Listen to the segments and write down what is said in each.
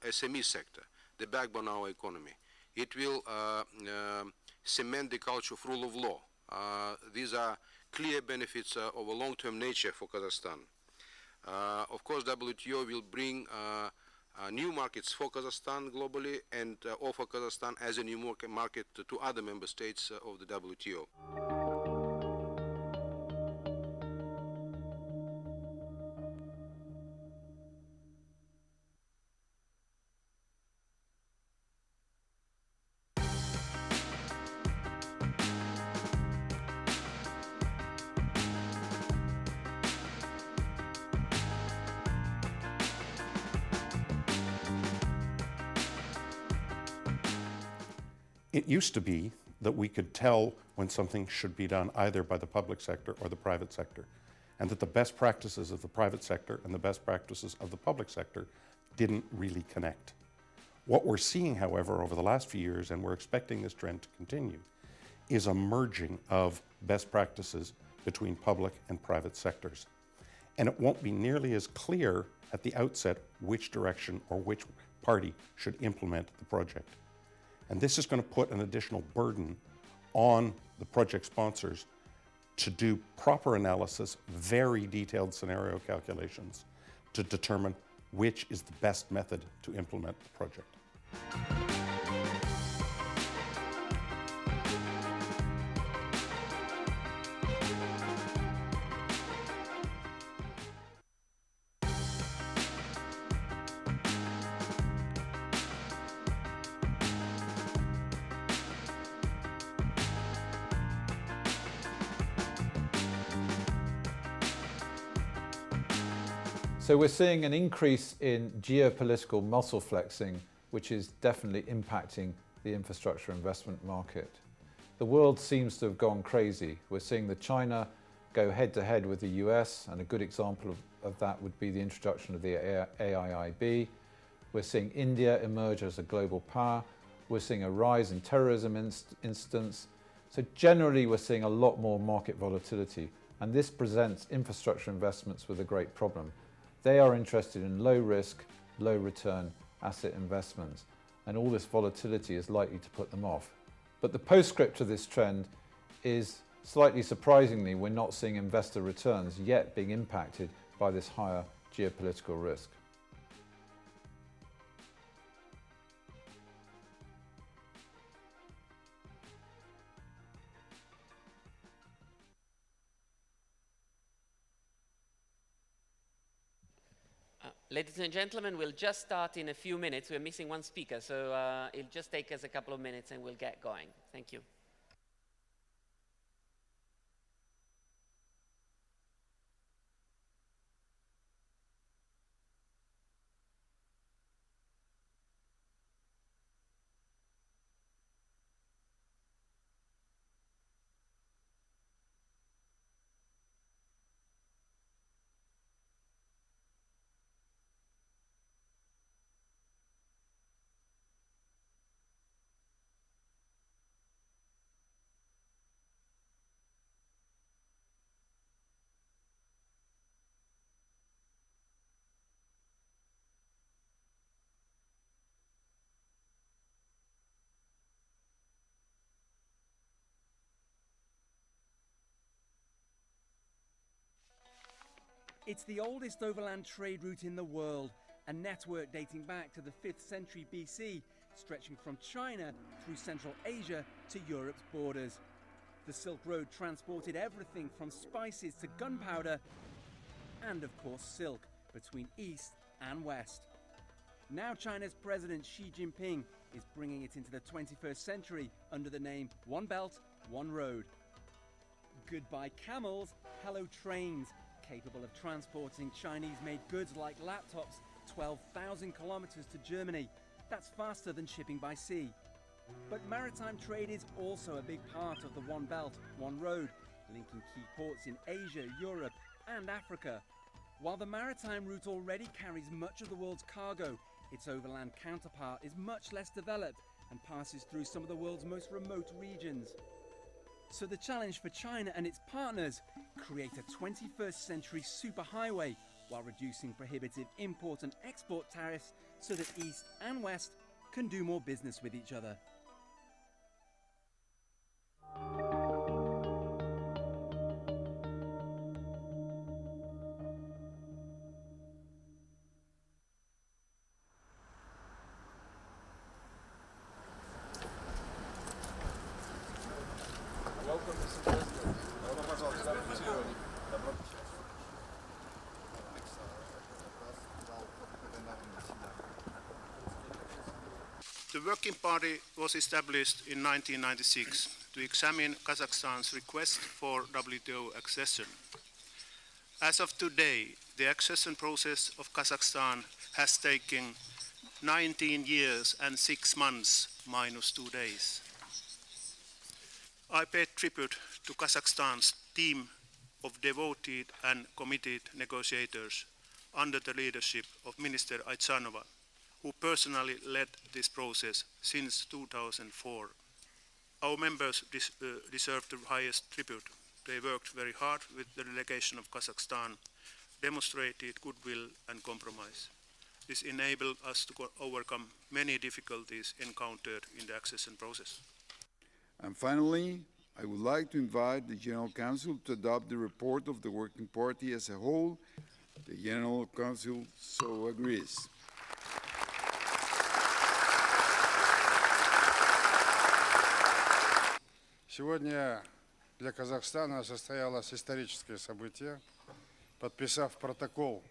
SME sector, the backbone of our economy. It will cement the culture of rule of law. These are clear benefits of a long-term nature for Kazakhstan. Of course, WTO will bring new markets for Kazakhstan globally and offer Kazakhstan as a new market to other member states of the WTO. It used to be that we could tell when something should be done either by the public sector or the private sector, and that the best practices of the private sector and the best practices of the public sector didn't really connect. What we're seeing, however, over the last few years, and we're expecting this trend to continue, is a merging of best practices between public and private sectors. And it won't be nearly as clear at the outset which direction or which party should implement the project. And this is going to put an additional burden on the project sponsors to do proper analysis, very detailed scenario calculations to determine which is the best method to implement the project. So we're seeing an increase in geopolitical muscle flexing, which is definitely impacting the infrastructure investment market. The world seems to have gone crazy. We're seeing that China go head-to-head with the US, and a good example of that would be the introduction of the AIIB. We're seeing India emerge as a global power. We're seeing a rise in terrorism incidents. So generally, we're seeing a lot more market volatility, and this presents infrastructure investments with a great problem. They are interested in low risk, low return asset investments, and all this volatility is likely to put them off. But the postscript to this trend is, slightly surprisingly, we're not seeing investor returns yet being impacted by this higher geopolitical risk. Ladies and gentlemen, we'll just start in a few minutes. We're missing one speaker, so it'll just take us a couple of minutes and we'll get going. Thank you. It's the oldest overland trade route in the world, a network dating back to the 5th century BC, stretching from China through Central Asia to Europe's borders. The Silk Road transported everything from spices to gunpowder and, of course, silk between East and West. Now China's President Xi Jinping is bringing it into the 21st century under the name One Belt, One Road. Goodbye camels, hello trains, capable of transporting Chinese-made goods like laptops 12,000 kilometers to Germany. That's faster than shipping by sea. But maritime trade is also a big part of the One Belt, One Road, linking key ports in Asia, Europe and Africa. While the maritime route already carries much of the world's cargo, its overland counterpart is much less developed and passes through some of the world's most remote regions. So the challenge for China and its partners: create a 21st century superhighway while reducing prohibitive import and export tariffs so that East and West can do more business with each other. The Working Party was established in 1996 to examine Kazakhstan's request for WTO accession. As of today, the accession process of Kazakhstan has taken 19 years and 6 months minus 2 days. I pay tribute to Kazakhstan's team of devoted and committed negotiators under the leadership of Minister Aitsanova, who personally led this process since 2004. Our members deserve the highest tribute. They worked very hard with the delegation of Kazakhstan, demonstrated goodwill and compromise. This enabled us to overcome many difficulties encountered in the accession process. And finally, I would like to invite the General Council to adopt the report of the Working Party as a whole. The General Council so agrees. Сегодня для Казахстана состоялось историческое событие, подписав протокол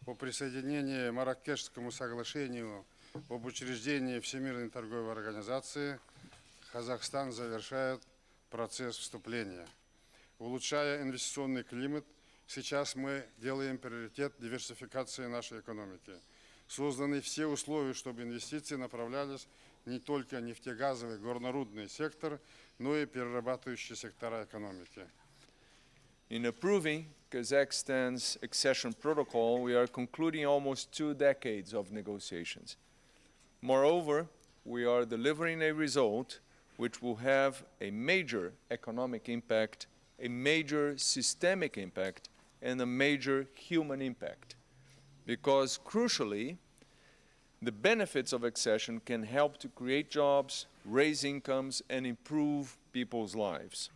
о присоединении к Марракешскому соглашению об учреждении Всемирной торговой организации. Казахстан завершает процесс вступления. Улучшая инвестиционный климат, сейчас мы делаем приоритет диверсификации нашей экономики. Созданы все условия, чтобы инвестиции направлялись не только в нефтегазовый, горнорудный сектор, но и перерабатывающие сектора экономики. In approving Kazakhstan's accession protocol, we are concluding almost 2 decades of negotiations. Moreover, we are delivering a result which will have a major economic impact, a major systemic impact, and a major human impact. Because, crucially, the benefits of accession can help to create jobs, raise incomes, and improve people's lives.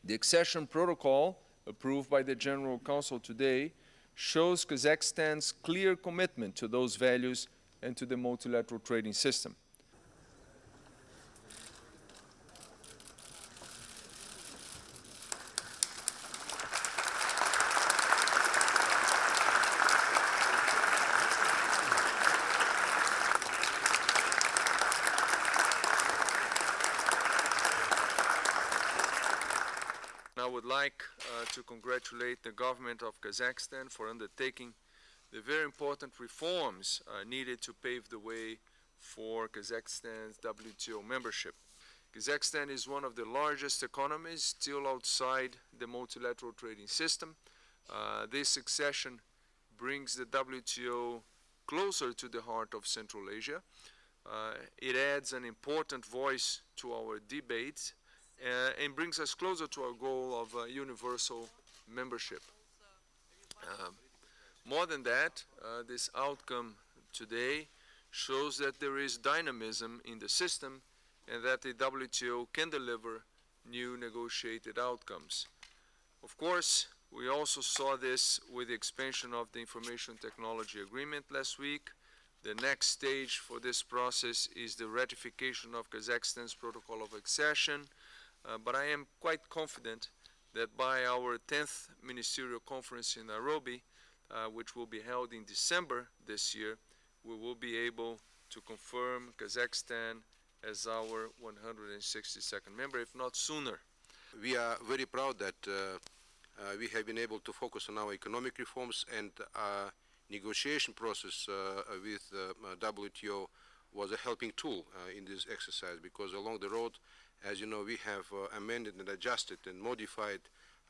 The accession protocol, approved by the General Council today, shows Kazakhstan's clear commitment to those values and to the multilateral trading system. I would like to congratulate the government of Kazakhstan for undertaking the very important reforms needed to pave the way for Kazakhstan's WTO membership. Kazakhstan is one of the largest economies still outside the multilateral trading system. This accession brings the WTO closer to the heart of Central Asia. It adds an important voice to our debates and brings us closer to our goal of universal membership. More than that, this outcome today shows that there is dynamism in the system and that the WTO can deliver new negotiated outcomes. Of course, we also saw this with the expansion of the Information Technology Agreement last week. The next stage for this process is the ratification of Kazakhstan's Protocol of Accession. But I am quite confident that by our 10th Ministerial Conference in Nairobi, which will be held in December this year, we will be able to confirm Kazakhstan as our 162nd member, if not sooner. We are very proud that we have been able to focus on our economic reforms, and negotiation process with WTO was a helping tool in this exercise, because along the road, as you know, we have amended and adjusted and modified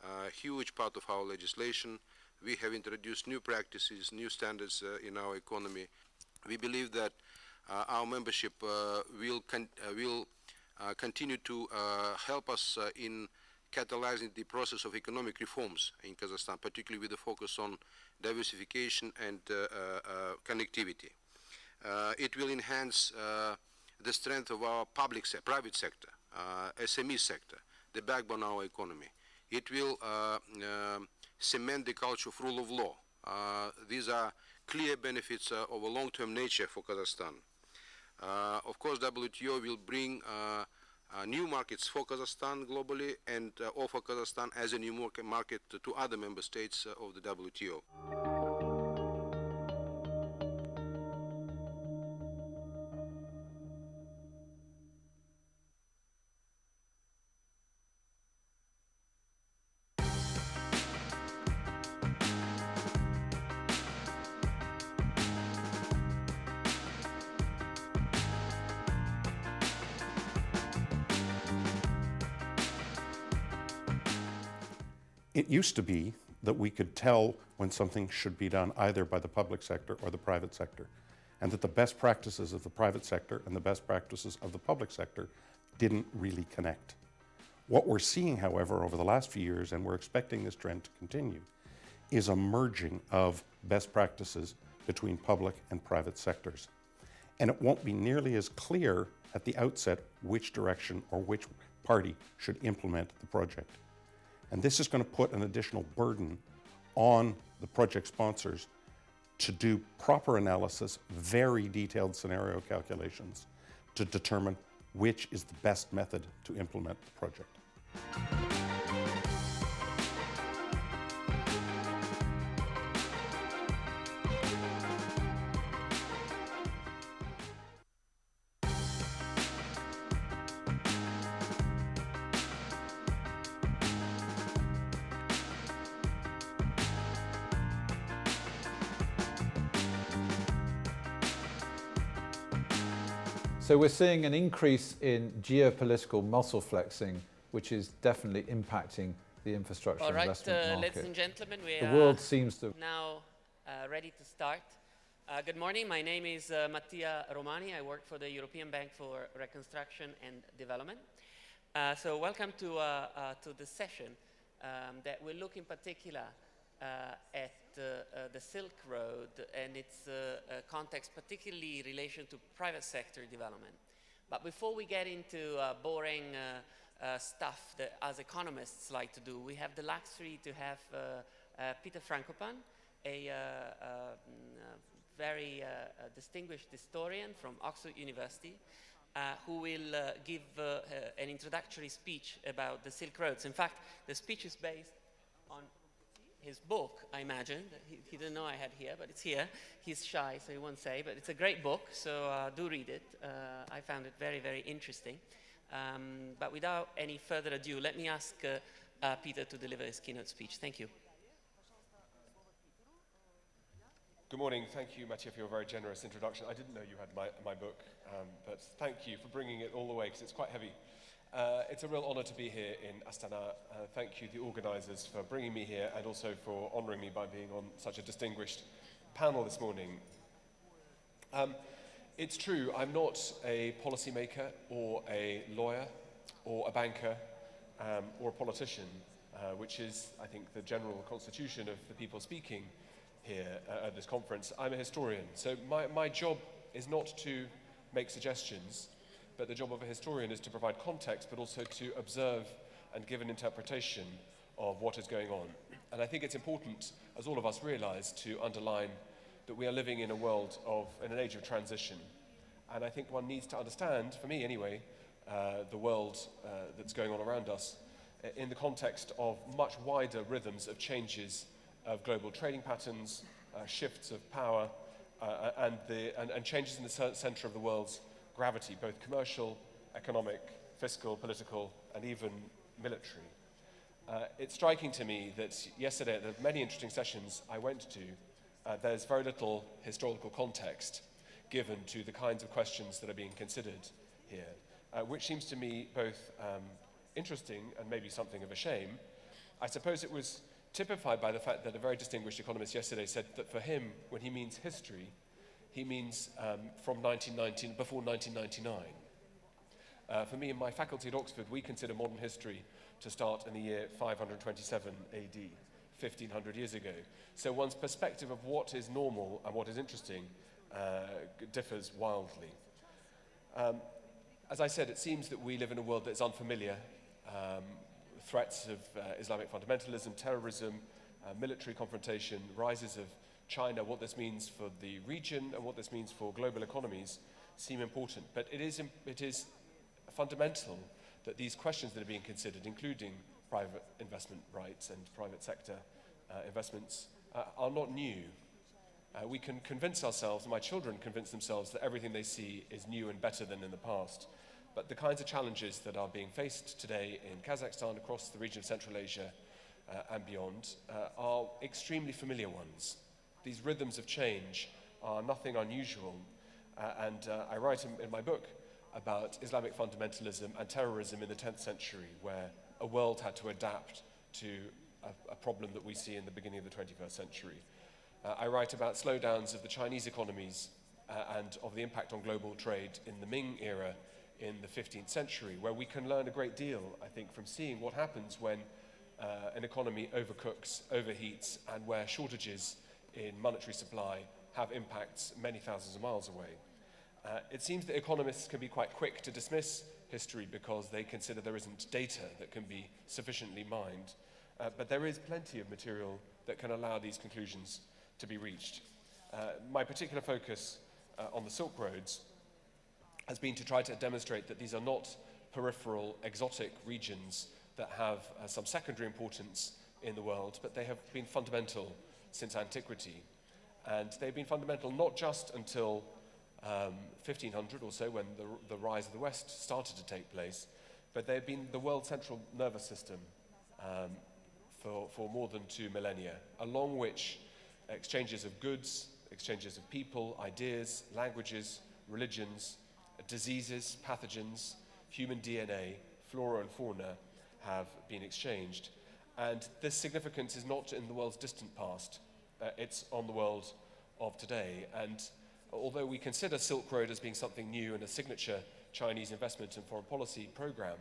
a huge part of our legislation. We have introduced new practices, new standards in our economy. We believe that our membership will continue to help us in catalyzing the process of economic reforms in Kazakhstan, particularly with the focus on diversification, and connectivity. It will enhance the strength of our private sector, SME sector, the backbone of our economy. It will cement the culture of rule of law. These are clear benefits of a long-term nature for Kazakhstan. Of course, WTO will bring new markets for Kazakhstan globally and offer Kazakhstan as a new market to other member states of the WTO. It used to be that we could tell when something should be done either by the public sector or the private sector, and that the best practices of the private sector and the best practices of the public sector didn't really connect. What we're seeing, however, over the last few years, and we're expecting this trend to continue, is a merging of best practices between public and private sectors. And it won't be nearly as clear at the outset which direction or which party should implement the project. And this is going to put an additional burden on the project sponsors to do proper analysis, very detailed scenario calculations to determine which is the best method to implement the project. So we're seeing an increase in geopolitical muscle flexing, which is definitely impacting the infrastructure investment market. Ladies and gentlemen, we the world seems to now ready to start. Good morning. My name is Mattia Romani. I work for the European Bank for Reconstruction and Development. So welcome to the session that will look in particular at the Silk Road and its context, particularly in relation to private sector development. But before we get into boring stuff that as economists like to do, we have the luxury to have Peter Frankopan, a very distinguished historian from Oxford University, who will give an introductory speech about the Silk Roads. In fact, the speech is based on his book, I imagine. He didn't know I had here, but it's here. He's shy, so he won't say, but it's a great book, so do read it. I found it very, very interesting. But without any further ado, let me ask Peter to deliver his keynote speech. Thank you. Good morning. Thank you, Mattia, for your very generous introduction. I didn't know you had my book, but thank you for bringing it all the way, because it's quite heavy. It's a real honor to be here in Astana. Thank you, the organizers, for bringing me here and also for honoring me by being on such a distinguished panel this morning. It's true, I'm not a policymaker or a lawyer or a banker or a politician, which is, I think, the general constitution of the people speaking here at this conference. I'm a historian, so my job is not to make suggestions, but the job of a historian is to provide context, but also to observe and give an interpretation of what is going on. And I think it's important, as all of us realize, to underline that we are living in a world in an age of transition. And I think one needs to understand, for me anyway, the world that's going on around us in the context of much wider rhythms of changes of global trading patterns, shifts of power, and changes in the center of the world's gravity, both commercial, economic, fiscal, political, and even military. It's striking to me that yesterday, at the many interesting sessions I went to, there's very little historical context given to the kinds of questions that are being considered here, which seems to me both interesting and maybe something of a shame. I suppose it was typified by the fact that a very distinguished economist yesterday said that for him, when he means history, he means from before 1999. For me, in my faculty at Oxford, we consider modern history to start in the year 527 AD. 1,500 years ago. So one's perspective of what is normal and what is interesting differs wildly. As I said, it seems that we live in a world that's unfamiliar. Threats of Islamic fundamentalism, terrorism, military confrontation, rises of China, what this means for the region and what this means for global economies seem important. But it is fundamental that these questions that are being considered, including private investment rights and private sector investments, are not new. We can convince ourselves, my children convince themselves that everything they see is new and better than in the past. But the kinds of challenges that are being faced today in Kazakhstan, across the region of Central Asia and beyond, are extremely familiar ones. These rhythms of change are nothing unusual. I write in my book about Islamic fundamentalism and terrorism in the 10th century, where a world had to adapt to a problem that we see in the beginning of the 21st century. I write about slowdowns of the Chinese economies and of the impact on global trade in the Ming era in the 15th century, where we can learn a great deal, I think, from seeing what happens when an economy overcooks, overheats, and where shortages in monetary supply have impacts many thousands of miles away. It seems that economists can be quite quick to dismiss history because they consider there isn't data that can be sufficiently mined. But there is plenty of material that can allow these conclusions to be reached. My particular focus on the Silk Roads has been to try to demonstrate that these are not peripheral, exotic regions that have some secondary importance in the world, but they have been fundamental since antiquity. And they've been fundamental not just until 1500 or so, when the rise of the West started to take place, but they've been the world's central nervous system for more than 2 millennia, along which exchanges of goods, exchanges of people, ideas, languages, religions, diseases, pathogens, human DNA, flora and fauna have been exchanged. And this significance is not in the world's distant past, it's on the world of today. And although we consider Silk Road as being something new and a signature Chinese investment and foreign policy program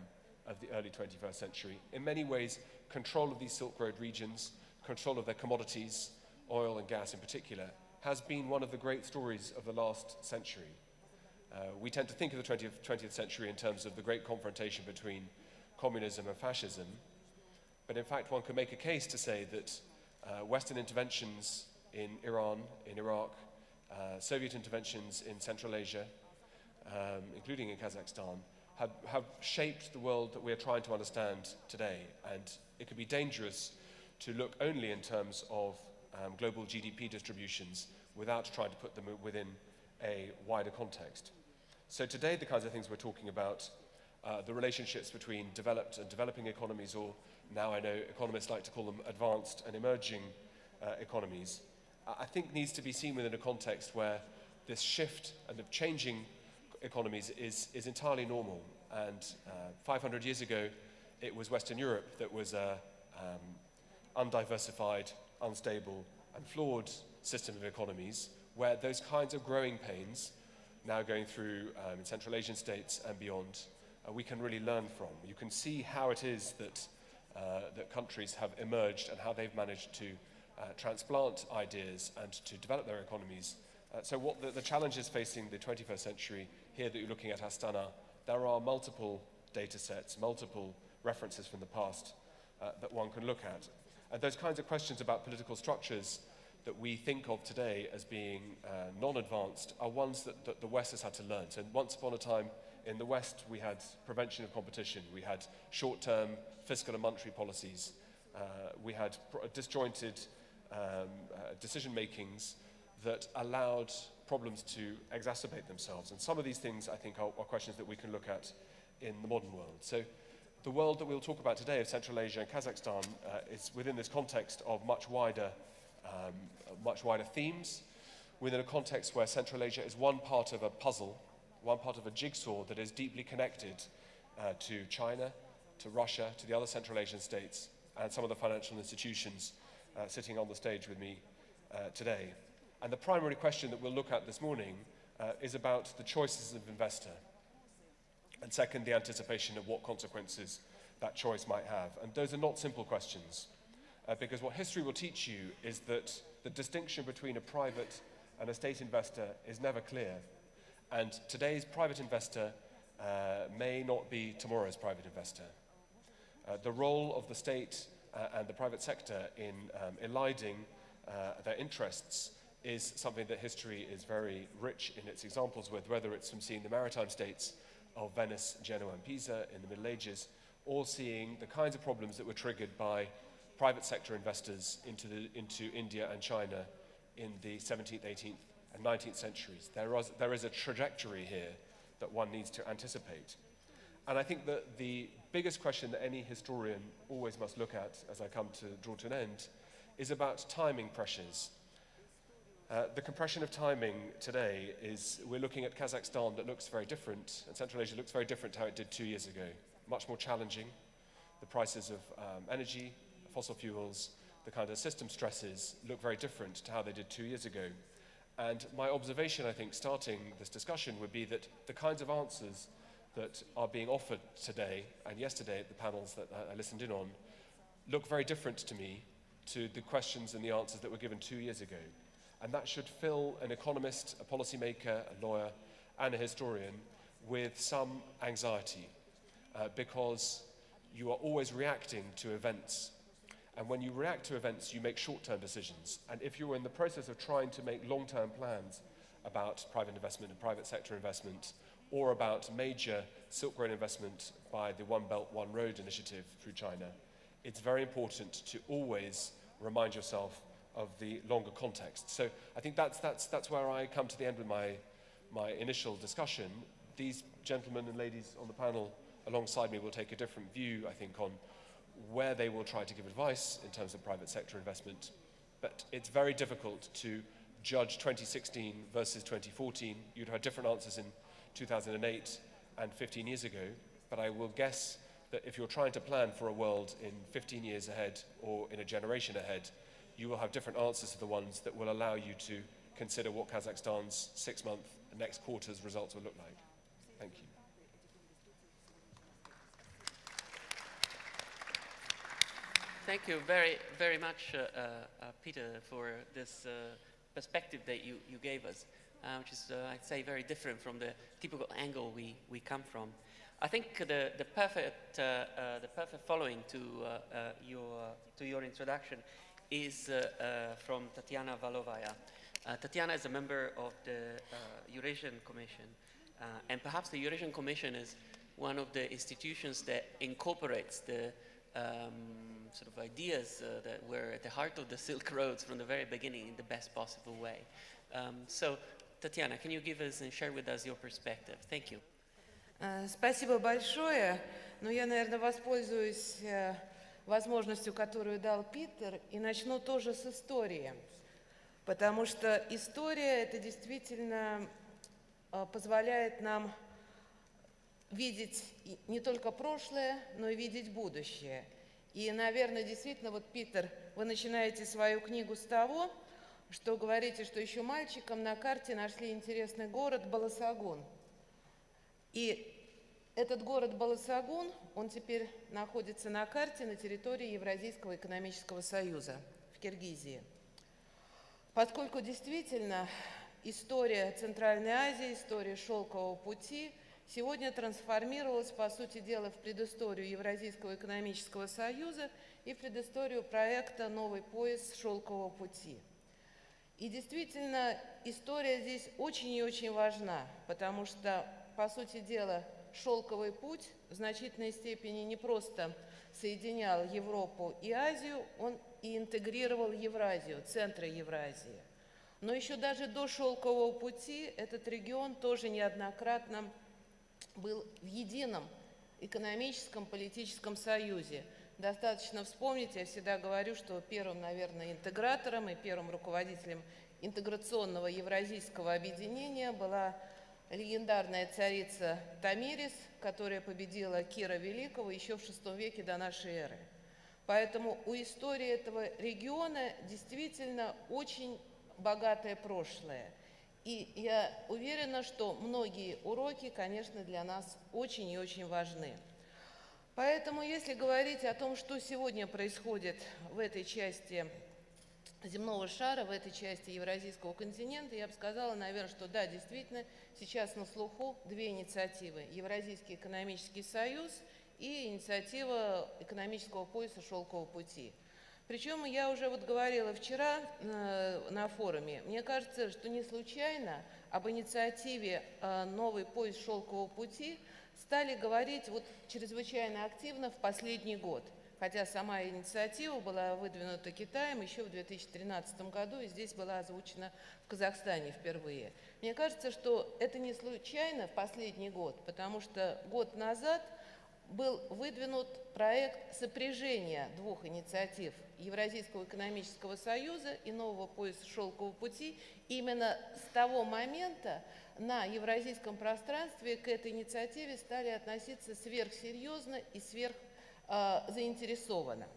of the early 21st century, in many ways, control of these Silk Road regions, control of their commodities, oil and gas in particular, has been one of the great stories of the last century. We tend to think of the 20th century in terms of the great confrontation between communism and fascism, but in fact one could make a case to say that Western interventions in Iran, in Iraq, Soviet interventions in Central Asia, including in Kazakhstan, have shaped the world that we are trying to understand today. And it could be dangerous to look only in terms of global GDP distributions without trying to put them within a wider context. So today, the kinds of things we're talking about, the relationships between developed and developing economies, or now I know economists like to call them advanced and emerging economies, I think needs to be seen within a context where this shift and of changing economies is entirely normal. And 500 years ago, it was Western Europe that was a undiversified, unstable, and flawed system of economies, where those kinds of growing pains, now going through in Central Asian states and beyond, we can really learn from. You can see how it is that, that countries have emerged and how they've managed to transplant ideas and to develop their economies. So what the challenges facing the 21st century here that you're looking at Astana, there are multiple data sets, multiple references from the past that one can look at. And those kinds of questions about political structures that we think of today as being non-advanced are ones that the West has had to learn. So once upon a time in the West we had prevention of competition, we had short-term fiscal and monetary policies, we had disjointed decision-makings that allowed problems to exacerbate themselves. And some of these things, I think, are questions that we can look at in the modern world. So the world that we'll talk about today of Central Asia and Kazakhstan is within this context of much wider themes, within a context where Central Asia is one part of a puzzle, one part of a jigsaw that is deeply connected to China, to Russia, to the other Central Asian states, and some of the financial institutions sitting on the stage with me today. And the primary question that we'll look at this morning is about the choices of investor. And second, the anticipation of what consequences that choice might have. And those are not simple questions. because what history will teach you is that the distinction between a private and a state investor is never clear. And today's private investor may not be tomorrow's private investor. The role of the state and the private sector in eliding their interests is something that history is very rich in its examples with, whether it's from seeing the maritime states of Venice, Genoa and Pisa in the Middle Ages, or seeing the kinds of problems that were triggered by private sector investors into India and China in the 17th, 18th and 19th centuries. There is a trajectory here that one needs to anticipate. And I think that the biggest question that any historian always must look at, as I come to draw to an end, is about timing pressures. The compression of timing today is, we're looking at Kazakhstan that looks very different, and Central Asia looks very different to how it did 2 years ago. Much more challenging. The prices of energy, fossil fuels, the kind of system stresses look very different to how they did 2 years ago. And my observation, I think, starting this discussion would be that the kinds of answers that are being offered today and yesterday at the panels that I listened in on look very different to me to the questions and the answers that were given 2 years ago. And that should fill an economist, a policymaker, a lawyer, and a historian with some anxiety because you are always reacting to events. And when you react to events, you make short-term decisions. And if you're in the process of trying to make long-term plans about private investment and private sector investment, or about major Silk Road investment by the One Belt, One Road initiative through China, it's very important to always remind yourself of the longer context. So I think that's where I come to the end with my initial discussion. These gentlemen and ladies on the panel alongside me will take a different view, I think, on where they will try to give advice in terms of private sector investment. But it's very difficult to judge 2016 versus 2014. You'd have different answers in 2008 and 15 years ago, but I will guess that if you're trying to plan for a world in 15 years ahead or in a generation ahead, you will have different answers to the ones that will allow you to consider what Kazakhstan's 6-month and next quarter's results will look like. Thank you. Thank you very, very much, Peter, for this perspective that you gave us, which is, I'd say, very different from the typical angle we come from. I think the perfect following to your introduction is from Tatiana Valovaya. Tatiana is a member of the Eurasian Commission, and perhaps the Eurasian Commission is one of the institutions that incorporates the sort of ideas that were at the heart of the Silk Roads from the very beginning in the best possible way. So, Tatiana, can you give us and share with us your perspective? Thank you. Спасибо большое. Но я, наверное, воспользуюсь возможностью, которую дал Питер, и начну тоже с истории. Потому что история это действительно позволяет нам видеть не только прошлое, но и видеть будущее. И, наверное, действительно, вот, Питер, вы начинаете свою книгу с того, что говорите, что еще мальчиком на карте нашли интересный город Баласагун. И этот город Баласагун, он теперь находится на карте на территории Евразийского экономического союза в Киргизии. Поскольку действительно история Центральной Азии, история Шелкового пути сегодня трансформировалась, по сути дела, в предысторию Евразийского экономического союза и в предысторию проекта «Новый пояс Шелкового пути». И действительно, история здесь очень и очень важна, потому что, по сути дела, Шелковый путь в значительной степени не просто соединял Европу и Азию, он и интегрировал Евразию, центры Евразии. Но еще даже до Шелкового пути этот регион тоже неоднократно был в едином экономическом, политическом союзе. Достаточно вспомнить, я всегда говорю, что первым, наверное, интегратором и первым руководителем интеграционного евразийского объединения была легендарная царица Томирис, которая победила Кира Великого еще в VI веке до нашей эры. Поэтому у истории этого региона действительно очень богатое прошлое. И я уверена, что многие уроки, конечно, для нас очень и очень важны. Поэтому, если говорить о том, что сегодня происходит в этой части земного шара, в этой части Евразийского континента, я бы сказала, наверное, что да, действительно, сейчас на слуху две инициативы. Евразийский экономический союз и инициатива экономического пояса «Шелкового пути». Причем я уже вот говорила вчера на форуме, мне кажется, что не случайно об инициативе «Новый пояс шелкового пути» стали говорить вот чрезвычайно активно в последний год. Хотя сама инициатива была выдвинута Китаем еще в 2013 году и здесь была озвучена в Казахстане впервые. Мне кажется, что это не случайно в последний год, потому что год назад был выдвинут проект сопряжения двух инициатив Евразийского экономического союза и нового пояса шелкового пути. Именно с того момента на евразийском пространстве к этой инициативе стали относиться сверхсерьезно и заинтересованно.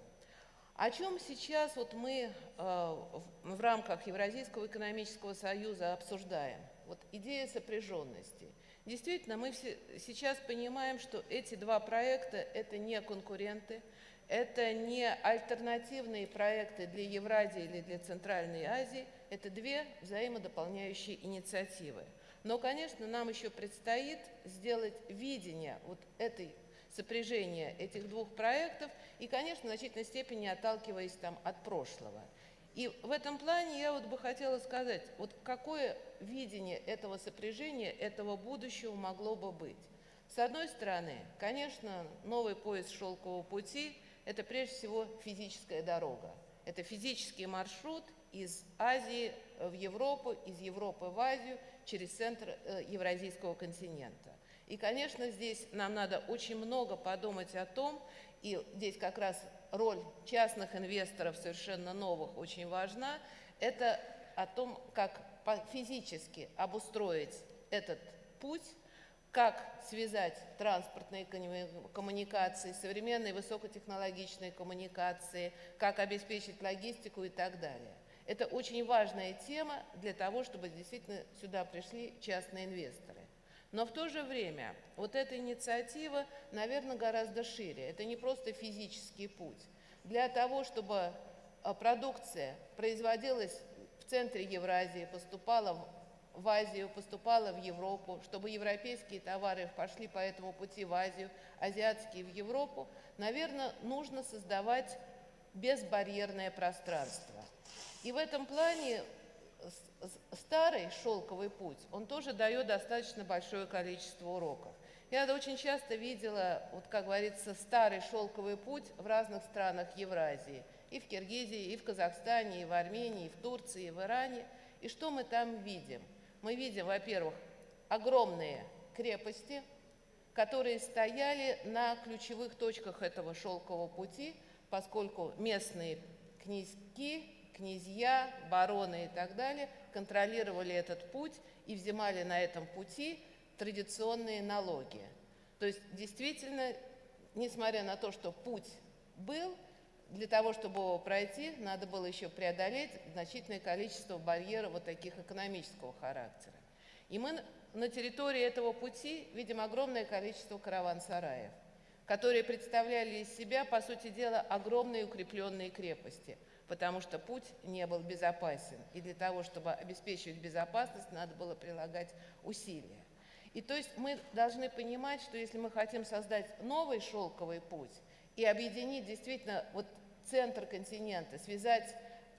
О чем сейчас вот мы в рамках Евразийского экономического союза обсуждаем? Вот идея сопряженности. Действительно, мы сейчас понимаем, что эти два проекта – это не конкуренты, это не альтернативные проекты для Евразии или для Центральной Азии, это две взаимодополняющие инициативы. Но, конечно, нам еще предстоит сделать видение вот этой сопряжения этих двух проектов и, конечно, в значительной степени отталкиваясь там от прошлого. И в этом плане я вот бы хотела сказать, вот какое видение этого сопряжения, этого будущего могло бы быть. С одной стороны, конечно, новый пояс шелкового пути – это прежде всего физическая дорога. Это физический маршрут из Азии в Европу, из Европы в Азию через центр Евразийского континента. И, конечно, здесь нам надо очень много подумать о том, и здесь как раз роль частных инвесторов совершенно новых очень важна, это о том, как физически обустроить этот путь, как связать транспортные коммуникации, современные высокотехнологичные коммуникации, как обеспечить логистику и так далее. Это очень важная тема для того, чтобы действительно сюда пришли частные инвесторы. Но в то же время вот эта инициатива, наверное, гораздо шире. Это не просто физический путь. Для того, чтобы продукция производилась в центре Евразии, поступала в Азию, поступала в Европу, чтобы европейские товары пошли по этому пути в Азию, азиатские в Европу, наверное, нужно создавать безбарьерное пространство. И в этом плане старый шелковый путь, он тоже дает достаточно большое количество уроков. Я очень часто видела, вот как говорится, старый шелковый путь в разных странах Евразии. И в Киргизии, и в Казахстане, и в Армении, и в Турции, и в Иране. И что мы там видим? Мы видим, во-первых, огромные крепости, которые стояли на ключевых точках этого шелкового пути, поскольку местные князья, бароны и так далее контролировали этот путь и взимали на этом пути традиционные налоги. То есть действительно, несмотря на то, что путь был, для того, чтобы его пройти, надо было еще преодолеть значительное количество барьеров вот таких экономического характера. И мы на территории этого пути видим огромное количество караван-сараев, которые представляли из себя, по сути дела, огромные укрепленные крепости, потому что путь не был безопасен. И для того, чтобы обеспечивать безопасность, надо было прилагать усилия. И то есть мы должны понимать, что если мы хотим создать новый шелковый путь и объединить действительно вот центр континента, связать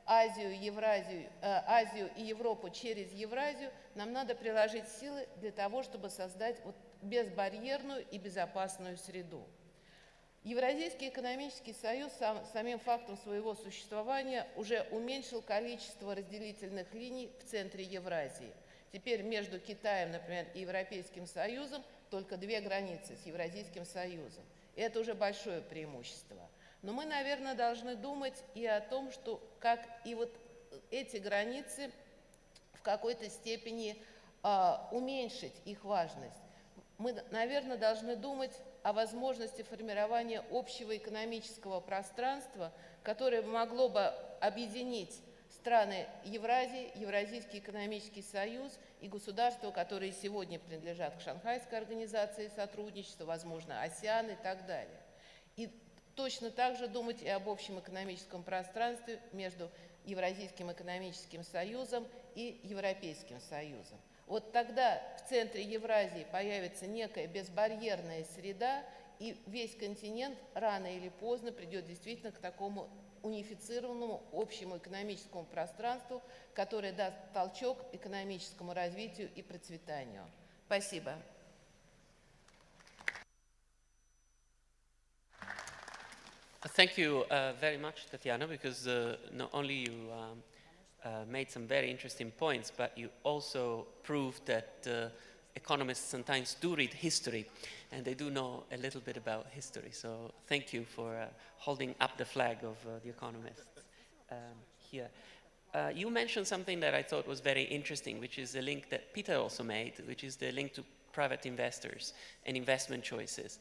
Азию, Евразию, Азию и Европу через Евразию, нам надо приложить силы для того, чтобы создать вот безбарьерную и безопасную среду. Евразийский экономический союз самим фактом своего существования уже уменьшил количество разделительных линий в центре Евразии. Теперь между Китаем, например, и Европейским Союзом только две границы с Евразийским Союзом. И это уже большое преимущество. Но мы, наверное, должны думать и о том, что как и вот эти границы в какой-то степени уменьшить их важность. Мы, наверное, должны думать о возможности формирования общего экономического пространства, которое могло бы объединить страны Евразии, Евразийский экономический союз и государства, которые сегодня принадлежат к Шанхайской организации сотрудничества, возможно, АСЕАН и так далее. И точно так же думать и об общем экономическом пространстве между Евразийским экономическим союзом и Европейским союзом. Вот тогда в центре Евразии появится некая безбарьерная среда, и весь континент рано или поздно придет действительно к такому унифицированному общему экономическому пространству, которое даст толчок экономическому развитию и процветанию. Спасибо. Thank you very much, Tatiana, because not only you made some very interesting points, but you also proved that economists sometimes do read history, and they do know a little bit about history. So thank you for holding up the flag of the economists here. You mentioned something that I thought was very interesting, which is a link that Peter also made, which is the link to private investors and investment choices.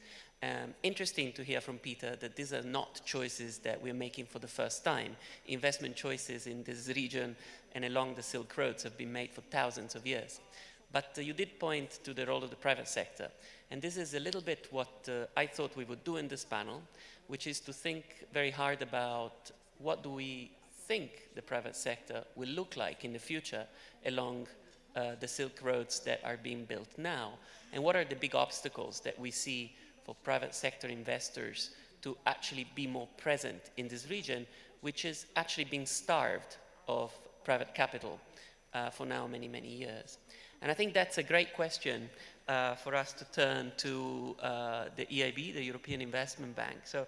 Interesting to hear from Peter that these are not choices that we're making for the first time. Investment choices in this region and along the Silk Roads have been made for thousands of years. But you did point to the role of the private sector. And this is a little bit what I thought we would do in this panel, which is to think very hard about what do we think the private sector will look like in the future along the Silk Roads that are being built now, and what are the big obstacles that we see for private sector investors to actually be more present in this region, which is actually being starved of private capital for now many, many years. And I think that's a great question for us to turn to the EIB, the European Investment Bank. So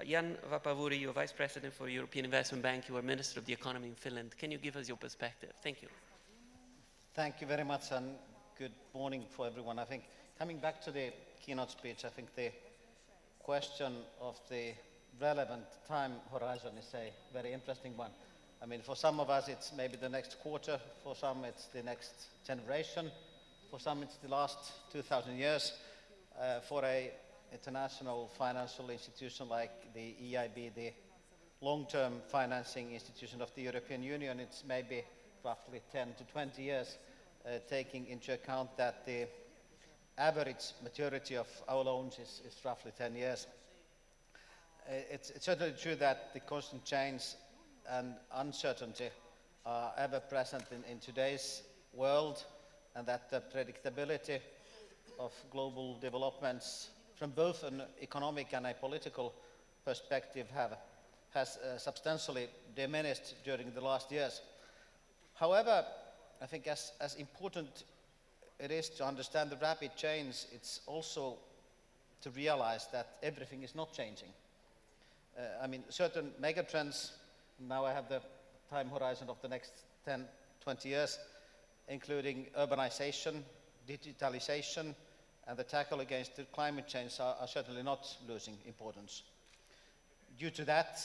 Jan Vapavuri, you're Vice President for European Investment Bank, you are Minister of the Economy in Finland. Can you give us your perspective? Thank you. Thank you very much, and good morning for everyone. I think coming back to the keynote speech, I think the question of the relevant time horizon is a very interesting one. I mean, for some of us, it's maybe the next quarter. For some, it's the next generation. For some, it's the last 2,000 years. For an international financial institution like the EIB, the long-term financing institution of the European Union, it's maybe roughly 10 to 20 years, taking into account that the average maturity of our loans is roughly 10 years. It's certainly true that the constant change and uncertainty are ever present in today's world, and that the predictability of global developments from both an economic and a political perspective has substantially diminished during the last years. However, I think as important it is to understand the rapid change, it's also to realize that everything is not changing. I mean, certain megatrends, now I have the time horizon of the next 10, 20 years, including urbanization, digitalization, and the tackle against the climate change are certainly not losing importance. Due to that,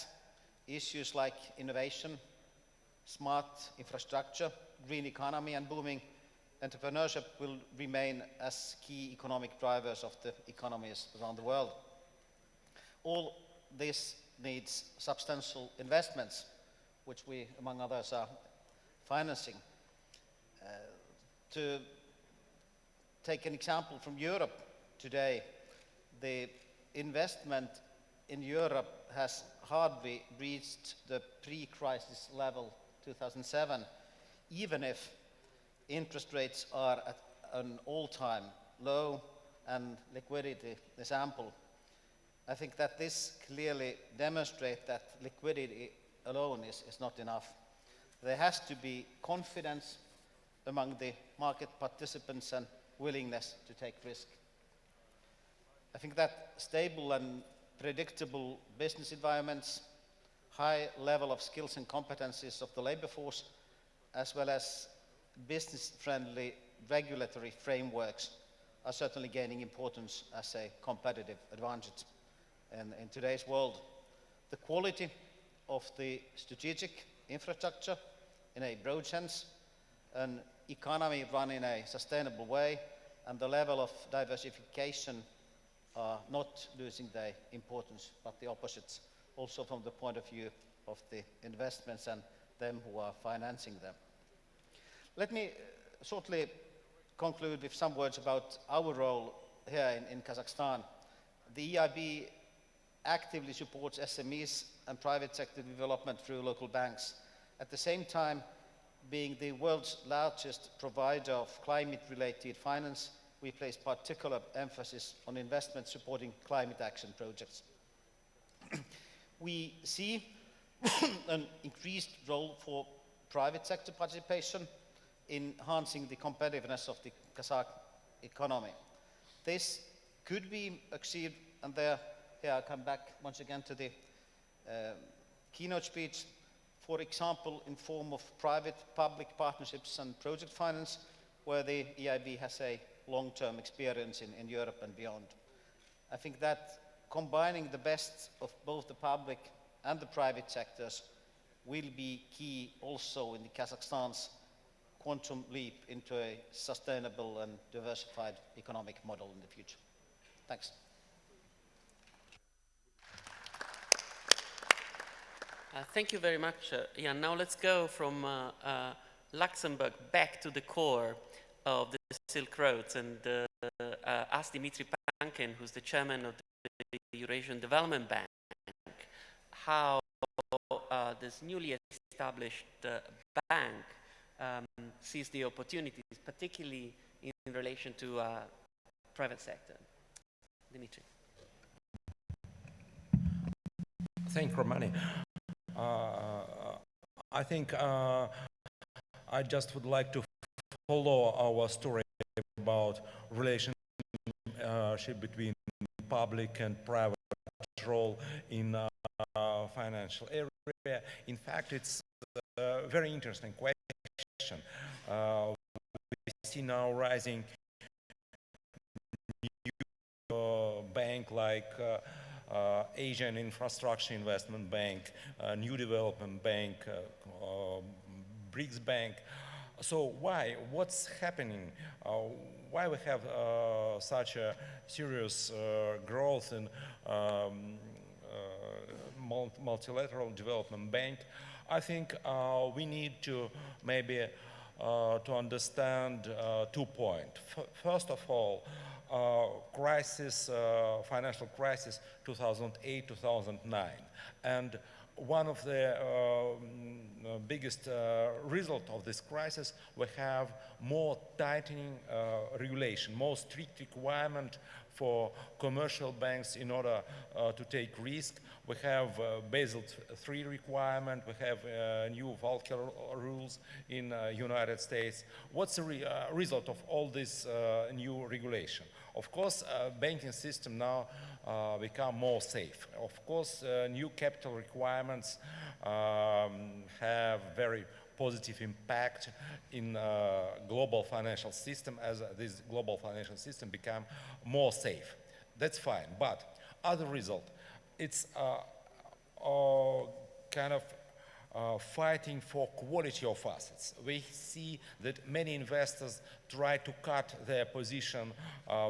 issues like innovation, smart infrastructure, green economy, and booming entrepreneurship will remain as key economic drivers of the economies around the world. All this needs substantial investments, which we, among others, are financing. To take an example from Europe today, the investment in Europe has hardly reached the pre-crisis level 2007, even if interest rates are at an all-time low and liquidity is ample. I think that this clearly demonstrates that liquidity alone is not enough. There has to be confidence among the market participants and willingness to take risk. I think that stable and predictable business environments, high level of skills and competencies of the labor force, as well as business-friendly regulatory frameworks are certainly gaining importance as a competitive advantage in today's world. The quality of the strategic infrastructure in a broad sense, an economy run in a sustainable way, and the level of diversification are not losing their importance, but the opposites, also from the point of view of the investments and them who are financing them. Let me shortly conclude with some words about our role here in Kazakhstan. The EIB actively supports SMEs and private sector development through local banks. At the same time, being the world's largest provider of climate-related finance, we place particular emphasis on investment supporting climate action projects. We see an increased role for private sector participation in enhancing the competitiveness of the Kazakh economy. This could be achieved, and here I come back once again to the keynote speech, for example, in form of private-public partnerships and project finance, where the EIB has a long-term experience in Europe and beyond. I think that combining the best of both the public and the private sectors will be key also in the Kazakhstan's quantum leap into a sustainable and diversified economic model in the future. Thanks. Thank you very much, Jan. Now let's go from Luxembourg back to the core of the Silk Roads and ask Dmitry Pankin, who's the chairman of the Eurasian Development Bank, how this newly established bank sees the opportunities, particularly in relation to private sector. Dmitry. Thank you, Romani. I think I just would like to follow our story about relationship between public and private role in financial area. In fact, it's a very interesting question. We see now rising new bank like Asian Infrastructure Investment Bank, New Development Bank, BRICS Bank. So why? What's happening? Why we have such a serious growth in multilateral development bank? I think we need to maybe to understand 2 points. First of all, financial crisis 2008-2009, and one of the biggest result of this crisis, we have more tightening regulation, more strict requirement for commercial banks in order to take risk. We have Basel III requirement, we have new Volcker rules in United States. What's the result of all this new regulation? Of course, banking system now become more safe. Of course, new capital requirements have very positive impact in global financial system as this global financial system become more safe. That's fine, but other result, it's kind of fighting for quality of assets. We see that many investors try to cut their position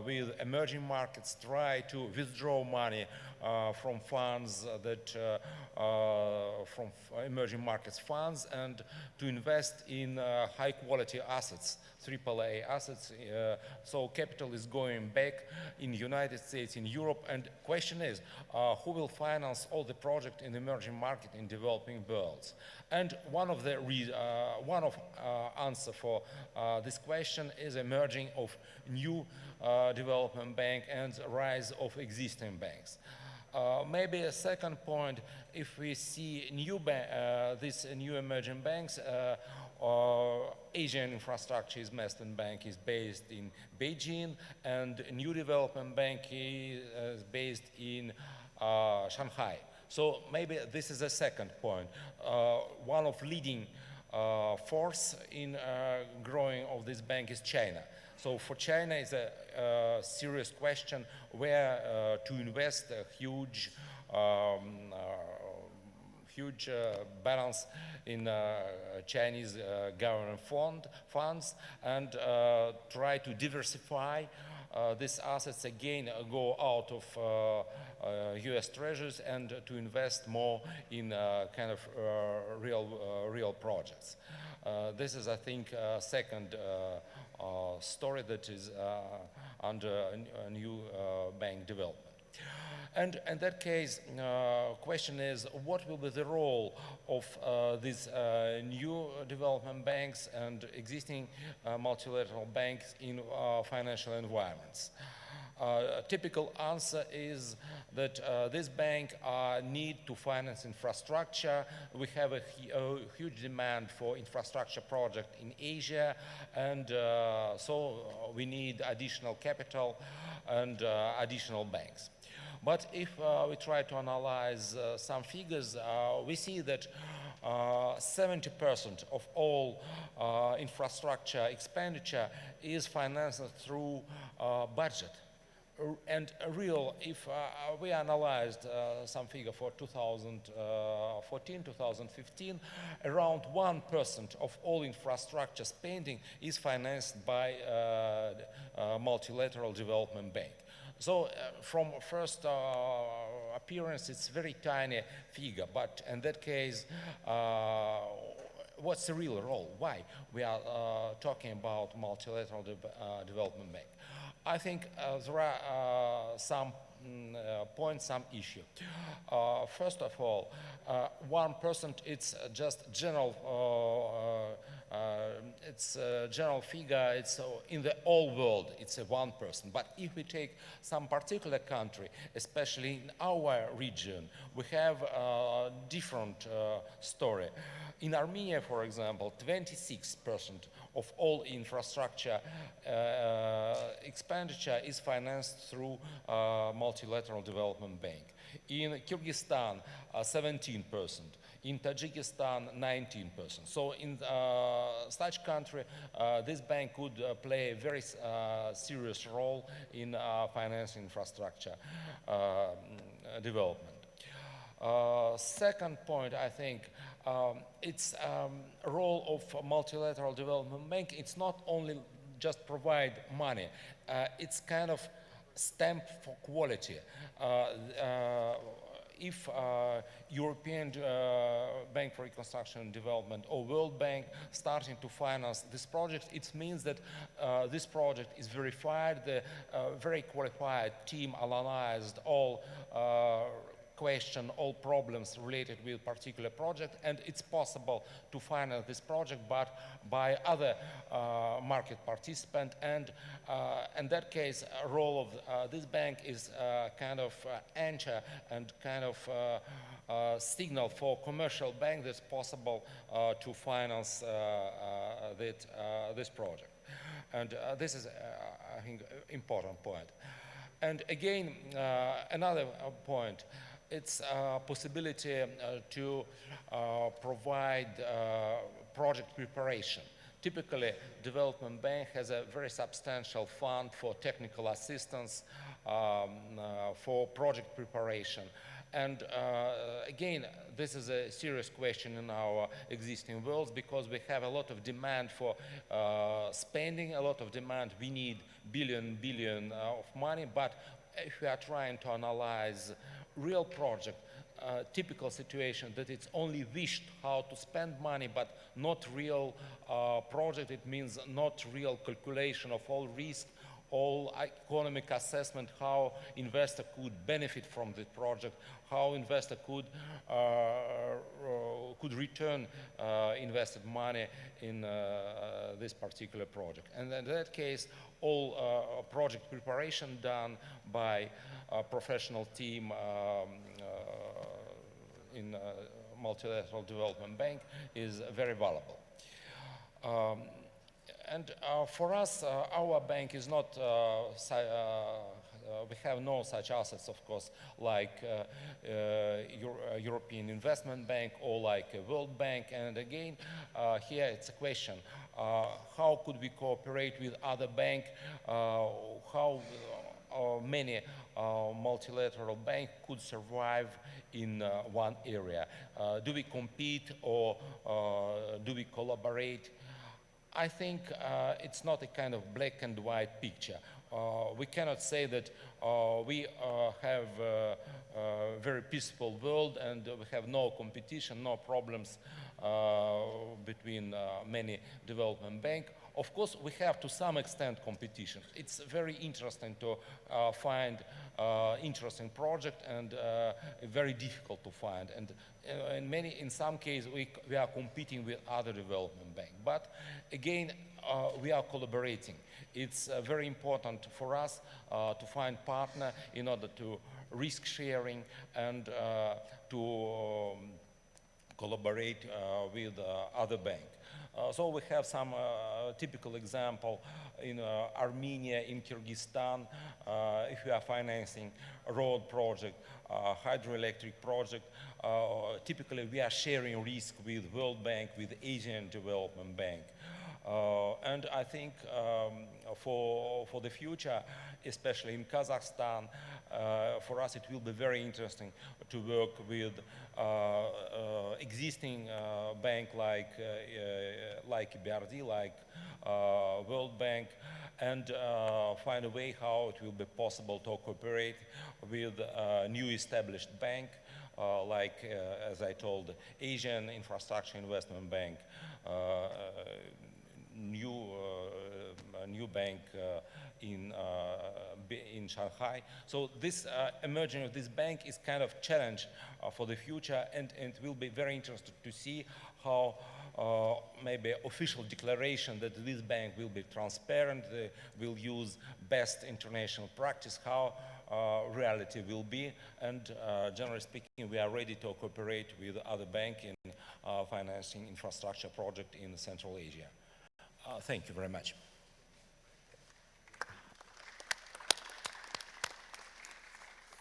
with emerging markets, try to withdraw money from funds that from emerging markets funds and to invest in high quality assets, AAA assets. So capital is going back in the United States, in Europe, and question is who will finance all the projects in the emerging market in developing worlds? And one of the answer for this question is emerging of new development bank and rise of existing banks. Maybe a second point, if we see these new emerging banks, Asian Infrastructure Investment Bank is based in Beijing, and New Development Bank is based in Shanghai. So maybe this is a second point. One of leading force in growing of this bank is China. So for China is a serious question where to invest a huge balance in Chinese government funds and try to diversify these assets again, go out of US treasuries and to invest more in kind of real projects. This is, I think, second story that is under a new bank development. And in that case, question is, what will be the role of these new development banks and existing multilateral banks in financial environments? Typical answer is that this bank need to finance infrastructure. We have a huge demand for infrastructure project in Asia, and so we need additional capital and additional banks. But if we try to analyze some figures, we see that 70% of all infrastructure expenditure is financed through budget. And real, if we analyzed some figure for 2014, 2015, around 1% of all infrastructure spending is financed by multilateral development bank. So from first appearance, it's very tiny figure, but in that case, what's the real role? Why we are talking about multilateral development bank? I think there are some points, some issue. First of all, 1% it's just general. It's a general figure. It's in the whole world. It's a 1%. But if we take some particular country, especially in our region, we have a different story. In Armenia, for example, 26% of all infrastructure expenditure is financed through multilateral development bank. In Kyrgyzstan, 17%. In Tajikistan, 19%. So in such country, this bank could play a very serious role in financing infrastructure development. Second point, I think, it's role of multilateral development bank. It's not only just provide money. It's kind of stamp for quality. If European Bank for Reconstruction and Development or World Bank starting to finance this project, it means that this project is verified, the very qualified team analyzed all question, all problems related with particular project, and it's possible to finance this project but by other market participant, and in that case role of this bank is kind of anchor and kind of signal for commercial bank that's possible to finance this project. And this is, I think, important point. And again, another point, it's a possibility to provide project preparation. Typically, development bank has a very substantial fund for technical assistance for project preparation. And again, this is a serious question in our existing world because we have a lot of demand for spending, a lot of demand. We need billion of money, but if we are trying to analyze real project, typical situation that it's only wished how to spend money, but not real project. It means not real calculation of all risk, all economic assessment, how investor could benefit from the project, how investor could return invested money in this particular project. And in that case, all project preparation done by a professional team in multilateral development bank is very valuable. And for us, our bank is not, we have no such assets, of course, like European Investment Bank or like a World Bank. And again, here it's a question, how could we cooperate with other banks? How many multilateral banks could survive in one area? Do we compete or do we collaborate? I think it's not a kind of black and white picture. We cannot say that we have a very peaceful world and we have no competition, no problems between many development banks. Of course, we have to some extent competition. It's very interesting to find interesting project and very difficult to find. And in some cases, we are competing with other development banks. But again, we are collaborating. It's very important for us to find partner in order to risk sharing and to collaborate with other banks. So we have some typical example in Armenia, in Kyrgyzstan. If we are financing a road project, hydroelectric project, typically we are sharing risk with World Bank, with Asian Development Bank. And I think for the future, especially in Kazakhstan, for us it will be very interesting to work with existing bank like EBRD, like World Bank, and find a way how it will be possible to cooperate with a new established bank, like, as I told, Asian Infrastructure Investment Bank, new bank in Shanghai. So this emerging of this bank is kind of challenge for the future, and it will be very interesting to see how maybe official declaration that this bank will be transparent, will use best international practice, how reality will be, and generally speaking, we are ready to cooperate with other banks in financing infrastructure project in Central Asia. Thank you very much.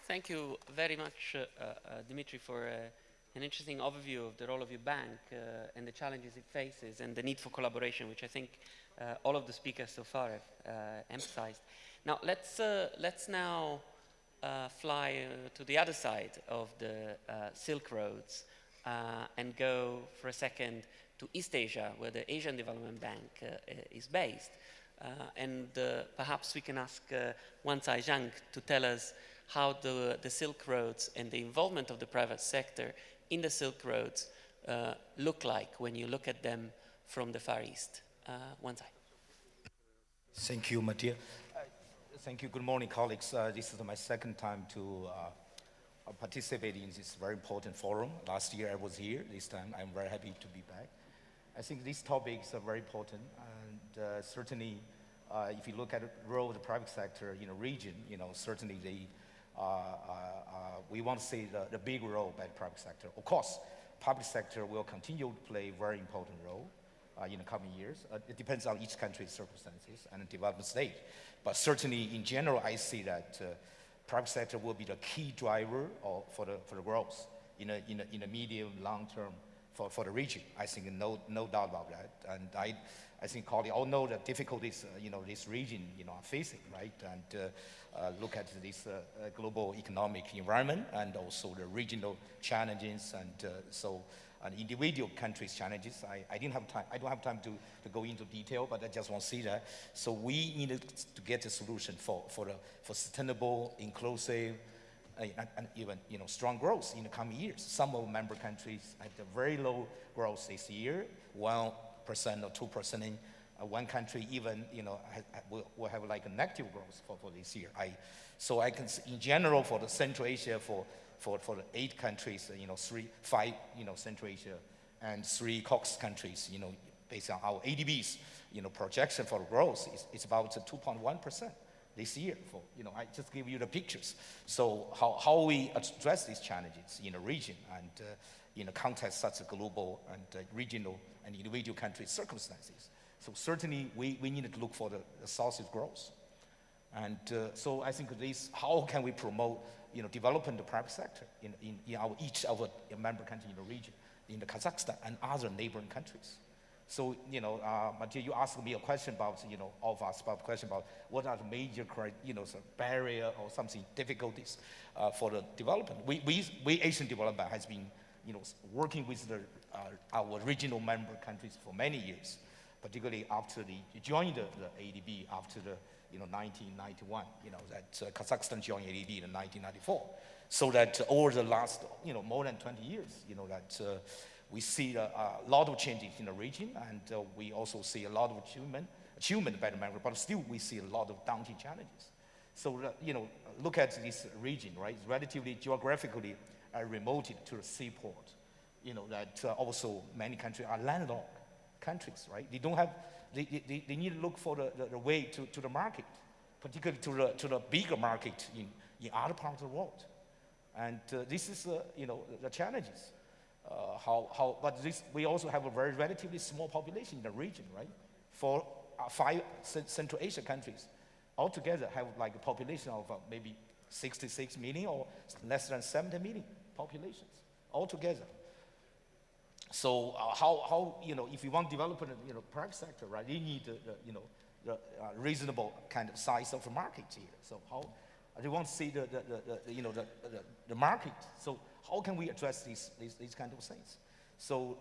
Thank you very much, Dmitry, for an interesting overview of the role of your bank and the challenges it faces and the need for collaboration, which I think all of the speakers so far have emphasized. Now, let's now fly to the other side of the Silk Roads and go for a second to East Asia, where the Asian Development Bank is based. And perhaps we can ask Wan Cai Zhang to tell us how the Silk Roads and the involvement of the private sector in the Silk Roads look like when you look at them from the Far East. Wan Cai. Thank you, Mattia. Thank you. Good morning, colleagues. This is my second time to participate in this very important forum. Last year I was here. This time I'm very happy to be back. I think these topics are very important, and certainly if you look at the role of the private sector in a region, certainly we want to see the big role by the private sector. Of course, public sector will continue to play a very important role in the coming years. It depends on each country's circumstances and development stage. But certainly in general, I see that private sector will be the key driver for the growth in a medium, long term for the region. I think no doubt about that. And I think colleagues all know the difficulties this region are facing, right? And look at this global economic environment and also the regional challenges and individual countries' challenges. I don't have time to go into detail, but I just want to see that. So we need to get a solution for sustainable, inclusive, and even strong growth in the coming years. Some of member countries had a very low growth this year, 1% or 2%. In one country even will have like a negative growth for this year. So I can in general for the Central Asia for the 8 countries, 5 Central Asia and 3 Caucasus countries, based on our ADB's projection for growth is about 2.1%. This year, I just give you the pictures. So how we address these challenges in a region and in a context such as global and regional and individual country circumstances. So certainly we need to look for the sources growth. And so I think how can we promote developing the private sector in each of our member countries in the region, in the Kazakhstan and other neighboring countries. So, Mattia, you asked me a question about, all of us about a question about what are the major, barrier or something difficulties for the development. We Asian Development has been, working with our regional member countries for many years, particularly after joined the ADB after the, 1991, that Kazakhstan joined ADB in 1994. So that over the last, more than 20 years, that we see a lot of changes in the region, and we also see a lot of achievement achievement by the member, but still we see a lot of daunting challenges. So, look at this region, right? It's relatively geographically remote to the seaport. That also many countries are landlocked countries, right? They don't have, they need to look for the way to the market, particularly to the bigger market in other parts of the world. And this is, the challenges. But we also have a very relatively small population in the region, right? For 5 Central Asia countries, altogether have like a population of maybe 66 million or less than 70 million populations altogether. So how if you want to develop a private sector, right? You need the reasonable kind of size of the market here. So how they want to see the market. So how can we address these kind of things? So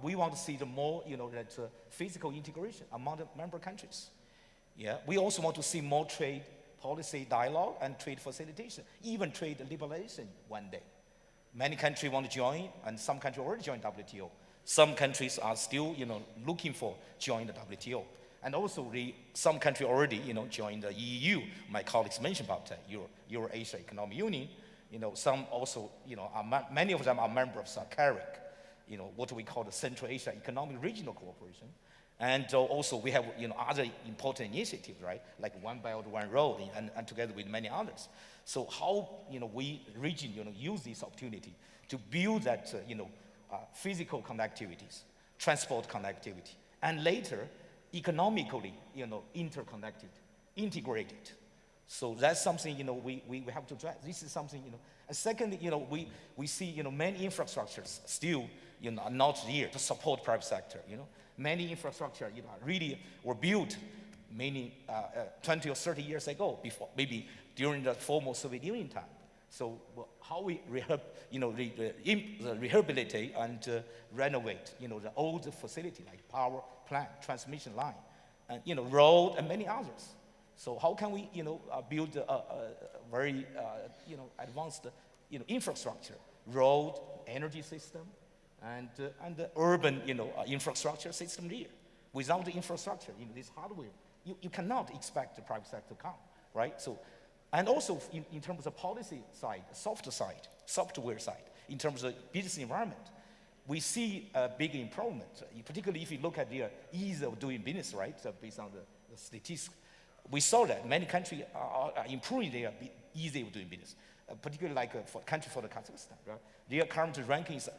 we want to see the more that physical integration among the member countries. Yeah, we also want to see more trade policy dialogue and trade facilitation, even trade liberalization one day. Many countries want to join, and some countries already joined WTO. Some countries are still, looking for join the WTO. And also, some countries already, joined the EU. My colleagues mentioned about Euro-Asia Economic Union. Some also, many of them are members of CARIC, what we call the Central Asia Economic Regional Cooperation. And also, we have, other important initiatives, right? Like One Belt, One Road, and together with many others. So how, we region, use this opportunity to build that, physical connectivities, transport connectivity, and later, economically, interconnected, integrated. So that's something, we have to address. This is something, And secondly, we see, many infrastructures still, are not there to support private sector, Many infrastructure, really were built many 20 or 30 years ago, before maybe during the former Soviet Union time. So how we rehabilitate and renovate, the old facility like power plant, transmission line, and road and many others. So how can we, build a very, advanced, infrastructure, road, energy system, and the urban, infrastructure system there. Without the infrastructure, this hardware, you cannot expect the private sector to come, right? So, and also in terms of policy side, software side, in terms of business environment, we see a big improvement, particularly if you look at the ease of doing business, right? So based on the statistics, we saw that many countries are improving their ease of doing business, particularly like for country for the Kazakhstan, right? Their current ranking is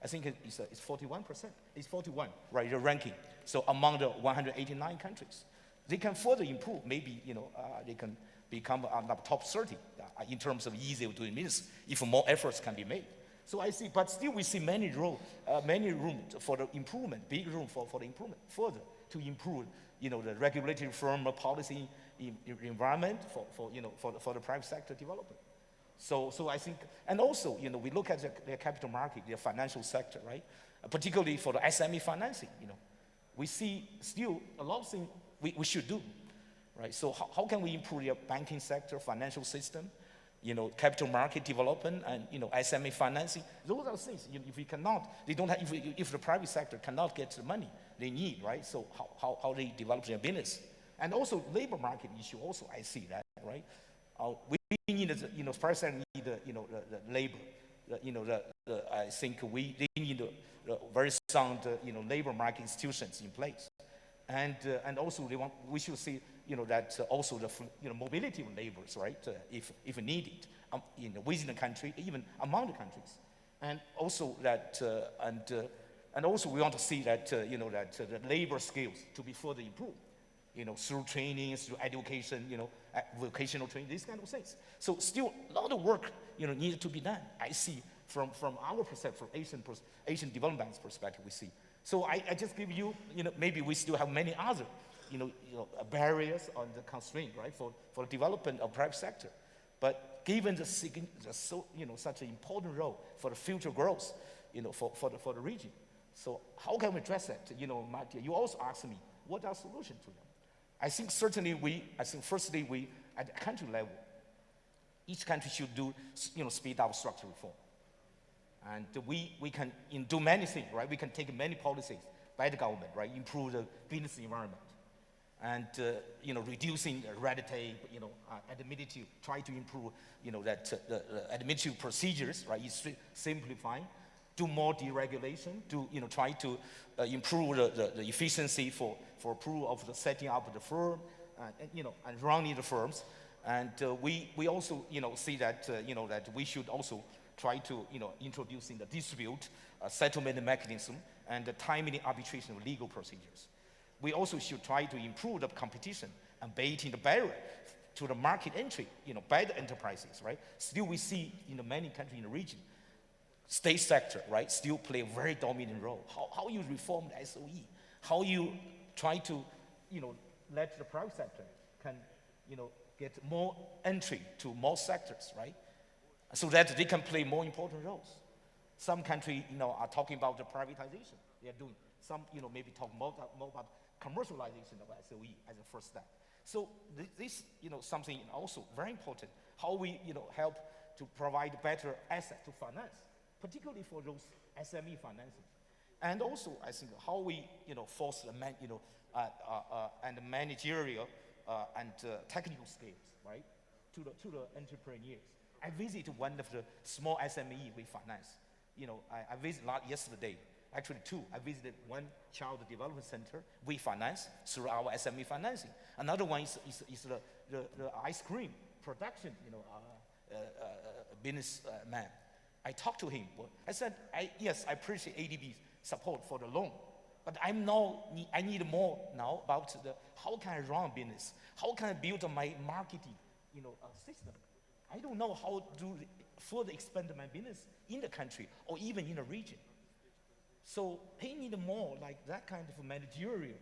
I think it's 41%. It's 41, right? The ranking. So among the 189 countries, they can further improve. Maybe they can become the top 30 in terms of ease of doing business if more efforts can be made. So I see, but still we see many room for the improvement, big room for the improvement further to improve, the regulatory firm policy environment for the private sector development. So I think, and also, we look at the capital market, the financial sector, right? Particularly for the SME financing, we see still a lot of things we should do, right? So how can we improve the banking sector, financial system, capital market development, and, SME financing? Those are things, if we cannot, they don't have, if the private sector cannot get the money they need, right? So how they develop their business? And also labor market issue also, I see that, right? We need, first and need, the labor, I think they need very sound, labor market institutions in place. And also we should see, that also the, mobility of laborers, right? If needed, within the country, even among the countries. And also that, and also we want to see that, that the labor skills to be further improved, through training, through education, vocational training, these kind of things. So still a lot of work, needed to be done. I see from our perspective, from Asian Development Bank's perspective, we see. So I just give you, maybe we still have many other, barriers on the constraint, right, for the development of private sector. But given the such an important role for the future growth, for the region. So how can we address that? Mattia, you also asked me, what are solutions to them? I think certainly firstly at the country level, each country should do, speed up structural reform. And we can do many things, right? We can take many policies by the government, right? Improve the business environment. and reducing red tape, administrative, try to improve, that the administrative procedures, right, is simplifying, do more deregulation, do, try to improve the efficiency for approval of the setting up the firm, and running the firms. And we also, see that, that we should also try to, introducing the dispute settlement mechanism and the timely arbitration of legal procedures. We also should try to improve the competition and abating the barrier to the market entry, by the enterprises, right? Still we see in many countries in the region, state sector, right, still play a very dominant role. How you reform the SOE, how you try to, let the private sector can, get more entry to more sectors, right? So that they can play more important roles. Some countries, are talking about the privatization. They are doing some, maybe talk more about commercialization of SOE as a first step. So this, something also very important. How we, help to provide better asset to finance, particularly for those SME financing, and also I think how we, foster and managerial and technical skills, right, to the entrepreneurs. I visited one of the small SME we finance. I visited yesterday. Actually, two. I visited one child development center we finance through our SME financing. Another one is the ice cream production, businessman. I talked to him. I said, yes, I appreciate ADB's support for the loan, but I need more now about how can I run a business? How can I build my marketing, system? I don't know how to further expand my business in the country or even in the region. So they need more like that kind of managerial,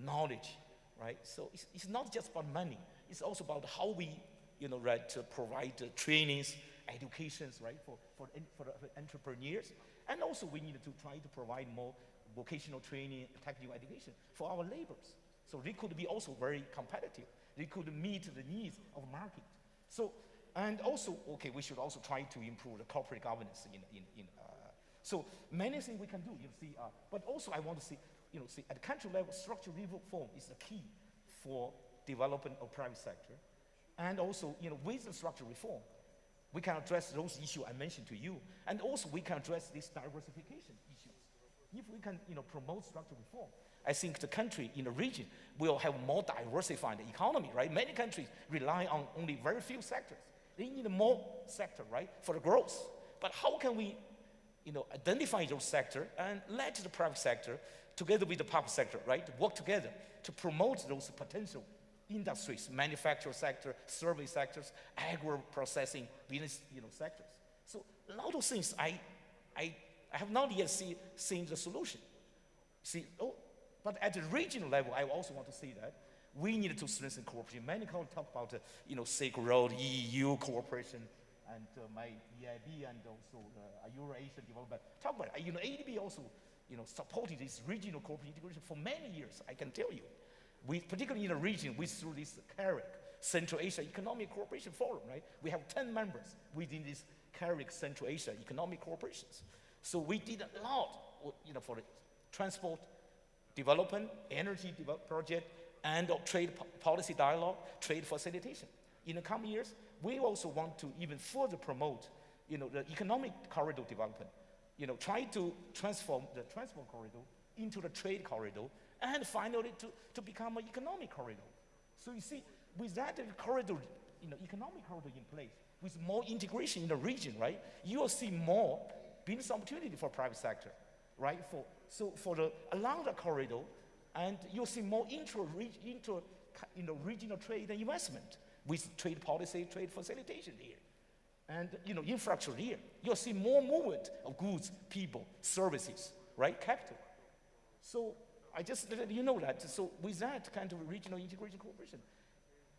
knowledge, right? So it's not just about money. It's also about how we, right, to provide trainings, educations, right, for the entrepreneurs. And also we need to try to provide more vocational training, technical education for our laborers. So they could be also very competitive. They could meet the needs of the market. So, and also, okay, we should also try to improve the corporate governance so many things we can do, but also I want to see, at the country level, structural reform is the key for development of private sector. And also, with the structural reform, we can address those issues I mentioned to you. And also we can address these diversification issues. If we can, promote structural reform, I think the country in the region will have more diversified economy, right? Many countries rely on only very few sectors. They need more sector, right, for the growth. But how can we, identify those sectors and let the private sector, together with the public sector, right, work together to promote those potential industries, manufacturing sector, service sectors, agro-processing business, sectors. So a lot of things I have not yet seen the solution. But at the regional level, I also want to say that we need to strengthen cooperation. Many colleagues talk about, Silk Road, EU cooperation, and my EIB and also Euro-Asian development. Talk about it. ADB also, supported this regional cooperation integration for many years, I can tell you. We, particularly in the region, we through this CARIC, Central Asia Economic Cooperation Forum, right? We have 10 members within this CARIC Central Asia Economic Cooperations. So we did a lot, for the transport, development, energy project, and trade policy dialogue, trade facilitation. In the coming years, we also want to even further promote, the economic corridor development. Try to transform the transport corridor into the trade corridor, and finally to become an economic corridor. So you see, with that corridor, economic corridor in place, with more integration in the region, right, you will see more business opportunity for private sector, right? Along the corridor, and you'll see more regional trade and investment with trade policy, trade facilitation here. And, infrastructure here. You'll see more movement of goods, people, services, right? Capital. So I just let you know that. So with that kind of regional integration cooperation,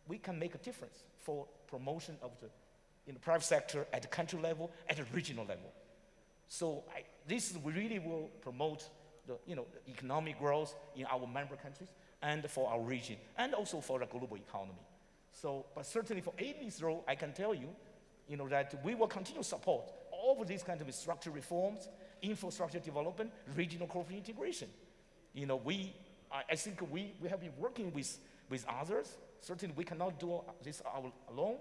we can make a difference for promotion of the private sector at the country level, at the regional level. So we really will promote the economic growth in our member countries and for our region, and also for the global economy. So, but certainly for ADB's role, I can tell you, that we will continue to support all of these kind of structural reforms, infrastructure development, regional corporate integration. I think we have been working with with others. Certainly, we cannot do this alone.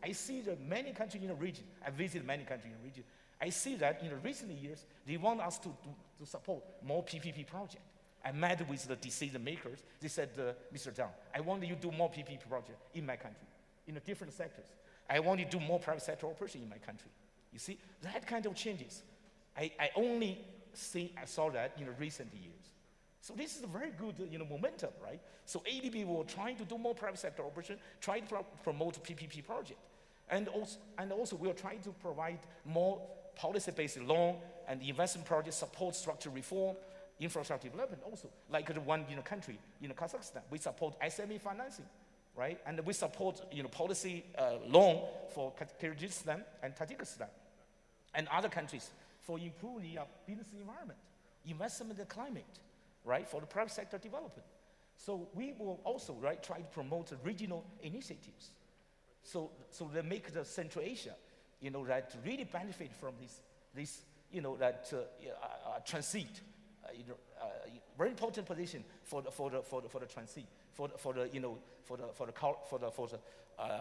I see that many countries in the region, I visited many countries in the region, I see that in the recent years, they want us to support more PPP projects. I met with the decision makers. They said, Mr. Zhang, I want you to do more PPP projects in my country, in the different sectors. I want you to do more private sector operation in my country. You see, that kind of changes. I saw that in the recent years. So this is a very good momentum, right? So ADB will try to do more private sector operation, try to promote PPP project. And also we'll try to provide more policy-based loan and investment project support structure reform, infrastructure development also. Like the one in the country, Kazakhstan, we support SME financing, right? And we support policy loan for Kyrgyzstan and Tajikistan and other countries for improving the business environment, investment and climate, right, for the private sector development. So we will also, right, try to promote regional initiatives. So they make the Central Asia, that really benefit from this transit, very important position for the transit,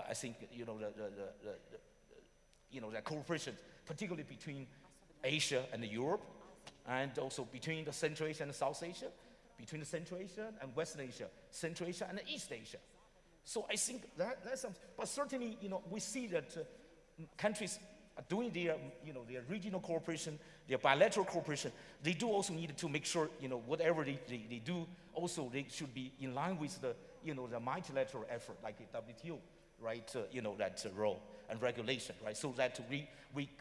I think the cooperation, particularly between Asia and Europe, and also between the Central Asia and South Asia, between the Central Asia and Western Asia, Central Asia and East Asia. So I think that's something. But certainly, we see that countries are doing their regional cooperation, their bilateral cooperation. They do also need to make sure, whatever they do, also they should be in line with the multilateral effort, like the WTO, right? That role and regulation, right? So that we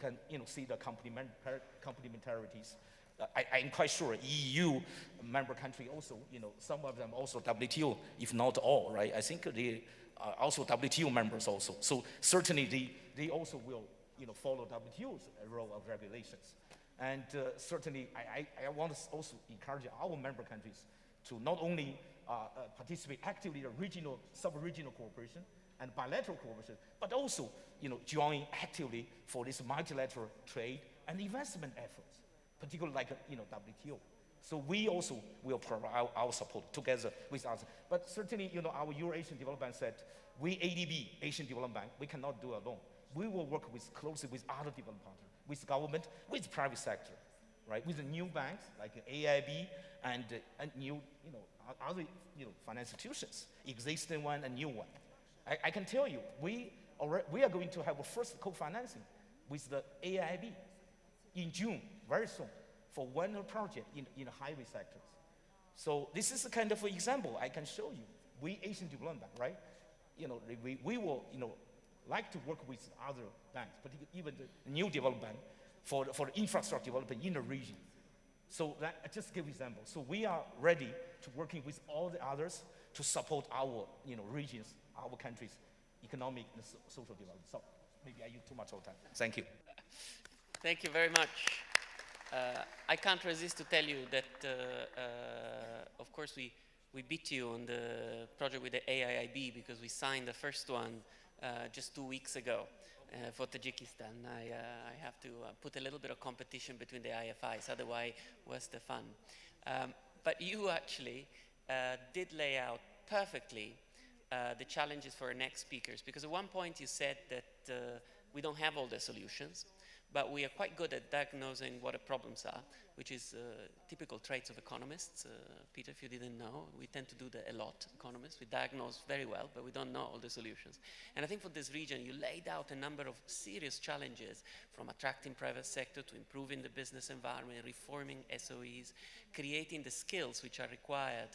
can, see the complementarities. I'm quite sure EU member country also, some of them also WTO, if not all, right? I think they are also WTO members also. So certainly they also will, follow WTO's role of regulations. And certainly I want to also encourage our member countries to not only participate actively in regional, sub-regional cooperation and bilateral cooperation, but also, join actively for this multilateral trade and investment efforts, particularly like, WTO. So we also will provide our support together with others. But certainly, our Euro-Asian Development Bank said, we ADB, Asian Development Bank, we cannot do alone. We will work closely with other development partners, with government, with private sector, right? With the new banks like AIB and new, other, financial institutions, existing one and new one. I can tell you, we are going to have a first co-financing with the AIB in June, very soon, for one project in the highway sectors. So this is a kind of an example I can show you. We Asian Development Bank, right? We will, like to work with other banks, particularly even the new development bank for the infrastructure development in the region. So that, I just give example. So we are ready to working with all the others to support our, regions, our countries, economic and social development. So maybe I use too much of time. Thank you. Thank you very much. I can't resist to tell you that, of course, we beat you on the project with the AIIB because we signed the first one just 2 weeks ago for Tajikistan. I have to put a little bit of competition between the IFIs, otherwise what's the fun? But you actually did lay out perfectly the challenges for our next speakers, because at one point you said that we don't have all the solutions, but we are quite good at diagnosing what the problems are, which is typical traits of economists. Peter, if you didn't know, we tend to do that a lot, economists. We diagnose very well, but we don't know all the solutions. And I think for this region, you laid out a number of serious challenges, from attracting private sector to improving the business environment, reforming SOEs, creating the skills which are required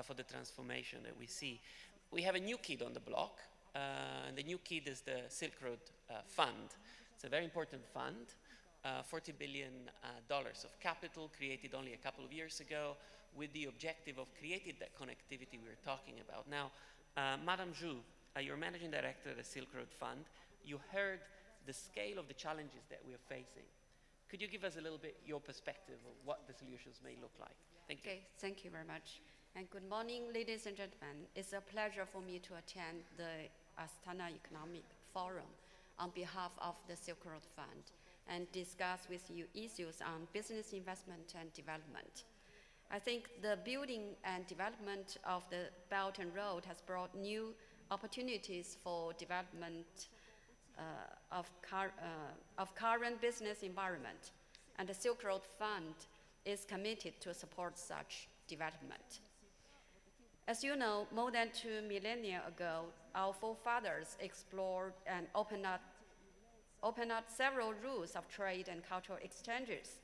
for the transformation that we see. We have a new kid on the block, and the new kid is the Silk Road Fund. It's a very important fund, $40 billion of capital created only a couple of years ago with the objective of creating that connectivity we were talking about. Now, Madame Zhu, you're managing director of the Silk Road Fund. You heard the scale of the challenges that we are facing. Could you give us a little bit your perspective of what the solutions may look like? Thank you. Okay, thank you very much. And good morning, ladies and gentlemen. It's a pleasure for me to attend the Astana Economic Forum on behalf of the Silk Road Fund and discuss with you issues on business investment and development. I think the building and development of the Belt and Road has brought new opportunities for development of current business environment, and the Silk Road Fund is committed to support such development. As you know, more than 2 millennia ago, our forefathers explored and opened up several routes of trade and cultural exchanges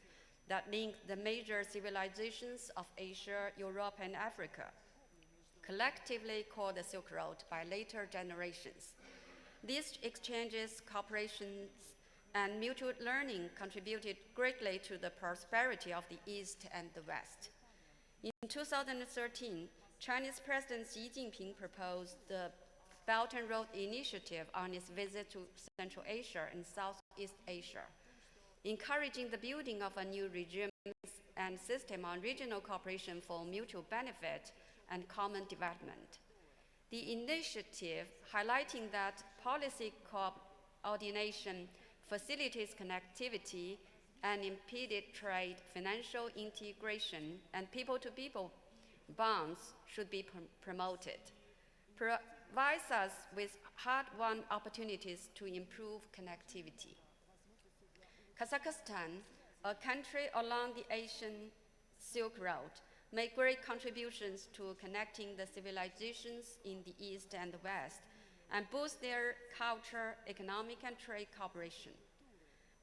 that linked the major civilizations of Asia, Europe, and Africa, collectively called the Silk Road by later generations. These exchanges, cooperations, and mutual learning contributed greatly to the prosperity of the East and the West. In 2013, Chinese President Xi Jinping proposed the Belt and Road Initiative on his visit to Central Asia and Southeast Asia, encouraging the building of a new regime and system on regional cooperation for mutual benefit and common development. The initiative, highlighting that policy coordination facilitates connectivity and impeded trade, financial integration, and people-to-people bonds should be promoted, provides us with hard-won opportunities to improve connectivity. Kazakhstan, a country along the Asian Silk Road, made great contributions to connecting the civilizations in the East and the West and boost their culture, economic, and trade cooperation.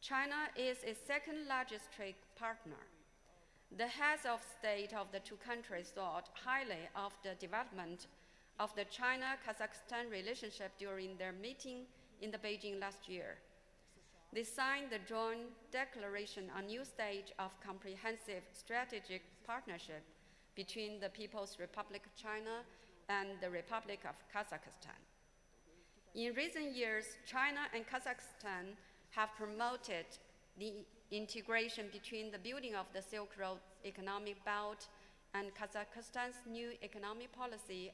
China is its second largest trade partner. The heads of state of the two countries thought highly of the development of the China-Kazakhstan relationship during their meeting in Beijing last year. They signed the joint declaration on new stage of comprehensive strategic partnership between the People's Republic of China and the Republic of Kazakhstan. In recent years, China and Kazakhstan have promoted the integration between the building of the Silk Road economic belt and Kazakhstan's new economic policy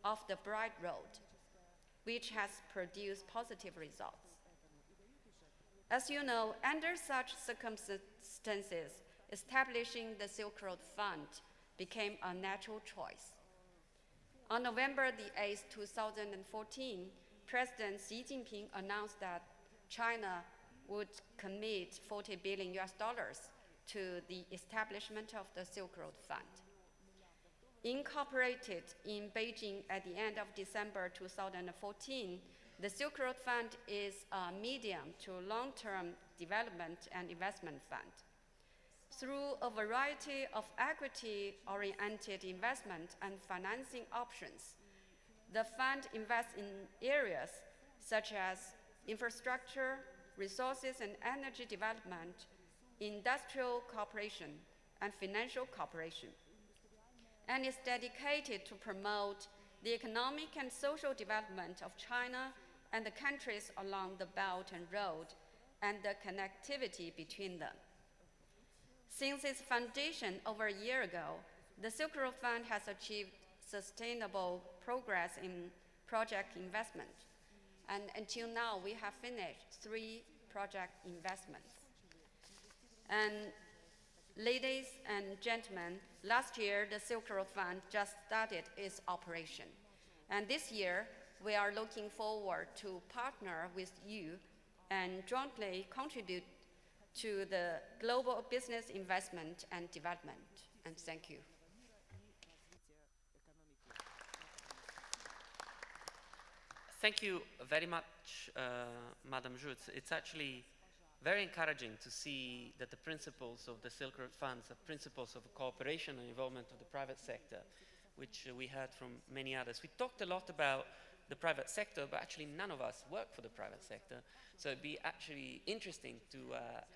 of the Bright Road, which has produced positive results. As you know, under such circumstances, establishing the Silk Road Fund became a natural choice. On November the 8th, 2014, President Xi Jinping announced that China would commit $40 billion to the establishment of the Silk Road Fund. Incorporated in Beijing at the end of December 2014, the Silk Road Fund is a medium to long-term development and investment fund. Through a variety of equity-oriented investment and financing options, the fund invests in areas such as infrastructure, resources and energy development, industrial cooperation, and financial cooperation, and is dedicated to promote the economic and social development of China and the countries along the Belt and Road and the connectivity between them. Since its foundation over a year ago, the Silk Road Fund has achieved sustainable progress in project investment. And until now, we have finished 3 project investments. And ladies and gentlemen, last year, the Silk Road Fund just started its operation. And this year, we are looking forward to partner with you and jointly contribute to the global business investment and development. And thank you. Thank you very much, Madam Jutz. It's actually very encouraging to see that the principles of the Silk Road Funds are principles of cooperation and involvement of the private sector, which we heard from many others. We talked a lot about the private sector, but actually none of us work for the private sector. So it'd be actually interesting to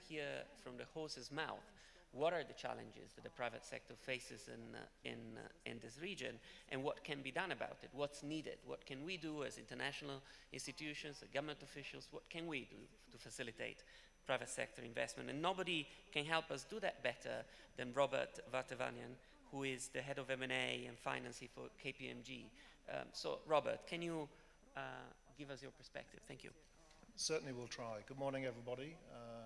hear from the horse's mouth what are the challenges that the private sector faces in this region and what can be done about it, what's needed, what can we do as international institutions, government officials, what can we do to facilitate private sector investment? And nobody can help us do that better than Robert Vartavanian, who is the head of M&A and financing for KPMG. So Robert, can you give us your perspective? Thank you. Certainly we'll try. Good morning, everybody,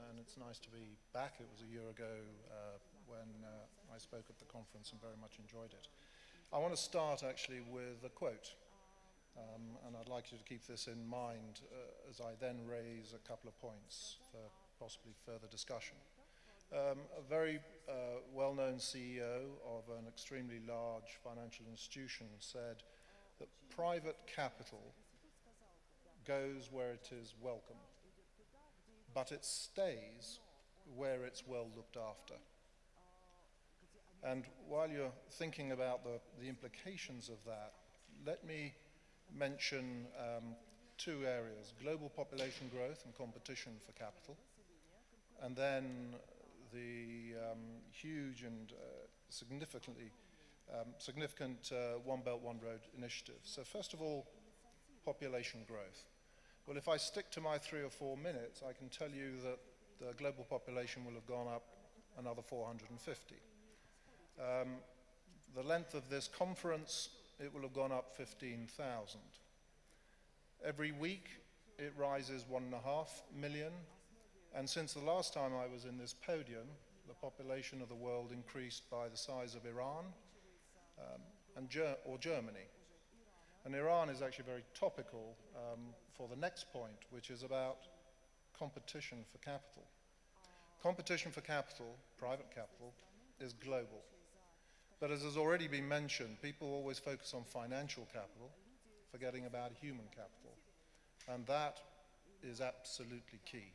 and it's nice to be back. It was a year ago when I spoke at the conference and very much enjoyed it. I want to start actually with a quote, and I'd like you to keep this in mind as I then raise a couple of points for possibly further discussion. A very well-known CEO of an extremely large financial institution said that private capital goes where it is welcome, but it stays where it's well looked after. And while you're thinking about the implications of that, let me mention two areas: global population growth and competition for capital, and then the huge and significant One Belt, One Road initiative. So first of all, population growth. Well, if I stick to my 3 or 4 minutes, I can tell you that the global population will have gone up another 450. The length of this conference, it will have gone up 15,000. Every week, it rises 1.5 million. And since the last time I was in this podium, the population of the world increased by the size of Iran or Germany. And Iran is actually very topical for the next point, which is about competition for capital. Competition for capital, private capital, is global. But as has already been mentioned, people always focus on financial capital, forgetting about human capital. And that is absolutely key.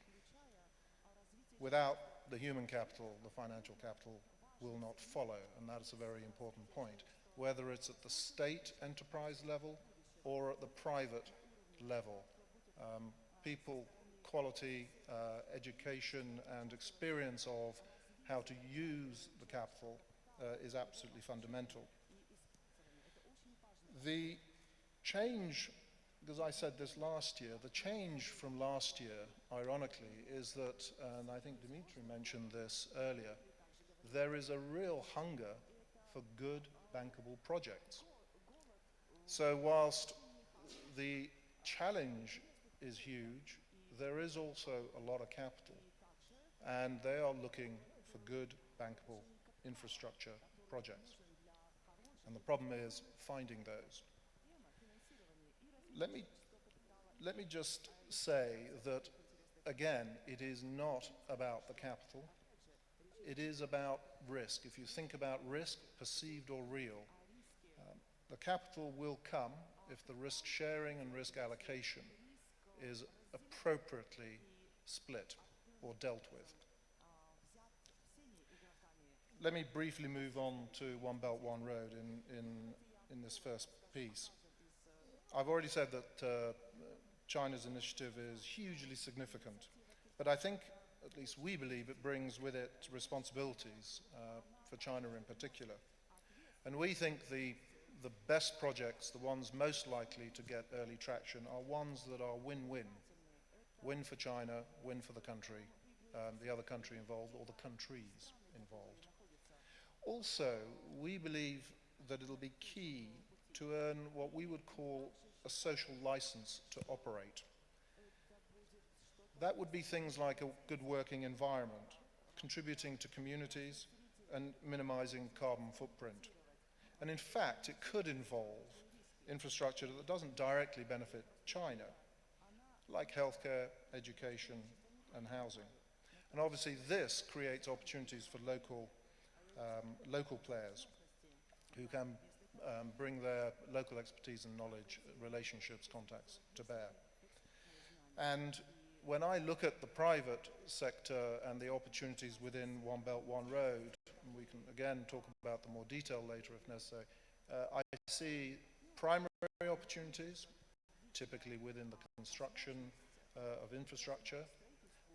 Without the human capital, the financial capital will not follow, and that is a very important point, whether it's at the state enterprise level or at the private level. People, quality, education, and experience of how to use the capital is absolutely fundamental. The change, because I said this last year, the change from last year, ironically, is that, and I think Dimitri mentioned this earlier, there is a real hunger for good bankable projects. So whilst the challenge is huge, there is also a lot of capital, and they are looking for good bankable infrastructure projects. And the problem is finding those. Let me just say that, again, it is not about the capital. It is about risk. If you think about risk, perceived or real, the capital will come if the risk sharing and risk allocation is appropriately split or dealt with. Let me briefly move on to One Belt, One Road in this first piece. I've already said that China's initiative is hugely significant, but I think, at least we believe, it brings with it responsibilities for China in particular. And we think the best projects, the ones most likely to get early traction, are ones that are win-win. Win for China, win for the country, the other country involved, or the countries involved. Also, we believe that it'll be key to earn what we would call a social license to operate. That would be things like a good working environment, contributing to communities and minimizing carbon footprint. And in fact, it could involve infrastructure that doesn't directly benefit China, like healthcare, education, and housing. And obviously this creates opportunities for local players who can bring their local expertise and knowledge, relationships, contacts to bear. And when I look at the private sector and the opportunities within One Belt, One Road, and we can again talk about the more detail later if necessary, I see primary opportunities, typically within the construction of infrastructure.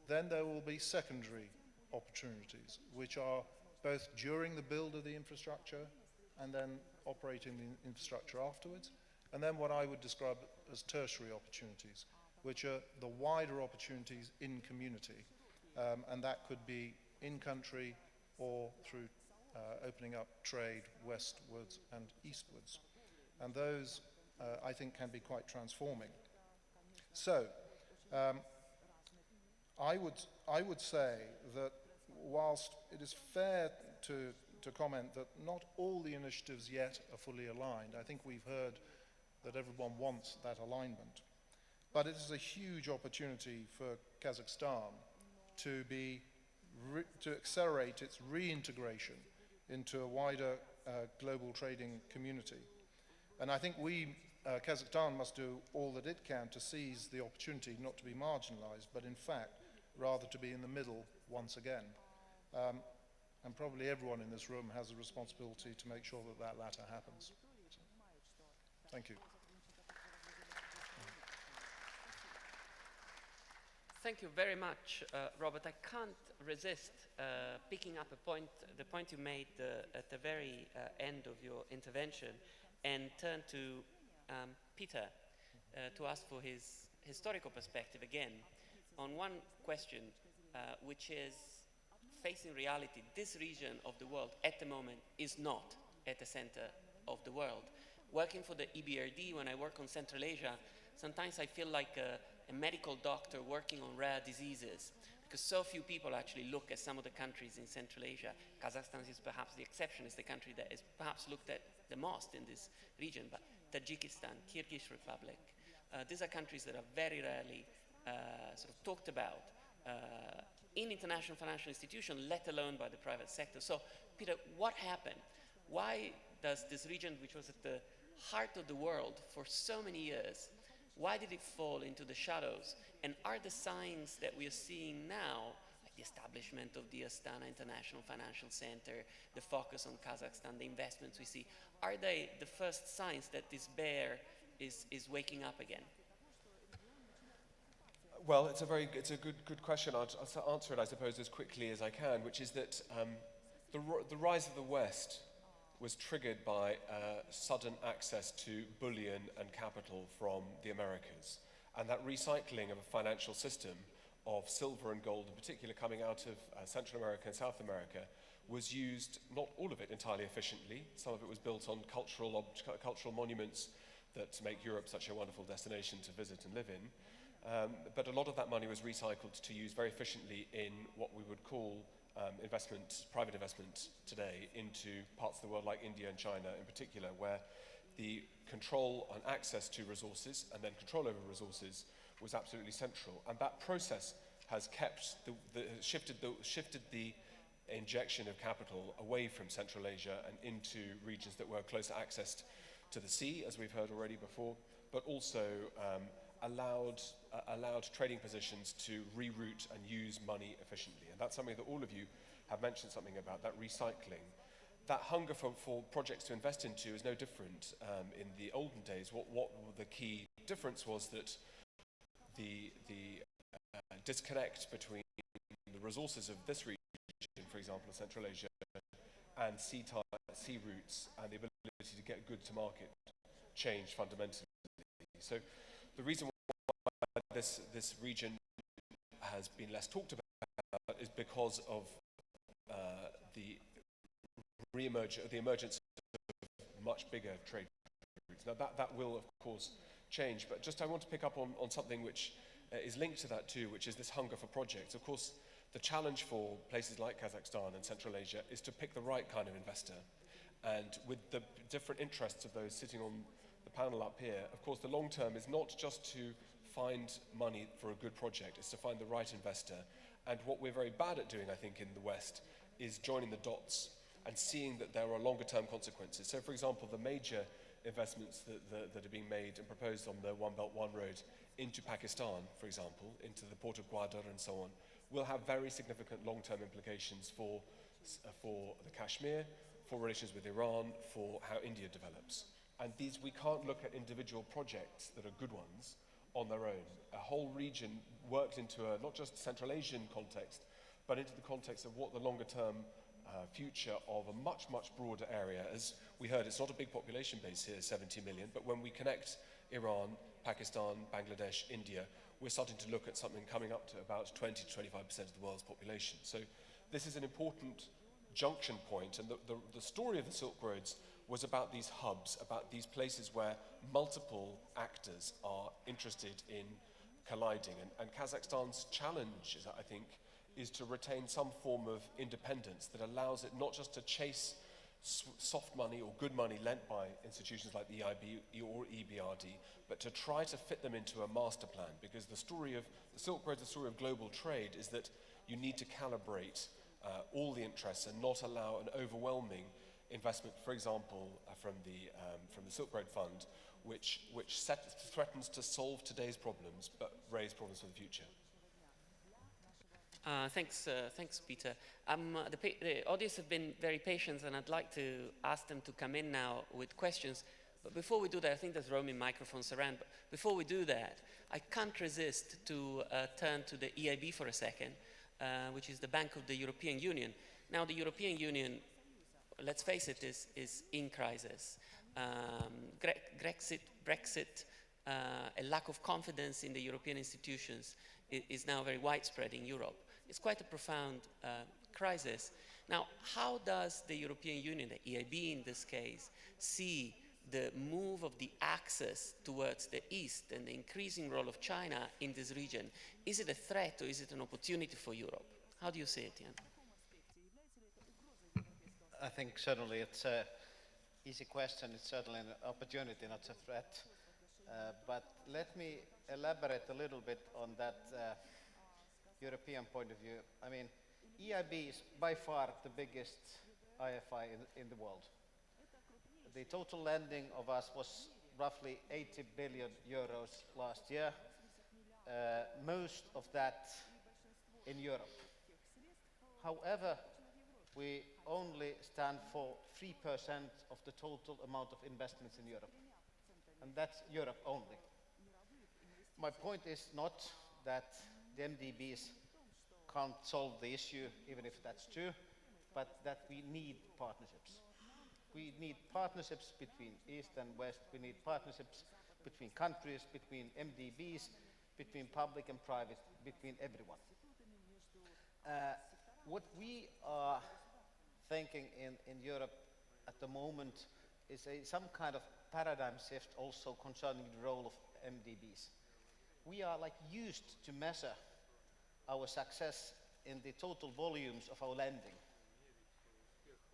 Then there will be secondary opportunities, which are both during the build of the infrastructure and then operating the infrastructure afterwards. And then what I would describe as tertiary opportunities, which are the wider opportunities in community. And that could be in country or through opening up trade westwards and eastwards. And those, I think, can be quite transforming. So, I would say that whilst it is fair to comment that not all the initiatives yet are fully aligned, I think we've heard that everyone wants that alignment. But it is a huge opportunity for Kazakhstan to accelerate its reintegration into a wider global trading community. And I think Kazakhstan must do all that it can to seize the opportunity not to be marginalized, but in fact, rather to be in the middle once again. And probably everyone in this room has a responsibility to make sure that that latter happens. So, thank you. Thank you very much, Robert. I can't resist picking up the point you made at the very end of your intervention, and turn to Peter to ask for his historical perspective again on one question, which is facing reality. This region of the world at the moment is not at the center of the world. Working for the EBRD, when I work on Central Asia, sometimes I feel like a medical doctor working on rare diseases, because so few people actually look at some of the countries in Central Asia. Kazakhstan is perhaps the exception, is the country that is perhaps looked at the most in this region, but Tajikistan, Kyrgyz Republic, these are countries that are very rarely sort of talked about in international financial institutions, let alone by the private sector. So, Peter, what happened? Why does this region, which was at the heart of the world for so many years, why did it fall into the shadows? And are the signs that we are seeing now, like the establishment of the Astana International Financial Center, the focus on Kazakhstan, the investments we see, are they the first signs that this bear is waking up again? Well, it's a good question. I'll answer it, I suppose, as quickly as I can, which is that the rise of the West was triggered by sudden access to bullion and capital from the Americas. And that recycling of a financial system of silver and gold, in particular coming out of Central America and South America, was used, not all of it entirely efficiently. Some of it was built on cultural monuments that make Europe such a wonderful destination to visit and live in. But a lot of that money was recycled to use very efficiently in what we would call private investment today into parts of the world like India and China in particular, where the control on access to resources and then control over resources was absolutely central. And that process has shifted the injection of capital away from Central Asia and into regions that were closer accessed to the sea, as we've heard already before, but also allowed trading positions to reroute and use money efficiently. And that's something that all of you have mentioned something about, that recycling. That hunger for projects to invest into is no different in the olden days. What the key difference was that the disconnect between the resources of this region, for example, Central Asia, and sea routes and the ability to get good to market changed fundamentally. So the reason why this region has been less talked about is because of the emergence of much bigger trade routes. Now that will, of course, change, but just I want to pick up on something which is linked to that too, which is this hunger for projects. Of course, the challenge for places like Kazakhstan and Central Asia is to pick the right kind of investor. And with the different interests of those sitting on the panel up here, of course, the long term is not just to find money for a good project, it's to find the right investor. And what we're very bad at doing, I think, in the West is joining the dots and seeing that there are longer term consequences. So, for example, the major investments that are being made and proposed on the One Belt, One Road into Pakistan, for example, into the port of Gwadar and so on, will have very significant long-term implications for the Kashmir, for relations with Iran, for how India develops. And these, we can't look at individual projects that are good ones on their own. A whole region worked into a not just Central Asian context, but into the context of what the longer-term future of a much, much broader area. As we heard, it's not a big population base here, 70 million, but when we connect Iran, Pakistan, Bangladesh, India, we're starting to look at something coming up to about 20 to 25% of the world's population. So this is an important junction point, and the story of the Silk Roads was about these hubs, about these places where multiple actors are interested in colliding. And Kazakhstan's challenge, I think, is to retain some form of independence that allows it not just to chase soft money or good money lent by institutions like the EIB or EBRD, but to try to fit them into a master plan, because the story of the Silk Road, the story of global trade, is that you need to calibrate all the interests and not allow an overwhelming investment, for example, from the Silk Road Fund, which threatens to solve today's problems but raise problems for the future. Thanks, Peter. The audience have been very patient, and I'd like to ask them to come in now with questions. But before we do that, I think there's roaming microphones around. But before we do that, I can't resist to turn to the EIB for a second, which is the Bank of the European Union. Now, the European Union, let's face it, is in crisis. Brexit, a lack of confidence in the European institutions is now very widespread in Europe. It's quite a profound crisis. Now, how does the European Union, the EIB in this case, see the move of the axis towards the East and the increasing role of China in this region? Is it a threat or is it an opportunity for Europe? How do you see it, Jan? I think certainly it's an easy question. It's certainly an opportunity, not a threat. But let me elaborate a little bit on that European point of view. I mean, EIB is by far the biggest IFI in the world. The total lending of us was roughly 80 billion euros last year, most of that in Europe. However, we only stand for 3% of the total amount of investments in Europe. And that's Europe only. My point is not that the MDBs can't solve the issue, even if that's true, but that we need partnerships. We need partnerships between East and West. We need partnerships between countries, between MDBs, between public and private, between everyone. What we are thinking in Europe at the moment is some kind of paradigm shift also concerning the role of MDBs. We are used to measure our success in the total volumes of our lending.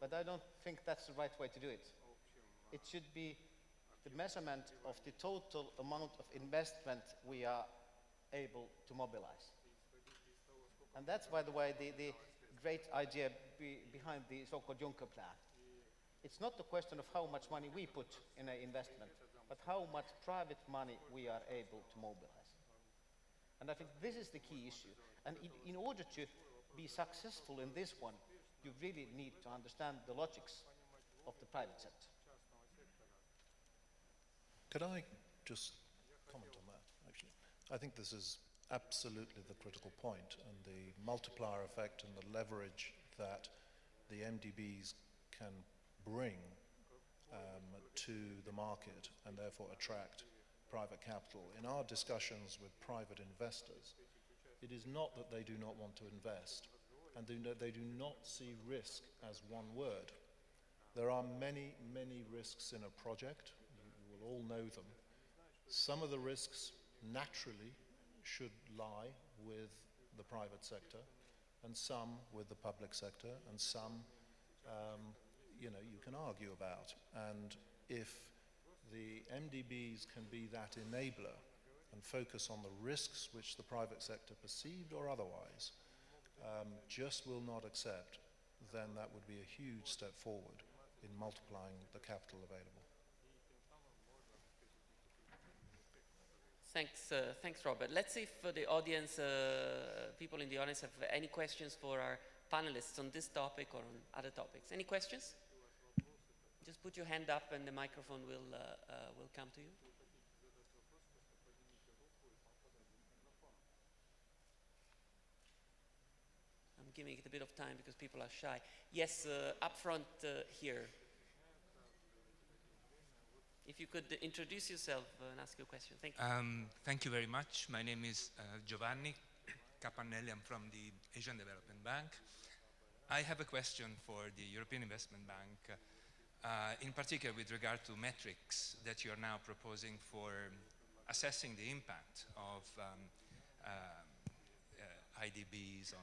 But I don't think that's the right way to do it. It should be the measurement of the total amount of investment we are able to mobilize. And that's, by the way, the great idea behind the so-called Juncker plan. It's not the question of how much money we put in an investment, but how much private money we are able to mobilize. And I think this is the key issue. And in order to be successful in this one, you really need to understand the logics of the private sector. Could I just comment on that, actually? I think this is absolutely the critical point, and the multiplier effect and the leverage that the MDBs can bring to the market and therefore attract private capital. In our discussions with private investors, it is not that they do not want to invest, and they do not see risk as one word. There are many, many risks in a project. You will all know them. Some of the risks naturally should lie with the private sector, and some with the public sector, and some you can argue about. And if the MDBs can be that enabler and focus on the risks which the private sector, perceived or otherwise, just will not accept, then that would be a huge step forward in multiplying the capital available. Thanks, Robert. Let's see if the audience, people in the audience, have any questions for our panelists on this topic or on other topics. Any questions? Just put your hand up and the microphone will come to you. I'm giving it a bit of time because people are shy. Yes, up front here. If you could introduce yourself and ask your question. Thank you. Thank you very much. My name is Giovanni Capannelli. I'm from the Asian Development Bank. I have a question for the European Investment Bank, in particular with regard to metrics that you are now proposing for assessing the impact of IDBs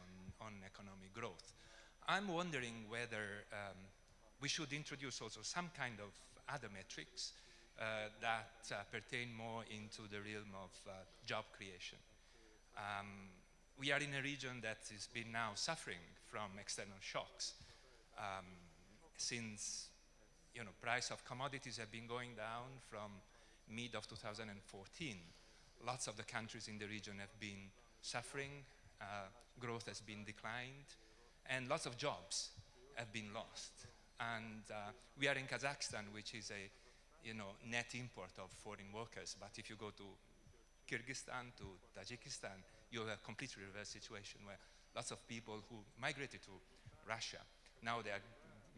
on economic growth. I'm wondering whether we should introduce also some kind of other metrics that pertain more into the realm of job creation. We are in a region that has been now suffering from external shocks. Since price of commodities have been going down from mid of 2014, lots of the countries in the region have been suffering, growth has been declined, and lots of jobs have been lost. And we are in Kazakhstan, which is a net import of foreign workers. But if you go to Kyrgyzstan, to Tajikistan, you have a completely reverse situation where lots of people who migrated to Russia, now they are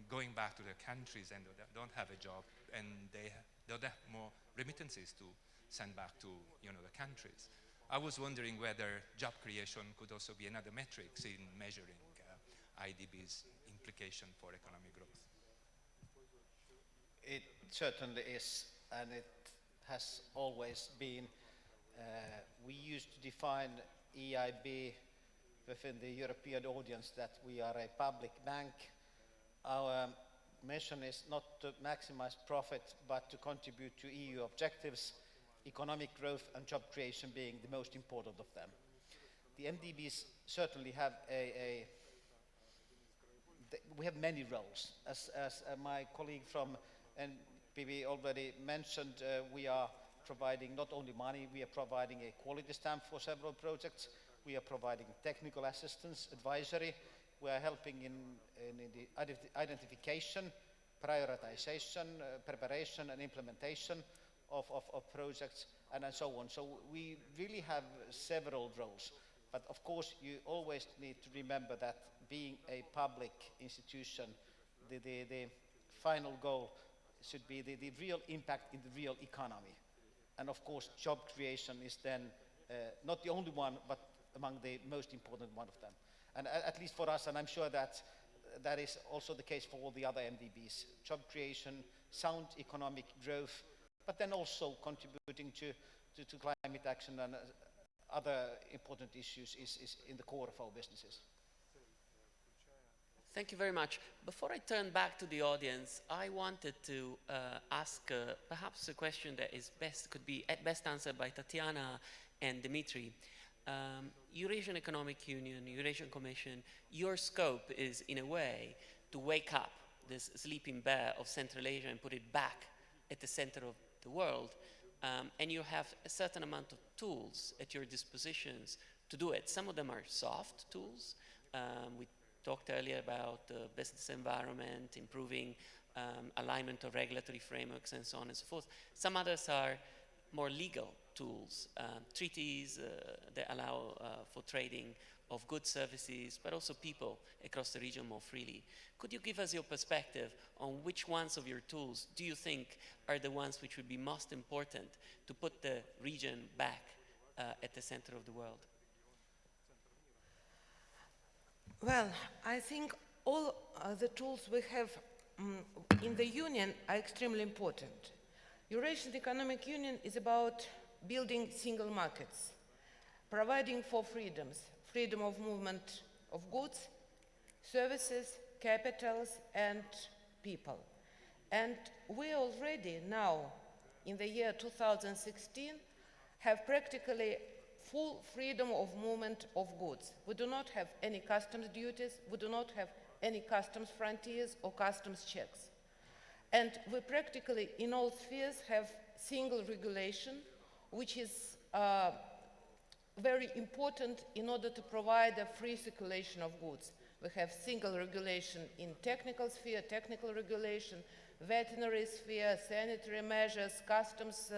going back to their countries and they don't have a job, and they don't have more remittances to send back to the countries. I was wondering whether job creation could also be another metric in measuring IDB's implication for economic growth. It certainly is, and it has always been. We used to define EIB within the European audience that we are a public bank. Our mission is not to maximize profit, but to contribute to EU objectives, economic growth and job creation being the most important of them. The MDBs certainly have we have many roles. As my colleague from NPB already mentioned, we are providing not only money, we are providing a quality stamp for several projects. We are providing technical assistance, advisory. We are helping in the identification, prioritization, preparation and implementation of projects and so on. So we really have several roles. But of course, you always need to remember that being a public institution, the final goal should be the real impact in the real economy. And of course, job creation is then not the only one, but among the most important one of them. And at least for us, and I'm sure that that is also the case for all the other MDBs, job creation, sound economic growth, but then also contributing to climate action and other important issues is in the core of our businesses. Thank you very much. Before I turn back to the audience, I wanted to ask perhaps a question that is could be at best answered by Tatiana and Dimitri. Eurasian Economic Union, Eurasian Commission, your scope is in a way to wake up this sleeping bear of Central Asia and put it back at the center of the world. And you have a certain amount of tools at your dispositions to do it. Some of them are soft tools. We talked earlier about the business environment, improving alignment of regulatory frameworks and so on and so forth. Some others are more legal tools, treaties that allow for trading of goods, services, but also people across the region more freely. Could you give us your perspective on which ones of your tools do you think are the ones which would be most important to put the region back at the center of the world? Well, I think all the tools we have in the Union are extremely important. Eurasian Economic Union is about building single markets, providing for freedoms, freedom of movement of goods, services, capitals, and people. And we already now, in the year 2016, have practically full freedom of movement of goods. We do not have any customs duties, we do not have any customs frontiers or customs checks. And we practically, in all spheres, have single regulation, which is very important in order to provide a free circulation of goods. We have single regulation in technical sphere, technical regulation, veterinary sphere, sanitary measures, customs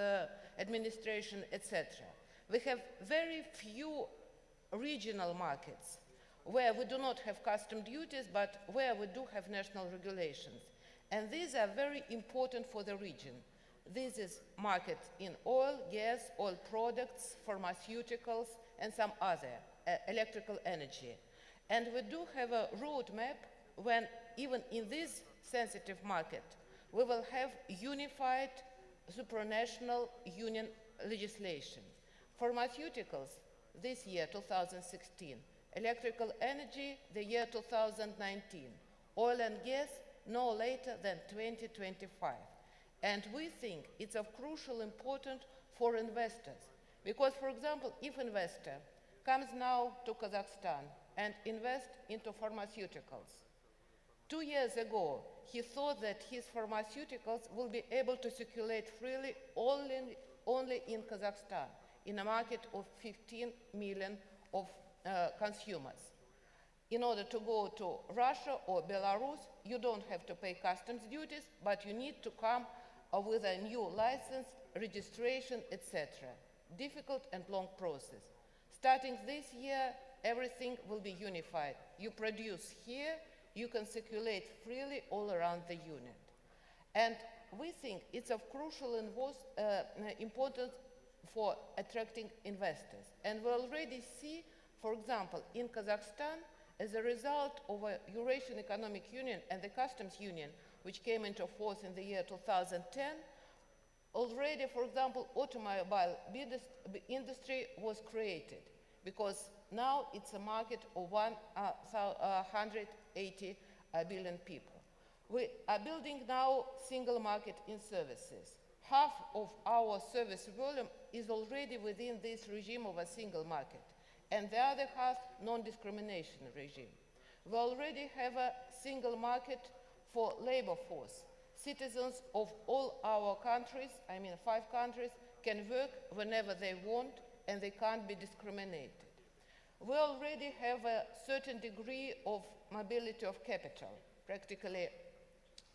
administration, etc. We have very few regional markets where we do not have custom duties, but where we do have national regulations. And these are very important for the region. This is market in oil, gas, oil products, pharmaceuticals, and some other, electrical energy. And we do have a roadmap when, even in this sensitive market, we will have unified supranational union legislation. Pharmaceuticals this year, 2016. Electrical energy, the year 2019. Oil and gas, no later than 2025. And we think it's of crucial importance for investors. Because, for example, if investor comes now to Kazakhstan and invests into pharmaceuticals, 2 years ago, he thought that his pharmaceuticals will be able to circulate freely only in Kazakhstan, in a market of 15 million of consumers. In order to go to Russia or Belarus, you don't have to pay customs duties, but you need to come with a new license, registration, etc. Difficult and long process. Starting this year, everything will be unified. You produce here, you can circulate freely all around the unit. And we think it's of crucial importance for attracting investors. And we already see, for example, in Kazakhstan, as a result of a Eurasian Economic Union and the Customs Union, which came into force in the year 2010, already, for example, automobile industry was created, because now it's a market of 180 billion people. We are building now single market in services. Half of our service volume is already within this regime of a single market, and the other half, non-discrimination regime. We already have a single market for labor force. Citizens of all our countries, I mean 5 countries, can work whenever they want, and they can't be discriminated. We already have a certain degree of mobility of capital. Practically,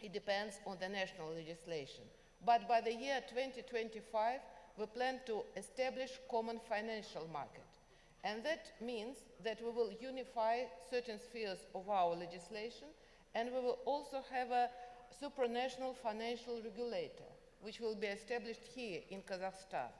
it depends on the national legislation. But by the year 2025, we plan to establish common financial market. And that means that we will unify certain spheres of our legislation, and we will also have a supranational financial regulator, which will be established here in Kazakhstan.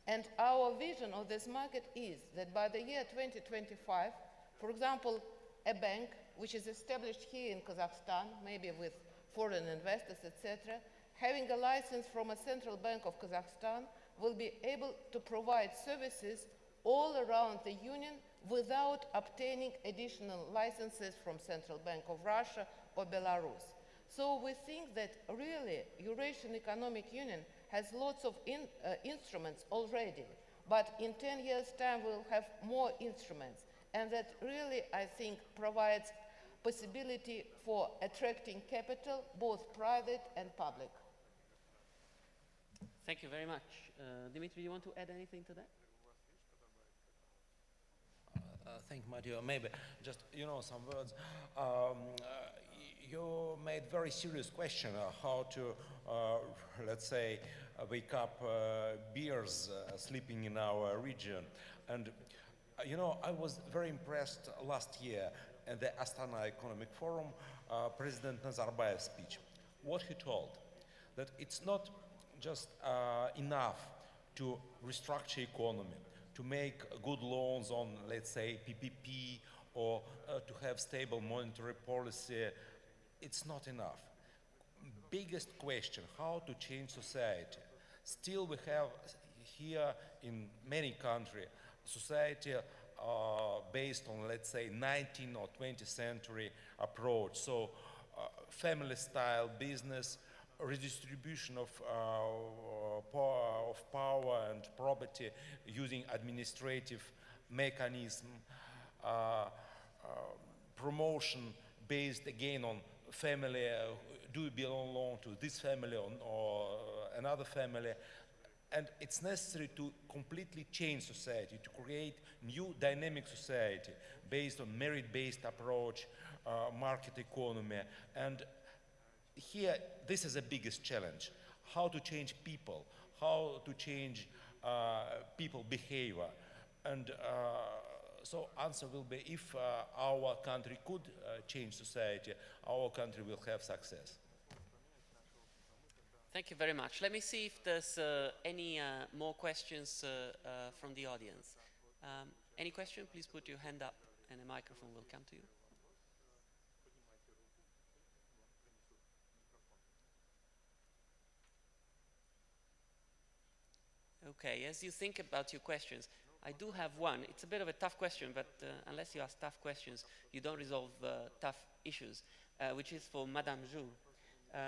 And our vision of this market is that by the year 2025, for example, a bank which is established here in Kazakhstan, maybe with foreign investors, etc., having a license from a central bank of Kazakhstan, will be able to provide services all around the Union without obtaining additional licenses from Central Bank of Russia or Belarus. So we think that really Eurasian Economic Union has lots of instruments already, but in 10 years' time we'll have more instruments, and that really, I think, provides possibility for attracting capital, both private and public. Thank you very much. Dimitri, you want to add anything to that? Thank you, Matteo. Maybe just, some words. You made very serious question how to, let's say, wake up bears sleeping in our region. And, I was very impressed last year at the Astana Economic Forum, President Nazarbayev's speech. What he told, that it's not just enough to restructure economy, to make good loans on, let's say, PPP, or to have stable monetary policy. It's not enough. Biggest question, how to change society. Still we have here in many countries, society based on, let's say, 19th or 20th century approach. So family style business, redistribution of power and property using administrative mechanism, promotion based again on family, do you belong to this family or another family? And it's necessary to completely change society, to create new dynamic society based on merit-based approach, market economy. And here, this is the biggest challenge, how to change people, how to change people behavior. And so answer will be, if our country could change society, our country will have success. Thank you very much. Let me see if there's any more questions from the audience. Any question? Please put your hand up and a microphone will come to you. Okay, as you think about your questions, I do have one. It's a bit of a tough question, but unless you ask tough questions, you don't resolve tough issues, which is for Madame Zhu.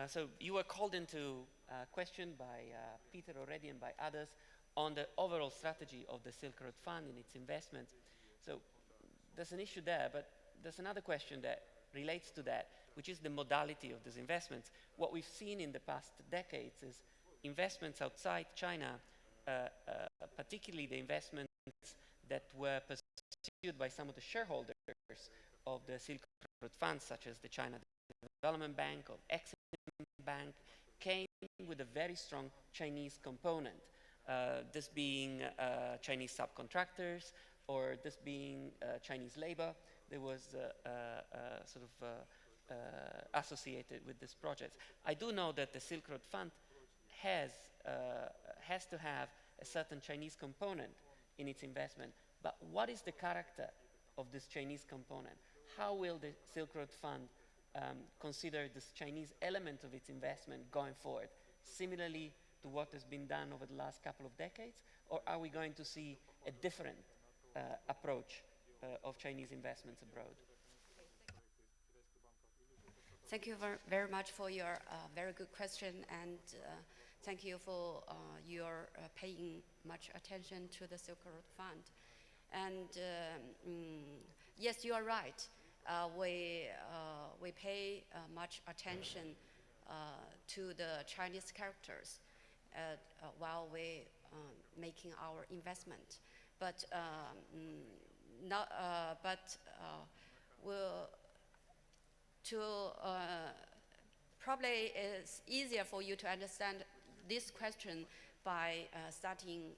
So you were called into question by Peter already and by others on the overall strategy of the Silk Road Fund and its investments. So there's an issue there, but there's another question that relates to that, which is the modality of these investments. What we've seen in the past decades is investments outside China, particularly the investments that were pursued by some of the shareholders of the Silk Road Fund, such as the China Development Bank or Exim Bank, came with a very strong Chinese component. This being Chinese subcontractors, or this being Chinese labor. There was associated with this project. I do know that the Silk Road Fund has to have a certain Chinese component in its investment, but what is the character of this Chinese component? How will the Silk Road Fund consider this Chinese element of its investment going forward, similarly to what has been done over the last couple of decades, or are we going to see a different approach of Chinese investments abroad? Thank you very much for your very good question, and thank you for your paying much attention to the Silk Road Fund. And yes, you are right. We pay much attention to the Chinese characters while we making our investment. But probably it's easier for you to understand this question by starting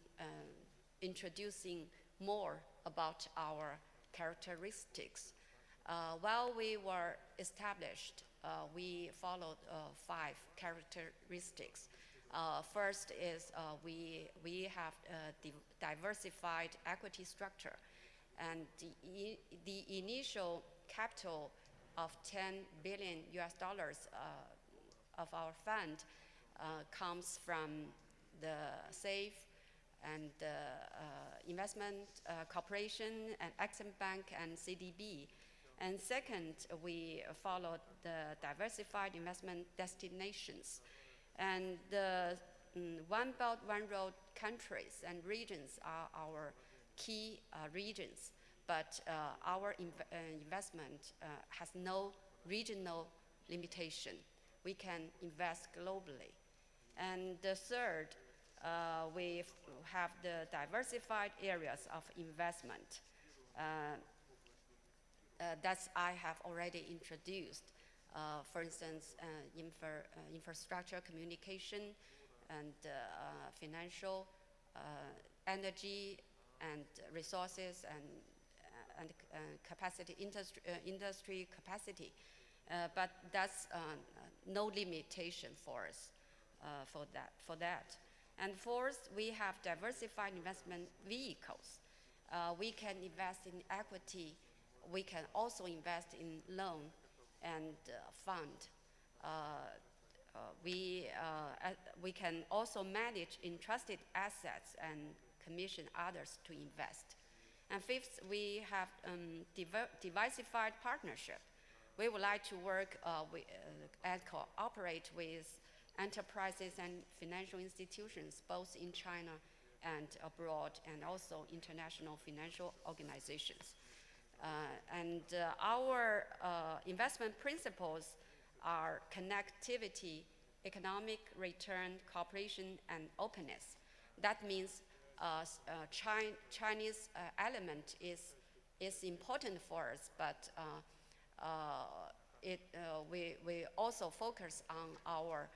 introducing more about our characteristics. While we were established, we followed 5 characteristics. First is we have a diversified equity structure, and the initial capital of $10 billion of our fund comes from the SAFE and Investment Corporation and Exim Bank and CDB. And second, we followed the diversified investment destinations. And the One Belt, One Road countries and regions are our key regions, but our investment has no regional limitation. We can invest globally. And the third, we have the diversified areas of investment. That I have already introduced. For instance, infrastructure, communication, and financial, energy, and resources, and capacity, industry capacity. But that's no limitation for us for that. And fourth, we have diversified investment vehicles. We can invest in equity. We can also invest in loan and fund. We can also manage entrusted assets and commission others to invest. And fifth, we have diversified partnership. We would like to work and cooperate with enterprises and financial institutions, both in China and abroad, and also international financial organizations. Our investment principles are connectivity, economic return, cooperation, and openness. That means Chinese element is important for us, but we also focus on our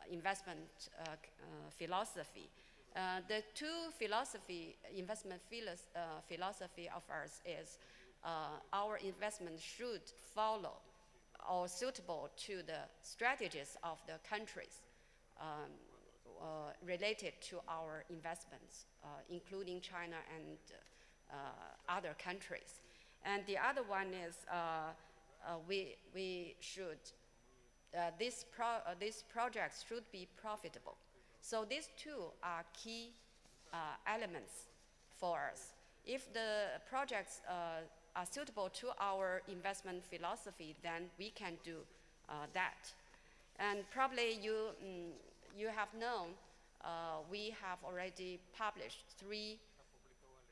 investment philosophy. The two investment philosophy of ours is our investment should follow or suitable to the strategies of the countries related to our investments, including China and other countries. And the other one is we should, these projects should be profitable. So these two are key elements for us. If the projects are suitable to our investment philosophy, then we can do that. And probably you have known we have already published 3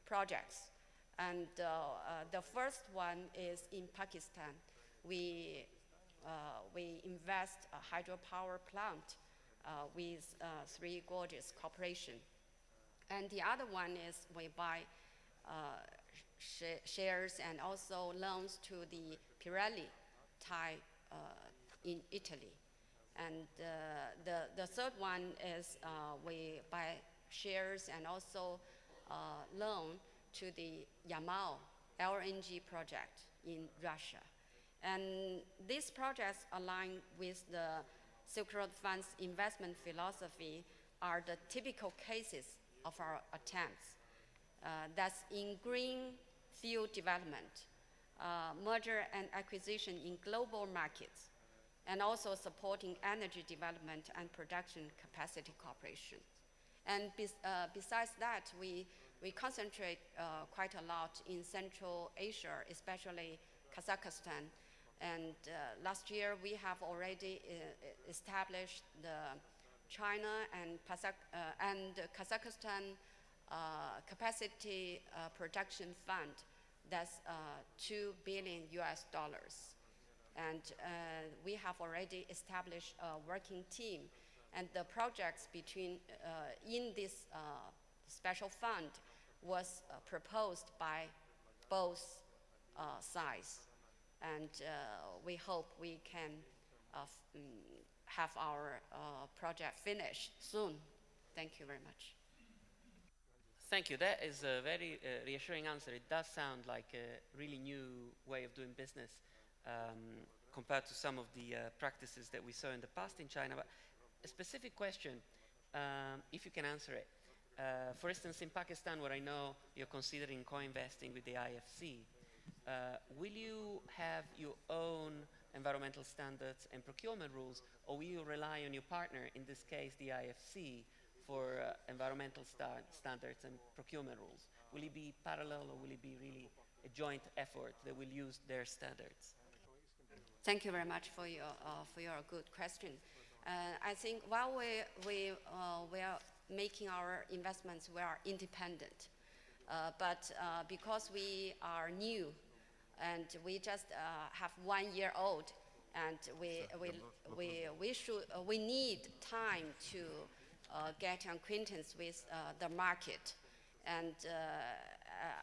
projects. And the first one is in Pakistan. We invest a hydropower plant with Three Gorges Corporation. And the other one is we buy shares and also loans to the Pirelli tire in Italy. And the third one is we buy shares and also loan to the Yamal LNG project in Russia. And these projects align with the Silk Road Fund's investment philosophy are the typical cases of our attempts. That's in green field development, merger and acquisition in global markets, and also supporting energy development and production capacity cooperation. And besides that, we concentrate quite a lot in Central Asia, especially Kazakhstan. And last year, we have already established the China and Kazakhstan capacity production fund. That's $2 billion. And we have already established a working team. And the projects in this special fund was proposed by both sides. And we hope we can have our project finished soon. Thank you very much. Thank you. That is a very reassuring answer. It does sound like a really new way of doing business compared to some of the practices that we saw in the past in China. But a specific question, if you can answer it. For instance, in Pakistan, where I know you're considering co-investing with the IFC, will you have your own environmental standards and procurement rules, or will you rely on your partner, in this case the IFC, for environmental standards and procurement rules? Will it be parallel, or will it be really a joint effort that will use their standards? Thank you very much for your good question. I think while we are making our investments, we are independent. But because we are new and we just have 1 year old, and we need time to get acquaintance with the market. And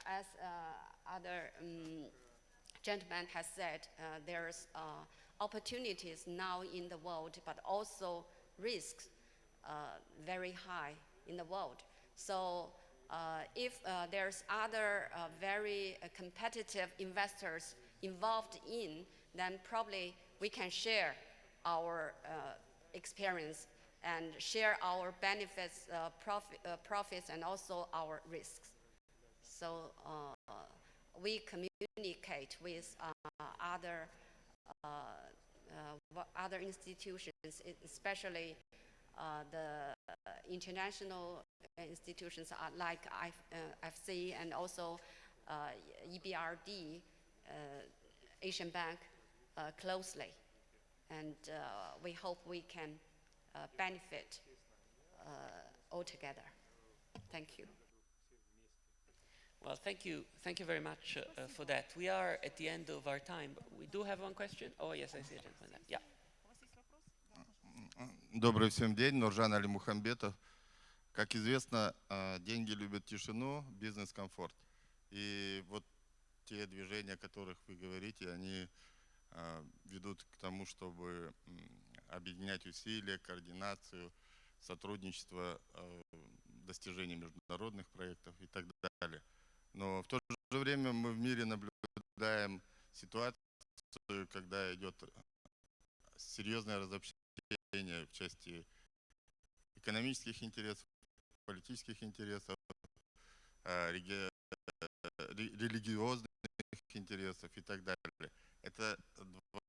as other gentleman has said, there's opportunities now in the world, but also risks very high in the world. So if there's other very competitive investors involved in, then probably we can share our experience and share our benefits, profits, and also our risks. So we communicate with other institutions, especially the international institutions like IFC and also EBRD, Asian Bank, closely. And we hope we can benefit altogether. Thank you. Well, thank you very much for that. We are at the end of our time. We do have one question. Oh, yes, I see it. Yeah. Добрый всем день, Нуржан Алимухамбетов. Как известно, деньги любят тишину, бизнес комфорт. И вот те движения, о которых вы говорите, они ведут к тому, чтобы объединять усилия, координацию, сотрудничество, достижение международных проектов и так далее. Но в то же время мы в мире наблюдаем ситуацию, когда идет серьезное разобщение в части экономических интересов, политических интересов, религиозных интересов и так далее. Это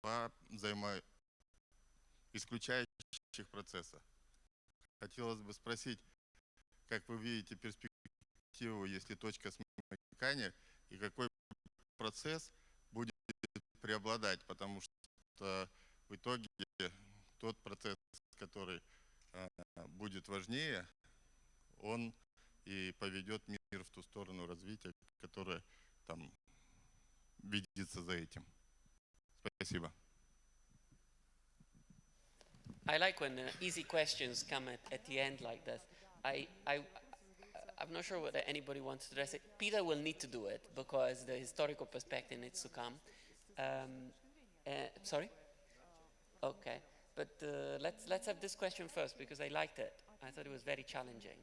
два взаимоисключающих процесса. Хотелось бы спросить, как вы видите перспективу, если точка и какой процесс будет преобладать, потому что в итоге тот процесс, который будет важнее, он и поведет мир в ту сторону развития, которая там видится за этим. Спасибо. I like when easy questions come at the end like this. I'm not sure whether anybody wants to address it. Peter will need to do it because the historical perspective needs to come. Sorry? Okay, but let's have this question first because I liked it. I thought it was very challenging.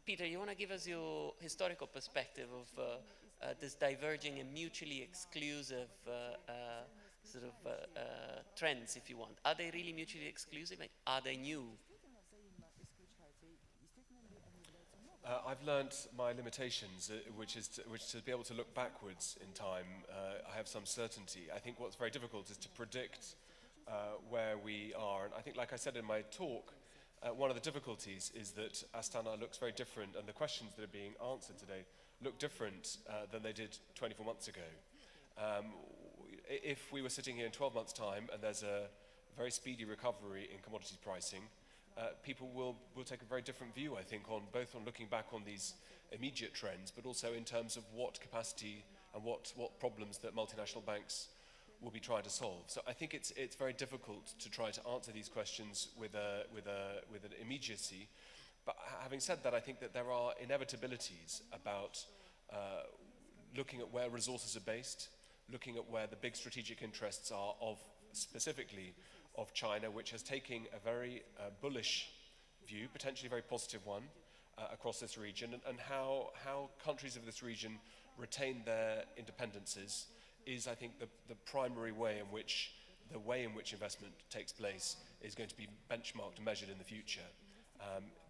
Peter, you want to give us your historical perspective of this diverging and mutually exclusive trends, if you want? Are they really mutually exclusive? Are they new? I've learned my limitations, which is to be able to look backwards in time. I have some certainty. I think what's very difficult is to predict where we are. And I think, like I said in my talk, one of the difficulties is that Astana looks very different, and the questions that are being answered today look different than they did 24 months ago. If we were sitting here in 12 months' time and there's a very speedy recovery in commodities pricing, people will take a very different view, I think, on both on looking back on these immediate trends, but also in terms of what capacity and what problems that multinational banks will be trying to solve. So I think it's very difficult to try to answer these questions with an immediacy. But having said that, I think that there are inevitabilities about looking at where resources are based, looking at where the big strategic interests are specifically of China, which has taken a very bullish view, potentially a very positive one, across this region, and how countries of this region retain their independences is, I think, the primary way in which investment takes place is going to be benchmarked and measured in the future.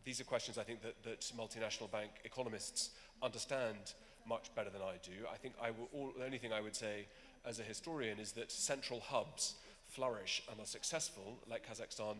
These are questions I think that multinational bank economists understand much better than I do. I think the only thing I would say as a historian is that central hubs flourish and are successful, like Kazakhstan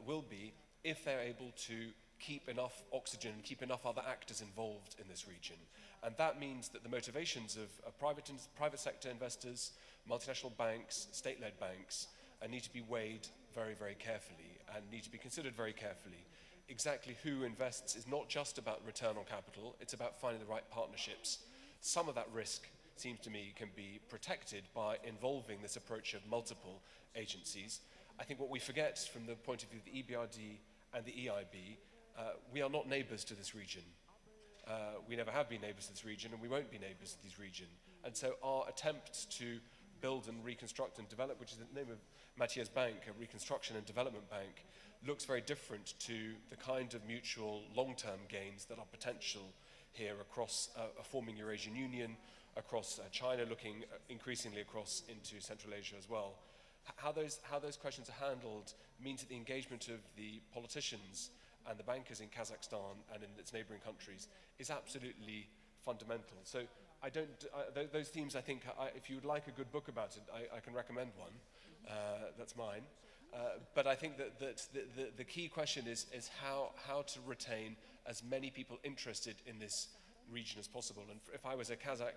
will be, if they're able to keep enough oxygen, keep enough other actors involved in this region. And that means that the motivations of private sector investors, multinational banks, state-led banks, need to be weighed very, very carefully and need to be considered very carefully. Exactly who invests is not just about return on capital, it's about finding the right partnerships. Some of that risk, seems to me, can be protected by involving this approach of multiple agencies. I think what we forget from the point of view of the EBRD and the EIB, we are not neighbours to this region. We never have been neighbours to this region, and we won't be neighbours to this region. And so our attempts to build and reconstruct and develop, which is the name of Matthias Bank, a reconstruction and development bank, looks very different to the kind of mutual long-term gains that are potential here across a forming Eurasian Union, across China, looking increasingly across into Central Asia as well. How those questions are handled means that the engagement of the politicians and the bankers in Kazakhstan and in its neighbouring countries is absolutely fundamental. So those themes, I think, if you would like a good book about it, I can recommend one. That's mine. But I think that the key question is how to retain as many people interested in this region as possible. And if I was a Kazakh,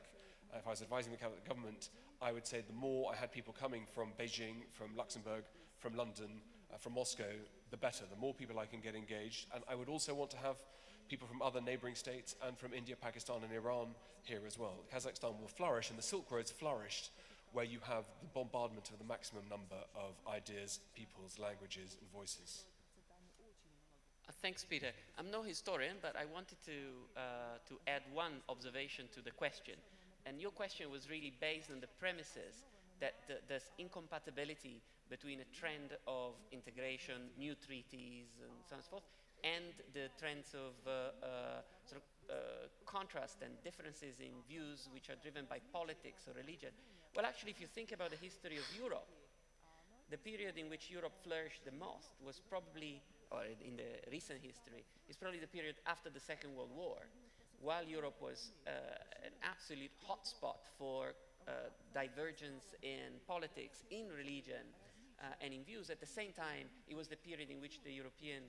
if I was advising the Kazakh government, I would say the more I had people coming from Beijing, from Luxembourg, from London, from Moscow, the better. The more people I can get engaged. And I would also want to have people from other neighboring states and from India, Pakistan and Iran here as well. Kazakhstan will flourish, and the Silk Road's flourished where you have the bombardment of the maximum number of ideas, peoples, languages and voices. Thanks, Peter. I'm no historian, but I wanted to add one observation to the question. And your question was really based on the premises that there's incompatibility between a trend of integration, new treaties, and so on and so forth, and the trends of contrast and differences in views which are driven by politics or religion. Well, actually, if you think about the history of Europe, the period in which Europe flourished the most was probably, or in the recent history, is probably the period after the Second World War, while Europe was an absolute hotspot for divergence in politics, in religion, and in views. At the same time, it was the period in which the European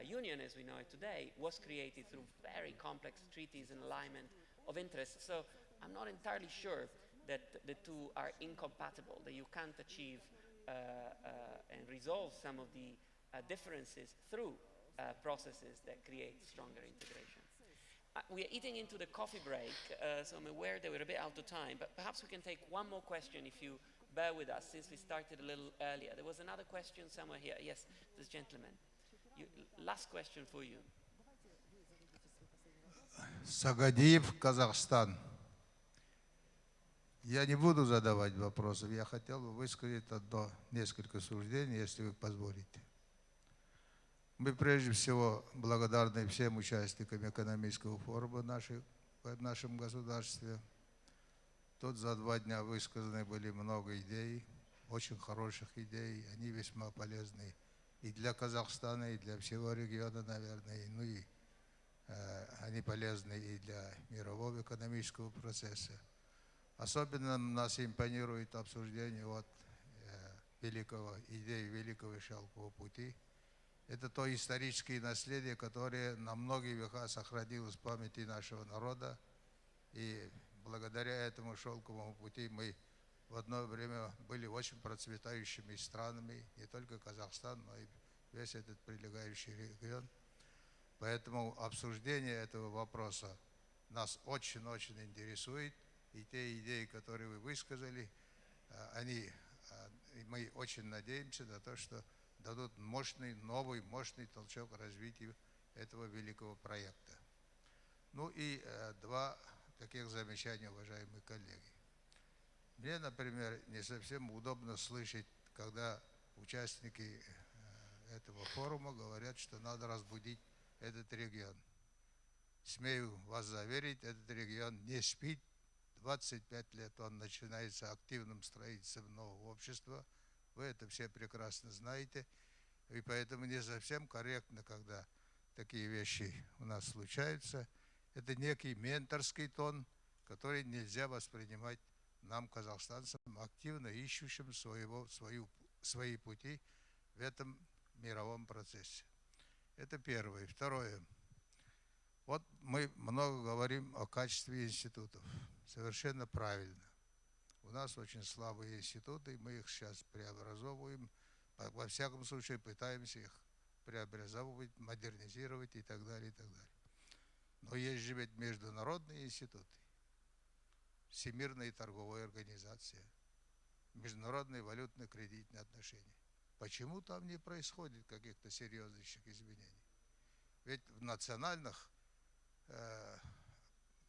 Union, as we know it today, was created through very complex treaties and alignment of interest. So I'm not entirely sure that the two are incompatible, that you can't achieve and resolve some of the differences through processes that create stronger integration. We are eating into the coffee break, so I'm aware that we're a bit out of time, but perhaps we can take one more question if you bear with us, since we started a little earlier. There was another question somewhere here. Yes, this gentleman. Last question for you. Сагадиев, Казахстан. Я не буду задавать вопросов, я хотел бы высказать несколько суждений, если вы позволите. Мы прежде всего благодарны всем участникам экономического форума в нашем государстве. Тут за 2 дня высказаны были много идей, очень хороших идей, они весьма полезны и для Казахстана, и для всего региона, наверное, ну и они полезны и для мирового экономического процесса. Особенно нас импонирует обсуждение идеи Великого Шелкового пути. Это то историческое наследие, которое на многие века сохранилось в памяти нашего народа. И благодаря этому шелковому пути мы в одно время были очень процветающими странами, не только Казахстан, но и весь этот прилегающий регион. Поэтому обсуждение этого вопроса нас очень-очень интересует. И те идеи, которые вы высказали, мы очень надеемся на то, что дадут новый мощный толчок развитию этого великого проекта. Ну и 2 таких замечания, уважаемые коллеги. Мне, например, не совсем удобно слышать, когда участники этого форума говорят, что надо разбудить этот регион. Смею вас заверить, этот регион не спит. 25 лет он начинается активным строительством нового общества. Вы это все прекрасно знаете. И поэтому не совсем корректно, когда такие вещи у нас случаются. Это некий менторский тон, который нельзя воспринимать нам, казахстанцам, активно ищущим свои пути в этом мировом процессе. Это первое. Второе. Вот мы много говорим о качестве институтов. Совершенно правильно. У нас очень слабые институты, мы их сейчас преобразовываем. Во всяком случае, пытаемся их преобразовывать, модернизировать и так далее, и так далее. Но есть же ведь международные институты, Всемирная торговая организация, международные валютно-кредитные отношения. Почему там не происходит каких-то серьезных изменений? Ведь в национальных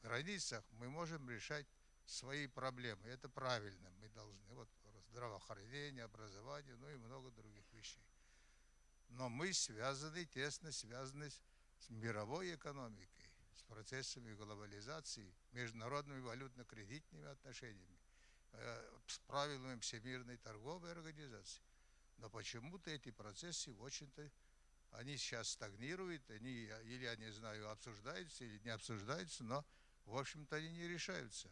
границах мы можем решать свои проблемы. Это правильно. Мы должны, здравоохранение, образование, ну и много других вещей. Но мы тесно связаны с мировой экономикой, с процессами глобализации, международными валютно-кредитными отношениями, с правилами Всемирной торговой организации. Но почему-то эти процессы, в общем-то, они сейчас стагнируют, или, я не знаю, обсуждаются или не обсуждаются, но, в общем-то, они не решаются.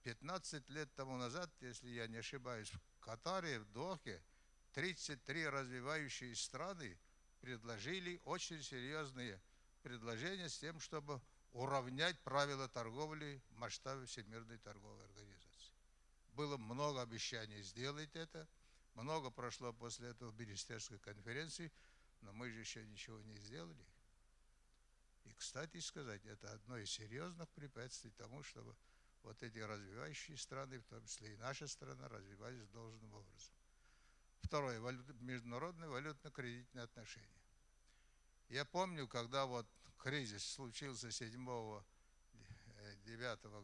15 лет тому назад, если я не ошибаюсь, в Катаре, в Дохе, 33 развивающие страны предложили очень серьезные предложения с тем, чтобы уравнять правила торговли в масштабе Всемирной торговой организации. Было много обещаний сделать это, много прошло после этого министерской конференции, но мы же еще ничего не сделали. И, кстати сказать, это одно из серьезных препятствий тому, чтобы вот эти развивающие страны, в том числе и наша страна, развивались должным образом. Второе. Международные валютно-кредитные отношения. Я помню, когда кризис случился 7-9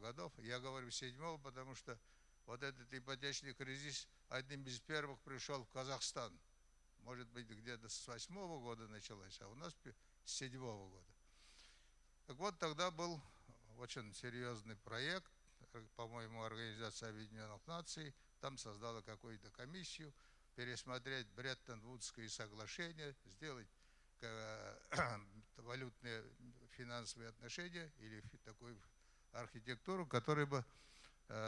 годов, я говорю 7-го, потому что этот ипотечный кризис одним из первых пришел в Казахстан. Может быть, где-то с 8-го года началось, а у нас с 7-го года. Так вот, тогда был очень серьезный проект, по-моему, Организация Объединенных Наций, там создала какую-то комиссию, пересмотреть Бреттон-Вудское соглашение, сделать валютные финансовые отношения или такую архитектуру, которая бы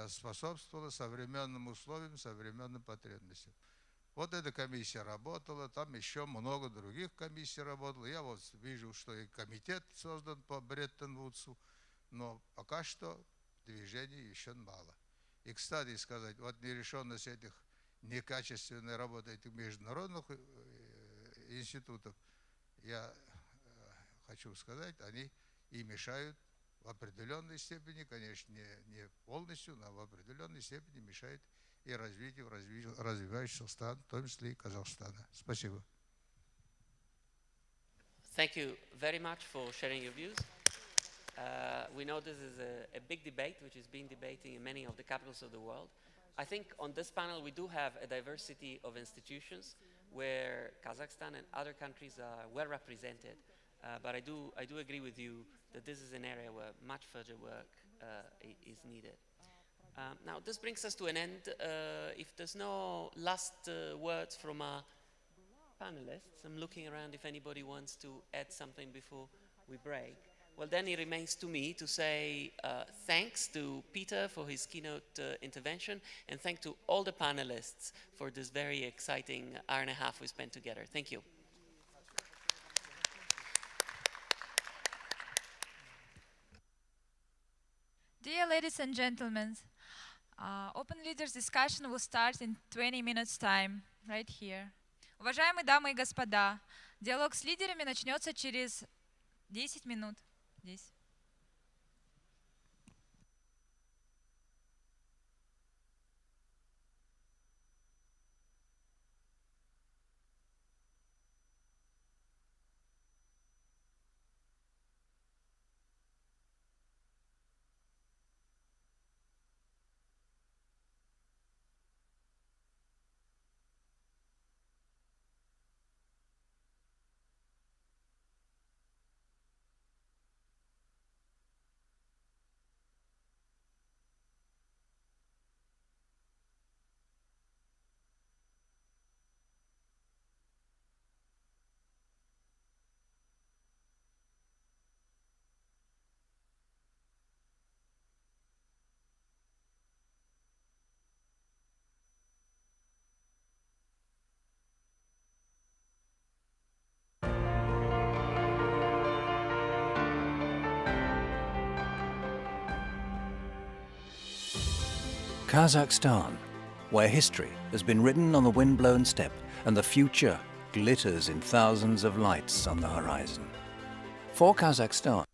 способствовала современным условиям, современным потребностям. Вот эта комиссия работала, там еще много других комиссий работало. Я вижу, что и комитет создан по Бреттон-Вудсу. но пока что движения еще мало. И, кстати сказать, вот нерешенность этих некачественной работы этих международных институтов, я хочу сказать, они и мешают в определенной степени, конечно, не полностью, но в определенной степени мешают и развитию развивающихся стран, в том числе и Казахстана. Спасибо. Thank you very much for sharing your views. We know this is a big debate which is being debated in many of the capitals of the world. I think on this panel we do have a diversity of institutions where Kazakhstan and other countries are well represented. But I do agree with you that this is an area where much further work is needed. Now this brings us to an end. If there's no last words from our panelists, I'm looking around if anybody wants to add something before we break. Well, then it remains to me to say thanks to Peter for his keynote intervention, and thanks to all the panelists for this very exciting hour and a half we spent together. Thank you. Dear ladies and gentlemen, Open Leaders discussion will start in 20 minutes time, right here. Уважаемые дамы и господа, диалог с лидерами начнется через 10 минут. Здесь. Kazakhstan, where history has been written on the wind-blown steppe and the future glitters in thousands of lights on the horizon. For Kazakhstan,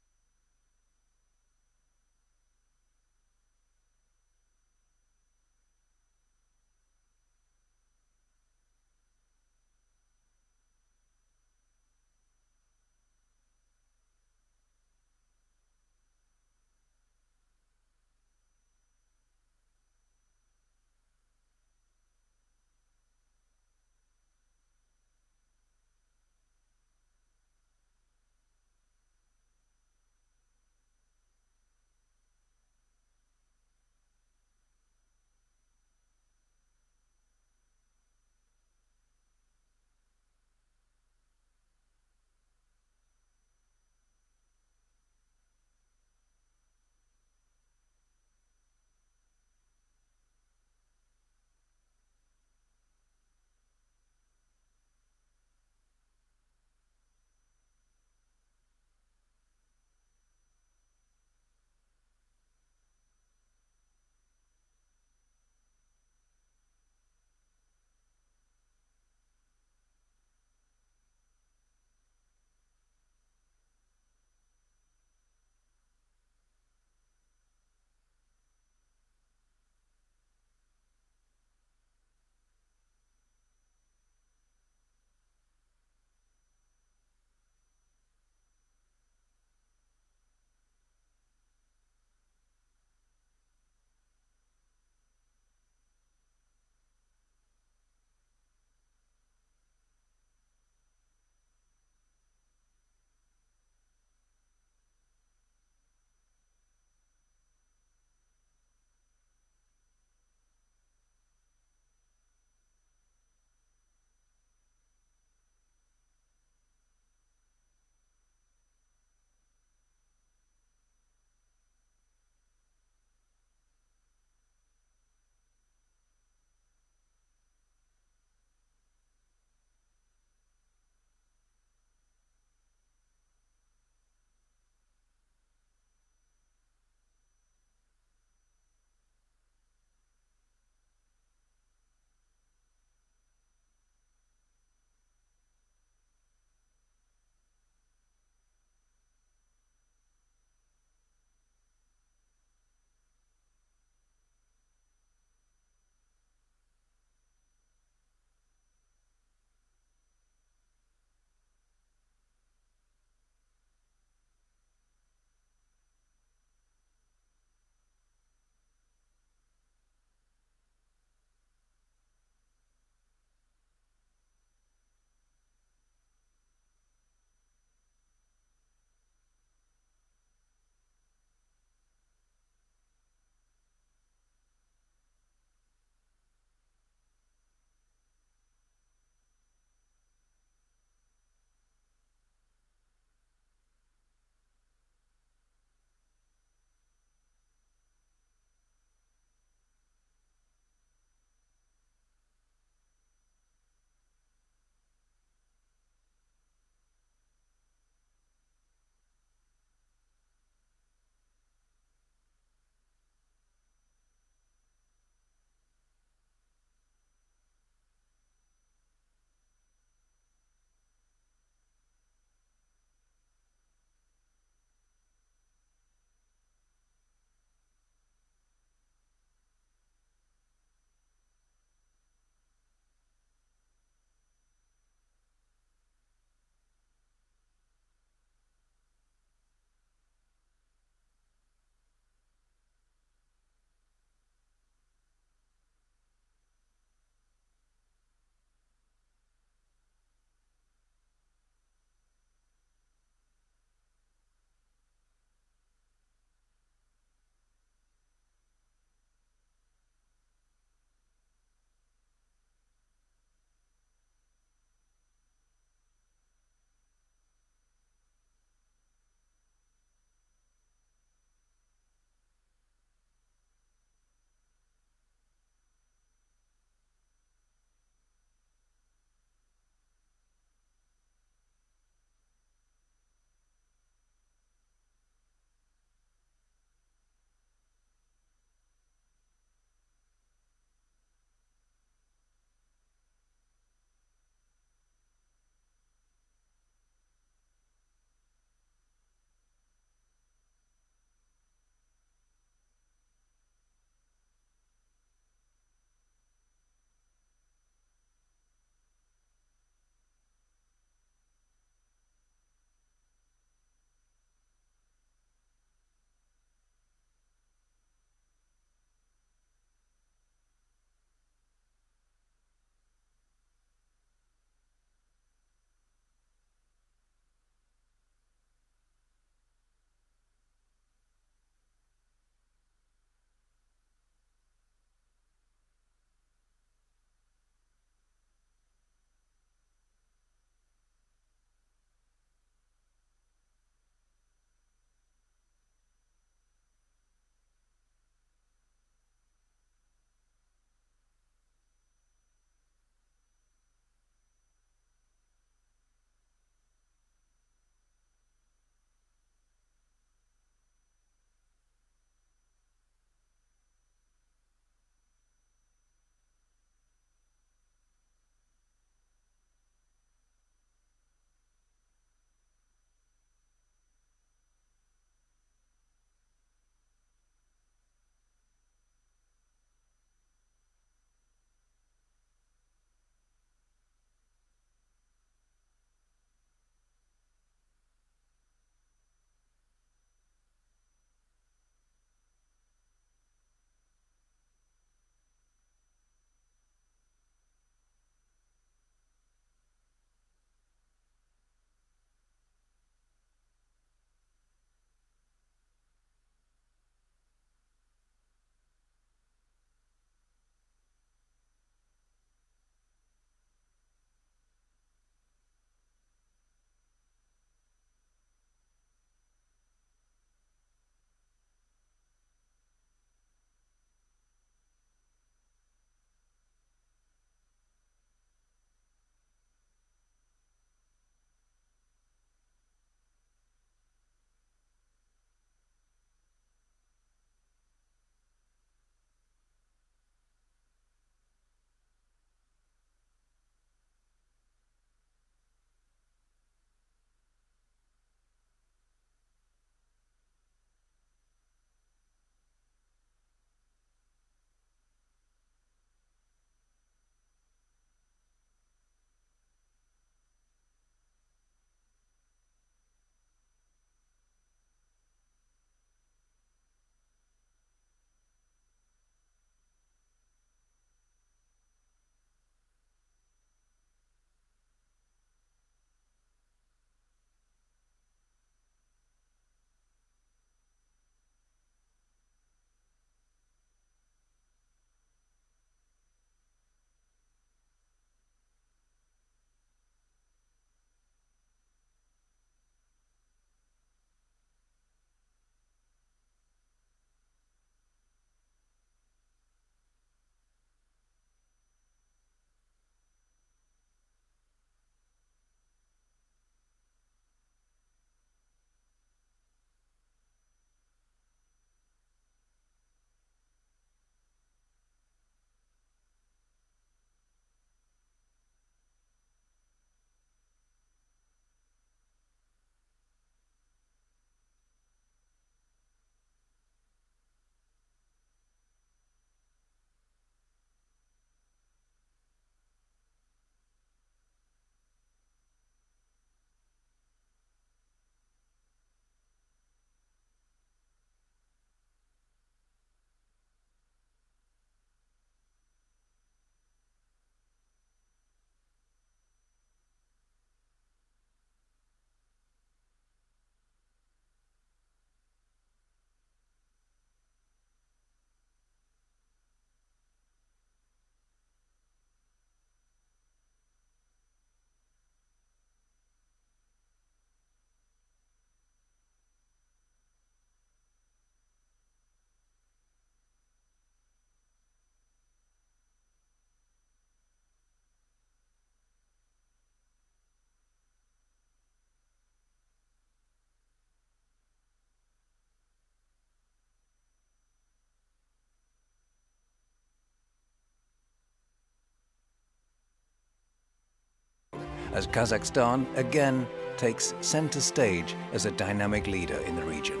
as Kazakhstan again takes center stage as a dynamic leader in the region.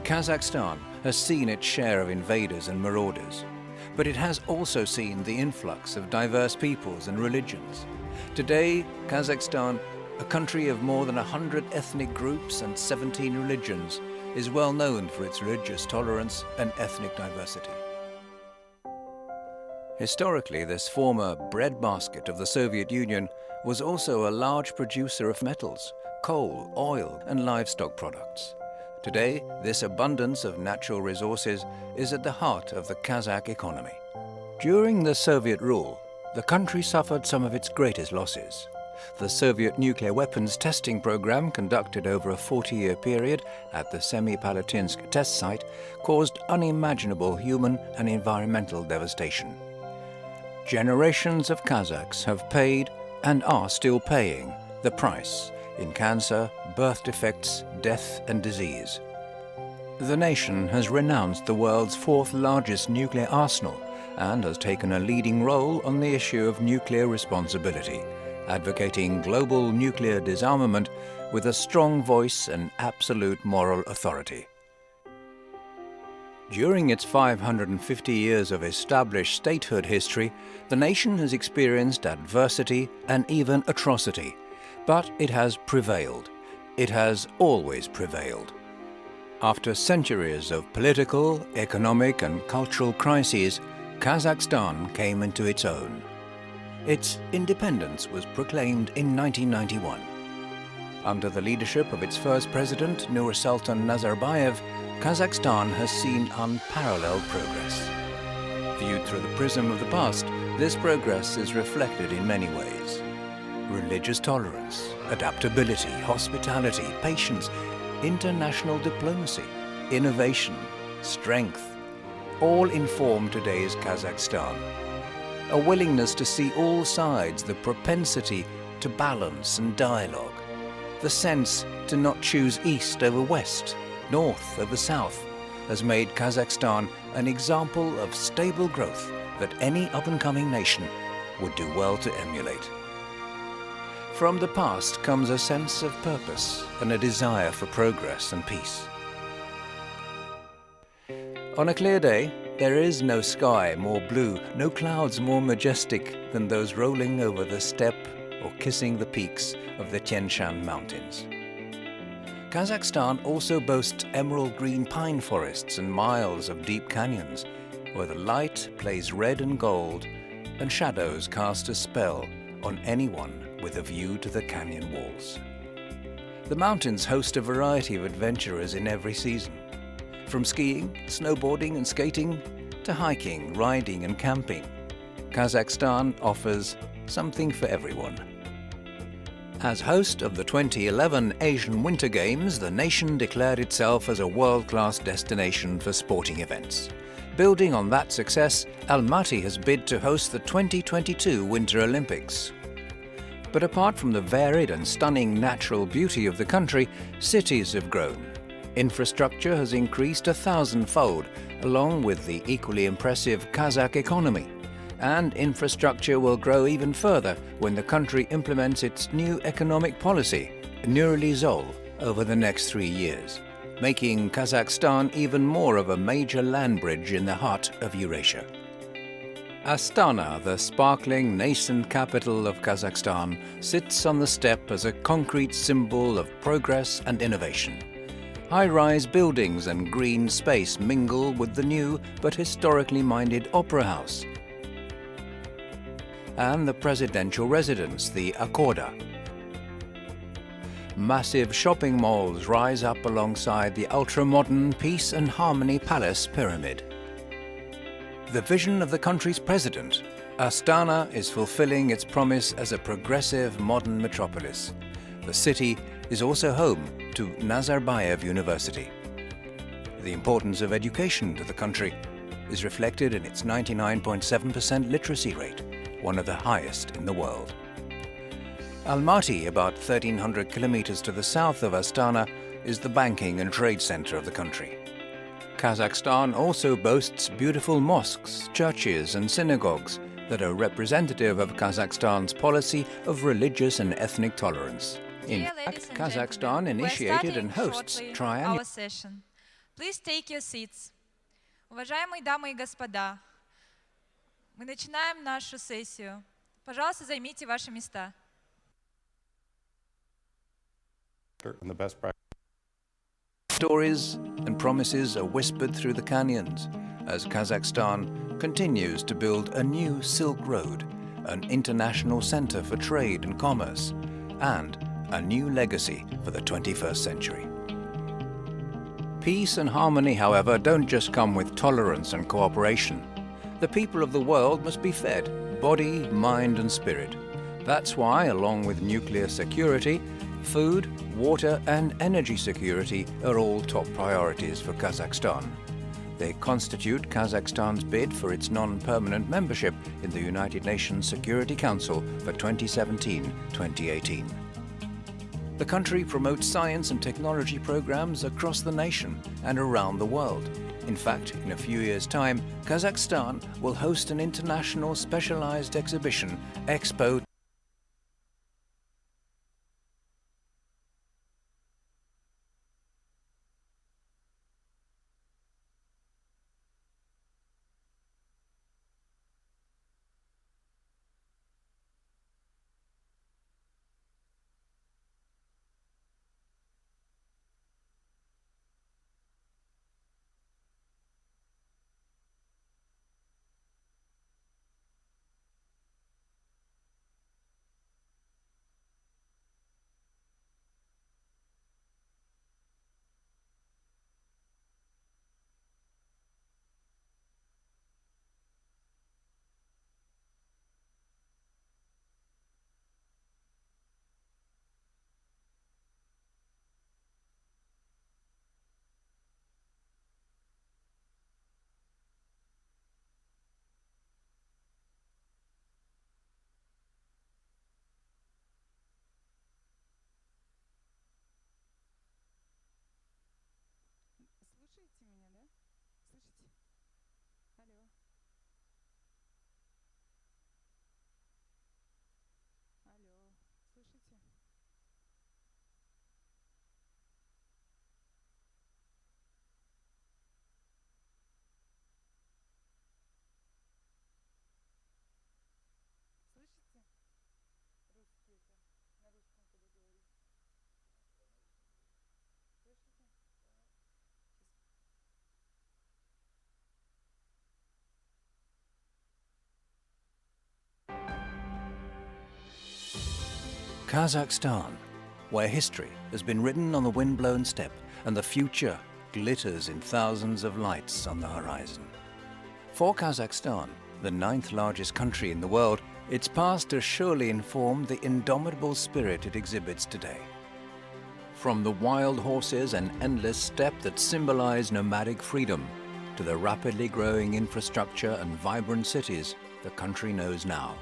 Kazakhstan has seen its share of invaders and marauders, but it has also seen the influx of diverse peoples and religions. Today, Kazakhstan, a country of more than 100 ethnic groups and 17 religions, is well known for its religious tolerance and ethnic diversity. Historically, this former breadbasket of the Soviet Union was also a large producer of metals, coal, oil, and livestock products. Today, this abundance of natural resources is at the heart of the Kazakh economy. During the Soviet rule, the country suffered some of its greatest losses. The Soviet nuclear weapons testing program, conducted over a 40-year period at the Semipalatinsk test site, caused unimaginable human and environmental devastation. Generations of Kazakhs have paid and are still paying the price in cancer, birth defects, death and disease. The nation has renounced the world's fourth largest nuclear arsenal and has taken a leading role on the issue of nuclear responsibility, advocating global nuclear disarmament with a strong voice and absolute moral authority. During its 550 years of established statehood history, the nation has experienced adversity and even atrocity, but it has prevailed. It has always prevailed. After centuries of political, economic and cultural crises, Kazakhstan came into its own. Its independence was proclaimed in 1991. Under the leadership of its first president, Nursultan Nazarbayev, Kazakhstan has seen unparalleled progress. Viewed through the prism of the past, this progress is reflected in many ways. Religious tolerance, adaptability, hospitality, patience, international diplomacy, innovation, strength, all inform today's Kazakhstan. A willingness to see all sides, the propensity to balance and dialogue, the sense to not choose east over west, north over south, has made Kazakhstan an example of stable growth that any up-and-coming nation would do well to emulate. From the past comes a sense of purpose and a desire for progress and peace. On a clear day, there is no sky more blue, no clouds more majestic than those rolling over the steppe or kissing the peaks of the Tian Shan mountains. Kazakhstan also boasts emerald green pine forests and miles of deep canyons, where the light plays red and gold and shadows cast a spell on anyone with a view to the canyon walls. The mountains host a variety of adventurers in every season, from skiing, snowboarding and skating to hiking, riding and camping. Kazakhstan offers something for everyone. As host of the 2011 Asian Winter Games, the nation declared itself as a world-class destination for sporting events. Building on that success, Almaty has bid to host the 2022 Winter Olympics. But apart from the varied and stunning natural beauty of the country, cities have grown. Infrastructure has increased 1,000-fold, along with the equally impressive Kazakh economy. And infrastructure will grow even further when the country implements its new economic policy, Nurli-Zol, over the next 3 years, making Kazakhstan even more of a major land bridge in the heart of Eurasia. Astana, the sparkling, nascent capital of Kazakhstan, sits on the steppe as a concrete symbol of progress and innovation. High-rise buildings and green space mingle with the new but historically minded opera house and the presidential residence, the Akoda. Massive shopping malls rise up alongside the ultra-modern Peace and Harmony Palace pyramid. The vision of the country's president, Astana is fulfilling its promise as a progressive modern metropolis. The city is also home to Nazarbayev University. The importance of education to the country is reflected in its 99.7% literacy rate, one of the highest in the world. Almaty, about 1,300 kilometers to the south of Astana, is the banking and trade center of the country. Kazakhstan also boasts beautiful mosques, churches and synagogues, that are representative of Kazakhstan's policy of religious and ethnic tolerance. In Dear fact, ladies and Kazakhstan gentlemen, we're initiated starting and hosts shortly triennial our session. Please take your seats. Уважаемые дамы и господа, мы начинаем нашу сессию. Пожалуйста, займите ваши места. And the best practice. Stories and promises are whispered through the canyons as Kazakhstan continues to build a new Silk Road, an international center for trade and commerce, and a new legacy for the 21st century. Peace and harmony, however, don't just come with tolerance and cooperation. The people of the world must be fed, body, mind and spirit. That's why, along with nuclear security, food, water and energy security are all top priorities for Kazakhstan. They constitute Kazakhstan's bid for its non-permanent membership in the United Nations Security Council for 2017-2018. The country promotes science and technology programs across the nation and around the world. In fact, in a few years' time, Kazakhstan will host an international specialized exhibition, Expo. Слушаете меня, да? Слышите? Алло. Алло. Слышите? Слышите? Русский это. На русском когда говорю. Слышите? Kazakhstan, where history has been written on the wind-blown steppe and the future glitters in thousands of lights on the horizon. For Kazakhstan, the 9th largest country in the world, its past has surely informed the indomitable spirit it exhibits today. From the wild horses and endless steppe that symbolize nomadic freedom, to the rapidly growing infrastructure and vibrant cities the country knows now,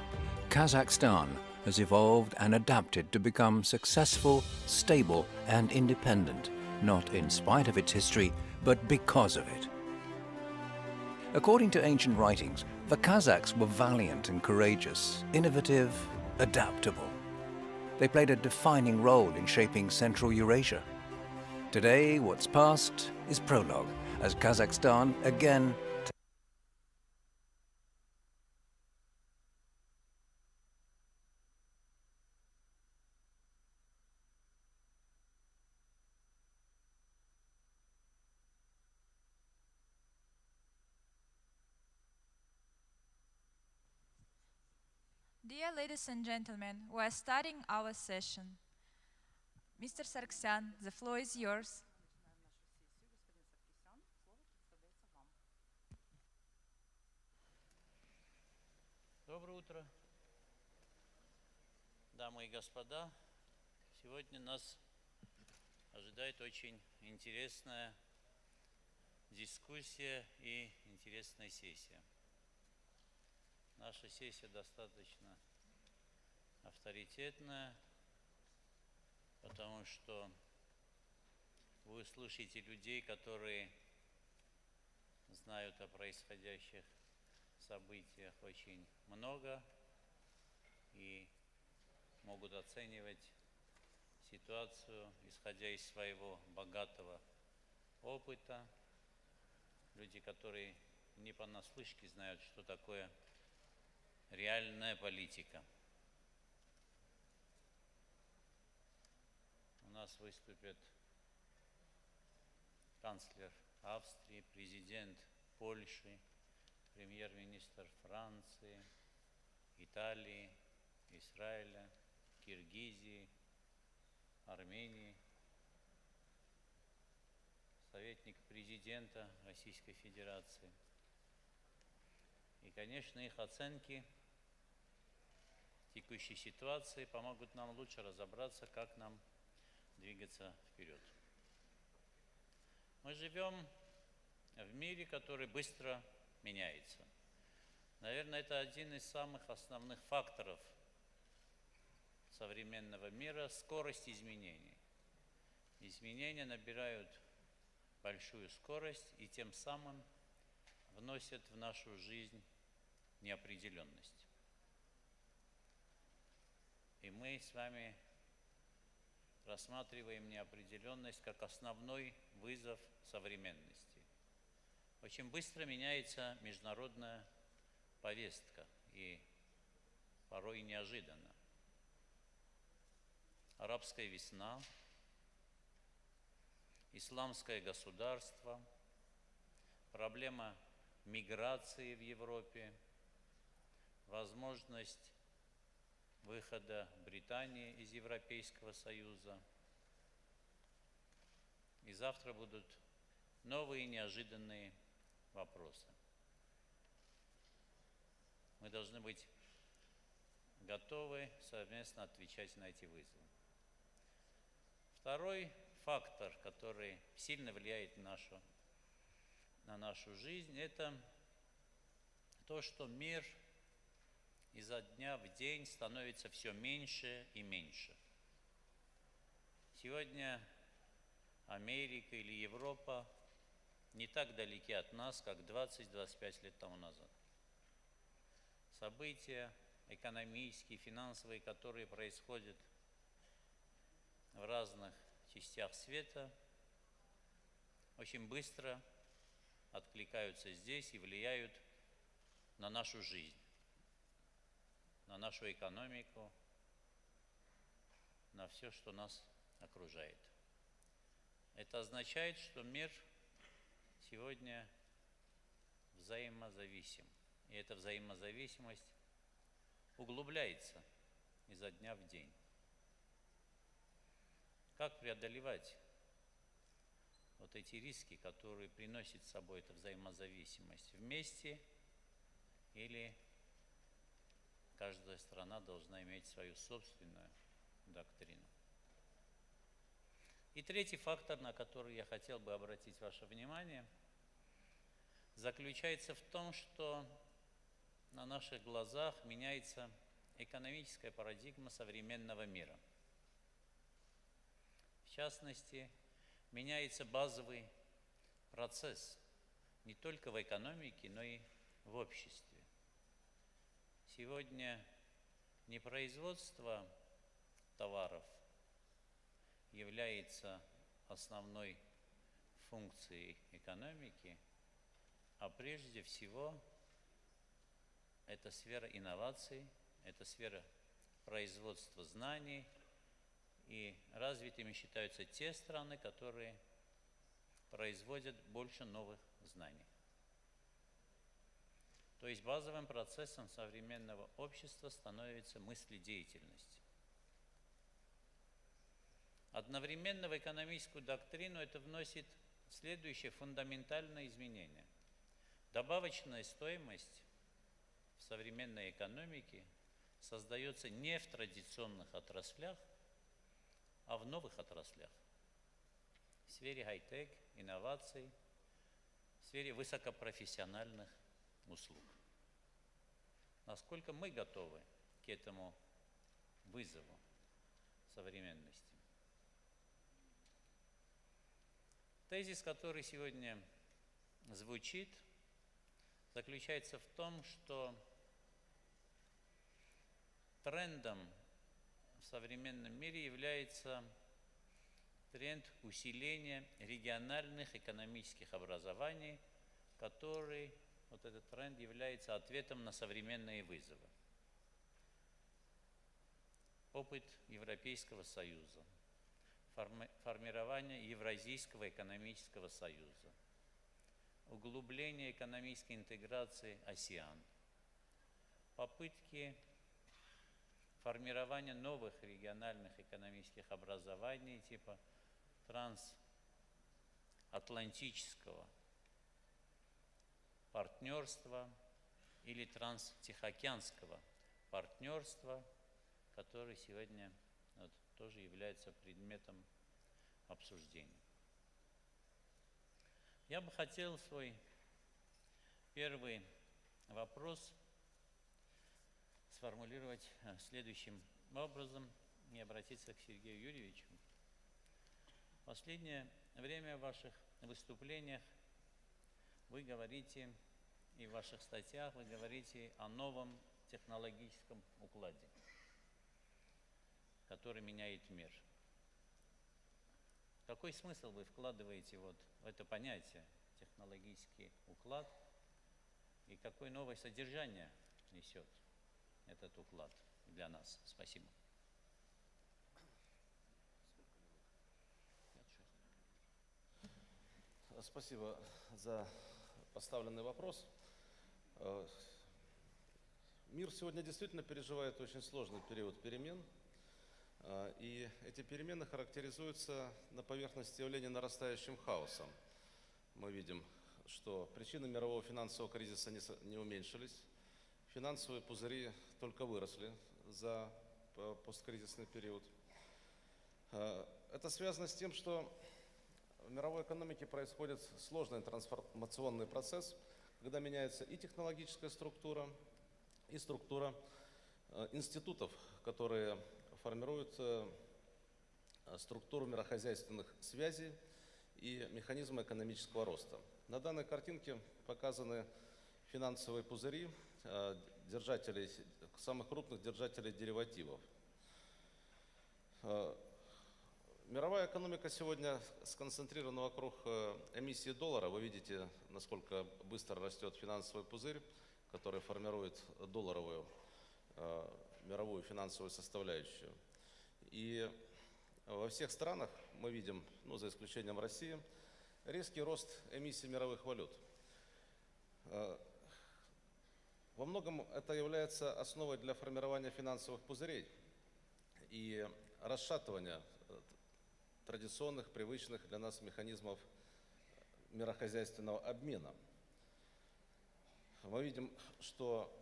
Kazakhstan has evolved and adapted to become successful, stable and independent, not in spite of its history, but because of it. According to ancient writings, the Kazakhs were valiant and courageous, innovative, adaptable. They played a defining role in shaping Central Eurasia. Today, what's past is prologue, as Kazakhstan again Dear ladies and gentlemen, we are starting our session. Mr. Sargsyan, the floor is yours. Доброе утро, дамы и господа. Сегодня нас ожидает очень интересная дискуссия и интересная сессия. Наша сессия достаточно авторитетная, потому что вы слышите людей, которые знают о происходящих событиях очень много и могут оценивать ситуацию, исходя из своего богатого опыта. Люди, которые не понаслышке знают, что такое реальная политика. У нас выступят канцлер Австрии, президент Польши, премьер-министр Франции, Италии, Израиля, Киргизии, Армении, советник президента Российской Федерации. И, конечно, их оценки текущей ситуации помогут нам лучше разобраться, как нам двигаться вперед. Мы живем в мире, который быстро меняется. Наверное, это один из самых основных факторов современного мира – скорость изменений. Изменения набирают большую скорость и тем самым вносят в нашу жизнь неопределенность. И мы с вами рассматриваем неопределенность как основной вызов современности. Очень быстро меняется международная повестка и порой неожиданно. Арабская весна, исламское государство, проблема миграции в Европе, возможность выхода Британии из Европейского Союза. И завтра будут новые неожиданные вопросы. Мы должны быть готовы совместно отвечать на эти вызовы. Второй фактор, который сильно влияет на нашу жизнь, это то, что мир изо дня в день становится все меньше и меньше. Сегодня Америка или Европа не так далеки от нас, как 20-25 лет тому назад. События экономические, финансовые, которые происходят в разных частях света, очень быстро откликаются здесь и влияют на нашу жизнь, на нашу экономику, на все, что нас окружает. Это означает, что мир сегодня взаимозависим. И эта взаимозависимость углубляется изо дня в день. Как преодолевать вот эти риски, которые приносит с собой эта взаимозависимость? Вместе или каждая страна должна иметь свою собственную доктрину? И третий фактор, на который я хотел бы обратить ваше внимание, заключается в том, что на наших глазах меняется экономическая парадигма современного мира. В частности, меняется базовый процесс не только в экономике, но и в обществе. Сегодня не производство товаров является основной функцией экономики, а прежде всего это сфера инноваций, это сфера производства знаний, и развитыми считаются те страны, которые производят больше новых знаний. То есть базовым процессом современного общества становится мыследеятельность. Одновременно в экономическую доктрину это вносит следующее фундаментальное изменение. Добавочная стоимость в современной экономике создается не в традиционных отраслях, а в новых отраслях. В сфере хай-тек, инноваций, в сфере высокопрофессиональных услуг. Насколько мы готовы к этому вызову современности? Тезис, который сегодня звучит, заключается в том, что трендом в современном мире является тренд усиления региональных экономических образований, который, вот этот тренд, является ответом на современные вызовы. Опыт Европейского Союза, формирование Евразийского экономического союза, углубление экономической интеграции АСЕАН, попытки формирования новых региональных экономических образований типа трансатлантического партнерства или транстихоокеанского партнерства, который сегодня тоже является предметом обсуждения. Я бы хотел свой первый вопрос сформулировать следующим образом и обратиться к Сергею Юрьевичу. В последнее время в ваших выступлениях вы говорите, и в ваших статьях вы говорите о новом технологическом укладе, который меняет мир. Какой смысл вы вкладываете вот в это понятие технологический уклад и какое новое содержание несет этот уклад для нас? Спасибо. Спасибо за поставленный вопрос. Мир сегодня действительно переживает очень сложный период перемен. И эти перемены характеризуются на поверхности явления нарастающим хаосом. Мы видим, что причины мирового финансового кризиса не уменьшились, финансовые пузыри только выросли за посткризисный период. Это связано с тем, что в мировой экономике происходит сложный трансформационный процесс, когда меняется и технологическая структура, и структура институтов, которые формируют структуру мирохозяйственных связей и механизмы экономического роста. На данной картинке показаны финансовые пузыри держателей, самых крупных держателей деривативов. Мировая экономика сегодня сконцентрирована вокруг эмиссии доллара. Вы видите, насколько быстро растет финансовый пузырь, который формирует долларовую мировую финансовую составляющую. И во всех странах мы видим, ну, за исключением России, резкий рост эмиссии мировых валют. Во многом это является основой для формирования финансовых пузырей и расшатывания традиционных, привычных для нас механизмов мирохозяйственного обмена. Мы видим, что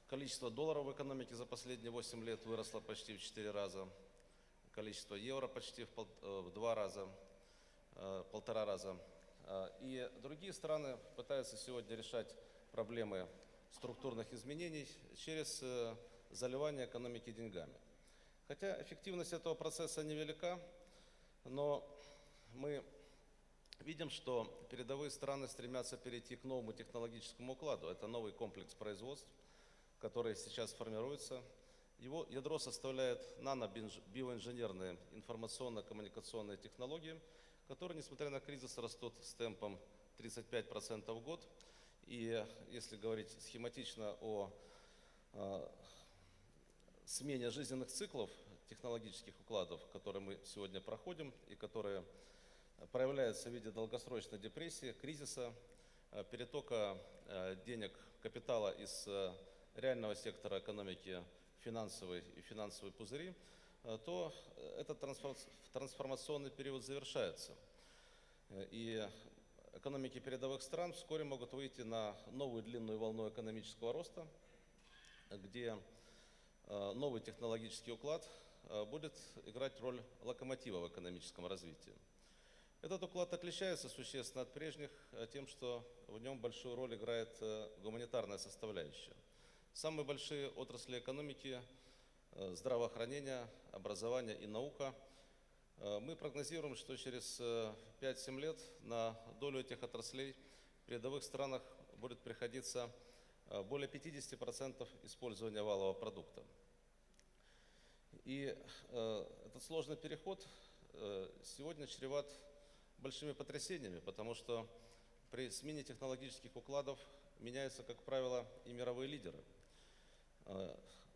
количество долларов в экономике за последние 8 лет выросло почти в 4 раза, количество евро почти в 2 раза, 1,5 раза. И другие страны пытаются сегодня решать проблемы структурных изменений через заливание экономики деньгами. Хотя эффективность этого процесса невелика, но мы видим, что передовые страны стремятся перейти к новому технологическому укладу. Это новый комплекс производств, который сейчас формируется. Его ядро составляет нано-биоинженерные информационно-коммуникационные технологии, которые, несмотря на кризис, растут с темпом 35% в год. И если говорить схематично о смене жизненных циклов технологических укладов, которые мы сегодня проходим и которые проявляются в виде долгосрочной депрессии, кризиса, перетока денег, капитала из реального сектора экономики в финансовые пузыри, то этот трансформационный период завершается. И экономики передовых стран вскоре могут выйти на новую длинную волну экономического роста, где новый технологический уклад будет играть роль локомотива в экономическом развитии. Этот уклад отличается существенно от прежних тем, что в нем большую роль играет гуманитарная составляющая. Самые большие отрасли экономики – здравоохранение, образование и наука. Мы прогнозируем, что через 5-7 лет на долю этих отраслей в передовых странах будет приходиться более 50% использования валового продукта. И этот сложный переход сегодня чреват большими потрясениями, потому что при смене технологических укладов меняются, как правило, и мировые лидеры.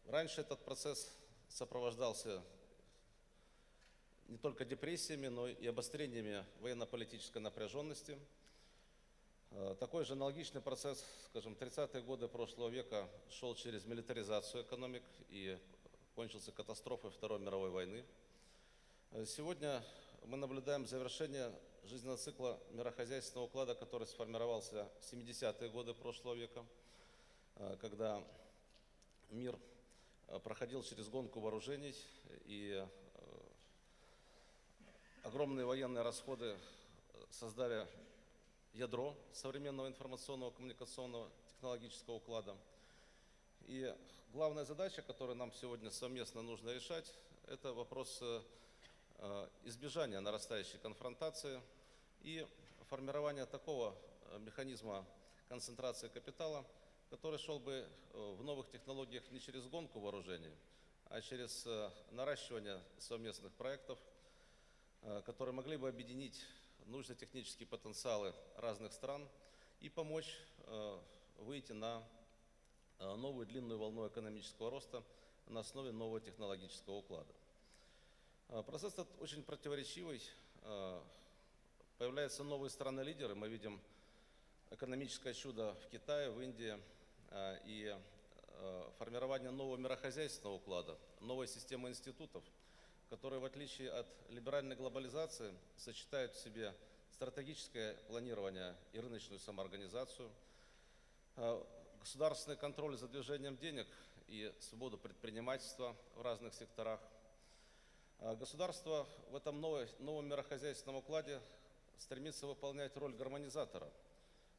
Раньше этот процесс сопровождался не только депрессиями, но и обострениями военно-политической напряженности. Такой же аналогичный процесс, скажем, 30-е годы прошлого века шел через милитаризацию экономик и кончился катастрофой Второй мировой войны. Сегодня мы наблюдаем завершение жизненного цикла мирохозяйственного уклада, который сформировался в 70-е годы прошлого века, когда мир проходил через гонку вооружений, и огромные военные расходы создали ядро современного информационного, коммуникационного, технологического уклада. И главная задача, которую нам сегодня совместно нужно решать, это вопрос избежания нарастающей конфронтации и формирования такого механизма концентрации капитала, который шел бы в новых технологиях не через гонку вооружений, а через наращивание совместных проектов, которые могли бы объединить нужные технические потенциалы разных стран и помочь выйти на новую длинную волну экономического роста на основе нового технологического уклада. Процесс этот очень противоречивый. Появляются новые страны-лидеры. Мы видим экономическое чудо в Китае, в Индии и формирование нового мирохозяйственного уклада, новой системы институтов, которые, в отличие от либеральной глобализации, сочетают в себе стратегическое планирование и рыночную самоорганизацию, государственный контроль за движением денег и свободу предпринимательства в разных секторах. Государство в этом новом мирохозяйственном укладе стремится выполнять роль гармонизатора,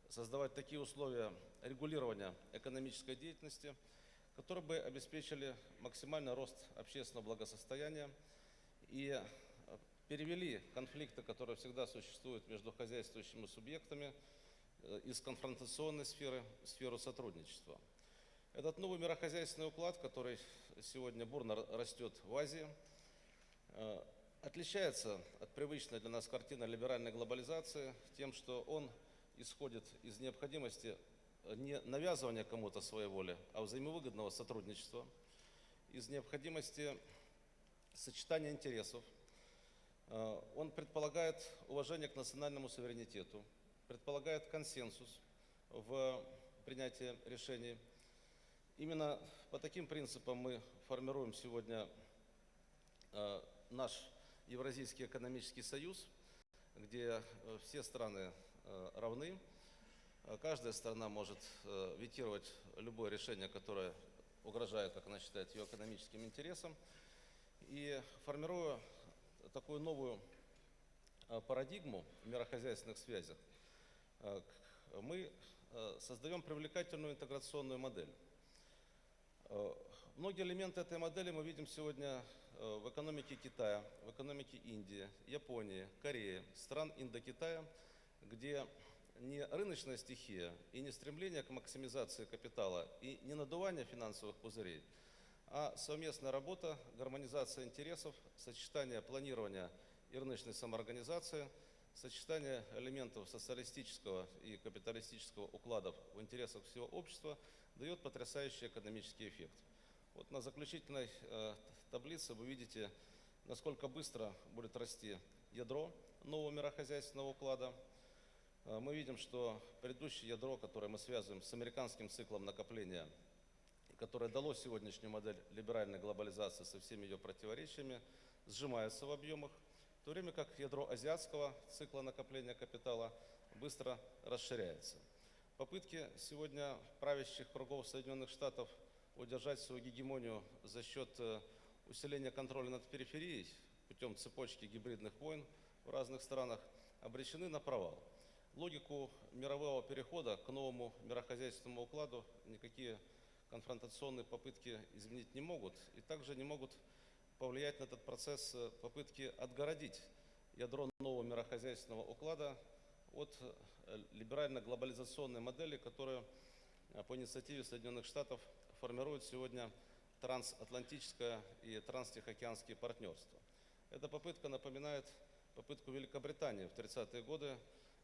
создавать такие условия регулирования экономической деятельности, которые бы обеспечили максимальный рост общественного благосостояния и перевели конфликты, которые всегда существуют между хозяйствующими субъектами, из конфронтационной сферы в сферу сотрудничества. Этот новый мирохозяйственный уклад, который сегодня бурно растет в Азии, отличается от привычной для нас картины либеральной глобализации тем, что он исходит из необходимости не навязывания кому-то своей воли, а взаимовыгодного сотрудничества, из необходимости сочетания интересов. Он предполагает уважение к национальному суверенитету, предполагает консенсус в принятии решений. Именно по таким принципам мы формируем сегодня наш Евразийский экономический союз, где все страны равны. Каждая страна может ветировать любое решение, которое угрожает, как она считает, ее экономическим интересам. И формируя такую новую парадигму в мирохозяйственных связях, мы создаем привлекательную интеграционную модель. Многие элементы этой модели мы видим сегодня в экономике Китая, в экономике Индии, Японии, Кореи, стран Индокитая, где не рыночная стихия и не стремление к максимизации капитала и не надувание финансовых пузырей, а совместная работа, гармонизация интересов, сочетание планирования и рыночной самоорганизации, сочетание элементов социалистического и капиталистического укладов в интересах всего общества дает потрясающий экономический эффект. Вот на заключительной таблице вы видите, насколько быстро будет расти ядро нового мирохозяйственного уклада. Мы видим, что предыдущее ядро, которое мы связываем с американским циклом накопления, которое дало сегодняшнюю модель либеральной глобализации со всеми ее противоречиями, сжимается в объемах, в то время как ядро азиатского цикла накопления капитала быстро расширяется. Попытки сегодня правящих кругов Соединенных Штатов удержать свою гегемонию за счет усиления контроля над периферией путем цепочки гибридных войн в разных странах обречены на провал. Логику мирового перехода к новому мирохозяйственному укладу никакие конфронтационные попытки изменить не могут, и также не могут повлиять на этот процесс попытки отгородить ядро нового мирохозяйственного уклада от либерально-глобализационной модели, которая по инициативе Соединенных Штатов формирует сегодня трансатлантическое и транстихоокеанские партнерства. Эта попытка напоминает попытку Великобритании в 30-е годы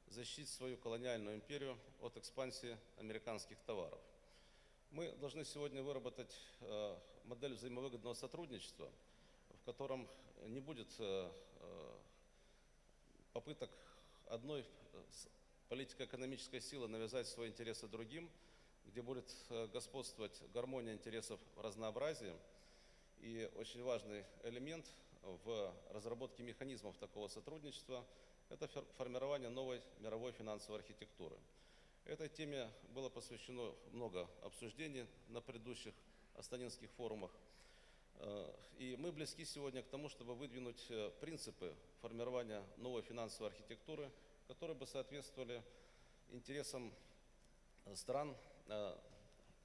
защитить свою колониальную империю от экспансии американских товаров. Мы должны сегодня выработать модель взаимовыгодного сотрудничества, в котором не будет попыток одной политико-экономической силы навязать свои интересы другим, где будет господствовать гармония интересов в разнообразии. И очень важный элемент в разработке механизмов такого сотрудничества – это формирование новой мировой финансовой архитектуры. Этой теме было посвящено много обсуждений на предыдущих Астанинских форумах. И мы близки сегодня к тому, чтобы выдвинуть принципы формирования новой финансовой архитектуры, которые бы соответствовали интересам стран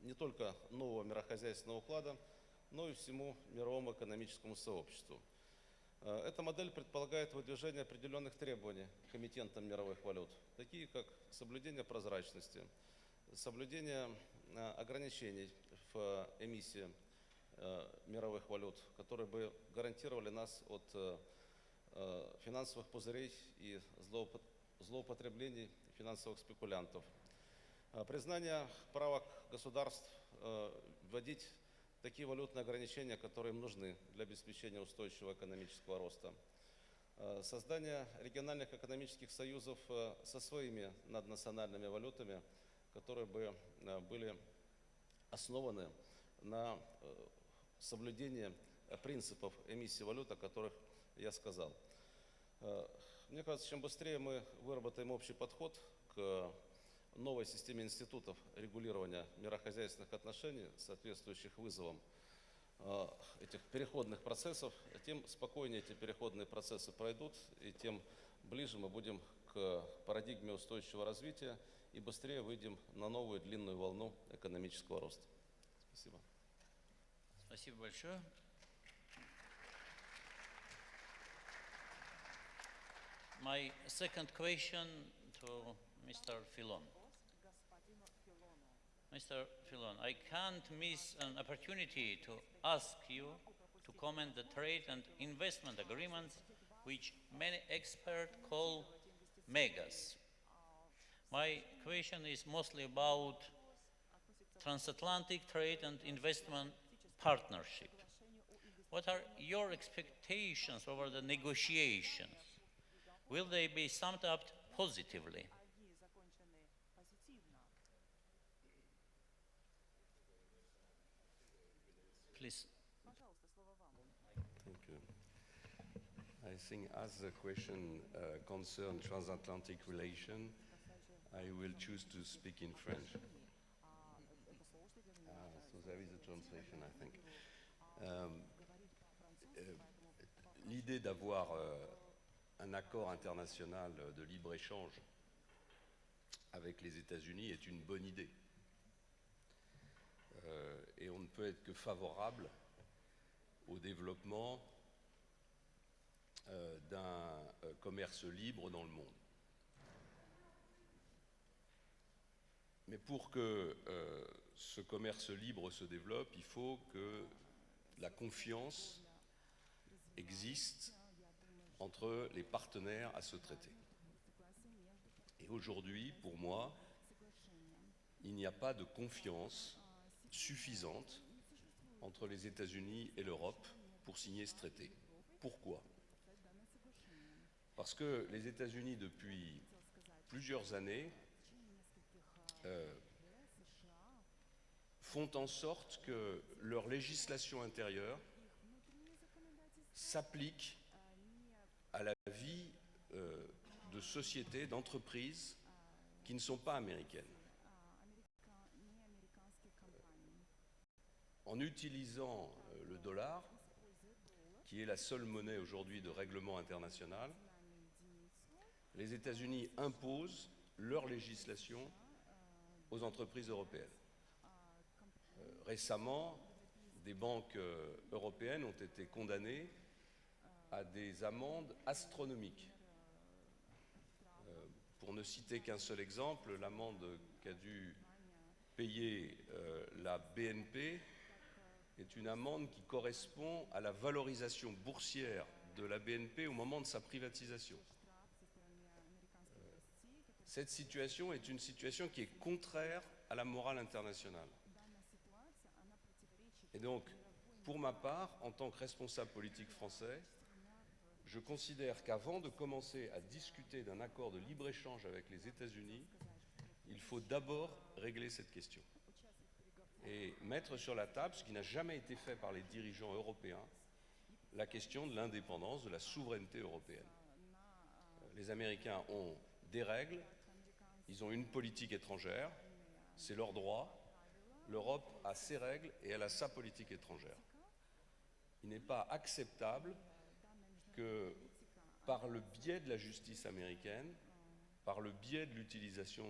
не только нового мирохозяйственного уклада, но и всему мировому экономическому сообществу. Эта модель предполагает выдвижение определенных требований к эмитентам мировых валют, такие как соблюдение прозрачности, соблюдение ограничений в эмиссии мировых валют, которые бы гарантировали нас от финансовых пузырей и злоупотреблений финансовых спекулянтов. Признание права государств вводить такие валютные ограничения, которые им нужны для обеспечения устойчивого экономического роста. Создание региональных экономических союзов со своими наднациональными валютами, которые бы были основаны на соблюдении принципов эмиссии валют, о которых я сказал. Мне кажется, чем быстрее мы выработаем общий подход к новой системе институтов регулирования мирохозяйственных отношений, соответствующих вызовам этих переходных процессов, тем спокойнее эти переходные процессы пройдут, и тем ближе мы будем к парадигме устойчивого развития и быстрее выйдем на новую длинную волну экономического роста. Спасибо. Спасибо большое. My second question to Mr. Filon. Mr. Filon, I can't miss an opportunity to ask you to comment the trade and investment agreements which many experts call megas. My question is mostly about transatlantic trade and investment partnership. What are your expectations over the negotiations? Will they be summed up positively? Please. Thank you. I think as the question concerns transatlantic relation, I will choose to speak in French. So there is a translation, I think. L'idée d'avoir un accord international de libre-échange avec les États-Unis est une bonne idée. Et on ne peut être que favorable au développement d'un commerce libre dans le monde. Mais pour que ce commerce libre se développe, il faut que la confiance existe entre les partenaires à ce traité. Et aujourd'hui, pour moi, il n'y a pas de confiance suffisante entre les États-Unis et l'Europe pour signer ce traité. Pourquoi? Parce que les États-Unis, depuis plusieurs années, font en sorte que leur législation intérieure s'applique à la vie de sociétés, d'entreprises qui ne sont pas américaines. En utilisant le dollar, qui est la seule monnaie aujourd'hui de règlement international, les États-Unis imposent leur législation aux entreprises européennes. Récemment, des banques européennes ont été condamnées à des amendes astronomiques pour ne citer qu'un seul exemple, l'amende qu'a dû payer la BNP est une amende qui correspond à la valorisation boursière de la BNP au moment de sa privatisation. Cette situation est une situation qui est contraire à la morale internationale. Et donc, pour ma part, en tant que responsable politique français, je considère qu'avant de commencer à discuter d'un accord de libre-échange avec les États-Unis, il faut d'abord régler cette question et mettre sur la table, ce qui n'a jamais été fait par les dirigeants européens, la question de l'indépendance, de la souveraineté européenne. Les Américains ont des règles, ils ont une politique étrangère, c'est leur droit. L'Europe a ses règles et elle a sa politique étrangère. Il n'est pas acceptable que, par le biais de la justice américaine, par le biais de l'utilisation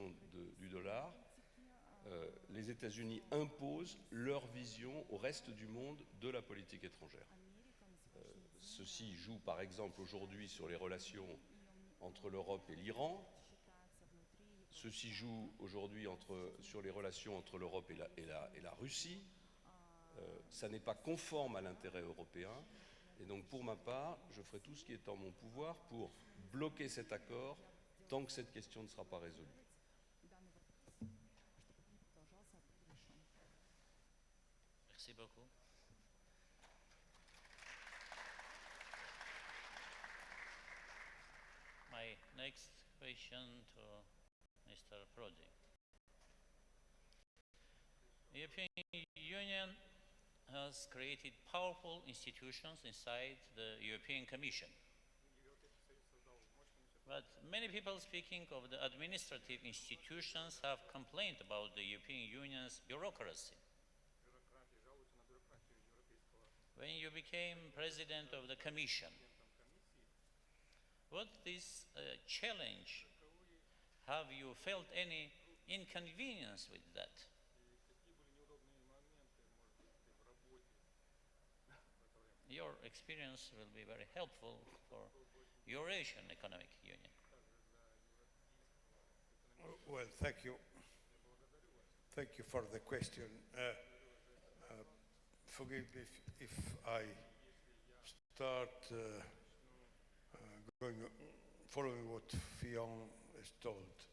du dollar, les États-Unis imposent leur vision au reste du monde de la politique étrangère. Ceci joue par exemple aujourd'hui sur les relations entre l'Europe et l'Iran. Ceci joue aujourd'hui sur les relations entre l'Europe et la Russie. Ça n'est pas conforme à l'intérêt européen. Et donc pour ma part, je ferai tout ce qui est en mon pouvoir pour bloquer cet accord tant que cette question ne sera pas résolue. Merci beaucoup. My next question to Mr. Prodi. The European Union has created powerful institutions inside the European Commission. But many people speaking of the administrative institutions have complained about the European Union's bureaucracy. When you became president of the Commission, what this challenge, have you felt any inconvenience with that? Your experience will be very helpful for Eurasian Economic Union. Well, thank you. Thank you for the question. Forgive me if I start following what Fionn has told,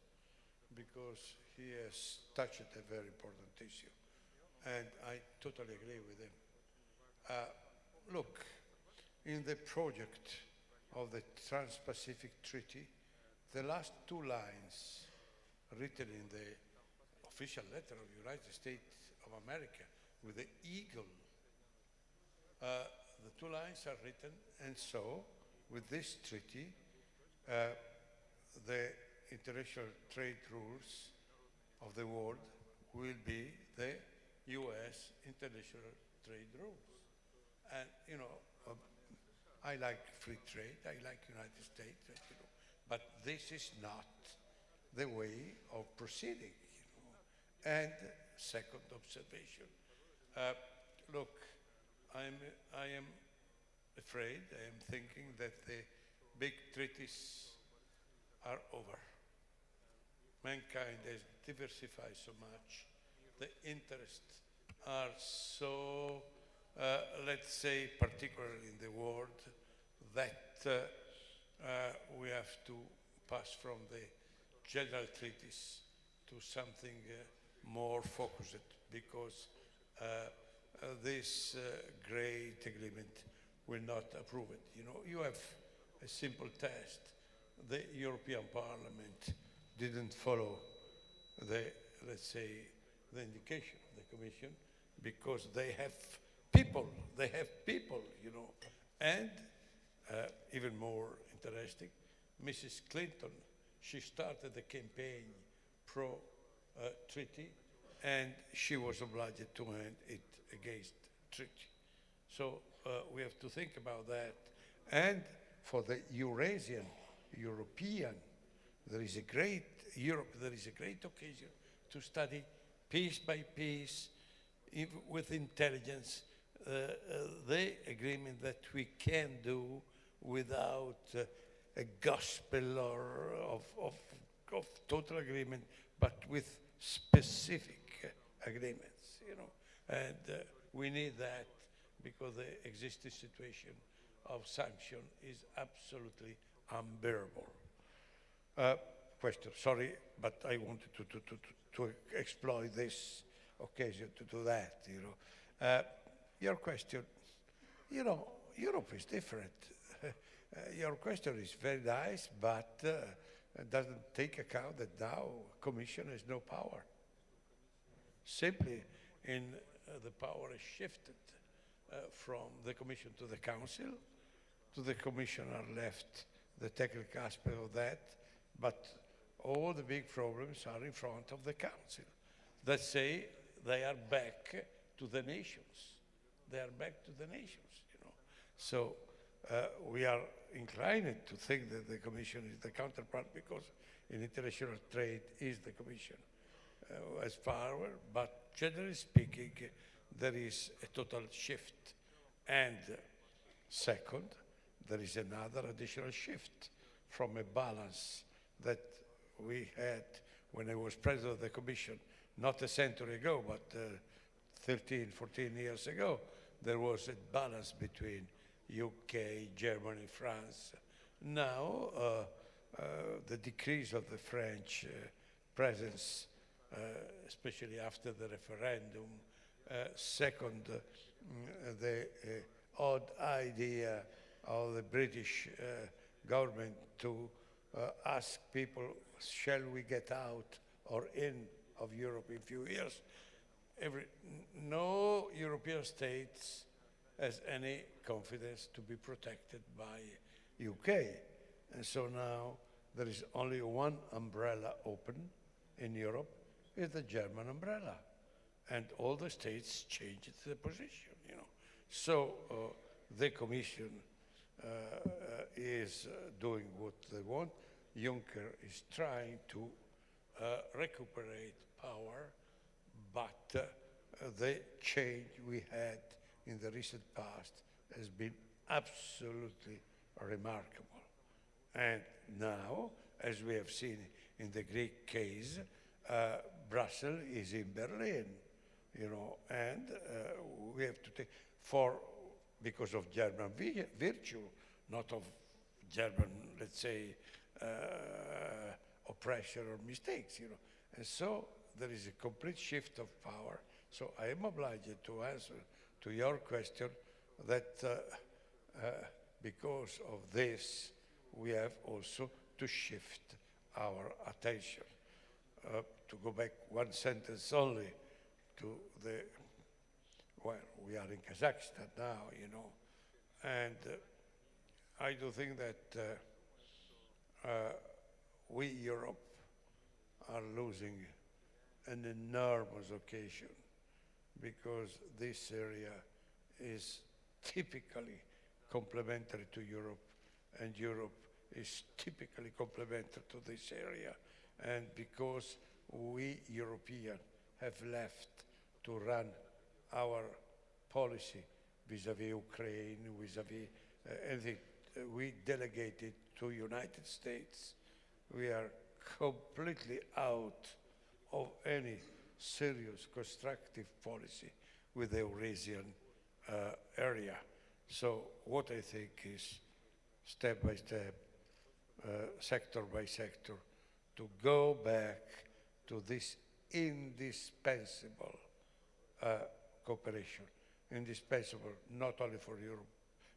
because he has touched a very important issue, and I totally agree with him. Look, in the project of the Trans-Pacific Treaty, the last two lines written in the official letter of the United States of America with the eagle, the two lines are written, and so with this treaty, the international trade rules of the world will be the US international trade rules. And, you know, I like free trade, I like United States, you know, but this is not the way of proceeding, you know. And second observation, look, I am afraid, I am thinking that the big treaties are over. Mankind has diversified so much, the interests are so, let's say, particularly in the world, that we have to pass from the general treaties to something more focused, because this great agreement will not approve it. You know, you have a simple test. The European Parliament didn't follow the, let's say, the indication of the Commission, because they have people, you know. And even more interesting, Mrs. Clinton, she started the campaign pro-treaty, and she was obliged to end it against treaty. So we have to think about that. And for the European, there is a great occasion to study piece by piece, with intelligence, the agreement that we can do without a gospel or of of total agreement, but with specific agreements, you know. And we need that because the existing situation of sanction is absolutely unbearable. Question, sorry, but I wanted to exploit this occasion to do that, you know. Your question, you know, Europe is different. Your question is very nice, but doesn't take account that now Commission has no power. Simply, the power is shifted from the Commission to the Council. To the Commission are left the technical aspect of that, but all the big problems are in front of the Council that say they are back to the nations. They are back to the nations, you know. So we are inclined to think that the Commission is the counterpart because in international trade is the Commission as power, but generally speaking, there is a total shift. And second, there is another additional shift from a balance that we had when I was president of the Commission, not a century ago, but 13, 14 years ago. There was a balance between UK, Germany, France. Now, the decrease of the French presence, especially after the referendum. Second, the odd idea of the British government to ask people, shall we get out or in of Europe in a few years? No European states has any confidence to be protected by UK. And so now there is only one umbrella open in Europe, is the German umbrella. And all the states changed the position, you know. So the Commission is doing what they want. Juncker is trying to recuperate power, but the change we had in the recent past has been absolutely remarkable. And now, as we have seen in the Greek case, Brussels is in Berlin, you know, and we have to take, because of German virtue, not of German, let's say, oppression or mistakes, you know. And so there is a complete shift of power. So I am obliged to answer to your question that because of this, we have also to shift our attention. To go back one sentence only to the, well, we are in Kazakhstan now, you know, and I do think that we, Europe, are losing an enormous occasion because this area is typically complementary to Europe, and Europe is typically complementary to this area. And because we Europeans have left to run our policy vis-à-vis Ukraine, vis-à-vis anything, we delegated to United States. We are completely out of any serious constructive policy with the Eurasian area. So what I think is step by step, sector by sector, to go back to this indispensable cooperation, indispensable not only for Europe,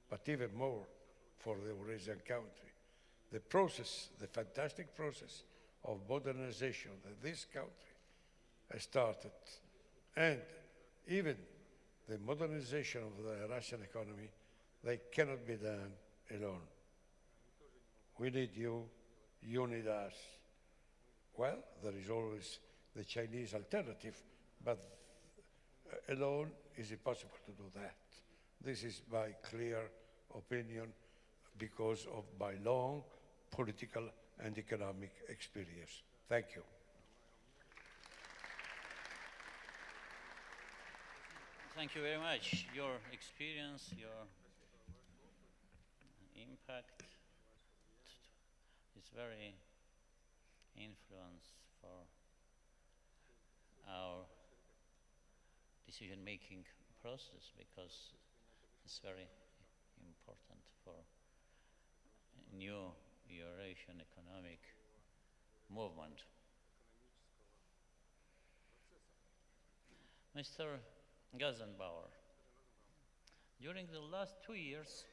but even more for the Eurasian country. The process, the fantastic process of modernization that this country has started, and even the modernization of the Russian economy, they cannot be done alone. We need you, you need us. Well, there is always the Chinese alternative, but alone is impossible to do that. This is my clear opinion because of my long political and economic experience. Thank you. Thank you very much. Your experience, your impact is very influence for our decision-making process, because it's very important for new Eurasian economic movement. Mr. Gazenbauer, during the last 2 years,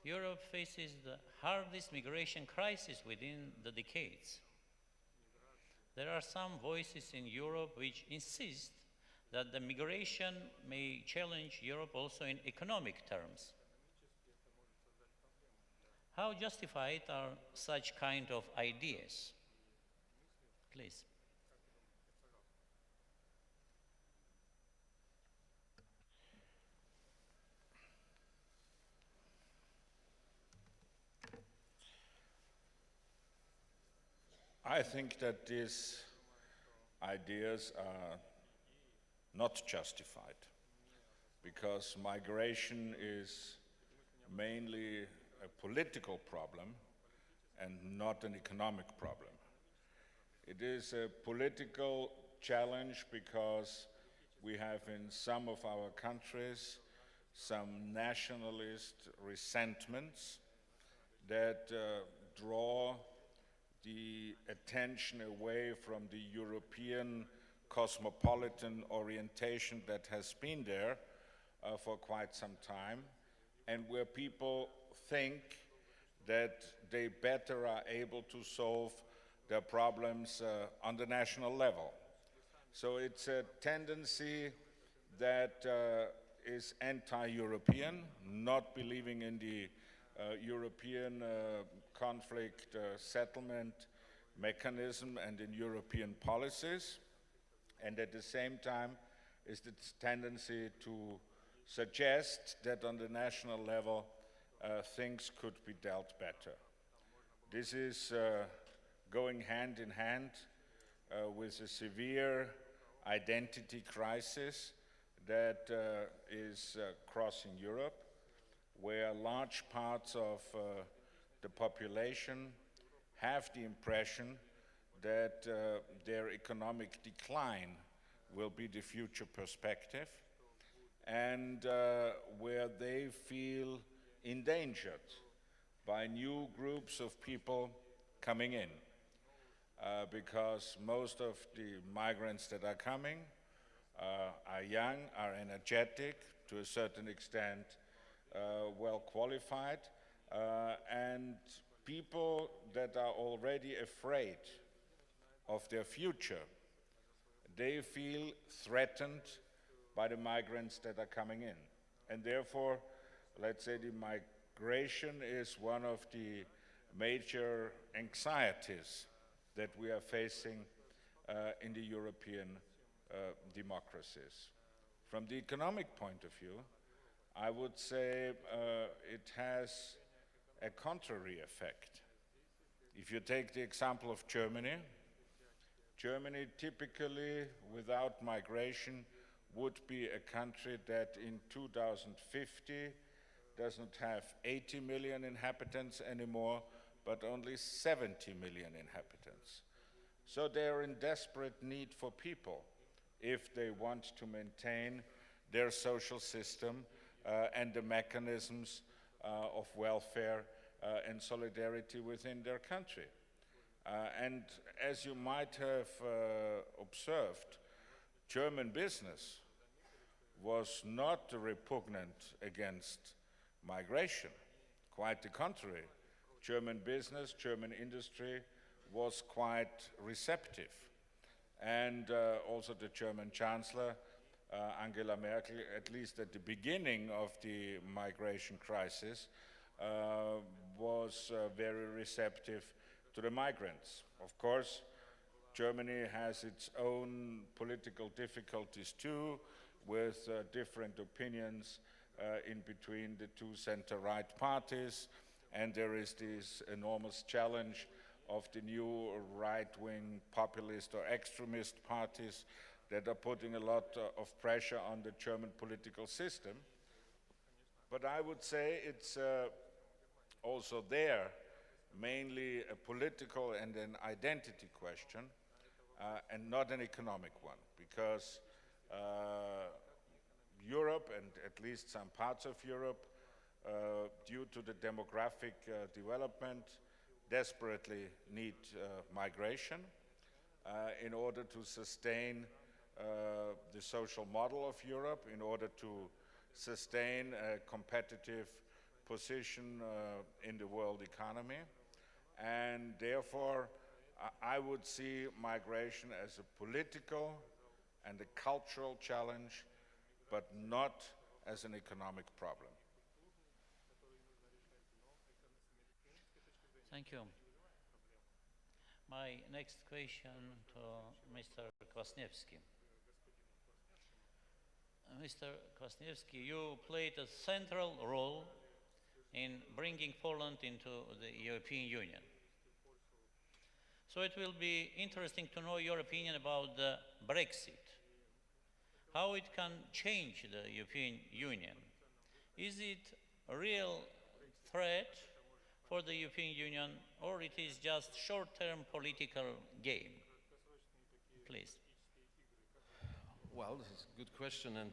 Europe faces the hardest migration crisis within the decades. There are some voices in Europe which insist that the migration may challenge Europe also in economic terms. How justified are such kind of ideas? Please. I think that these ideas are not justified, because migration is mainly a political problem and not an economic problem. It is a political challenge because we have in some of our countries some nationalist resentments that draw the attention away from the European cosmopolitan orientation that has been there for quite some time, and where people think that they better are able to solve their problems on the national level. So it's a tendency that is anti-European, not believing in the European conflict settlement mechanism and in European policies, and at the same time is this tendency to suggest that on the national level things could be dealt better. This is going hand in hand with a severe identity crisis that is crossing Europe, where large parts of the population have the impression that their economic decline will be the future perspective, and where they feel endangered by new groups of people coming in, because most of the migrants that are coming are young, are energetic, to a certain extent well qualified, and people that are already afraid of their future, they feel threatened by the migrants that are coming in. And therefore, let's say the migration is one of the major anxieties that we are facing in the European democracies. From the economic point of view, I would say it has a contrary effect. If you take the example of Germany, Germany typically, without migration, would be a country that in 2050 doesn't have 80 million inhabitants anymore, but only 70 million inhabitants. So they're in desperate need for people if they want to maintain their social system and the mechanisms of welfare and solidarity within their country. And as you might have observed, German business was not repugnant against migration. Quite the contrary. German business, German industry was quite receptive. And also the German Chancellor, Angela Merkel, at least at the beginning of the migration crisis, was very receptive to the migrants. Of course, Germany has its own political difficulties too, with different opinions in between the two center-right parties, and there is this enormous challenge of the new right-wing populist or extremist parties that are putting a lot of pressure on the German political system. But I would say it's also there mainly a political and an identity question, and not an economic one, because Europe, and at least some parts of Europe, due to the demographic development, desperately need migration in order to sustain the social model of Europe, in order to sustain a competitive position in the world economy. And therefore, I would see migration as a political and a cultural challenge, but not as an economic problem. Thank you. My next question to Mr. Kwasniewski. Mr. Kwasniewski, you played a central role in bringing Poland into the European Union. So it will be interesting to know your opinion about the Brexit. How it can change the European Union? Is it a real threat for the European Union, or it is just short-term political game? Please. Well, this is a good question, and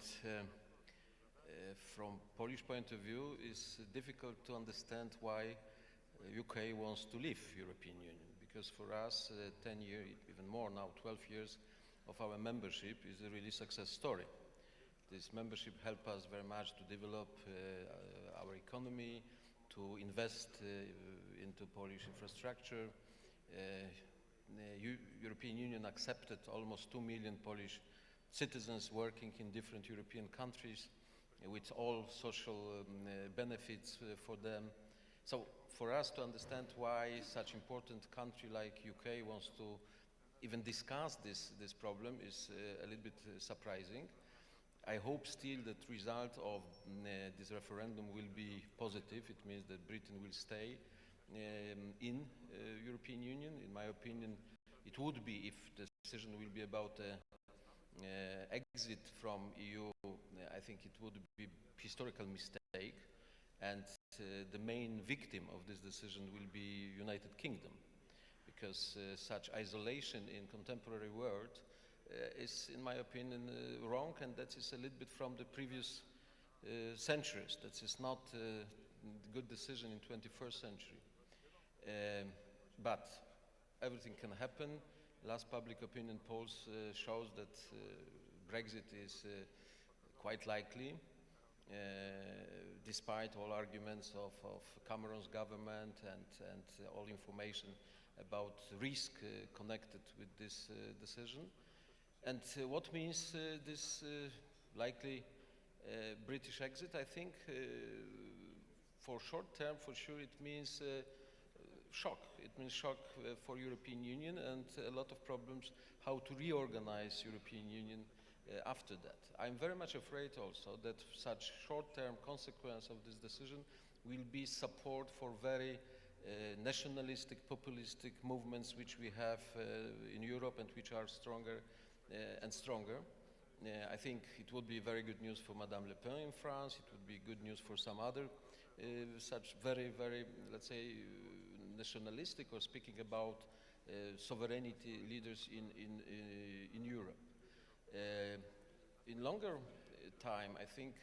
from Polish point of view, it's difficult to understand why UK wants to leave European Union, because for us, 10 years, even more now, 12 years of our membership is a really success story. This membership helped us very much to develop our economy, to invest into Polish infrastructure. European Union accepted almost 2 million Polish citizens working in different European countries with all social benefits for them. So for us to understand why such important country like UK wants to even discuss this problem is a little bit surprising. I hope still that result of this referendum will be positive. It means that Britain will stay in European Union. In my opinion, it would be, if the decision will be about exit from EU, I think it would be historical mistake, and the main victim of this decision will be United Kingdom, because such isolation in contemporary world is, in my opinion, wrong, and that is a little bit from the previous centuries. That is not a good decision in 21st century. But everything can happen. Last public opinion polls shows that Brexit is quite likely, despite all arguments of Cameron's government and all information about risk connected with this decision. And what means this likely British exit? I think for short term, for sure, it means shock. It means shock for European Union and a lot of problems how to reorganize European Union after that. I'm very much afraid also that such short-term consequence of this decision will be support for very nationalistic, populistic movements which we have in Europe and which are stronger and stronger. I think it would be very good news for Madame Le Pen in France. It would be good news for some other such very, very, let's say, nationalistic or speaking about sovereignty leaders in Europe. In longer time, I think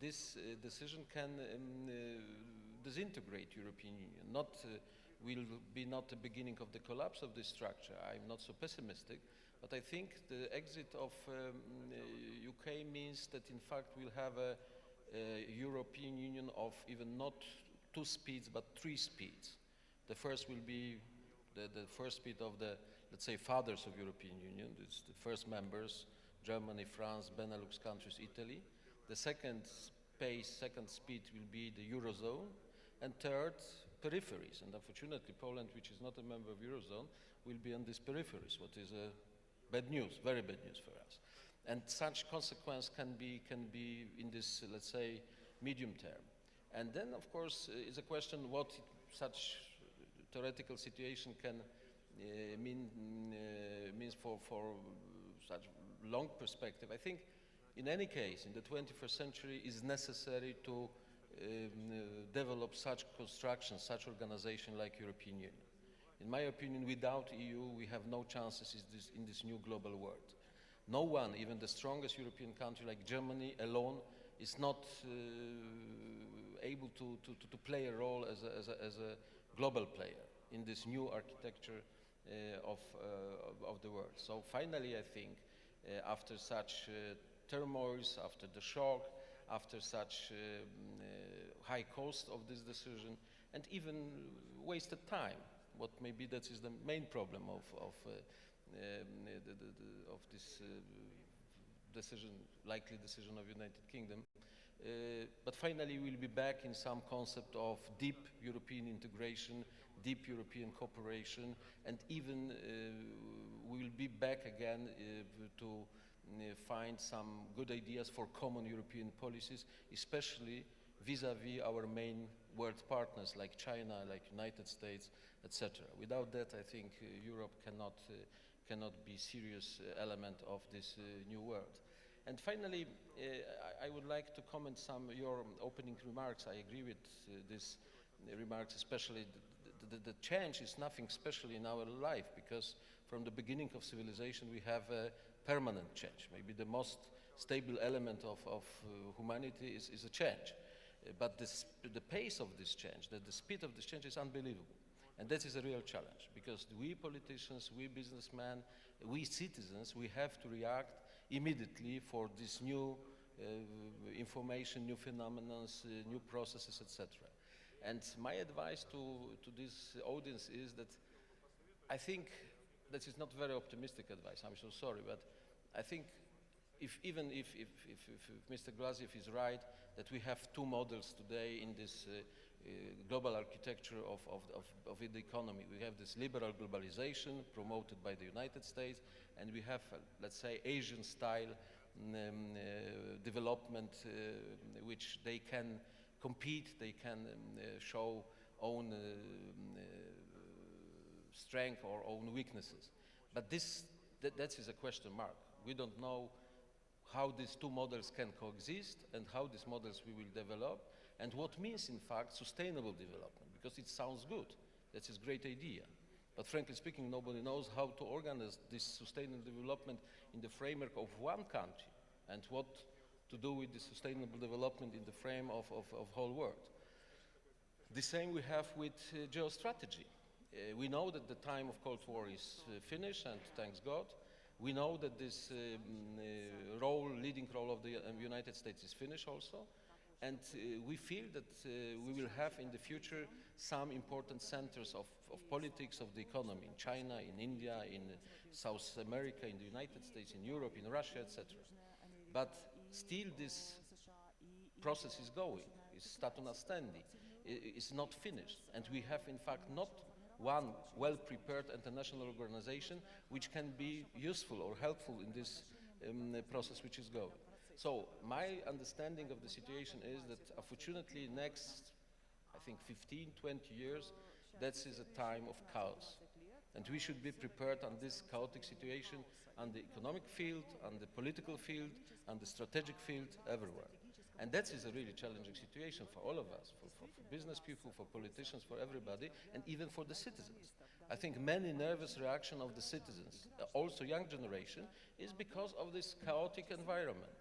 this decision can disintegrate European Union. Will be not the beginning of the collapse of this structure. I'm not so pessimistic, but I think the exit of UK means that in fact we'll have a European Union of even not 2 speeds but 3 speeds. The first will be the first speed of the, let's say, fathers of European Union. It's the first members, Germany, France, Benelux countries, Italy. The second speed will be the Eurozone, and third, peripheries. And unfortunately, Poland, which is not a member of Eurozone, will be on these peripheries, what is bad news, very bad news for us. And such consequence can be in this, let's say, medium term. And then, of course, is a question what such theoretical situation can means for such long perspective. I think in any case, in the 21st century, is necessary to develop such construction, such organization like European Union. In my opinion, without EU, we have no chances in this new global world. No one, even the strongest European country like Germany alone, is not able to play a role as a global player in this new architecture of the world. So finally, I think, after such turmoils, after the shock, after such high cost of this decision, and even wasted time, what maybe that is the main problem of this decision, likely decision of United Kingdom. But finally, we'll be back in some concept of deep European integration, deep European cooperation, and even we'll be back again to find some good ideas for common European policies, especially vis-à-vis our main world partners like China, like United States, etc. Without that, I think Europe cannot be a serious element of this new world. And finally, I would like to comment some of your opening remarks. I agree with these remarks, especially the change is nothing special in our life, because from the beginning of civilization we have a permanent change. Maybe the most stable element of humanity is a change. But the pace of this change, the speed of this change is unbelievable. And that is a real challenge, because we politicians, we businessmen, we citizens, we have to react immediately for this new information, new phenomena, new processes, etc. And my advice to this audience is that I think that is not very optimistic advice, I'm so sorry, but I think even if Mr. Glaziev is right, that we have two models today in this global architecture of the economy. We have this liberal globalization promoted by the United States, and we have, let's say, Asian-style development, which they can compete, they can show own strength or own weaknesses. But that is a question mark. We don't know how these two models can coexist and how these models we will develop, and what means, in fact, sustainable development, because it sounds good. That's a great idea. But frankly speaking, nobody knows how to organize this sustainable development in the framework of one country, and what to do with the sustainable development in the frame of whole world. The same we have with geostrategy. We know that the time of Cold War is finished, and thanks God. We know that this leading role of the United States is finished also. And we feel that we will have in the future some important centers of politics of the economy in China, in India, in South America, in the United States, in Europe, in Russia, etc. But still this process is going, it's status standi, it's not finished. And we have in fact not one well-prepared international organization which can be useful or helpful in this process which is going. So my understanding of the situation is that unfortunately next, I think 15, 20 years, that is a time of chaos. And we should be prepared on this chaotic situation on the economic field, on the political field, on the strategic field, everywhere. And that is a really challenging situation for all of us, for business people, for politicians, for everybody, and even for the citizens. I think many nervous reaction of the citizens, also young generation, is because of this chaotic environment.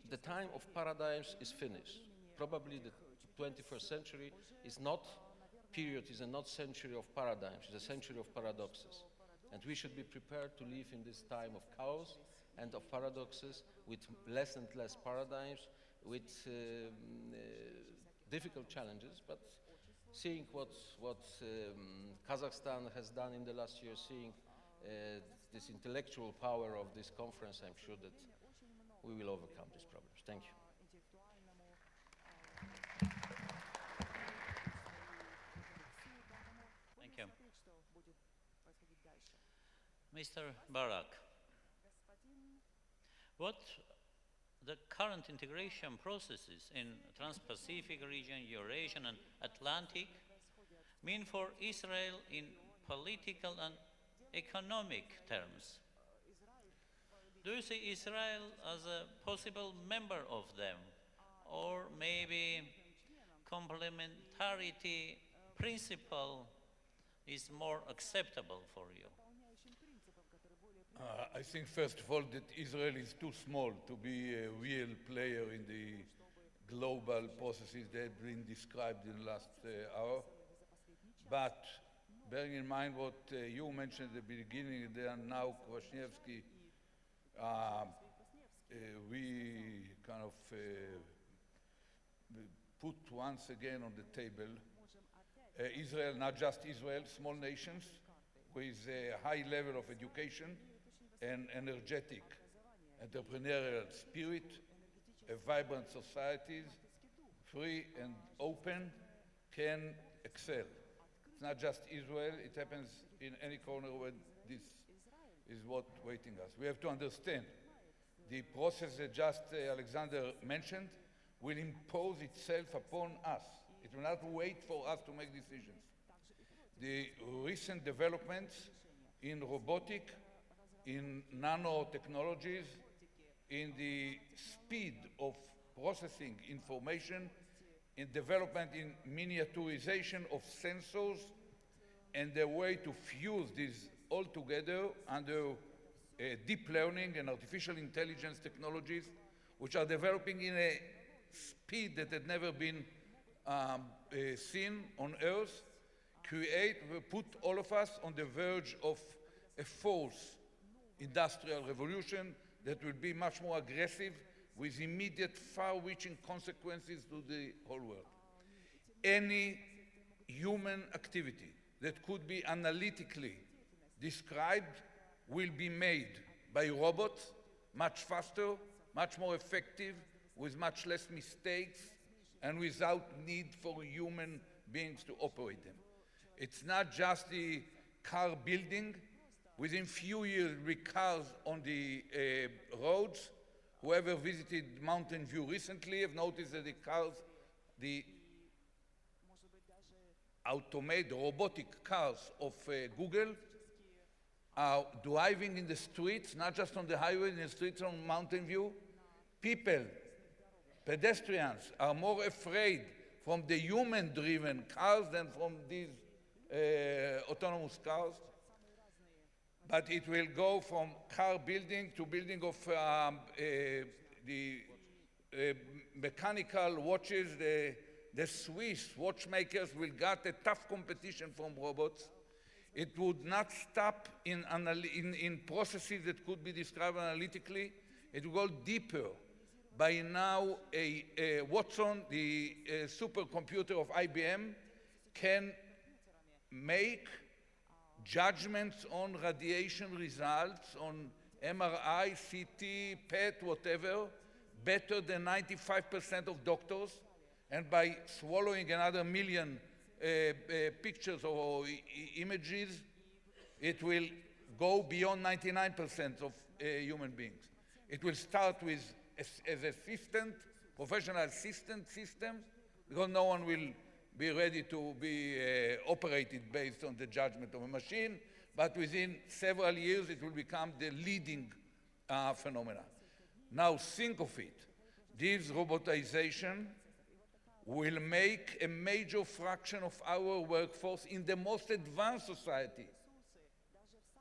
The time of paradigms is finished. Probably the 21st century is not century of paradigms, it's a century of paradoxes. And we should be prepared to live in this time of chaos and of paradoxes, with less and less paradigms, with difficult challenges, but seeing what Kazakhstan has done in the last year, seeing this intellectual power of this conference, I'm sure that we will overcome these problems. Thank you. Thank you. Mr. Barak, what the current integration processes in Trans-Pacific region, Eurasian and Atlantic mean for Israel in political and economic terms? Do you see Israel as a possible member of them? or maybe complementarity principle is more acceptable for you? I think, first of all, that Israel is too small to be a real player in the global processes that have been described in the last hour. But bearing in mind what you mentioned at the beginning, and now Kwasniewski, we kind of put once again on the table Israel, not just Israel, small nations with a high level of education and energetic entrepreneurial spirit, a vibrant societies, free and open, can excel. It's not just Israel, it happens in any corner where this is what waiting us. We have to understand the process that just Alexander mentioned will impose itself upon us. It will not wait for us to make decisions. The recent developments in robotic, in nanotechnologies, in the speed of processing information, in development in miniaturization of sensors, and the way to fuse these all together under deep learning and artificial intelligence technologies, which are developing in a speed that had never been seen on Earth, put all of us on the verge of a fourth industrial revolution that will be much more aggressive with immediate far-reaching consequences to the whole world. Any human activity that could be analytically described will be made by robots much faster, much more effective, with much less mistakes, and without need for human beings to operate them. It's not just the car building. Within few years, with cars on the roads, whoever visited Mountain View recently have noticed that the cars, the robotic cars of Google are driving in the streets, not just on the highway, in the streets on Mountain View. People, pedestrians, are more afraid from the human-driven cars than from these autonomous cars. But it will go from car building to building of the mechanical watches. The Swiss watchmakers will get a tough competition from robots. It would not stop in processes that could be described analytically. It will go deeper. By now, Watson, the supercomputer of IBM, can make judgments on radiation results, on MRI, CT, PET, whatever, better than 95% of doctors. And by swallowing another million pictures or images, it will go beyond 99% of human beings. It will start with as assistant, professional assistant system, because no one will be ready to be operated based on the judgment of a machine, but within several years it will become the leading phenomena. Now think of it. This robotization will make a major fraction of our workforce in the most advanced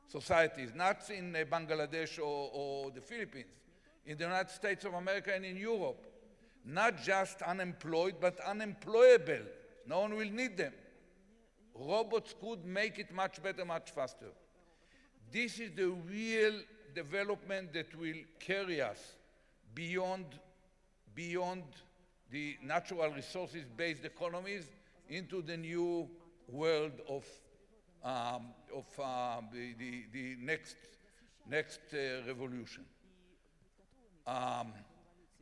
societies, not in Bangladesh or the Philippines, in the United States of America and in Europe. Not just unemployed, but unemployable. No one will need them. Robots could make it much better, much faster. This is the real development that will carry us beyond the natural resources-based economies into the new world of the next revolution.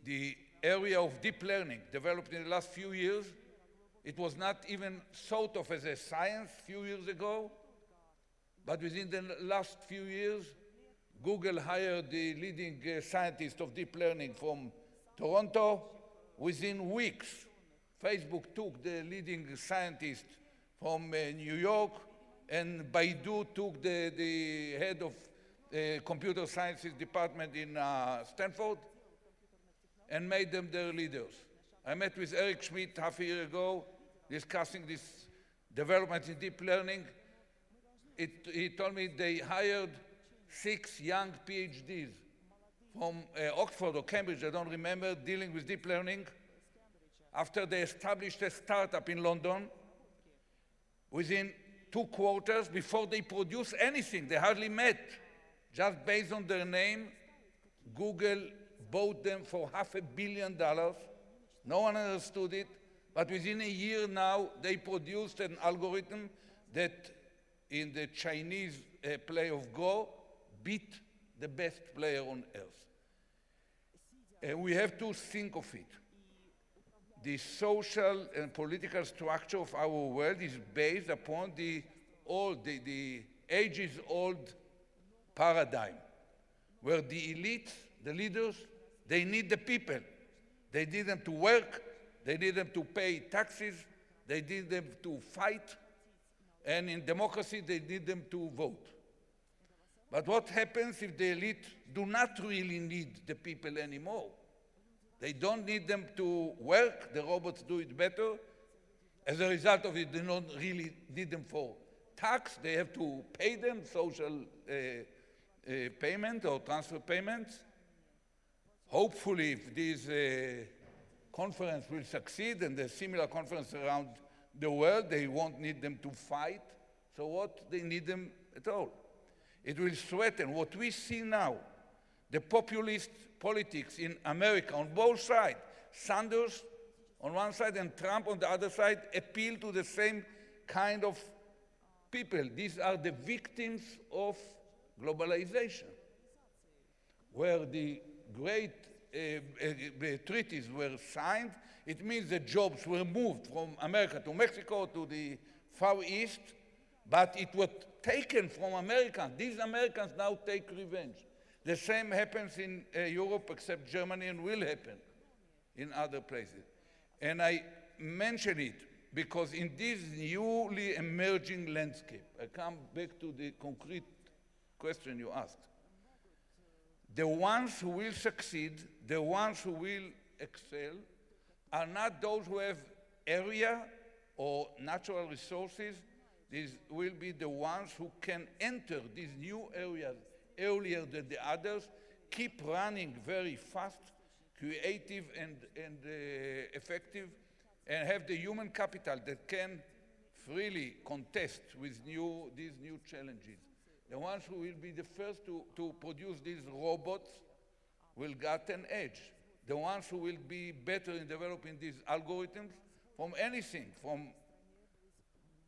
The area of deep learning developed in the last few years. It was not even thought of as a science a few years ago, but within the last few years, Google hired the leading scientist of deep learning from Toronto. Within weeks, Facebook took the leading scientist from New York, and Baidu took the head of computer sciences department in Stanford and made them their leaders. I met with Eric Schmidt half a year ago, discussing this development in deep learning. He told me they hired 6 young PhDs from Oxford or Cambridge, I don't remember, dealing with deep learning. After they established a startup in London, within 2 quarters, before they produced anything, they hardly met, just based on their name, Google bought them for $500 million. No one understood it, but within a year now, they produced an algorithm that in the Chinese play of Go, beat the best player on earth. We have to think of it. The social and political structure of our world is based upon the ages-old paradigm, where the elites, the leaders, they need the people. They need them to work, they need them to pay taxes, they need them to fight, and in democracy, they need them to vote. But what happens if the elite do not really need the people anymore? They don't need them to work, the robots do it better. As a result of it, they don't really need them for tax, they have to pay them social payment or transfer payments. Hopefully, if this conference will succeed and the similar conference around the world, they won't need them to fight. So what they need them at all? It will threaten what we see now, the populist politics in America on both sides. Sanders on one side and Trump on the other side appeal to the same kind of people. These are the victims of globalization, where the great treaties were signed. It means the jobs were moved from America to Mexico to the Far East, but it was taken from Americans. These Americans now take revenge. The same happens in Europe, except Germany, and will happen in other places. And I mention it because in this newly emerging landscape, I come back to the concrete question you asked. The ones who will succeed, the ones who will excel, are not those who have area or natural resources. These will be the ones who can enter these new areas earlier than the others, keep running very fast, creative and effective, and have the human capital that can freely contest with these new challenges. The ones who will be the first to produce these robots will get an edge. The ones who will be better in developing these algorithms from anything, from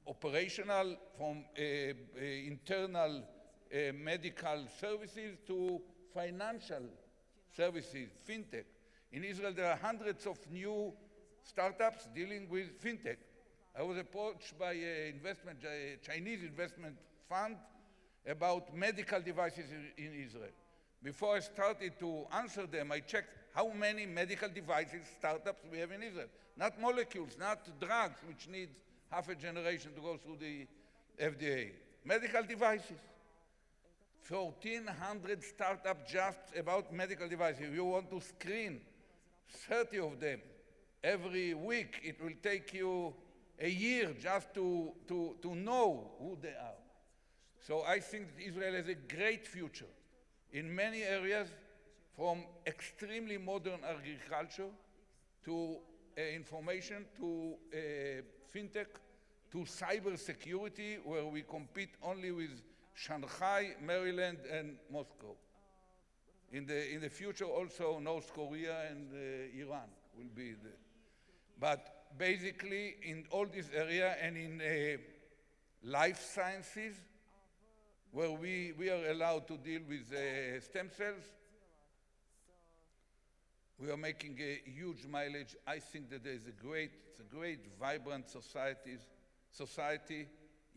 operational, from internal medical services to financial services, fintech. In Israel, there are hundreds of new startups dealing with fintech. I was approached by a Chinese investment fund about medical devices in Israel. Before I started to answer them, I checked how many medical devices startups we have in Israel. Not molecules, not drugs, which need half a generation to go through the FDA. Medical devices. 1,400 startups just about medical devices. If you want to screen 30 of them every week, it will take you a year just to know who they are. So I think that Israel has a great future in many areas, from extremely modern agriculture to information, to fintech, to cyber security, where we compete only with Shanghai, Maryland, and Moscow. In the future, also North Korea and Iran will be there. But basically, in all this area and in life sciences, where we are allowed to deal with stem cells, we are making a huge mileage. I think that it's a great, vibrant society.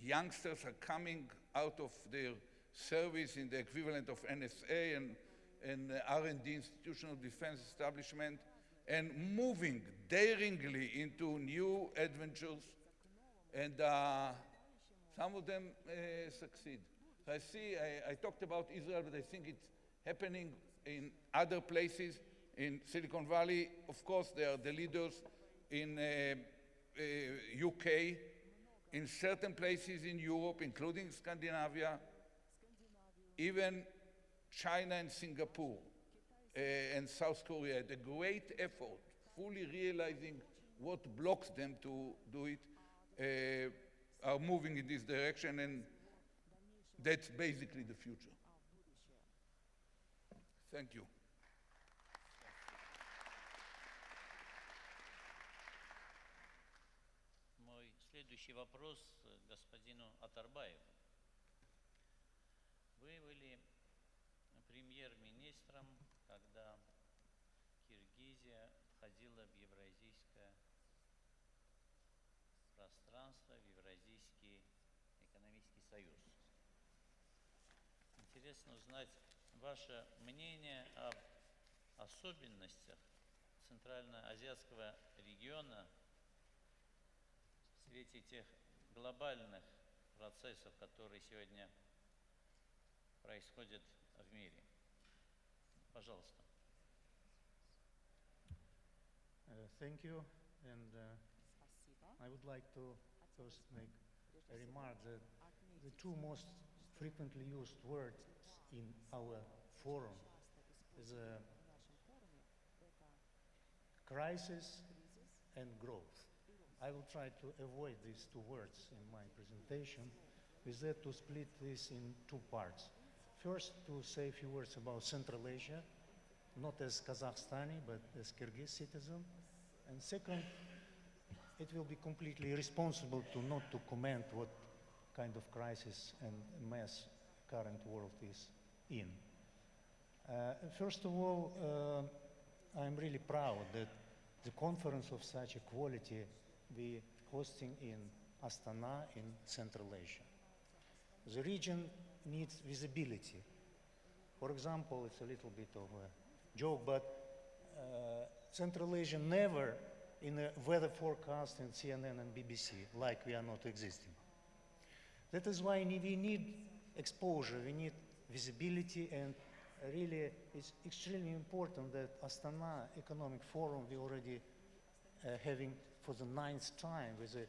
Youngsters are coming out of their service in the equivalent of NSA and R&D, institutional defense establishment, and moving daringly into new adventures. And some of them succeed. So I talked about Israel, but I think it's happening in other places. in Silicon Valley. Of course, they are the leaders in UK, in certain places in Europe, including Scandinavia, even China and Singapore and South Korea had a great effort, fully realizing what blocks them to do it, are moving in this direction, and that's basically the future. Thank you. Мой следующий вопрос господину Атарбаеву. Вы были премьер-министром, когда Киргизия входила в евразийское пространство, в Евразийский экономический союз. Интересно узнать ваше мнение об особенностях Центральноазиатского региона в свете тех глобальных процессов, которые сегодня происходят в мире. Пожалуйста. Thank you, and I would like to first make a remark that the two most frequently used words in our forum is crisis and growth. I will try to avoid these two words in my presentation, with that to split this in two parts. First, to say a few words about Central Asia, not as Kazakhstani, but as Kyrgyz citizen. And second, it will be completely irresponsible to not to comment what kind of crisis and mess current world is in. First of all, I'm really proud that the conference of such a quality we hosting in Astana in Central Asia. The region needs visibility. For example, it's a little bit of a joke, but Central Asia never in a weather forecast in CNN and BBC, like we are not existing. That is why we need exposure, we need visibility, and really it's extremely important that Astana Economic Forum we already having for the 9th time with a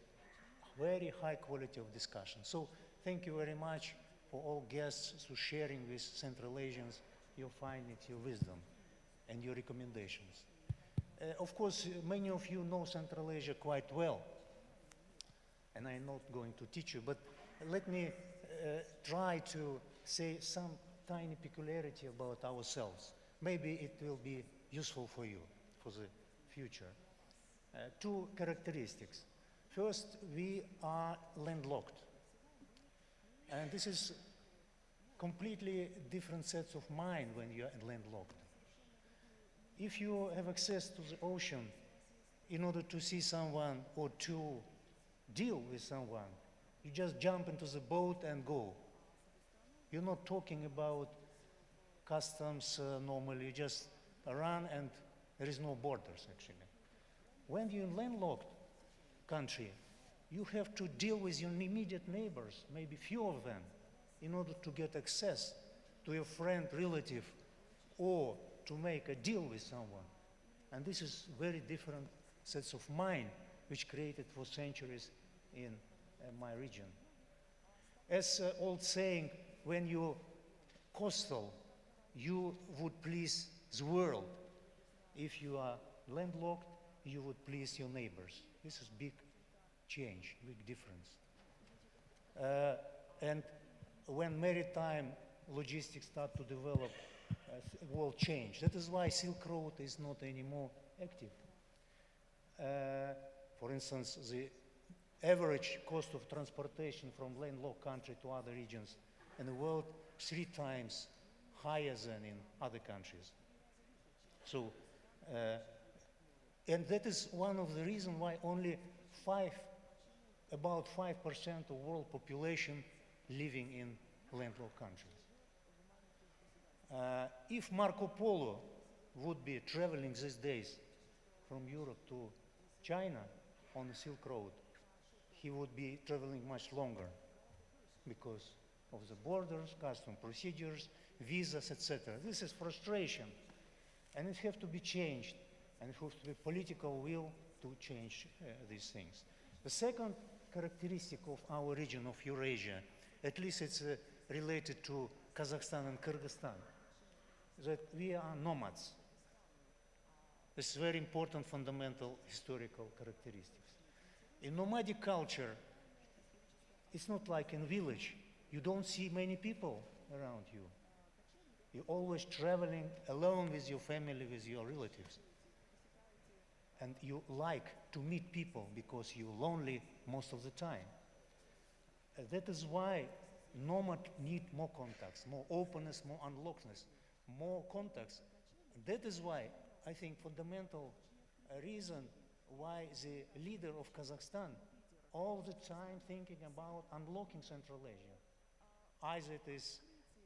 very high quality of discussion. So thank you very much for all guests who sharing with Central Asians your findings, your wisdom, and your recommendations. Of course, many of you know Central Asia quite well, and I'm not going to teach you, but let me try to say some tiny peculiarity about ourselves. Maybe it will be useful for you for the future. Two characteristics. First, we are landlocked. And this is completely different sets of mind when you are landlocked. If you have access to the ocean in order to see someone or to deal with someone, you just jump into the boat and go. You're not talking about customs normally, you just run and there is no borders actually. When you're in landlocked country, you have to deal with your immediate neighbors, maybe few of them, in order to get access to your friend, relative, or to make a deal with someone. And this is very different sets of mind which created for centuries in my region. As old saying, when you're coastal, you would please the world. If you are landlocked, you would please your neighbors. This is big change, big difference. And when maritime logistics start to develop, will change. That is why Silk Road is not anymore active. For instance, the average cost of transportation from landlocked country to other regions in the world 3 times higher than in other countries. So, and that is one of the reasons why only about 5% of world population living in landlocked countries. If Marco Polo would be traveling these days from Europe to China on the Silk Road, he would be traveling much longer because of the borders, custom procedures, visas, etc. This is frustration. And it has to be changed, and it has to be political will to change these things. The second characteristic of our region of Eurasia, at least it's related to Kazakhstan and Kyrgyzstan, that we are nomads. This is very important fundamental historical characteristics. In nomadic culture, it's not like in village. You don't see many people around you. You're always traveling alone with your family, with your relatives. And you like to meet people because you're lonely most of the time. That is why nomads need more contacts, more openness, more unlockedness, more contacts. That is why I think fundamental reason why the leader of Kazakhstan all the time thinking about unlocking Central Asia. Either it is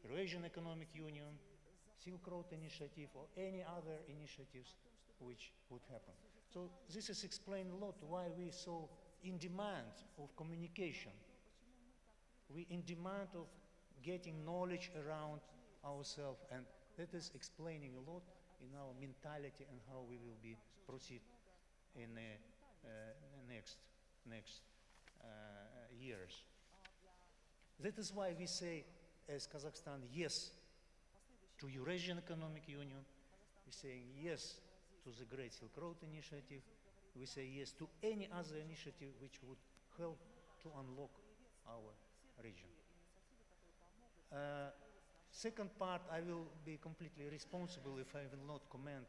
Eurasian Economic Union, Silk Road Initiative, or any other initiatives which would happen. So this is explained a lot why we so in demand of communication. We in demand of getting knowledge around ourselves, and that is explaining a lot in our mentality and how we will be proceed in the next years. That is why we say, as Kazakhstan, yes to Eurasian Economic Union. We're saying yes to the Great Silk Road Initiative. We say yes to any other initiative which would help to unlock our region. Second part, I will be completely responsible if I will not comment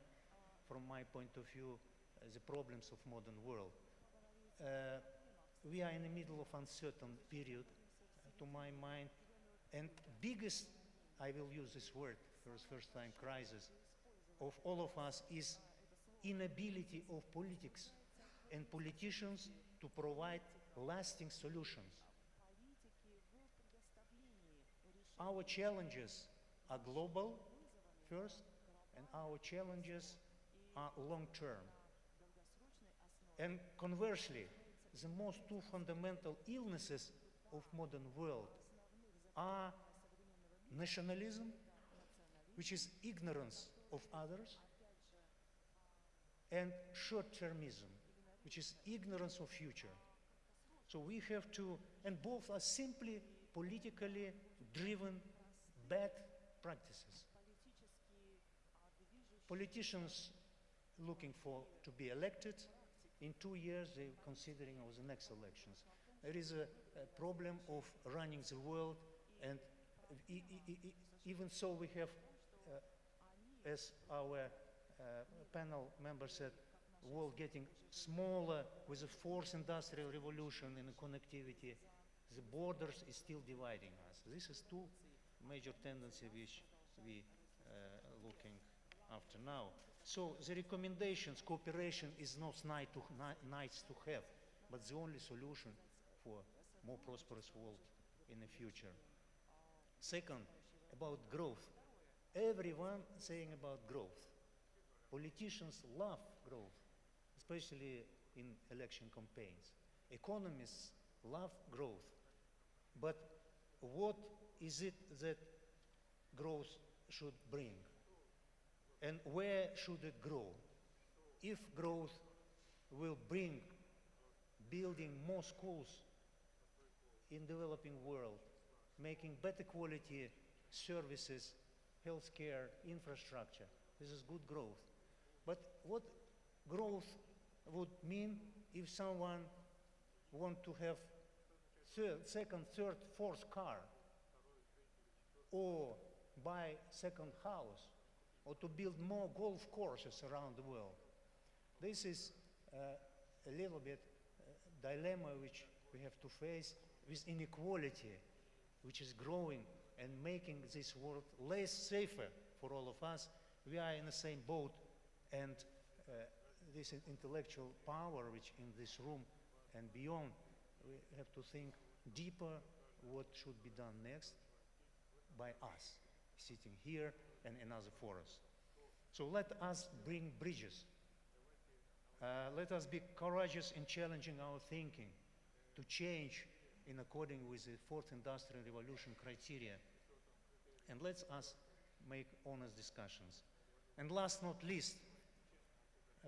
from my point of view the problems of modern world. We are in the middle of uncertain period, to my mind, and biggest, I will use this word for the first time, crisis of all of us is inability of politics and politicians to provide lasting solutions. Our challenges are global first, and our challenges are long-term. And conversely, the most two fundamental illnesses of modern world are nationalism, which is ignorance of others, and short-termism, which is ignorance of future. So we have to, and both are simply politically driven bad practices. Politicians looking to be elected. In 2 years, they're considering the next elections. There is a problem of running the world, and even so we have, as our panel member said, world getting smaller with the fourth industrial revolution and the connectivity. The borders is still dividing us. This is two major tendencies which we looking after now. So the recommendations, cooperation is not nice to have, but the only solution for more prosperous world in the future. Second, about growth. Everyone saying about growth. Politicians love growth, especially in election campaigns. Economists love growth. But what is it that growth should bring? And where should it grow? If growth will bring building more schools in developing world, making better quality services, healthcare, infrastructure, this is good growth. But what growth would mean if someone want to have second, third, fourth car, or buy second house, or to build more golf courses around the world? This is a little bit dilemma which we have to face with inequality, which is growing and making this world less safer for all of us. We are in the same boat, and this intellectual power which in this room and beyond, we have to think deeper what should be done next by us, sitting here and in other forums. So let us bring bridges. Let us be courageous in challenging our thinking to change in according with the fourth industrial revolution criteria. And let us make honest discussions. And last not least,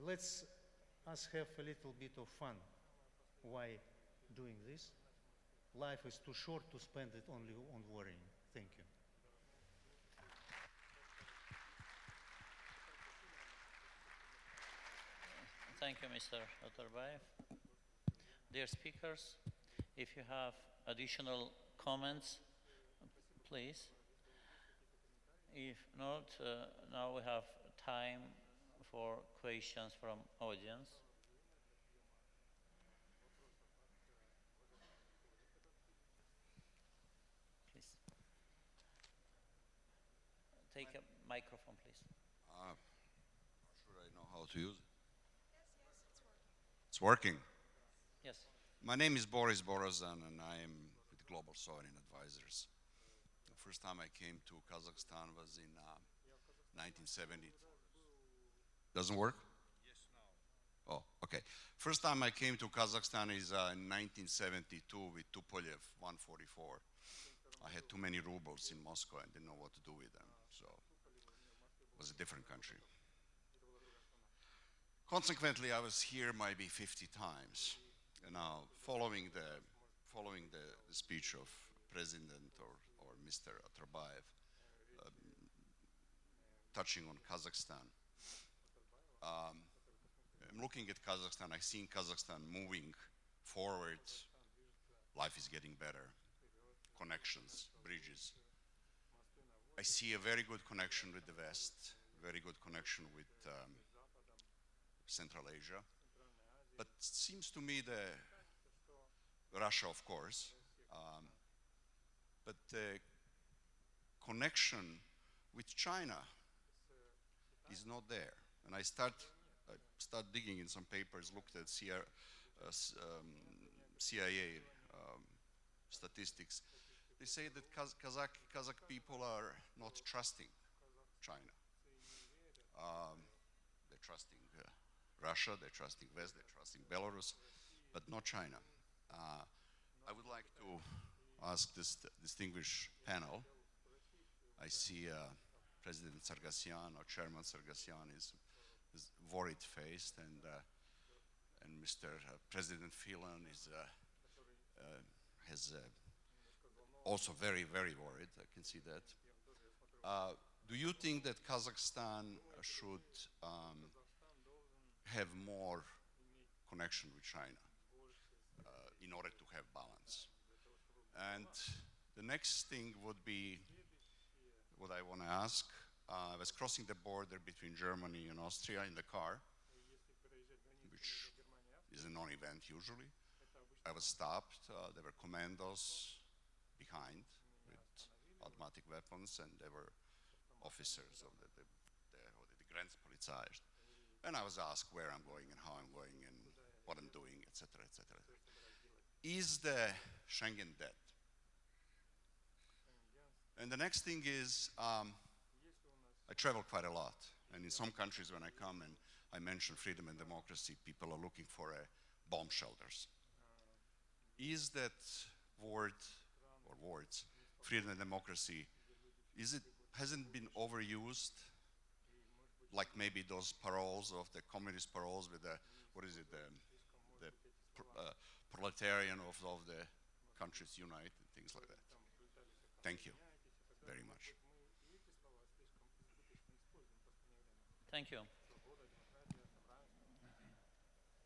let's us have a little bit of fun. Why doing this? Life is too short to spend it only on worrying. Thank you. Thank you, Mr. Otarbayev. Dear speakers, if you have additional comments, please. If not, now we have time for questions from audience. Please. Take a microphone, please. Sure, I know how to use it. It's working. Yes. My name is Boris Borazan, and I am with Global Sovereign Advisors. The first time I came to Kazakhstan was in 1970. Doesn't work? Yes, now. Oh, okay. First time I came to Kazakhstan is in 1972 with Tupolev 144. I had too many rubles in Moscow and didn't know what to do with them, so it was a different country. Consequently, I was here maybe 50 times. And now, following the speech of President or Mr. Atrobayev, touching on Kazakhstan, I'm looking at Kazakhstan. I've seen Kazakhstan moving forward. Life is getting better. Connections, bridges. I see a very good connection with the West, very good connection with Central Asia, but it seems to me Russia, of course, but the connection with China is not there. And I start digging in some papers, looked at CIA statistics. They say that Kazakh people are not trusting China. They're trusting Russia, they're trusting West, they're trusting Belarus, but not China. I would like to ask this distinguished panel. I see President Sargsyan or Chairman Sargsyan is worried-faced, and Mr. President Filan is also very, very worried. I can see that. Do you think that Kazakhstan should have more connection with China in order to have balance? And the next thing would be what I want to ask. I was crossing the border between Germany and Austria in the car, which is a non-event usually. I was stopped. There were commandos behind with automatic weapons, and there were officers of the Grenzpolizei. And I was asked where I'm going and how I'm going and what I'm doing, etc., etc. Is the Schengen dead? And the next thing is, I travel quite a lot. And in some countries when I come and I mention freedom and democracy, people are looking for bomb shelters. Is that word or words, freedom and democracy, hasn't been overused? Like maybe those paroles of the communist paroles with the proletarian of the countries unite and things like that. Thank you very much. Thank you.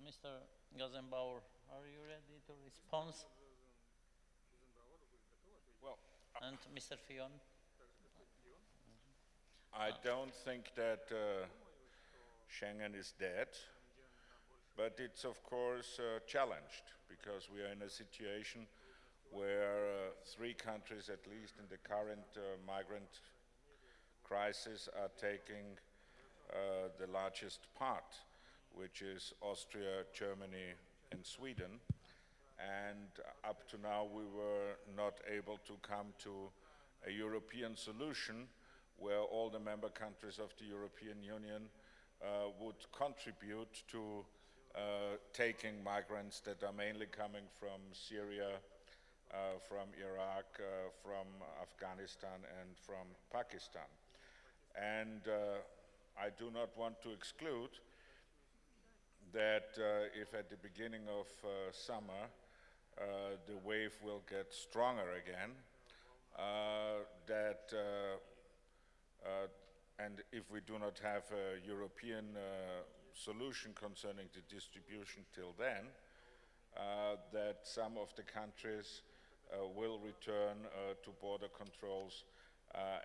Mr. Gazenbauer, are you ready to respond? Well, and Mr. Fion? I don't think that Schengen is dead, but it's of course challenged because we are in a situation where 3 countries, at least in the current migrant crisis, are taking the largest part, which is Austria, Germany, and Sweden. And up to now, we were not able to come to a European solution where all the member countries of the European Union would contribute to taking migrants that are mainly coming from Syria, from Iraq, from Afghanistan, and from Pakistan. And I do not want to exclude that if at the beginning of summer the wave will get stronger again, and if we do not have a European solution concerning the distribution till then, that some of the countries will return to border controls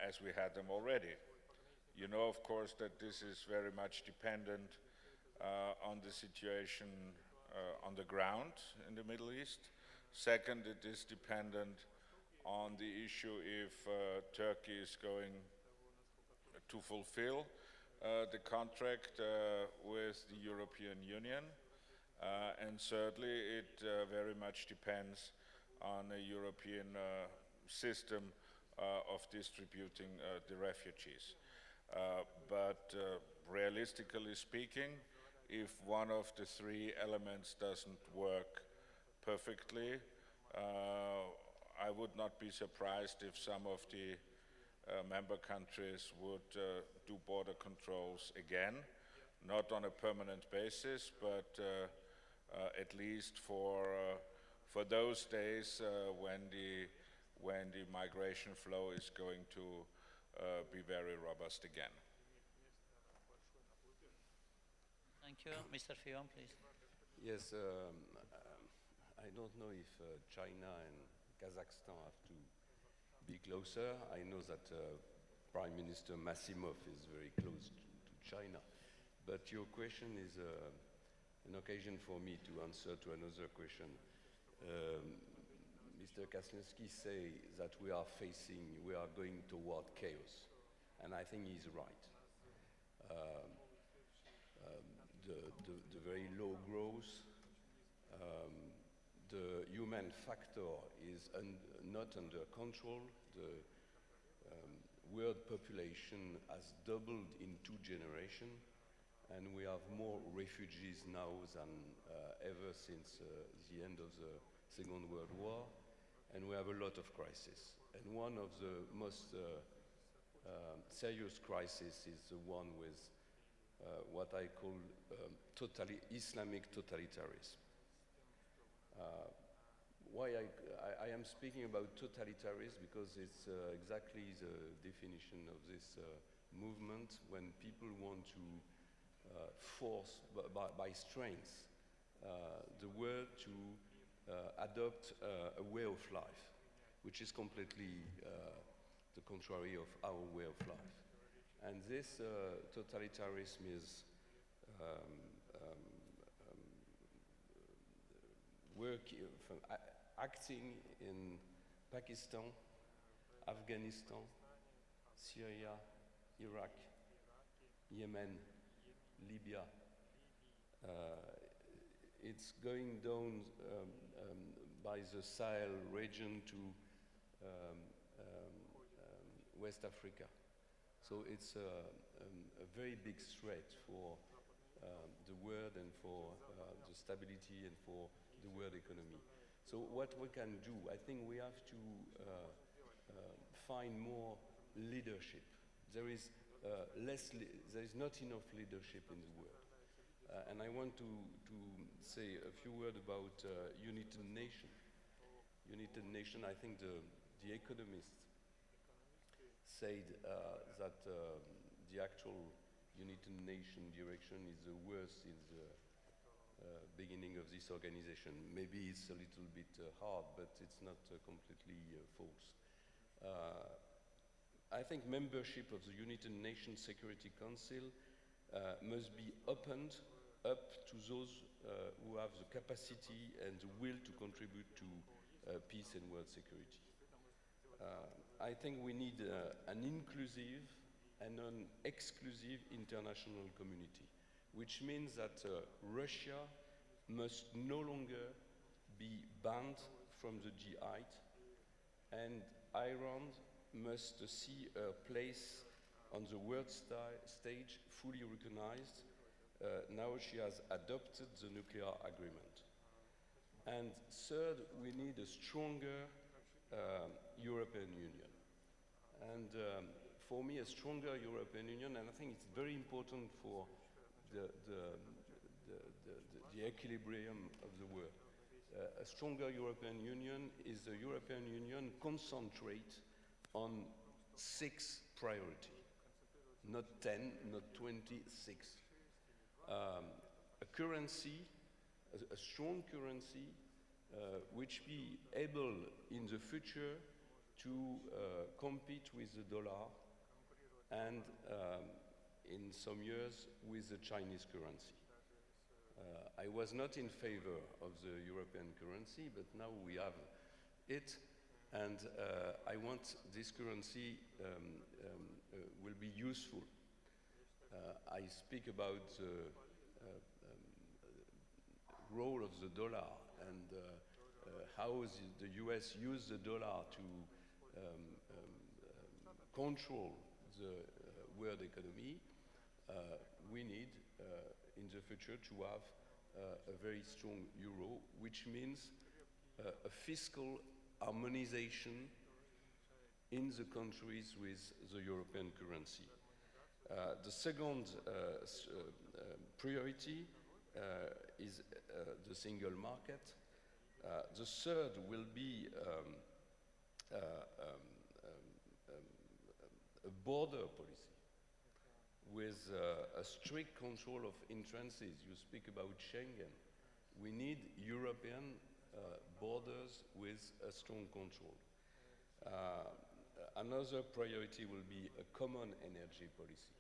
as we had them already. You know, of course, that this is very much dependent on the situation on the ground in the Middle East. Second, it is dependent on the issue if Turkey is going to fulfill the contract with the European Union. And thirdly, it very much depends on a European system of distributing the refugees. But realistically speaking, if one of the three elements doesn't work perfectly, I would not be surprised if some of the member countries would do border controls again, not on a permanent basis, but at least for those days when the migration flow is going to be very robust again. Thank you. Mr. Fillon, please. Yes, I don't know if China and Kazakhstan have to be closer. I know that Prime Minister Massimov is very close to China. But your question is an occasion for me to answer to another question. Mr. Kaczynski say that we are going toward chaos. And I think he's right. The very low growth, the human factor is not under control. The world population has doubled in 2 generations, and we have more refugees now than ever since the end of the Second World War, and we have a lot of crises. And one of the most serious crises is the one with what I call Islamic totalitarianism. Why I am speaking about totalitarianism because it's exactly the definition of this movement when people want to force by strength the world to adopt a way of life which is completely the contrary of our way of life. And this totalitarianism is acting in Pakistan, Afghanistan, Syria, Iraq, Yemen, Libya. It's going down by the Sahel region to West Africa. So it's a very big threat for the world and for the stability and for the world economy. So what we can do, I think we have to find more leadership. There is not enough leadership in the world. And I want to say a few words about United Nations. United Nations, I think the economists said that the actual United Nations direction is the worst in the beginning of this organization. Maybe it's a little bit hard, but it's not completely false. I think membership of the United Nations Security Council must be opened up to those who have the capacity and the will to contribute to peace and world security. I think we need an inclusive and an exclusive international community, which means that Russia must no longer be banned from the G8, and Iran must see a place on the world stage fully recognized. Now she has adopted the nuclear agreement. And third, we need a stronger European Union. And for me, a stronger European Union, and I think it's very important for the equilibrium of the world. A stronger European Union is a European Union concentrate on 6 priorities, not 10, not 26. A currency, a strong currency, which be able in the future to compete with the dollar and in some years with the Chinese currency. I was not in favor of the European currency, but now we have it, and I want this currency will be useful. I speak about the role of the dollar and how the US use the dollar to control the world economy. We need in the future to have a very strong euro, which means a fiscal harmonization in the countries with the European currency. The second priority is the single market. The third will be a border policy with a strict control of entrances. You speak about Schengen. We need European borders with a strong control. Another priority will be a common energy policy.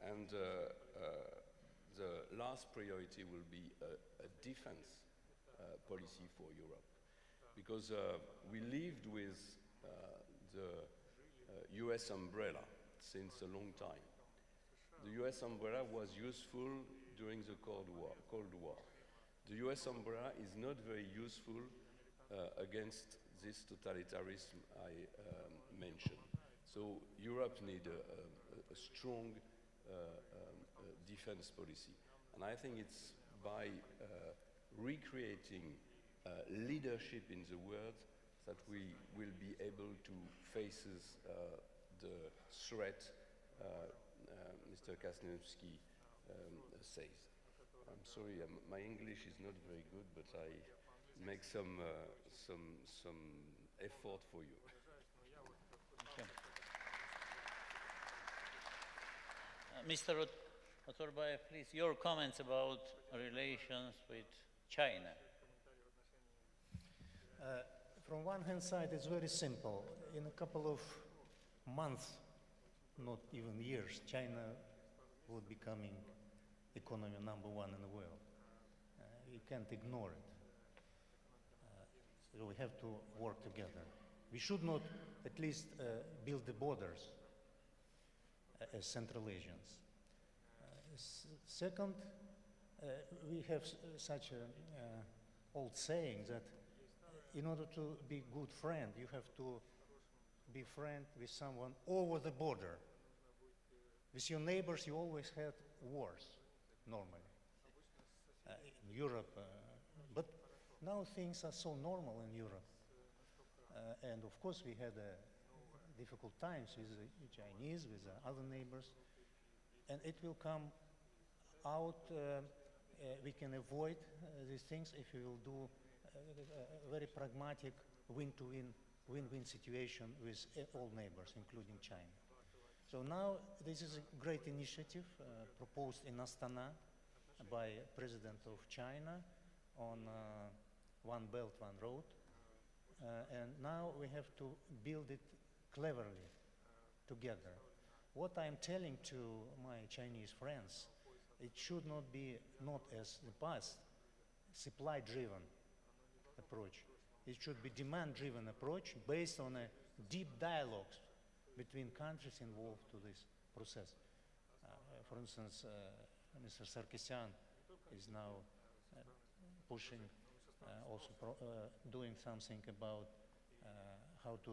And the last priority will be a defense policy for Europe. Because we lived with the US umbrella since a long time. The US umbrella was useful during the Cold War. The US umbrella is not very useful against this totalitarianism I mentioned. So Europe needs a strong defense policy. And I think it's by recreating leadership in the world that we will be able to face the threat Mr. Astanинский says. I'm sorry, my English is not very good, but I make some effort for you. Mr. Oturbayev, please, your comments about relations with China. From one hand side, it's very simple. In a couple of months, not even years, China would becoming economy number 1 in the world. You can't ignore it. So we have to work together. We should not at least build the borders as Central Asians. Second, we have such an old saying that in order to be good friend, you have to be friend with someone over the border. With your neighbors, you always had wars, normally. In Europe, but now things are so normal in Europe. And of course, we had difficult times with the Chinese, with the other neighbors. And it will come out, we can avoid these things if we will do a very pragmatic win-to-win situation with all neighbors, including China. So now this is a great initiative proposed in Astana by President of China on One Belt, One Road. And now we have to build it cleverly together. What I'm telling to my Chinese friends, it should not be, not as the past, supply-driven approach. It should be demand-driven approach based on a deep dialogue between countries involved to this process. For instance, Mr. Sarkisyan is now pushing, also doing something about how to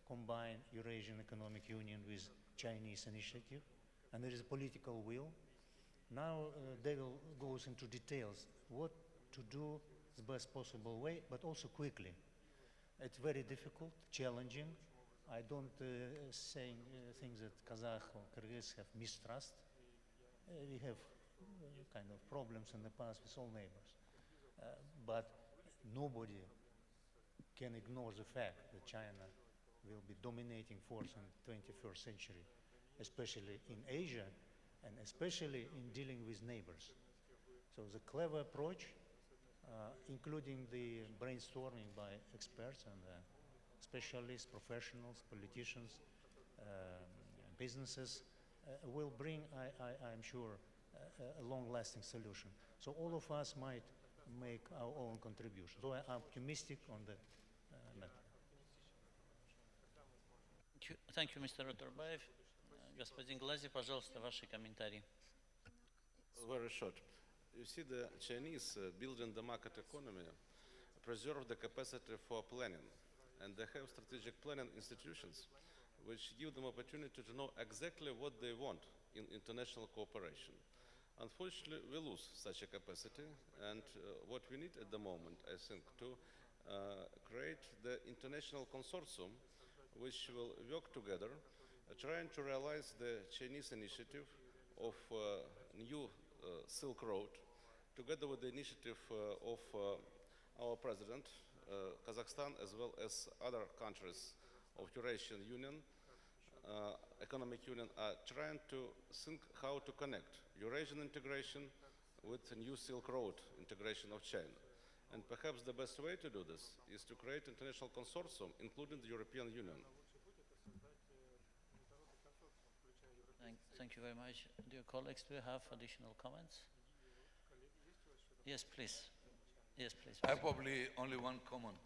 combine Eurasian Economic Union with Chinese initiative, and there is a political will. Now they will go into details, what to do the best possible way, but also quickly. It's very difficult, challenging, I don't think that Kazakh or Kyrgyz have mistrust. We have kind of problems in the past with all neighbors. But nobody can ignore the fact that China will be dominating force in the 21st century, especially in Asia and especially in dealing with neighbors. So the clever approach, including the brainstorming by experts and specialists, professionals, politicians, businesses, will bring, I'm sure, a long-lasting solution. So all of us might make our own contribution. So I'm optimistic on that matter. Thank you, Mr. Rotorbayev. Господин Глази, пожалуйста, ваши комментарии. Very short. You see, the Chinese building the market economy preserve the capacity for planning, and they have strategic planning institutions which give them opportunity to know exactly what they want in international cooperation. Unfortunately, we lose such a capacity, and what we need at the moment, I think, to create the international consortium which will work together, trying to realize the Chinese initiative of new Silk Road, together with the initiative of our president, Kazakhstan, as well as other countries of Eurasian Union, Economic Union, are trying to think how to connect Eurasian integration with the new Silk Road integration of China. And perhaps the best way to do this is to create international consortium, including the European Union. Thank you very much. Dear colleagues, do you have additional comments? Yes, please. Yes, please. I have probably only one comment.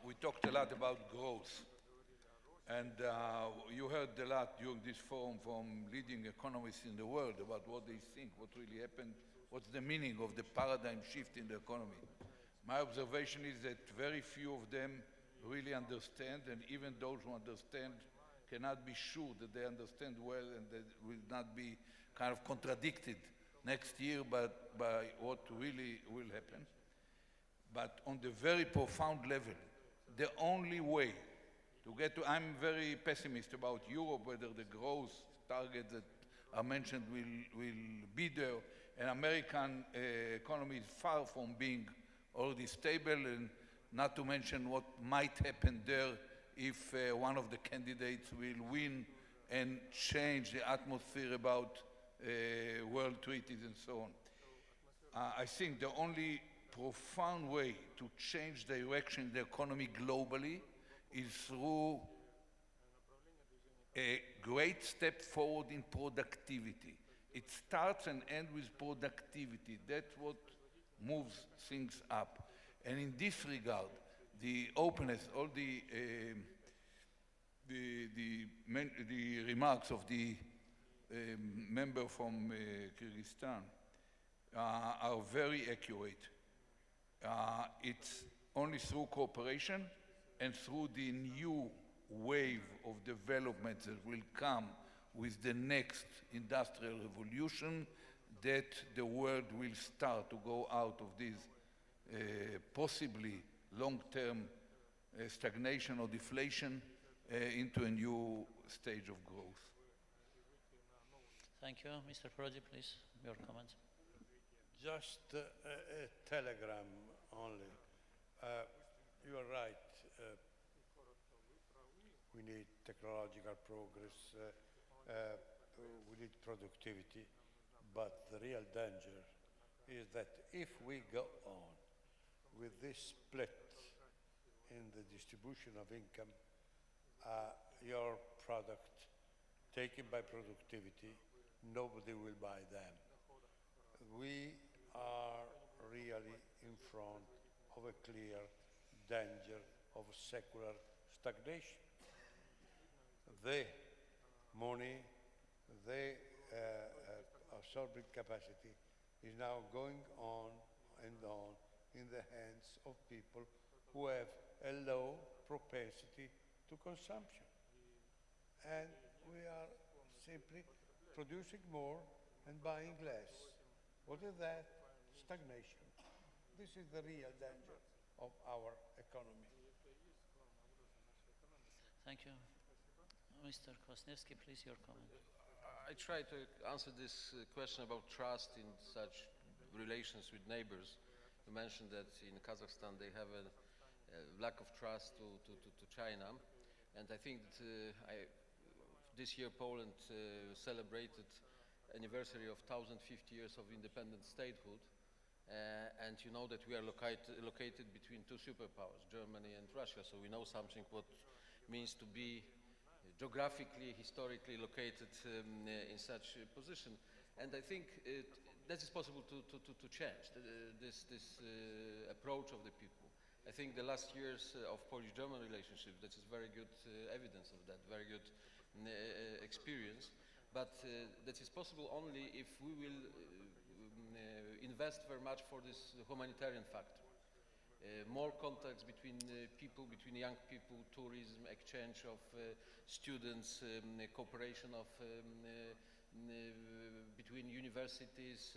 We talked a lot about growth. And you heard a lot during this forum from leading economists in the world about what they think, what really happened, what's the meaning of the paradigm shift in the economy. My observation is that very few of them really understand, and even those who understand cannot be sure that they understand well and that will not be kind of contradicted next year by what really will happen. But on the very profound level, the only way to get to, I'm very pessimist about Europe, whether the growth targets that are mentioned will be there. And American economy is far from being already stable, and not to mention what might happen there if one of the candidates will win and change the atmosphere about world treaties and so on. I think the only profound way to change the direction of the economy globally is through a great step forward in productivity. It starts and ends with productivity. That's what moves things up. And in this regard, the openness, all the remarks of the member from Kyrgyzstan are very accurate. It's only through cooperation and through the new wave of development that will come with the next industrial revolution that the world will start to go out of this possibly long-term stagnation or deflation into a new stage of growth. Thank you. Mr. Prodi, please, your comments. Just a telegram only. You are right. We need technological progress. We need productivity. But the real danger is that if we go on with this split in the distribution of income, your product taken by productivity, nobody will buy them. We are really in front of a clear danger of secular stagnation. The money, the absorbing capacity is now going on and on in the hands of people who have a low propensity to consumption. And we are simply producing more and buying less. What is that? Stagnation. This is the real danger of our economy. Thank you. Mr. Kwasniewski, please, your comment. I try to answer this question about trust in such relations with neighbors. You mentioned that in Kazakhstan they have a lack of trust to China, and I think that this year Poland celebrated anniversary of 1,050 years of independent statehood, and you know that we are located between two superpowers, Germany and Russia, so we know something what means to be geographically, historically located in such a position. And I think that is possible to change this approach of the people. I think the last years of Polish-German relationship, that is very good evidence of that, very good experience. But that is possible only if we will invest very much for this humanitarian factor. More contacts between people, between young people, tourism, exchange of students, cooperation of between universities,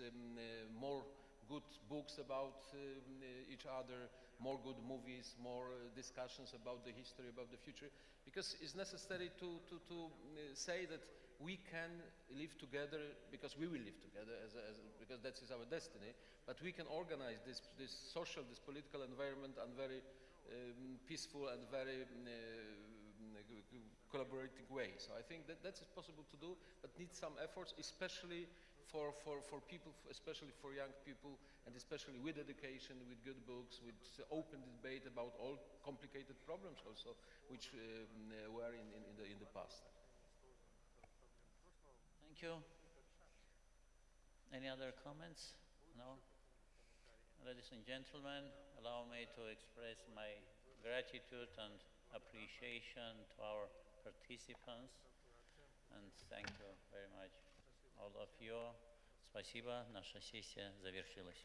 more good books about each other, more good movies, more discussions about the history, about the future, because it's necessary to say that we can live together because we will live together because that is our destiny, but we can organize this social, this political environment in very peaceful and very collaborating way. So I think that is possible to do, but needs some efforts, especially for people, especially for young people, and especially with education, with good books, with open debate about all complicated problems also, which were in the past. Thank you. Any other comments? No? Ladies and gentlemen, allow me to express my gratitude and appreciation to our participants, and thank you very much, all of you. Спасибо, наша сессия завершилась.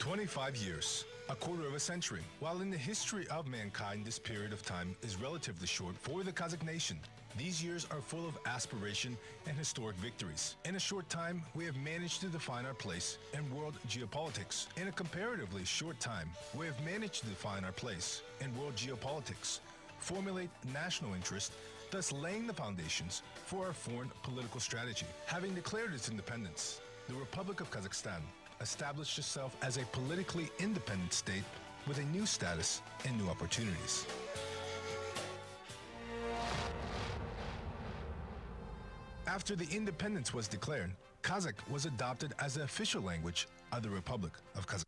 25 years, a quarter of a century. While in the history of mankind, this period of time is relatively short for the Kazakh nation, these years are full of aspiration and historic victories. In a short time, we have managed to define our place in world geopolitics. In a comparatively short time, we have managed to define our place in world geopolitics, formulate national interest, thus laying the foundations for our foreign political strategy. Having declared its independence, the Republic of Kazakhstan established itself as a politically independent state with a new status and new opportunities. After the independence was declared, Kazakh was adopted as the official language of the Republic of Kazakhstan.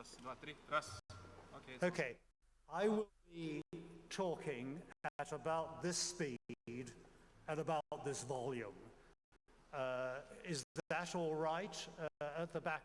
Раз, два, три. Раз. Okay. Okay. I will be talking at about this speed and about this volume. Is that all right at the back?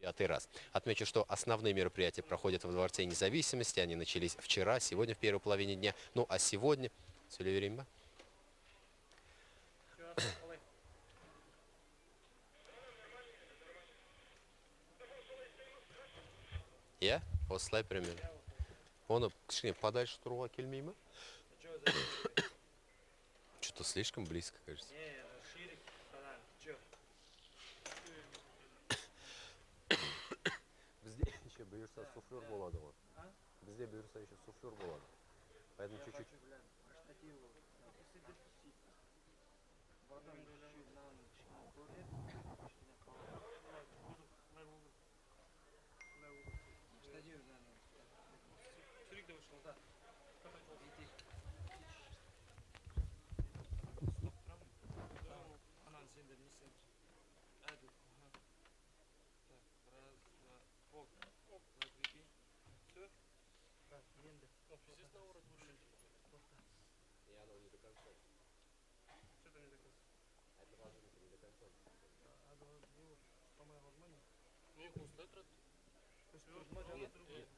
пятый раз. Отмечу, что основные мероприятия проходят во Дворце Независимости. Они начались вчера, сегодня в первой половине дня. Ну а сегодня... Söyle vereyim ben. Я? Осылай примерно. Оны кішкене подальше тұруға келмей ме? Что-то слишком близко, кажется. Бізде еще бұйырса суфлер болады ғой. Бізде бұйырса еще суфлер болады. Поэтому чуть-чуть.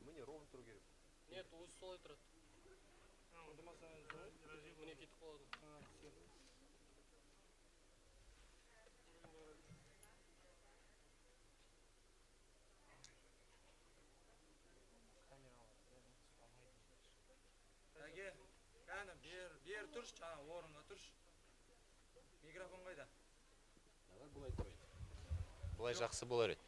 Мне ровно тұру керек. Нет, өзі солай тұрады. Мне кетіп қалады. Әге, кәні бер тұрш, жаңа орынға тұрш. Микрофон қайда? Бұлай тұрайын. Бұлай жақсы болар еді.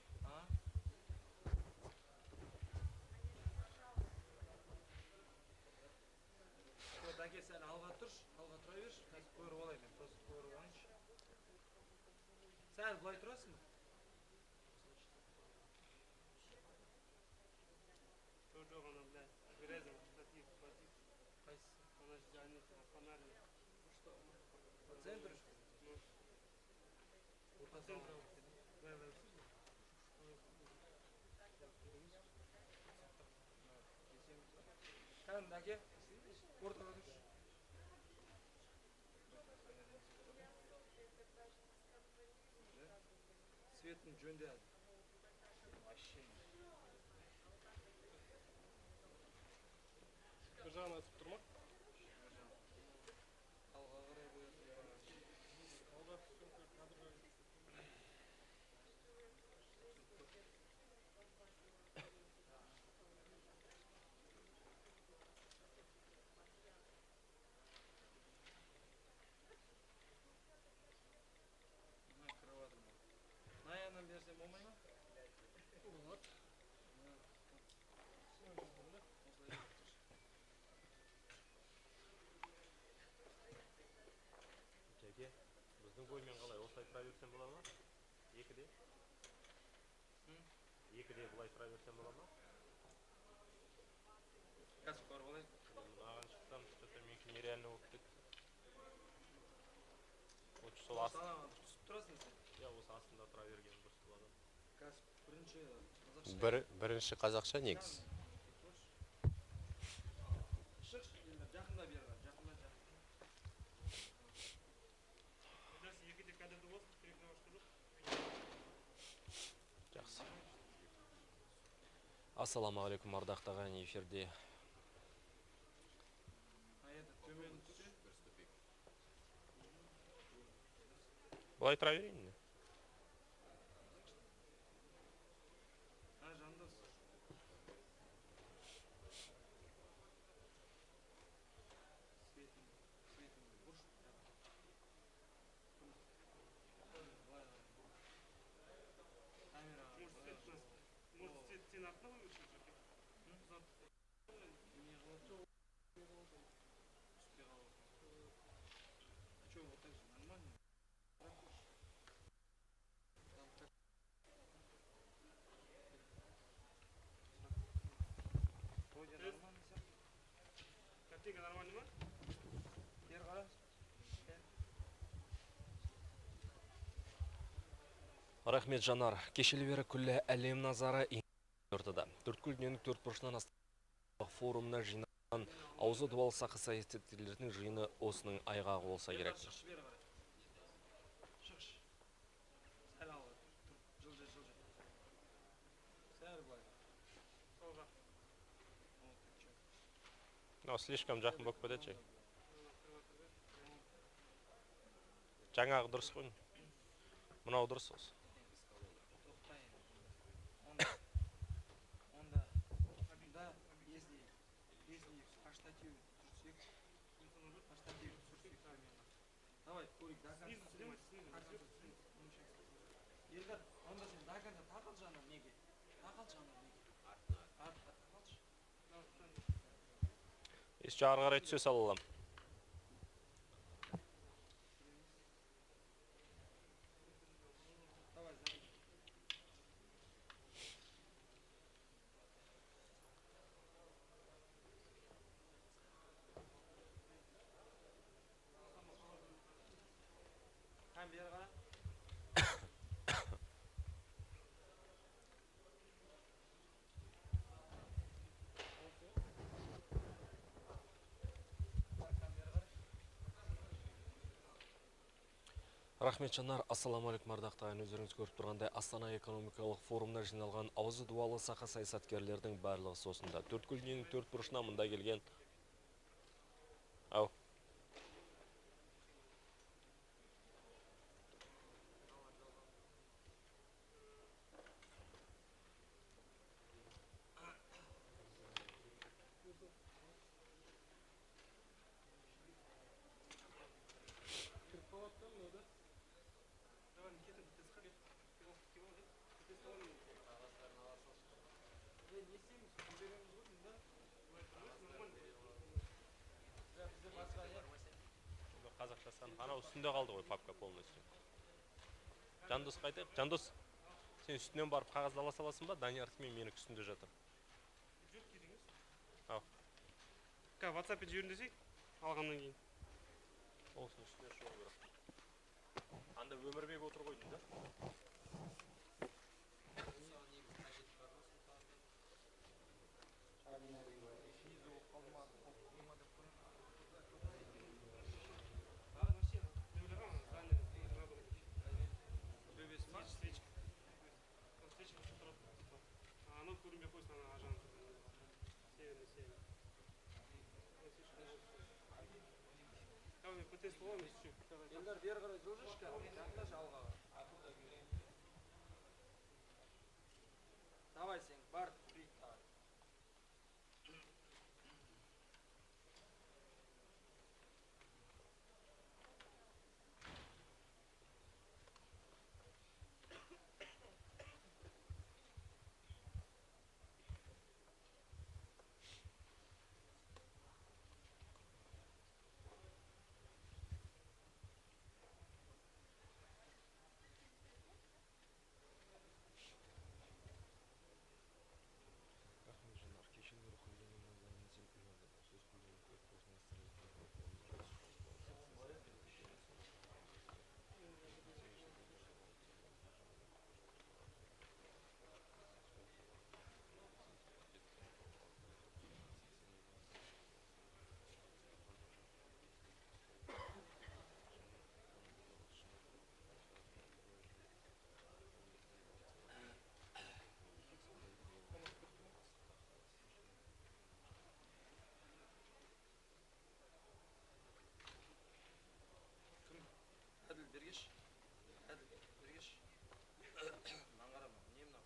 Әге, сәл алға тұрш, алға тұра берш. Қазір көріп олай мен, просто көріп олайыншы. Сәл бұлай тұрасың ба? Жоқ, ана, бля, грязно, штатив. Қайсы? Ана жаны, фонарный. По центру? Ну. По центру. Кәні, әге, ортаға тұрш. Светін жөнде әді. Вообще. Бір жағын атып тұрма? Алға қарай қоясың. Алға түскен кадрға. Наянан берсем болмай ма? Болады. Жәке, біздің боймен қалай осылай тұра берсем бола ма? Екіде? Екіде бұлай тұра берсем бола ма? Қазір көріп олай. Маған шықсам, что-то менікі нереально болып кетті. Лучше сол Түсіп тұрасың сен? Я осы астында тұра берген дұрыс болады. Қазір Бірінші қазақша негіз. Шықш, жақында берға, жақында. Екіде кадрды осы, перекрывашты жоқ. Жақсы. Ассаламу алейкум, ардақты ағайын, эфирде. Төмен түссе? Бұлай тұра берейін не? Жандос. Светін бұрш. Камера. Может, сен артына қойып жүрші? Не қылып. Успел. А что, вот так же нормально? Вроде нормально все. Картинка нормальный ма? Бер қара. Рахмет, Жанар. Кешелі бері күллі әлем назары ортада. Төрткүл дүниенің төрт бұрышынан астам форумына жиналған аузы дуалы сақы саясаткерлердің жиыны осының айғағы болса керек. мынау слишком жақын болып кетеді. Жаңағы дұрыс қой. Мынау дұрыс осы. Давай, Курик, до конца снимай. Елдар, онда сен до конца тақыл жаңа неге? Тақыл жаңа неге? Артқа тақылшы. Еще ары қарай түсе сала аламын. Рахмет Жанар, ассаламалейкум ардақты ағайын, өздеріңіз көріп тұрғандай Астана экономикалық форумына жиналған аузы дуалы сақа саясаткерлердің барлығы сосында. Төрткүл дүниенің төрт бұрышына мында келген. Ау. Қазақшасы анау үстінде қалды ғой, папка полностью. Жандос қайтып? Жандос, сен үстінен барып қағазды ала саласың ба? Даниярдікі мен менің үстінде жатыр. Ау. WhatsApp-ы жіберіндесек, алғаннан кейін. Олсын үстіне шығу керек. Анда өмірбек отыр ғой деймін да? Елдар, бері қарай жылжышқа, жақындашы алғаға. Давай сен, бар, бейт тағы. Әділ, бергеш. Әділ, бергеш. Маған қарама, не мынау?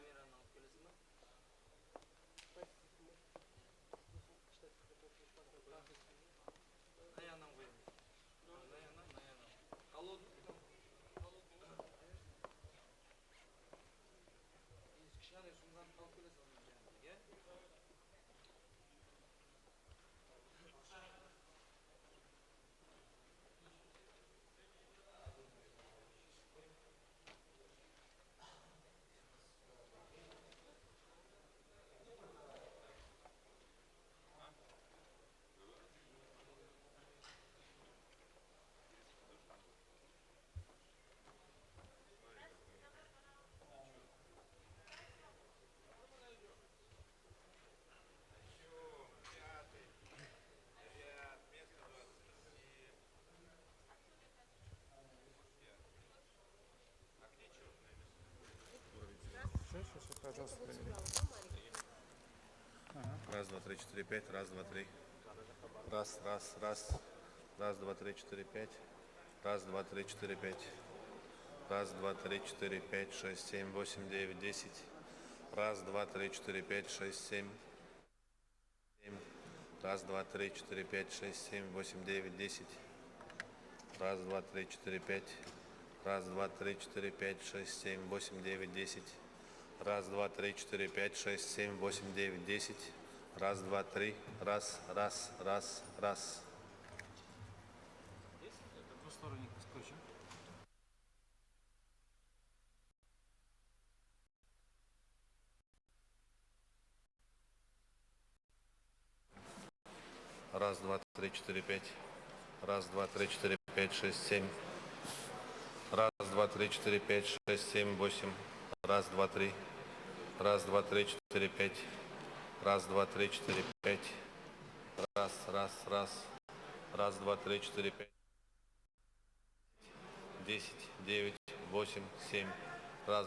Камераны алып келесің ба? Аяғынан қоямыз. Аяғынан. Холодный. Кішкене сумғаны қалып келесің жаңағы, е? Раз, два, три, четыре, пять. Раз, два, три. Раз, раз, раз. Раз, два, три, четыре, пять. Раз, два, три, четыре, пять. Раз, два, три, четыре, пять, шесть, семь, восемь, девять, десять. Раз, два, три, четыре, пять, шесть, семь. Раз, два, три, четыре, пять, шесть, семь, восемь, девять, десять. Раз, два, три, четыре, пять. Раз, два, три, четыре, пять, шесть, семь, восемь, девять, десять. Раз, два, три, четыре, пять, шесть, семь, восемь, девять, десять. Раз, два, три. Раз, раз, раз, раз. Раз, два, три, четыре, пять. Раз, два, три, четыре, пять, шесть, семь. Раз, два, три, четыре, пять, шесть, семь, восемь. Раз, два, три. Раз, два, три, четыре, пять. Раз, два, три, четыре, пять. Раз, раз, раз. Раз, два, три, четыре, пять. 10, 9, 8, 7. Раз,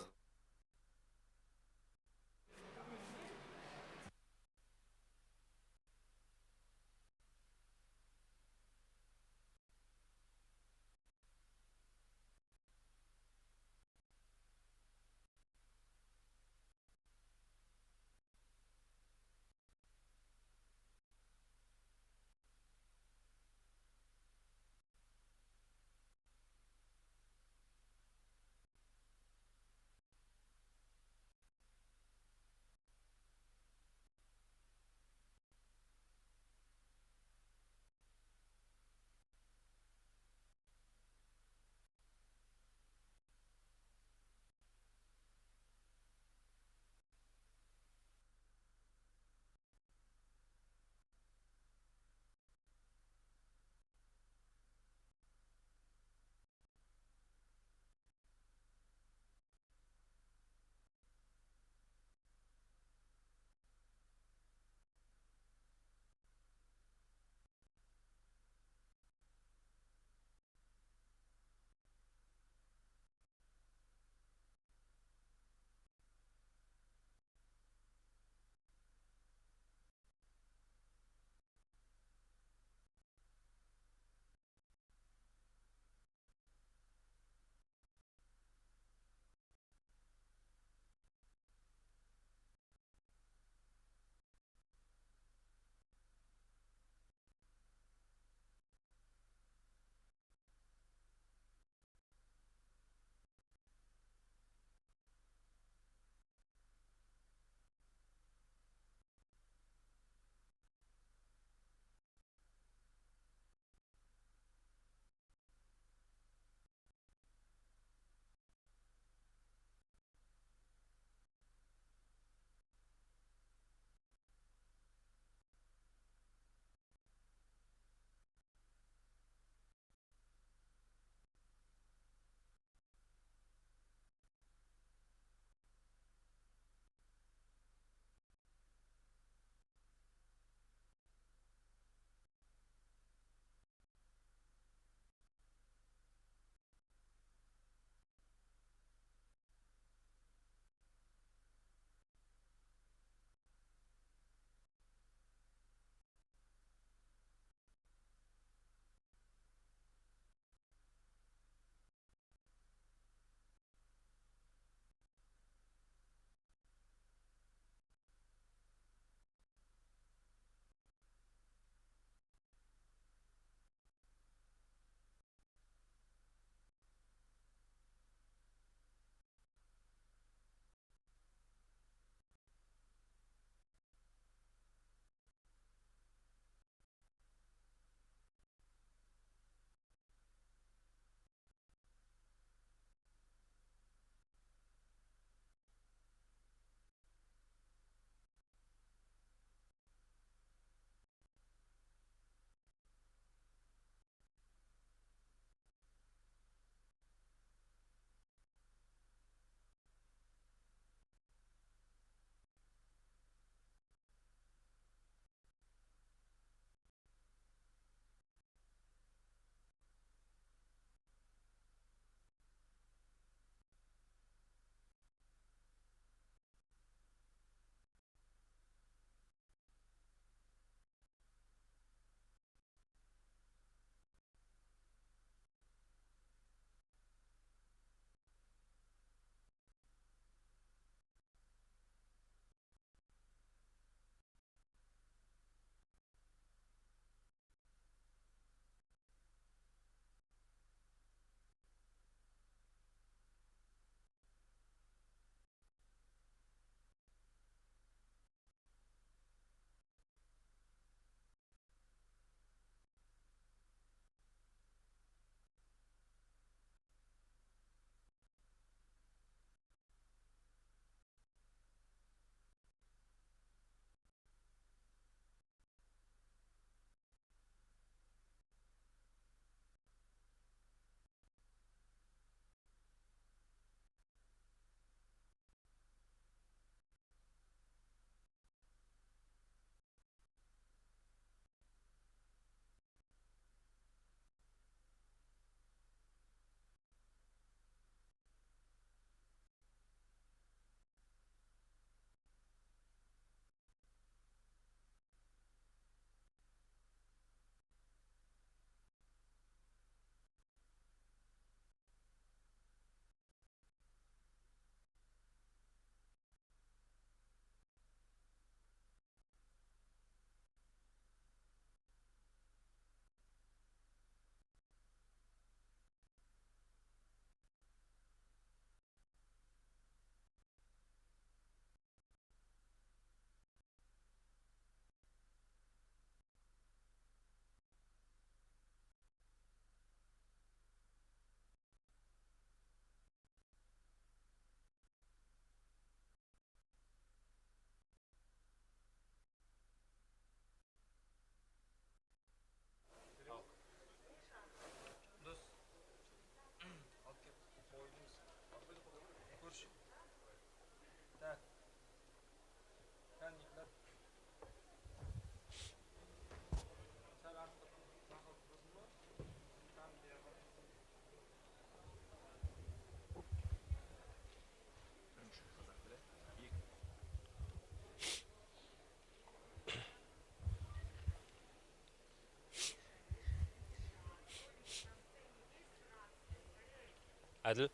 Әділ,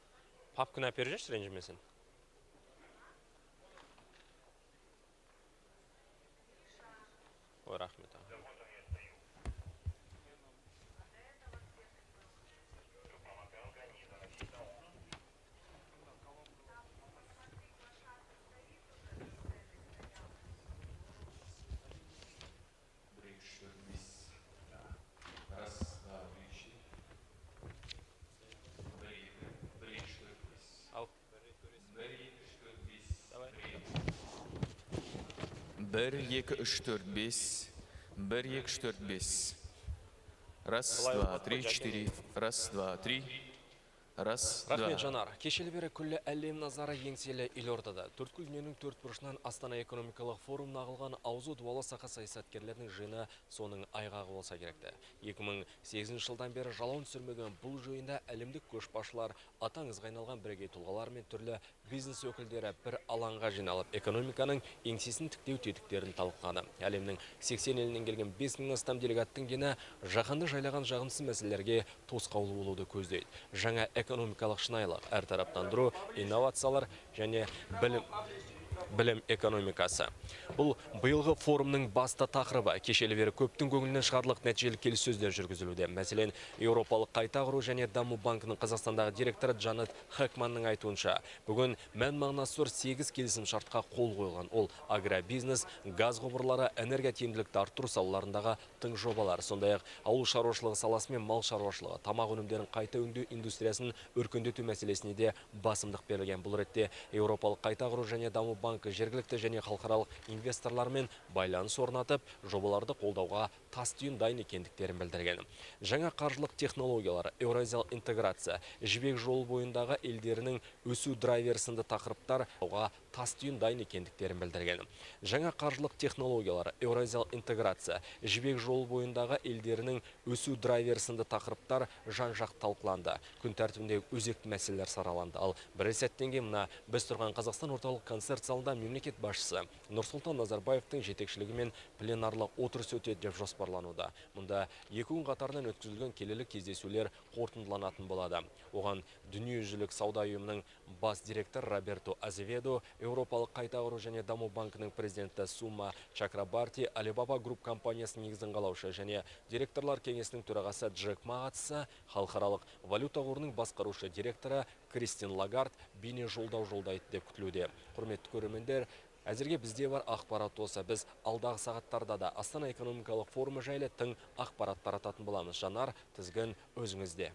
папканы әпер жүрші ренжімесін. Ой, рахмет. Бір, екі, үш, төрт, бес. Бір, екі, үш, төрт, бес. Раз, два, три, четыре. Раз, два, три. Раз, два. Рахмет, Жанар. Кешелі бері күлі әлем назары еңселі елордада. Төрткүл дүниенің төрт бұрышынан Астана экономикалық форум нағылған аузы дуалы сақа саясаткерлердің жиыны соның айғағы болса керекті. 2008 жылдан бері жалауын сүрмеген бұл жиында әлемдік көшбасшылар, атаңызға айналған бірегей тұлғалар мен түрлі бизнес өкілдері бір алаңға жиналып, экономиканың еңсесін тіктеу тетіктерін талқылады. Әлемнің 80 елінен келген 5000 астам делегаттың дені жаһанды жайлаған жағымсыз мәселелерге тосқаулы болуды көздейді. Жаңа экономикалық шынайылық, әртараптандыру, инновациялар және білім экономикасы. Бұл биылғы форумның басты тақырыбы. Кешелі бері көптің көңілінен шығарылық нәтижелі келіссөздер жүргізілуде. Мәселен, Еуропалық қайта құру және даму банкының Қазақстандағы директоры Джанет Хекманның айтуынша, бүгін мән-мағынасы зор 8 келісім шартқа қол қойылған. Ол агробизнес, газ құбырлары, энергия тиімділікті арттыру салаларындағы тың жобалар, сондай-ақ ауыл шаруашылығы саласы мен мал шаруашылығы, тамақ өнімдерін қайта өңдеу индустриясын өркендету мәселесіне де басымдық берілген. Бұл ретте Еуропалық қайта құру және даму банкі жергілікті және халықаралық инвесторлармен байланыс орнатып, жобаларды қолдауға тас түйін дайын екендіктерін білдірген. Жаңа қаржылық технологиялар, еуразиялық интеграция, жібек жолы бойындағы елдерінің өсу драйвері сынды тақырыптар тас түйін дайын екендіктерін білдірген. Жаңа қаржылық технологиялар, еуразиялық интеграция, жібек жолы бойындағы елдерінің өсу драйвері сынды тақырыптар жан-жақ талқыланды. Күн тәртібіндегі өзекті мәселелер сараланды. Ал бір сәттен кейін мына біз тұрған Қазақстан орталық концерт залында мемлекет басшысы Нұрсұлтан Назарбаевтың жетекшілігімен пленарлық отырыс өтеді деп жоспарлануда. Мұнда 2 күн қатарынан өткізілген келелі кездесулер қорытындыланатын болады. Оған дүниежүзілік сауда ұйымының бас директоры Роберто Азеведо, Еуропалық қайта құру және даму банкінің президенті Сума Чакрабарти, Alibaba Group компаниясының негізін қалаушы және директорлар кеңесінің төрағасы Джек Ма қатысса, халықаралық валюта қорының басқарушы директоры Кристин Лагард бейне жолдау жолдайды деп күтілуде. Құрметті көрермендер, әзірге бізде бар ақпарат осы. Біз алдағы сағаттарда да Астана экономикалық форумы жайлы тың ақпарат тарататын боламыз. Жанар, тізгін өзіңізде.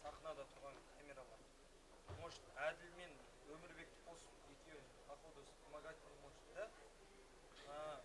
сахнада тұрған камералар. Может, Әділ мен Өмірбекті қосып екеуін походу помогать может, да? Все.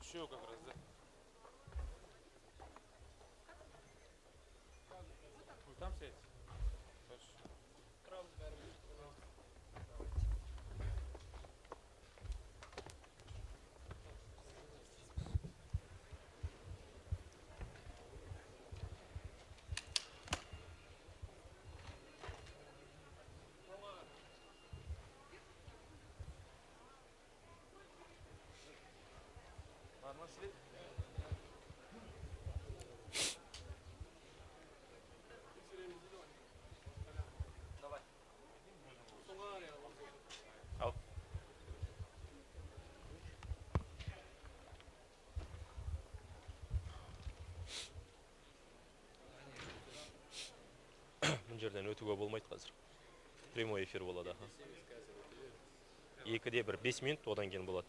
Все как раз, да? Там сядь. Хорошо. жерден өтуге болмайды қазір. Прямой эфир болады. 2-де бір 5 минут, одан кейін болады.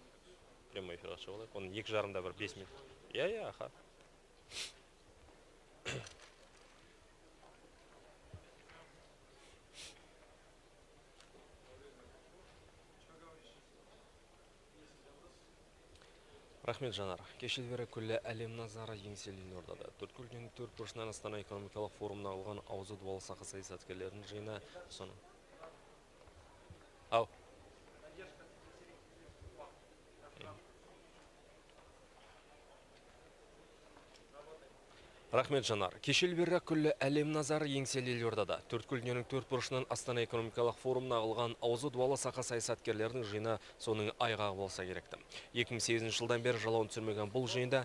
Прямой эфир ашып алайық. Оның 2,5-да бір 5 минут. Иә, аха. Рахмет, Жанар. Кешел бері күлі әлем назары еңселі Елордада. Төрткүлдің төрт бұрышынан Астана экономикалық форумына алған аузы дуалы сақы саясаткерлердің жиыны соны. Ау. Рахмет, Жанар. Кешел бері күлі әлем назары еңселі Елордада. Төрткүлдің төрт бұрышынан Астана экономикалық форумына алған аузы дуалы сақы саясаткерлердің жиыны соның айғағы болса керекті. 2008 жылдан бері жалауын түсірмеген бұл жиында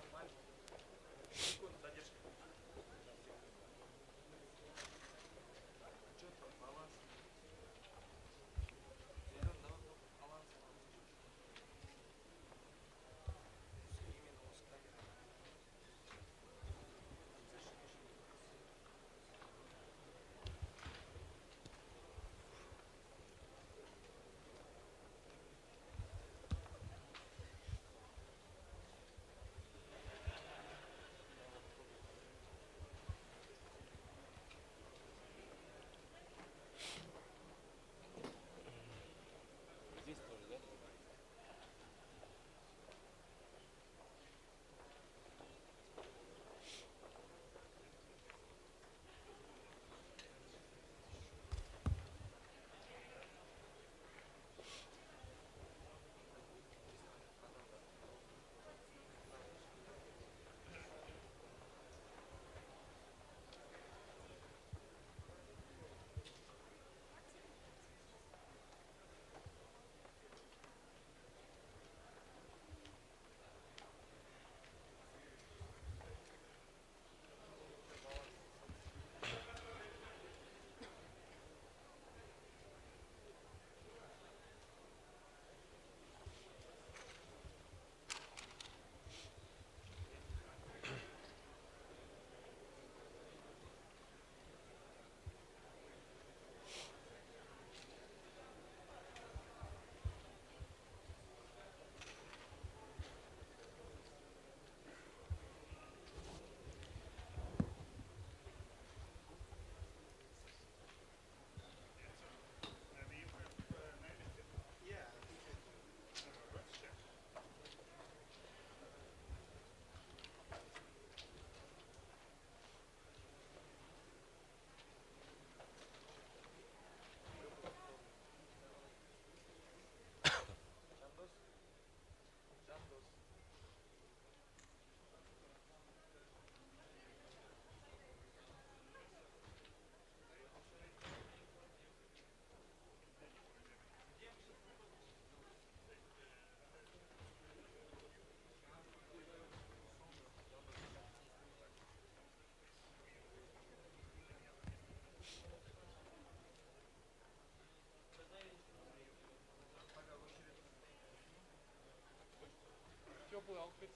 Теплый алкоголь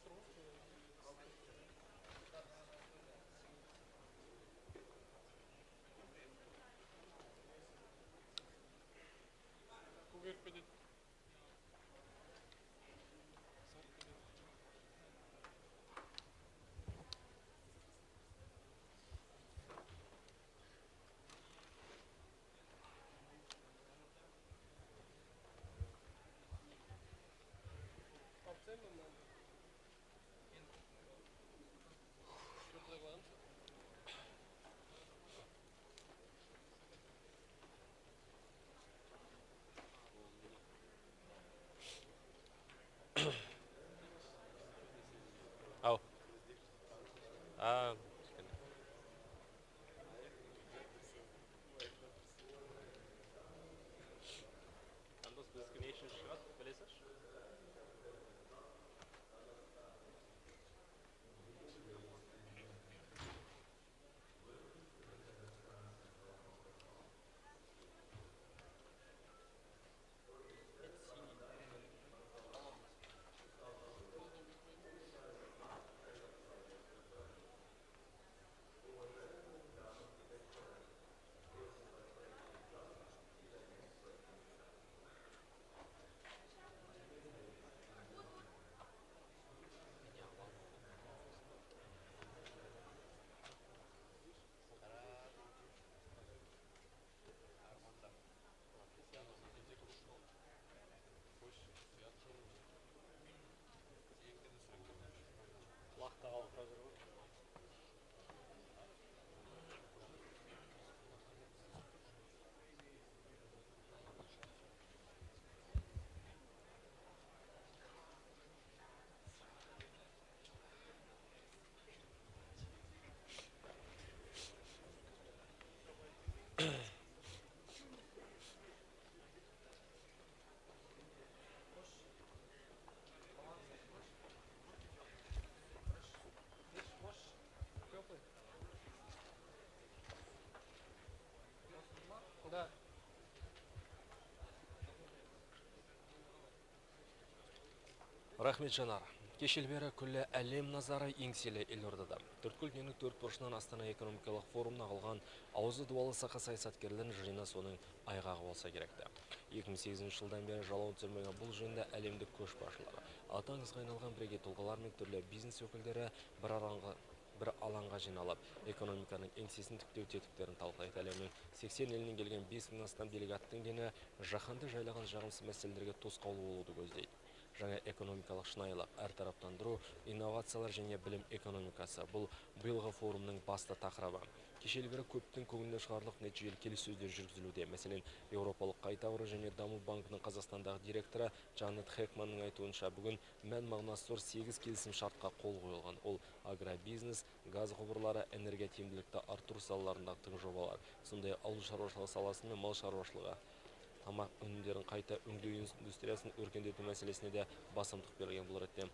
Ау. Жандос, біздікі не үшін шығады, білесіз? Рахмет Жанар. Кешел бері күлі әлем назары еңселі елордада. Төрткүл дүниенің төрт бұрышынан Астана экономикалық форумна қалған аузы дуалы сақа саясаткерлердің жиыны соның айғағы болса керекті. 2008 жылдан бері жалауын түсірмеген бұл жиында әлемдік көшбасшылары, аты аңызға айналған бірегей тұлғалар мен түрлі бизнес өкілдері бір алаңға жиналып, экономиканың еңсесін тіктеу тетіктерін талқылайды. Әлемнің 80 елінен келген 5000 астам делегаттың дені жаһанды жайлаған жағымсыз мәселелерге тосқауыл болуды көздейді. Жаңа экономикалық шынайылық, әртараптандыру, инновациялар және білім экономикасы бұл биылғы форумның басты тақырыбы. Кешелі бері көптің көңілінен шығарлық нәтижелі келіссөздер жүргізілуде. Мәселен, Еуропалық қайта құру және даму банкінің Қазақстандағы директоры Джанет Хекманның айтуынша бүгін мән мағынасы зор 8 келісім шартқа қол қойылған. Ол агробизнес, газ құбырлары, энергия тиімділікті арттыру салаларындағы тың жобалар, сондай ауыл шаруашылығы саласы мен мал шаруашылығы, тамақ өнімдерін қайта өңдеу индустриясын өркендету мәселесіне де басымдық берілген. Бұл ретте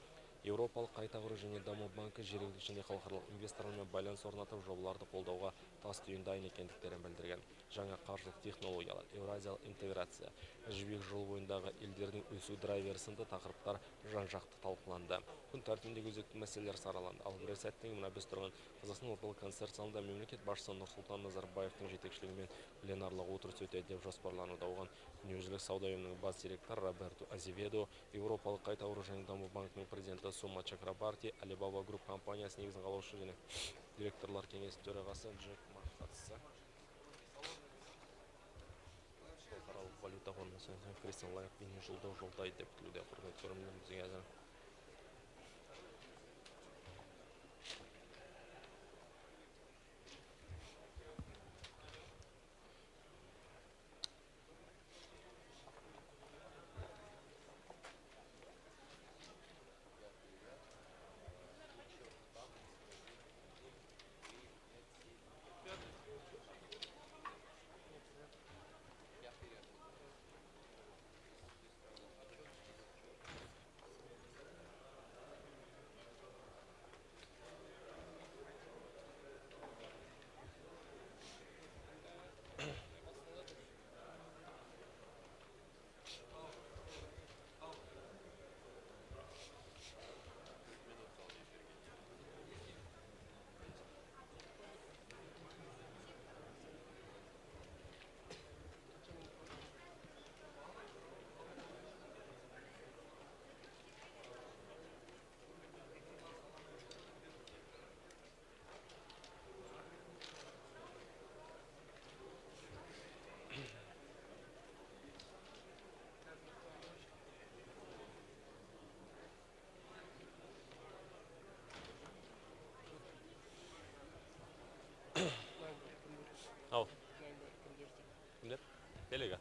Еуропалық қайта құру және даму банкі жергілікті және халықаралық инвесторлармен байланыс орнатып жобаларды қолдауға тас түйін дайын екендіктерін білдірген. Жаңа қаржылық технологиялар, еуразиялық интеграция, жібек жол бойындағы елдердің өсу драйвері сынды тақырыптар жан-жақты талқыланды. Күн тәртібіндегі өзекті мәселелер сараланды. Ал бір сәттен мына біз тұрған Қазақстан орталық концерт залында мемлекет басшысы Нұрсұлтан Назарбаевтың жетекшілігімен пленарлық отырыс өтеді деп жоспарлануда. Оған дүниежүзілік сауда ұйымының бас директоры Роберто Азеведо, Еуропалық қайта құру және даму банкінің президенті Сума Чакрабарти, Alibaba Group компаниясы негізін қалаушы және директорлар кеңесінің төрағасы Джек Ма қатысты. Халықаралық валюта қоры Кристиан Лагард жолдау жолдайды деп күтілуде. Құрметті көрермендерімізге әзір. Al. Kimler? Delega.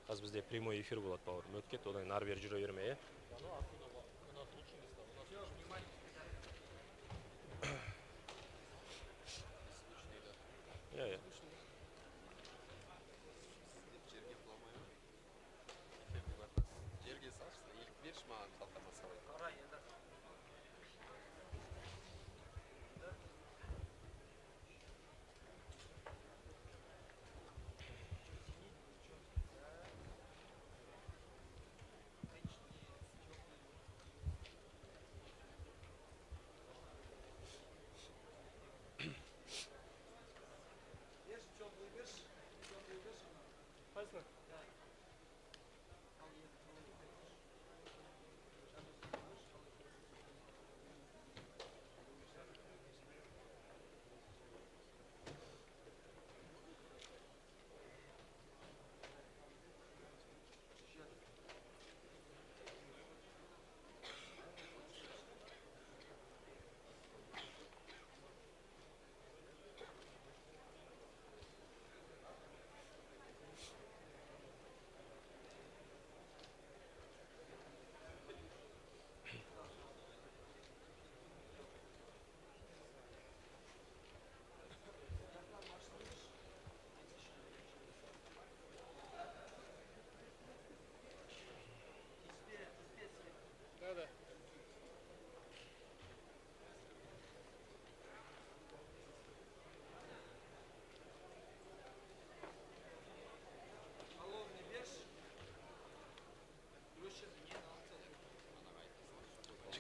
Қазір бізде прямой эфир болады, бауырым. Өтіп кет, одан ары бері жүре берме, е? Иә.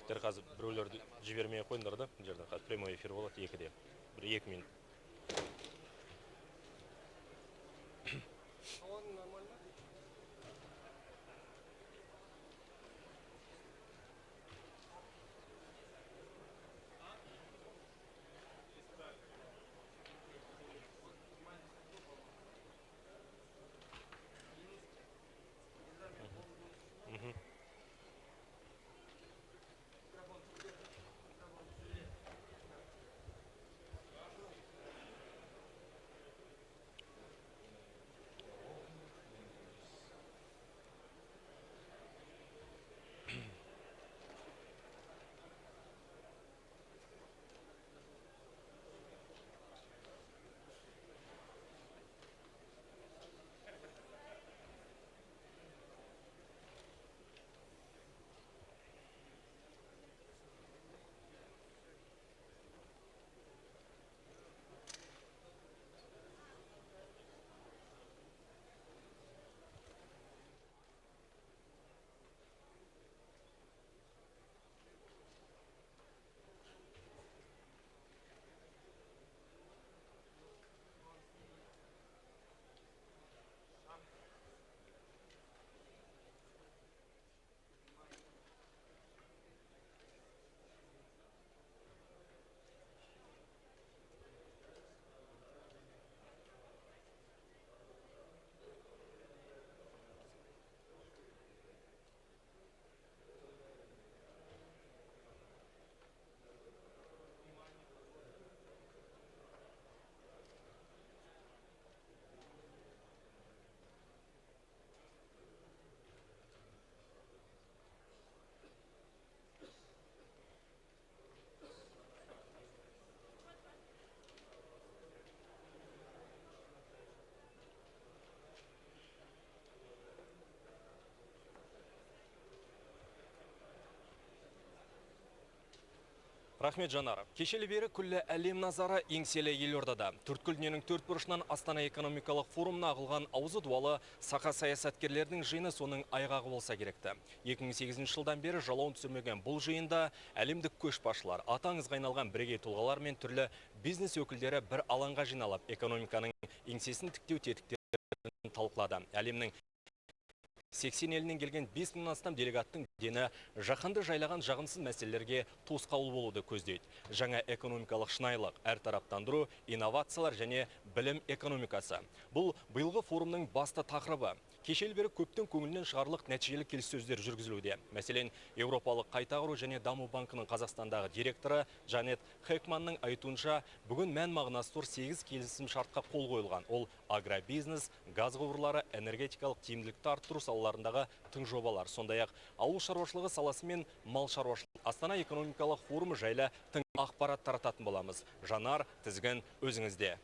дер қазір біреулерді жібермей қойыңдар да, жерден қазір прямой эфир болады 2-де. Бір 2 минут. Рахмет Жанар. Кешелі бері күллі әлем назары еңселі елордада. Төрткүл дүниенің төрт бұрышынан Астана экономикалық форумына ағылған аузы дуалы сақа саясаткерлердің жиыны соның айғағы болса керекті. 2008 жылдан бері жалауын түсірмеген бұл жиында әлемдік көшбасшылар, аты аңызға айналған бірегей тұлғалар мен түрлі бизнес өкілдері бір алаңға жиналып, экономиканың еңсесін тіктеу тетіктерін талқылады. Әлемнің 80 елінен келген 5000 астам делегаттың дені жаһанды жайлаған жағымсыз мәселелерге тосқауыл болуды көздейді. Жаңа экономикалық шынайылық, әртараптандыру, инновациялар және білім экономикасы. Бұл биылғы форумның басты тақырыбы. Кешелі бері көптің көңілінен шығарылық нәтижелі келіссөздер жүргізілуде. Мәселен, Еуропалық қайта құру және даму банкының Қазақстандағы директоры Жанет Хекманның айтуынша, бүгін мән мағынасы зор 8 келісім шартқа қол қойылған. Ол агробизнес, газ құбырлары, энергетикалық тиімділікті арттыру салаларындағы тың жобалар. Сондай-ақ ауыл шаруашылығы саласы мен мал шаруашылығы. Астана экономикалық форумы жайлы тың ақпарат тарататын боламыз. Жанар, тізгін өзіңізде.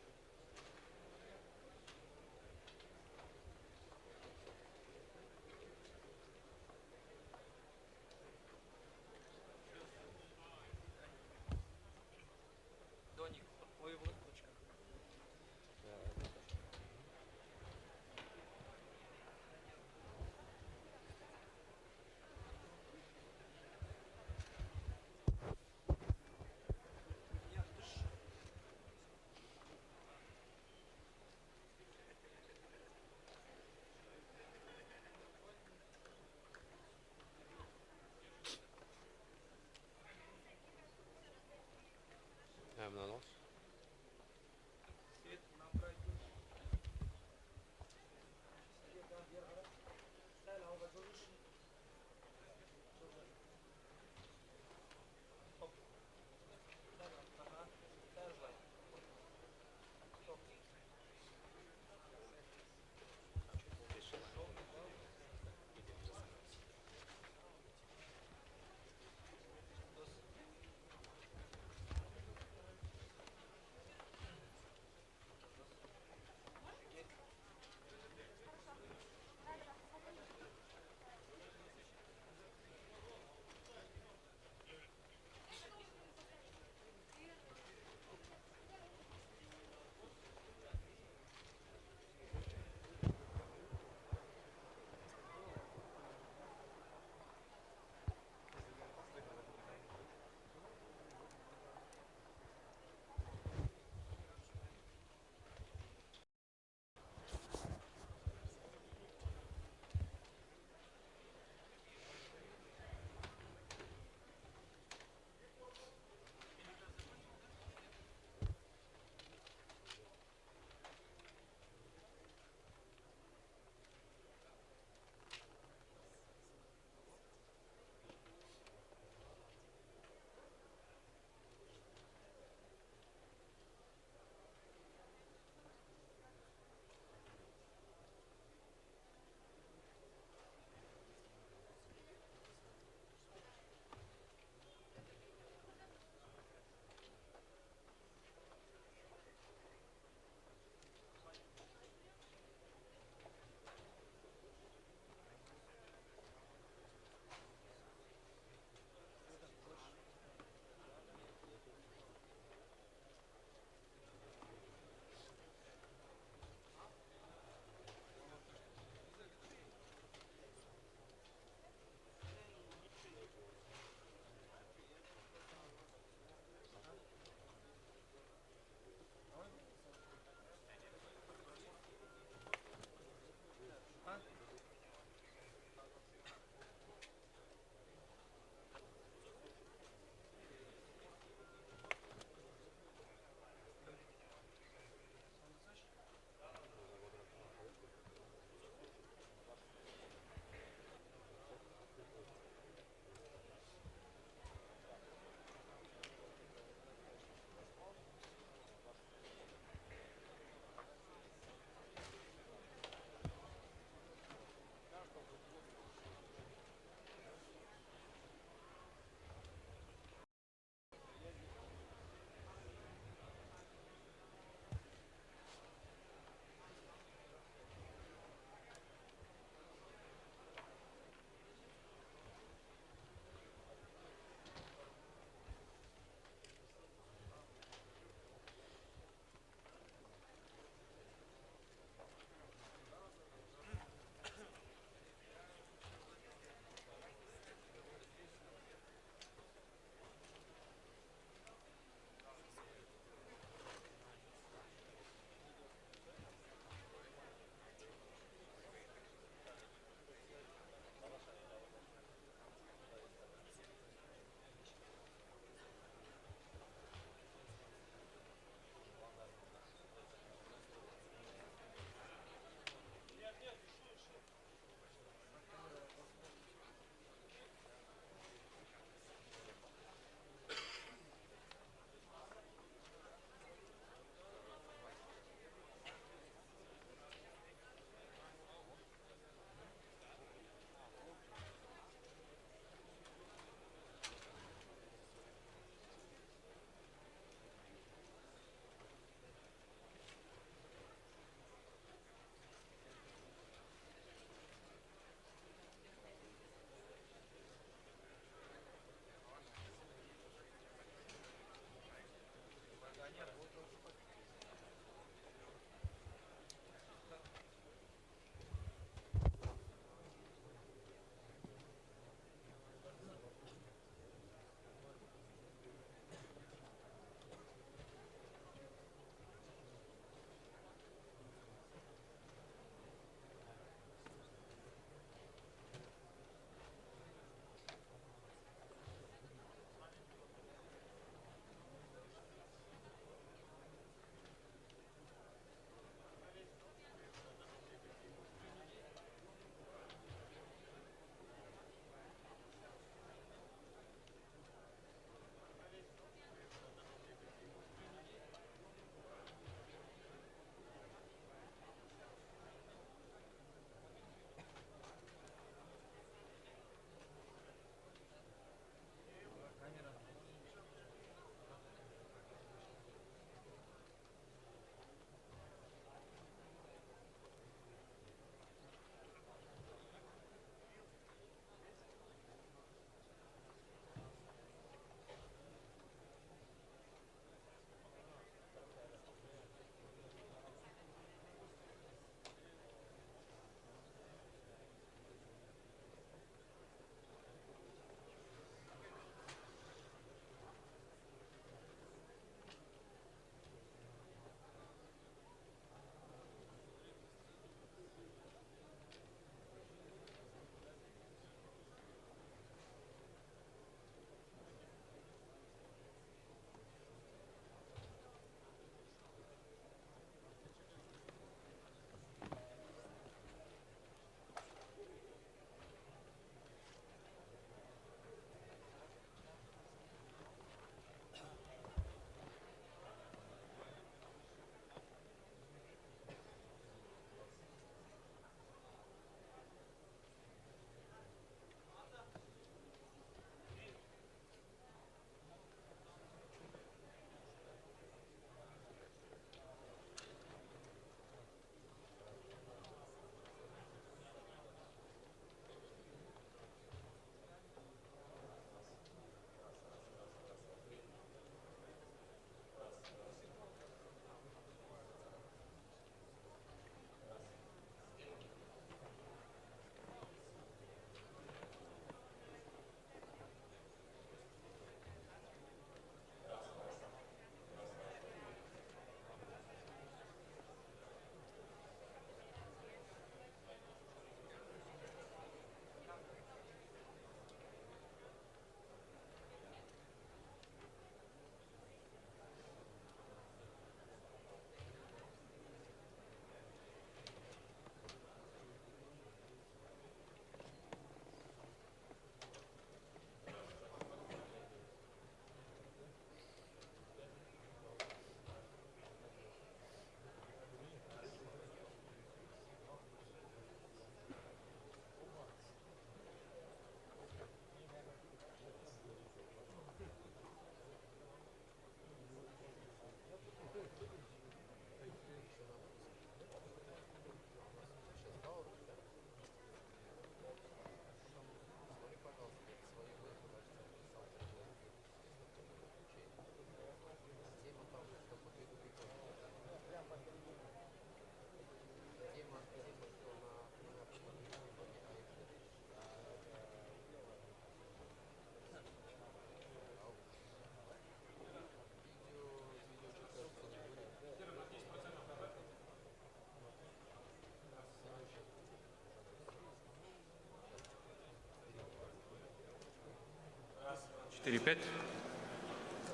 4, 5.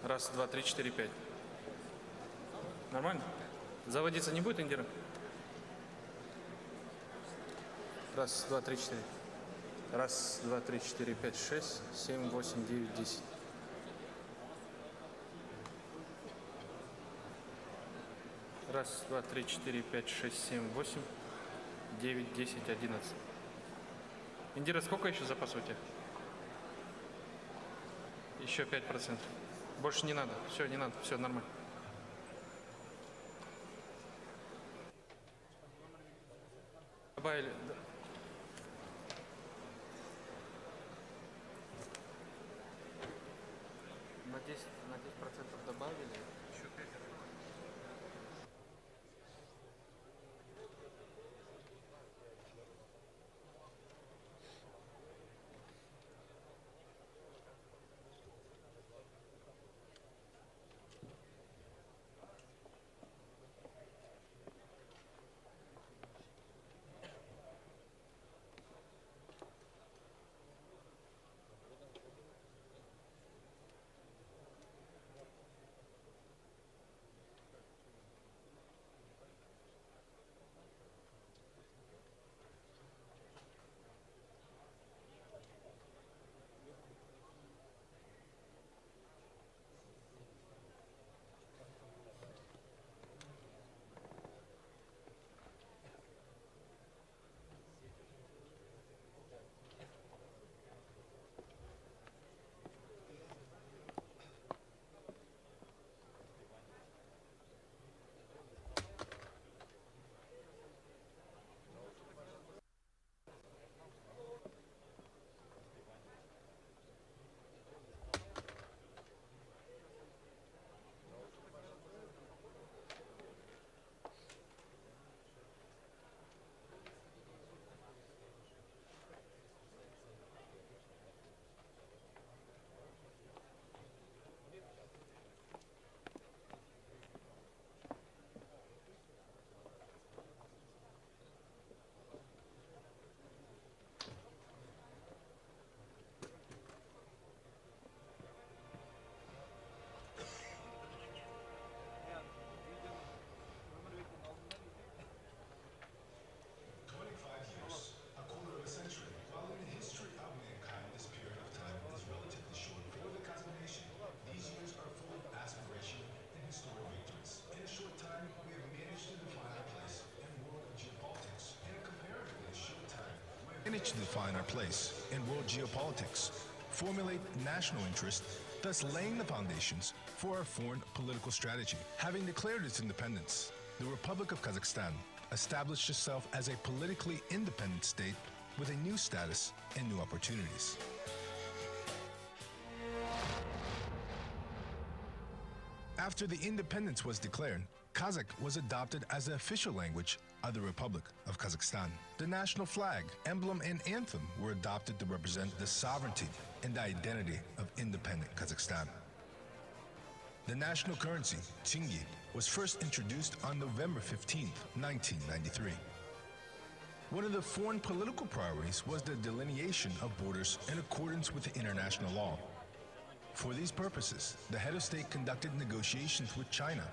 Раз, два, три, четыре, пять. Нормально? Заводиться не будет, Индира? Раз, два, три, четыре. Раз, два, три, четыре, пять, шесть, 7, 8, 9, 10. Раз, два, три, четыре, пять, шесть, 7, 8, 9, 10, 11. Индира, сколько еще запас у тебя? Еще 5%. Больше не надо. Все, не надо. Все, нормально. Добавили. На 10% добавили. Еще 5. Manage to define our place in world geopolitics, formulate national interest, thus laying the foundations for our foreign political strategy. Having declared its independence, the Republic of Kazakhstan established itself as a politically independent state with a new status and new opportunities. After the independence was declared, Kazakh was adopted as the official language of the Republic of Kazakhstan. The national flag, emblem, and anthem were adopted to represent the sovereignty and the identity of independent Kazakhstan. The national currency, tenge, was first introduced on November 15, 1993. One of the foreign political priorities was the delineation of borders in accordance with the international law. For these purposes, the head of state conducted negotiations with China,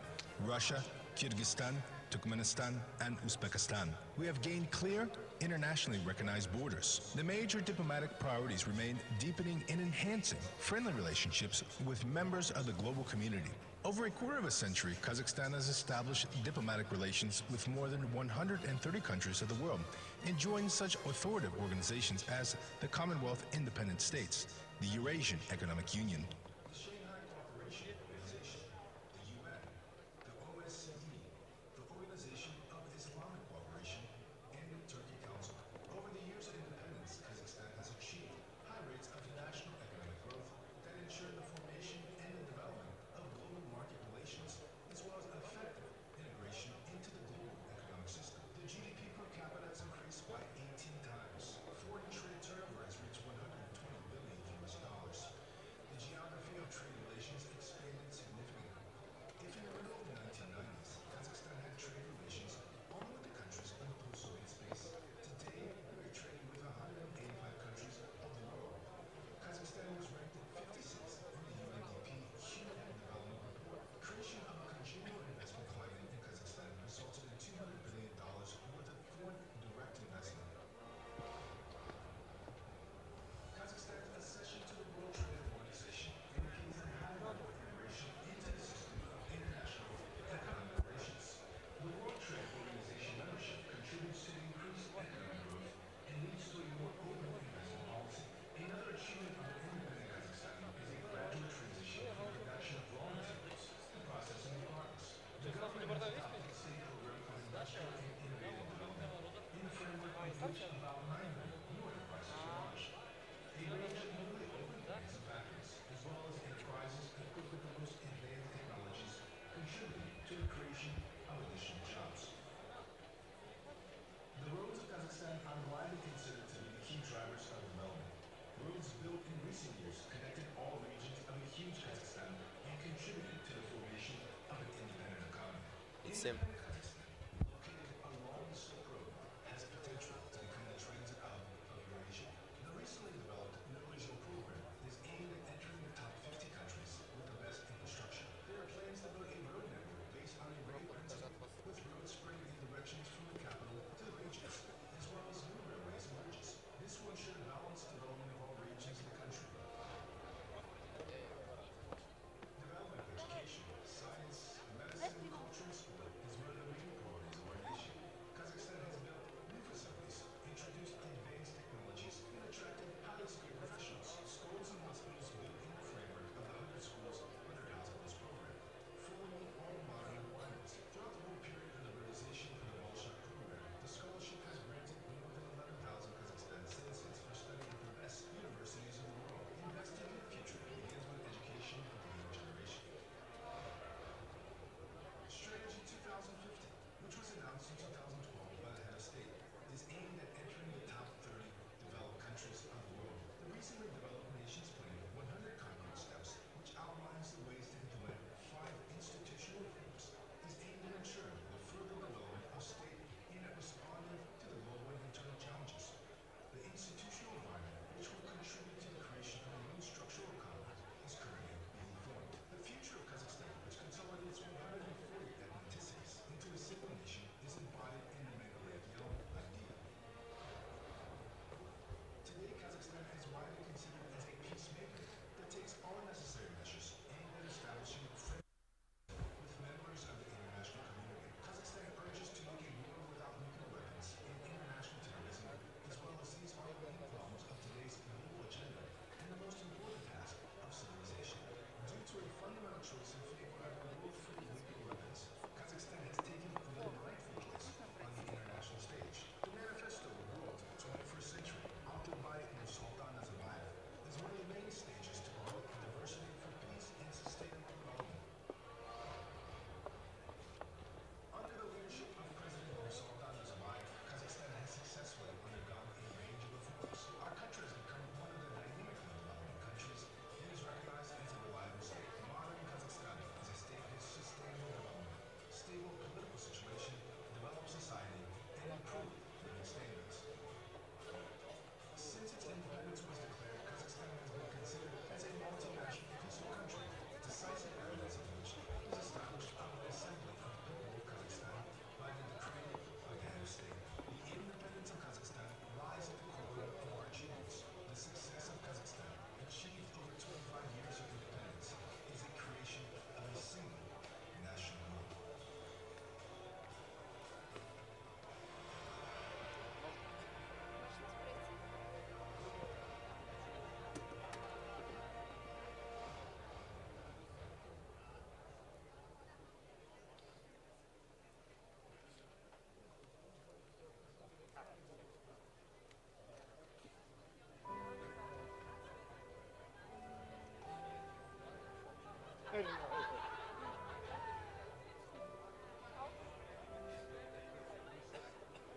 Russia, Kyrgyzstan, Turkmenistan, and Uzbekistan. We have gained clear, internationally recognized borders. The major diplomatic priorities remain deepening and enhancing friendly relationships with members of the global community. Over a quarter of a century, Kazakhstan has established diplomatic relations with more than 130 countries of the world and joined such authoritative organizations as the Commonwealth Independent States, the Eurasian Economic Union, всем.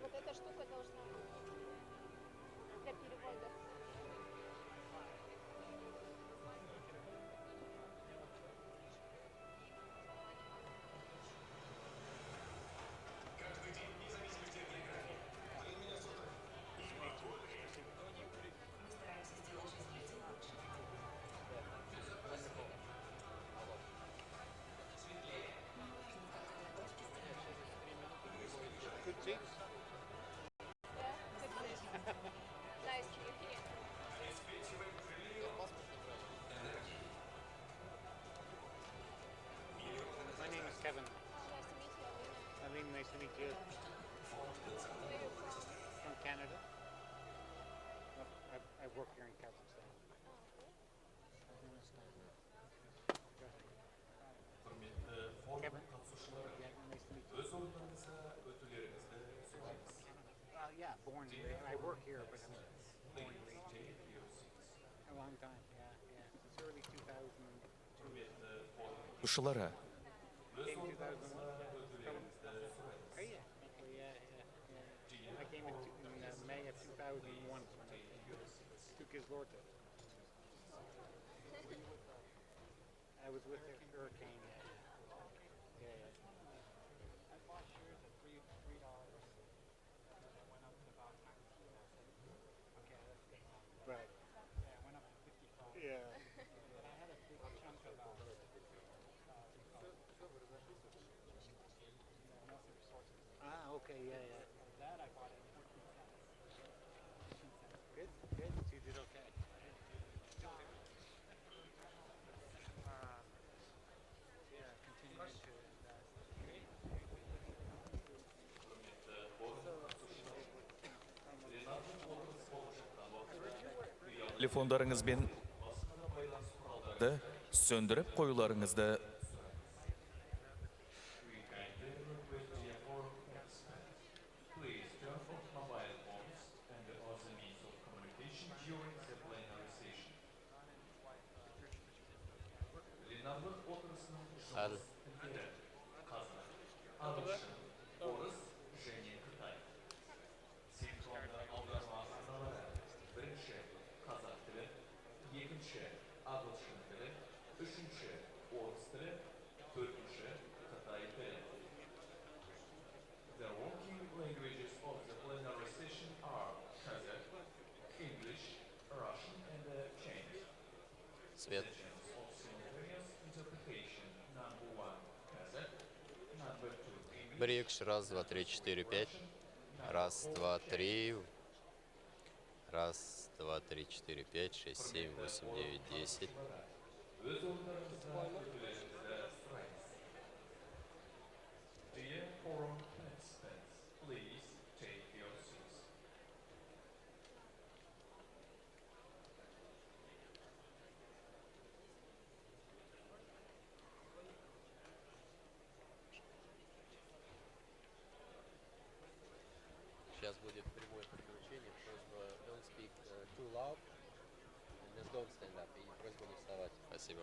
Вот эта штука должна быть для перевода. Nice to meet you. My name is Kevin. Nice to meet you, Alina. Aline, nice to meet you. Where are you from? From Canada. I work here in Kazakhstan. Kevin. Yeah, nice to meet you. Yeah, born. I work here, but I'm born and raised here. A long time, yeah. Since early 2002. Ушылара. Came 2001. Oh yeah. I came in May of 2001 when I took his Lorta. I was with the hurricane. Okay, yeah, yeah. That I bought it. Good, good. You did okay. Yeah, continuing to invest. Телефондарыңызбен сөндіріп қоюларыңызды Hadi. The working languages of the plenary session are Kazakh, English, Russian, and Chinese. Свет. Sessions of simultaneous interpretation. Number 1, Kazakh. Number 2, English. Брикш, раз, два, три, четыре, пять. Раз, два, три. Раз, два, три, четыре, пять, шесть, семь, восемь, девять, десять. Dear forum participants, please take your seats. Сейчас будет прямое подключение. Просьба don't speak too loud. And just don't stand up. И просьба не вставать. Спасибо.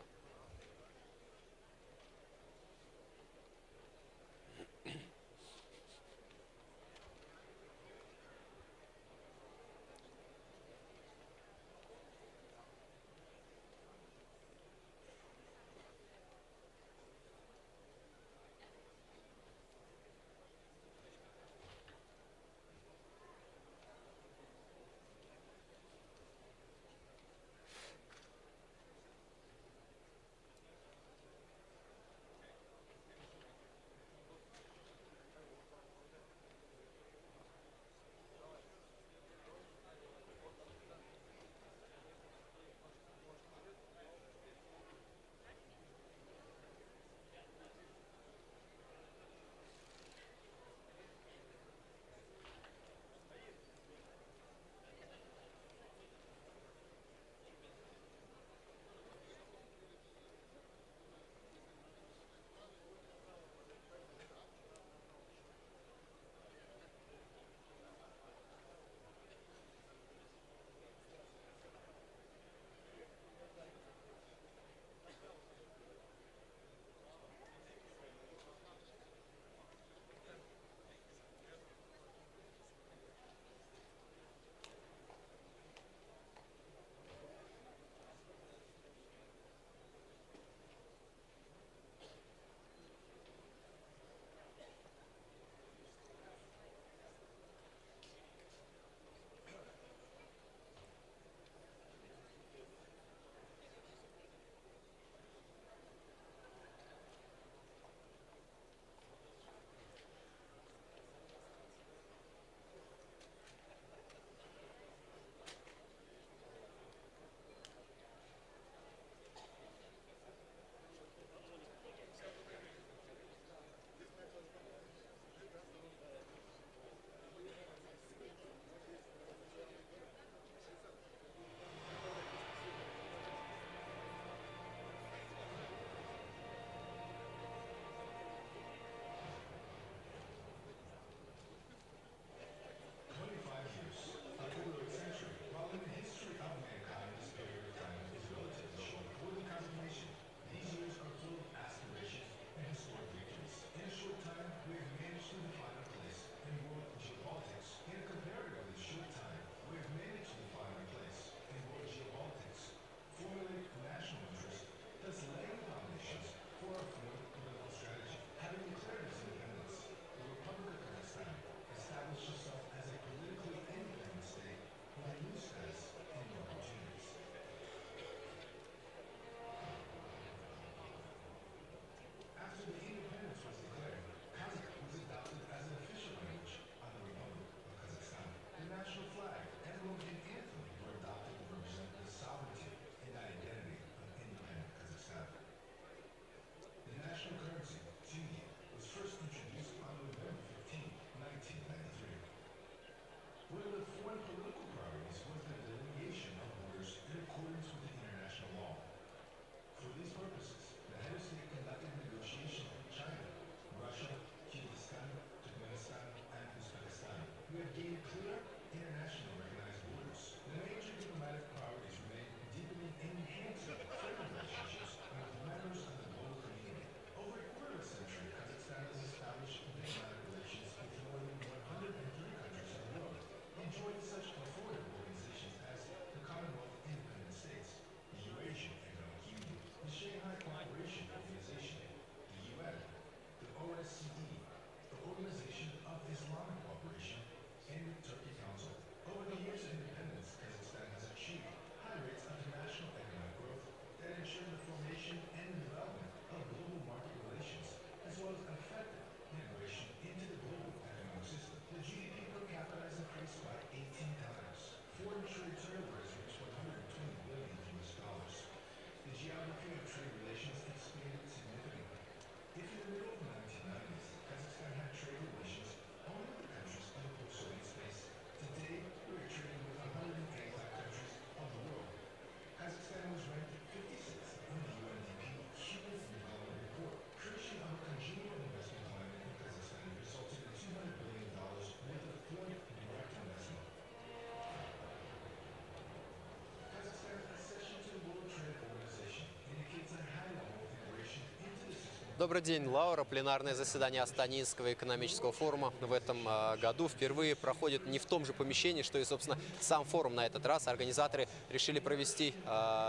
Добрый день, Лаура. Пленарное заседание Астанинского экономического форума в этом году впервые проходит не в том же помещении, что и, собственно, сам форум на этот раз. Организаторы решили провести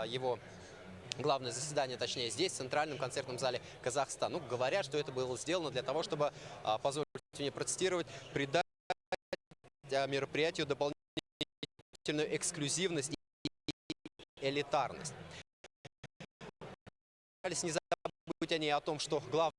его главное заседание, точнее, здесь, в Центральном концертном зале Казахстана. Ну, говорят, что это было сделано для того, чтобы, позвольте мне процитировать, придать мероприятию дополнительную эксклюзивность и элитарность. Не забудь они о том, что главное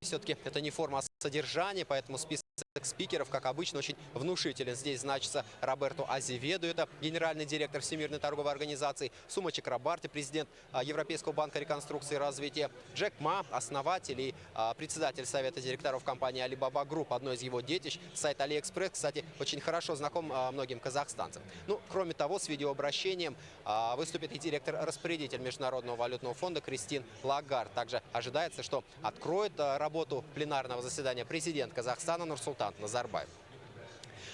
все-таки это не форма, а содержание, поэтому список спикеров, как обычно, очень внушителен. Здесь значится Роберто Азеведо, это генеральный директор Всемирной торговой организации, Сума Чакрабарти, президент Европейского банка реконструкции и развития, Джек Ма, основатель и председатель совета директоров компании Alibaba Group, одно из его детищ, сайт AliExpress, кстати, очень хорошо знаком многим казахстанцам. Ну, кроме того, с видеообращением выступит и директор-распорядитель Международного валютного фонда Кристин Лагард. Также ожидается, что откроет работу пленарного заседания президент Казахстана Нурсултан Назарбаев.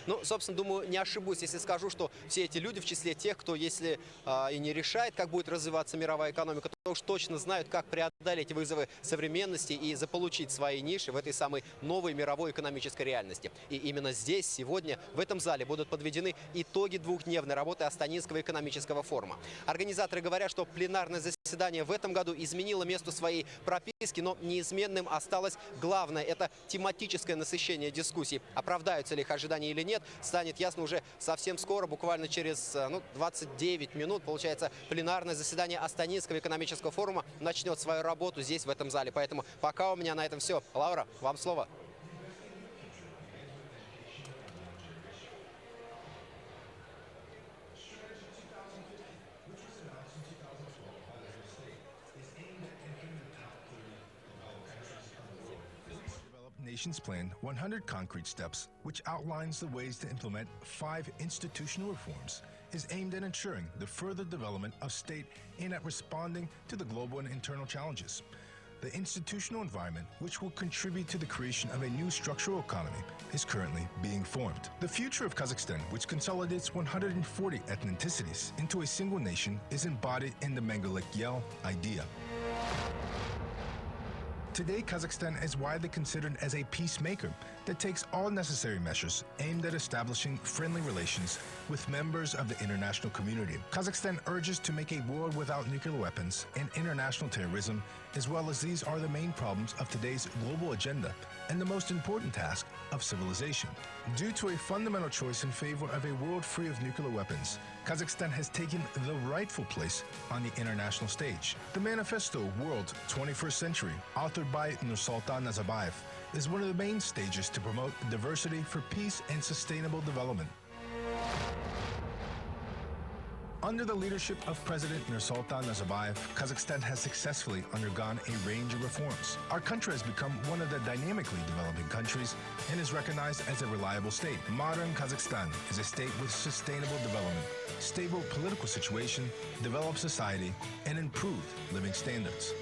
Ну, собственно, думаю, не ошибусь, если скажу, что все эти люди в числе тех, кто, если и не решает, как будет развиваться мировая экономика, то уж точно знают, как преодолеть вызовы современности и заполучить свои ниши в этой самой новой мировой экономической реальности. И именно здесь, сегодня, в этом зале будут подведены итоги двухдневной работы Астанинского экономического форума. Организаторы говорят, что пленарное заседание в этом году изменило место своей прописки, но неизменным осталось главное – это тематическое насыщение дискуссий. Оправдаются ли их ожидания или нет, станет ясно уже совсем скоро, буквально через 29 минут, получается, пленарное заседание Астанинского экономического форума начнет свою работу здесь, в этом зале. Поэтому пока у меня на этом все. Лаура, вам слово. Nations Plan 100 Concrete Steps, which outlines the ways to implement 5 institutional reforms, is aimed at ensuring the further development of state and at responding to the global and internal challenges. The institutional environment, which will contribute to the creation of a new structural economy, is currently being formed. The future of Kazakhstan, which consolidates 140 ethnicities into a single nation, is embodied in the Mengele Yel idea. Today, Kazakhstan is widely considered as a peacemaker that takes all necessary measures aimed at establishing friendly relations with members of the international community. Kazakhstan urges to make a world without nuclear weapons and international terrorism, as well as these are the main problems of today's global agenda and the most important task of civilization. Due to a fundamental choice in favor of a world free of nuclear weapons, Kazakhstan has taken the rightful place on the international stage. The manifesto World 21st Century, authored by Nursultan Nazarbayev, is one of the main stages to promote diversity for peace and sustainable development. Under the leadership of President Nursultan Nazarbayev, Kazakhstan has successfully undergone a range of reforms. Our country has become one of the dynamically developing countries and is recognized as a reliable state. Modern Kazakhstan is a state with sustainable development, stable political situation, developed society, and improved living standards.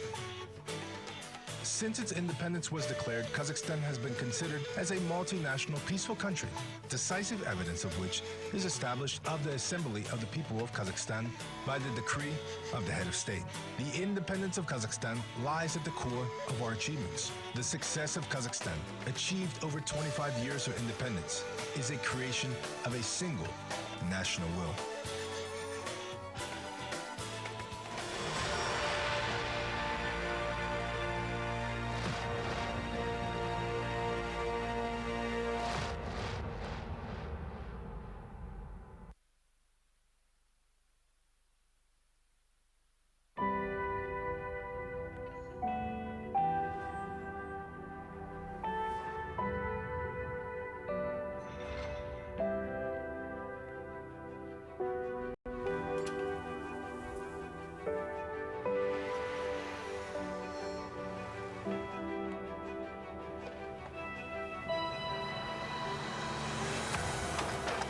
Since its independence was declared, Kazakhstan has been considered as a multinational peaceful country, decisive evidence of which is established of the Assembly of the People of Kazakhstan by the decree of the head of state. The independence of Kazakhstan lies at the core of our achievements. The success of Kazakhstan, achieved over 25 years of independence, is a creation of a single national will.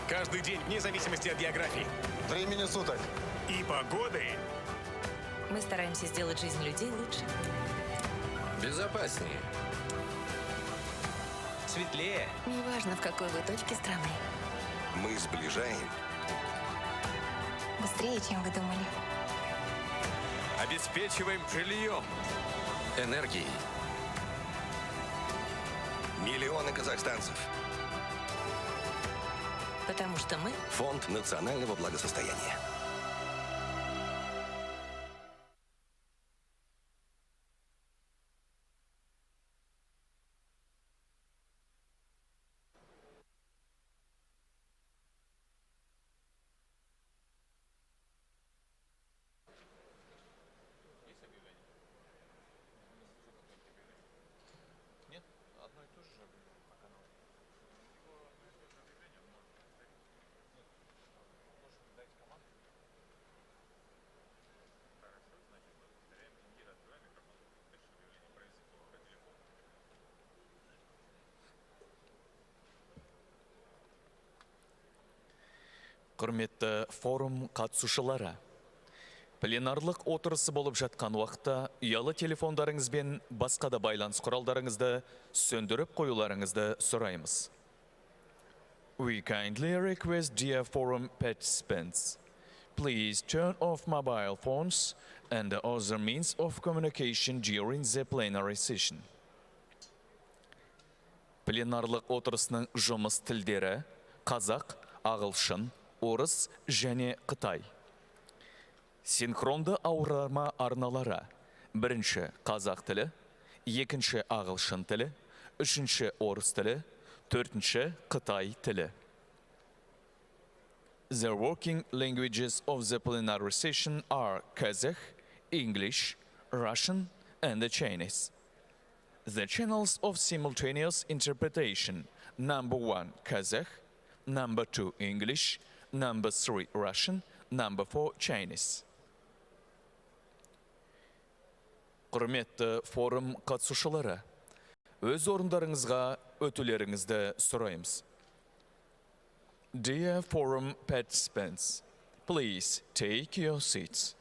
Каждый день, вне зависимости от географии. Времени суток. И погоды. Мы стараемся сделать жизнь людей лучше. Безопаснее. Светлее. Неважно, в какой вы точке страны. Мы сближаем. Быстрее, чем вы думали. Обеспечиваем жильем. Энергией. Миллионы казахстанцев. Потому что мы Фонд национального благосостояния. Құрметті форум қатысушылары, пленарлық отырысы болып жатқан уақытта ұялы телефондарыңызбен басқа да байланыс құралдарыңызды сөндіріп қоюларыңызды сұраймыз. We kindly request dear forum participants, please turn off mobile phones and the other means of communication during the plenary session. Пленарлық отырысының жұмыс тілдері қазақ, ағылшын, орыс және қытай. Синхронды аударма арналары: бірінші қазақ тілі, екінші ағылшын тілі, үшінші орыс тілі, төртінші қытай тілі. The working languages of the plenary session are Kazakh, English, Russian, and Chinese. The channels of simultaneous interpretation: number 1 Kazakh, number 2 English, number 3 Russian, number 4 Chinese. Құрметті форум қатысушылары, өз орындарыңызға өтулеріңізді сұраймыз. Dear forum participants, please take your seats.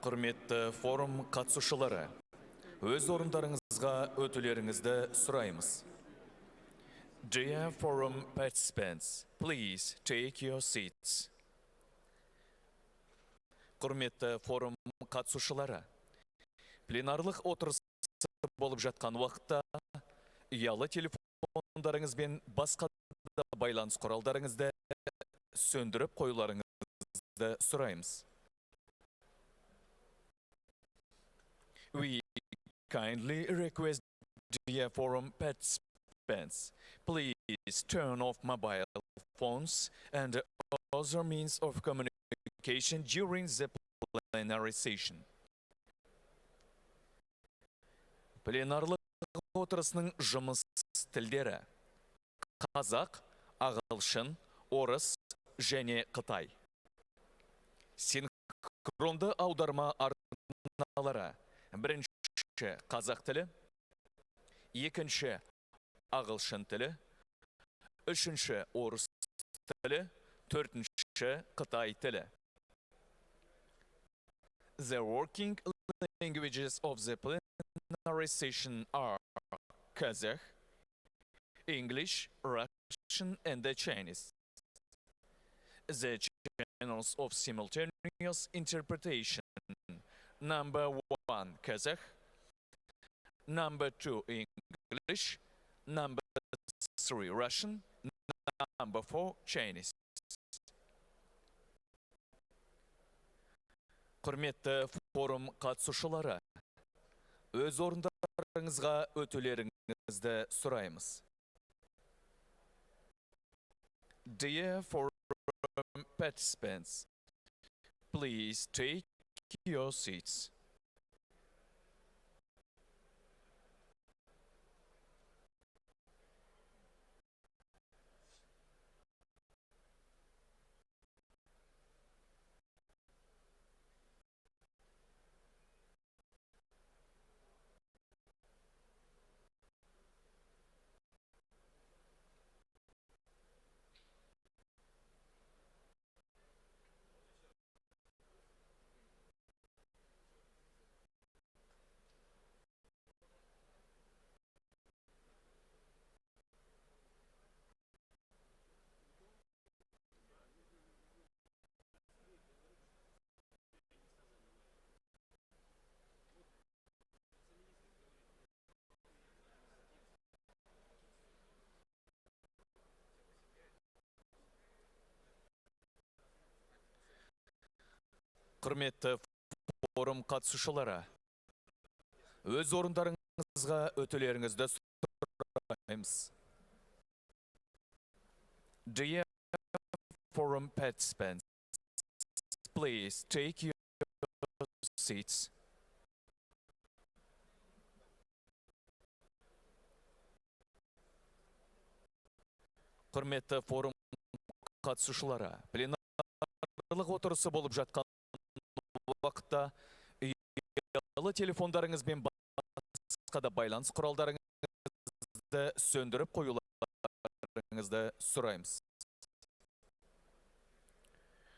Құрметті форум қатысушылары, өз орындарыңызға өтулеріңізді сұраймыз. Dear forum participants, please take your seats. Құрметті форум қатысушылары, пленарлық отырысы болып жатқан уақытта ұялы телефондарыңыз бен басқа да байланыс құралдарыңызды сөндіріп қоюларыңызды сұраймыз. We kindly request dear forum participants, please turn off mobile phones and other means of communication during the plenary session. Пленарлық отырысының жұмыс тілдері: қазақ, ағылшын, орыс және қытай. Синхронды аударма арналары: бірінші қазақ тілі, екінші ағылшын тілі, үшінші орыс тілі, төртінші қытай тілі. The working languages of the plenary session are Kazakh, English, Russian, and Chinese. The channels of simultaneous interpretation: number 1 Kazakh, number 2 English, number 3 Russian, number 4 Chinese. Құрметті форум қатысушылары, өз орындарыңызға өтулеріңізді сұраймыз. Dear forum participants, please take your seats. Құрметті форум қатысушылары, өз орындарыңызға өтулеріңізді сұраймыз. Dear forum participants, please take your seats. Құрметті форум қатысушылары, пленарлық отырысы болып жатқан уақытта ұялы телефондарыңыз бен басқа да байланыс құралдарыңызды сөндіріп қоюларыңызды сұраймыз.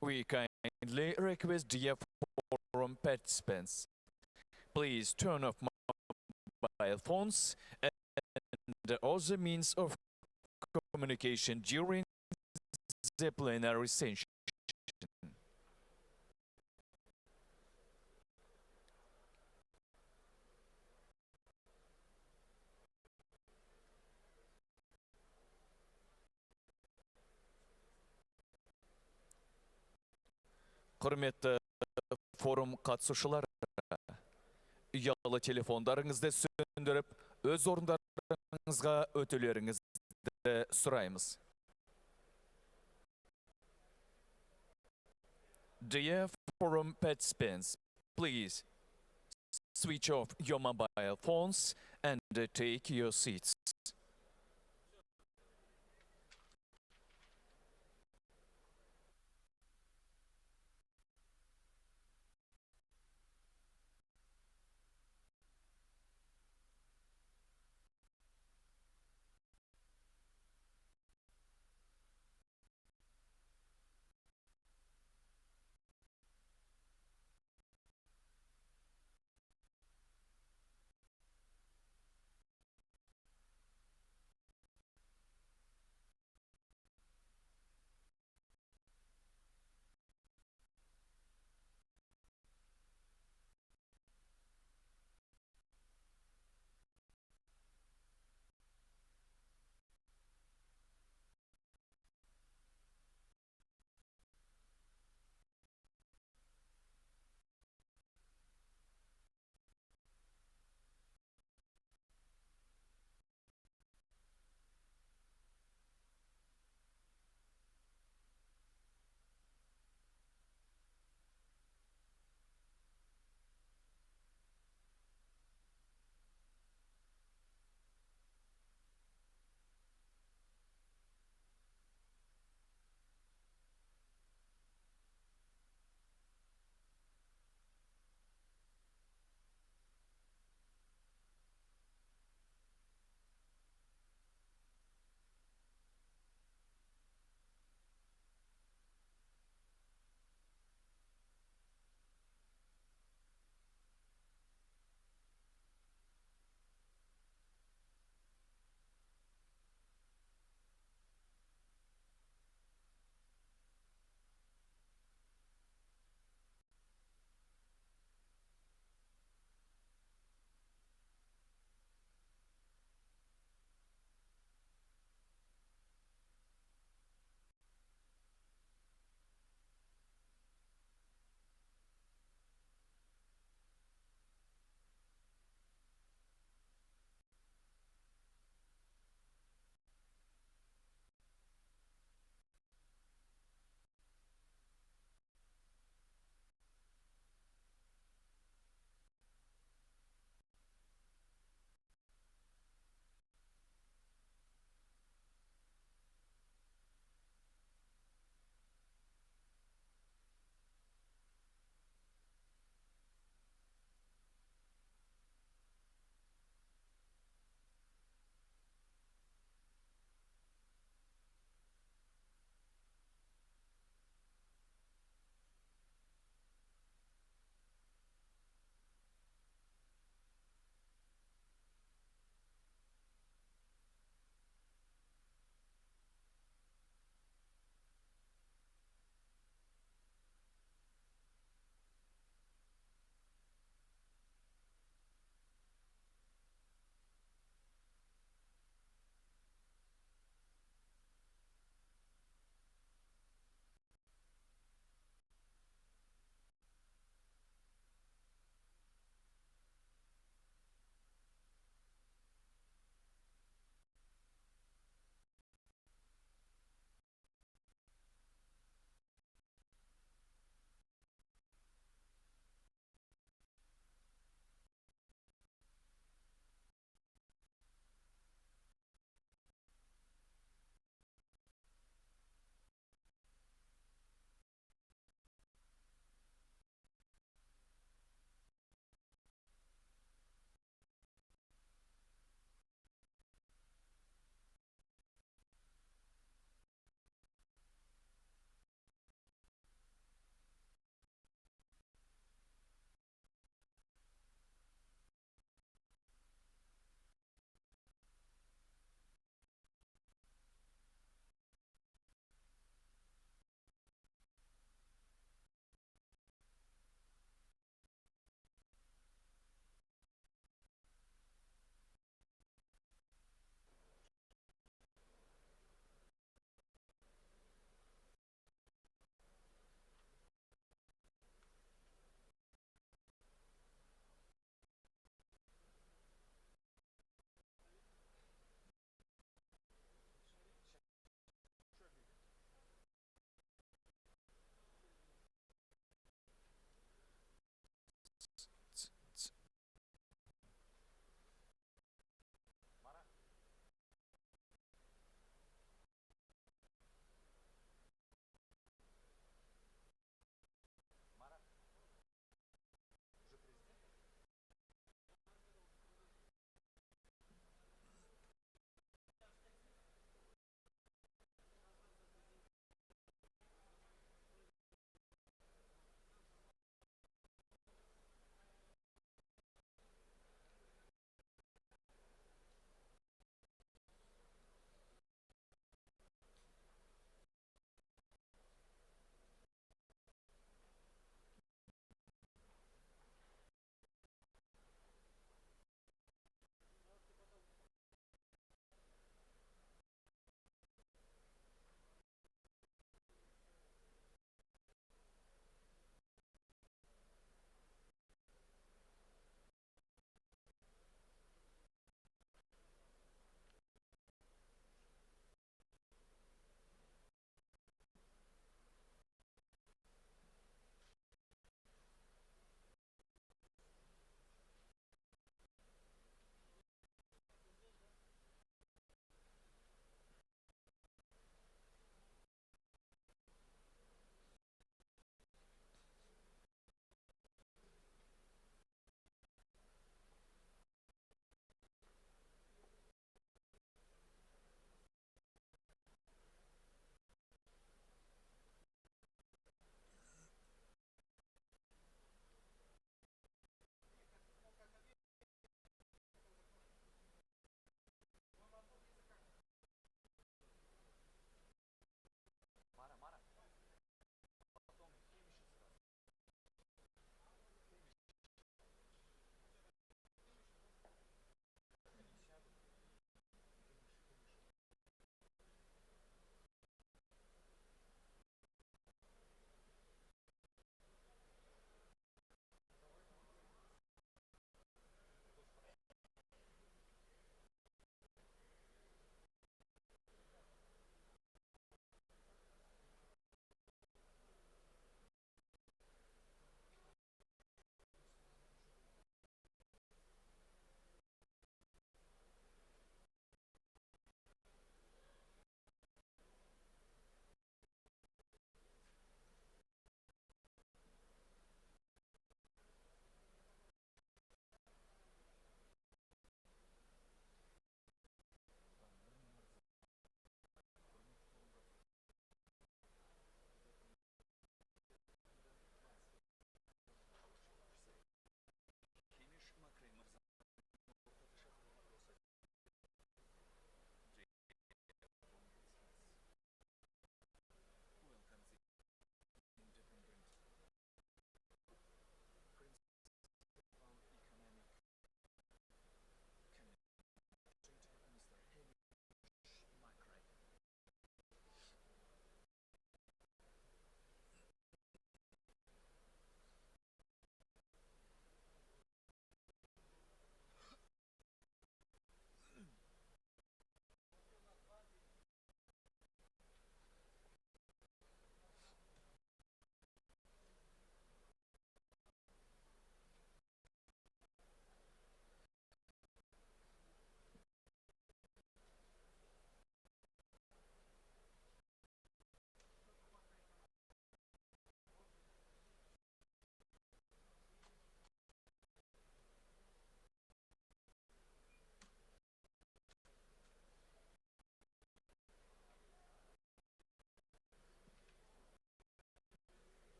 We kindly request dear forum participants, please turn off mobile phones and other means of communication during the plenary session. Құрметті форум қатысушылары, ұялы телефондарыңызды сөндіріп, өз орындарыңызға өтулеріңізді сұраймыз. Dear forum participants, please switch off your mobile phones and take your seats.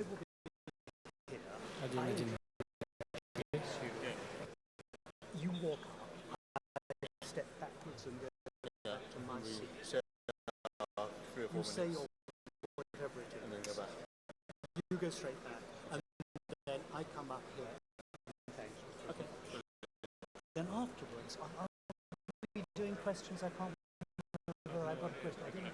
will be here. Один. You walk up, I step backwards and go back to my seat. You say your whatever it is. You go straight back, and then I come up here. Thank you. Okay. Then afterwards, I'll be doing questions. I can't remember. I've got a question. I don't know.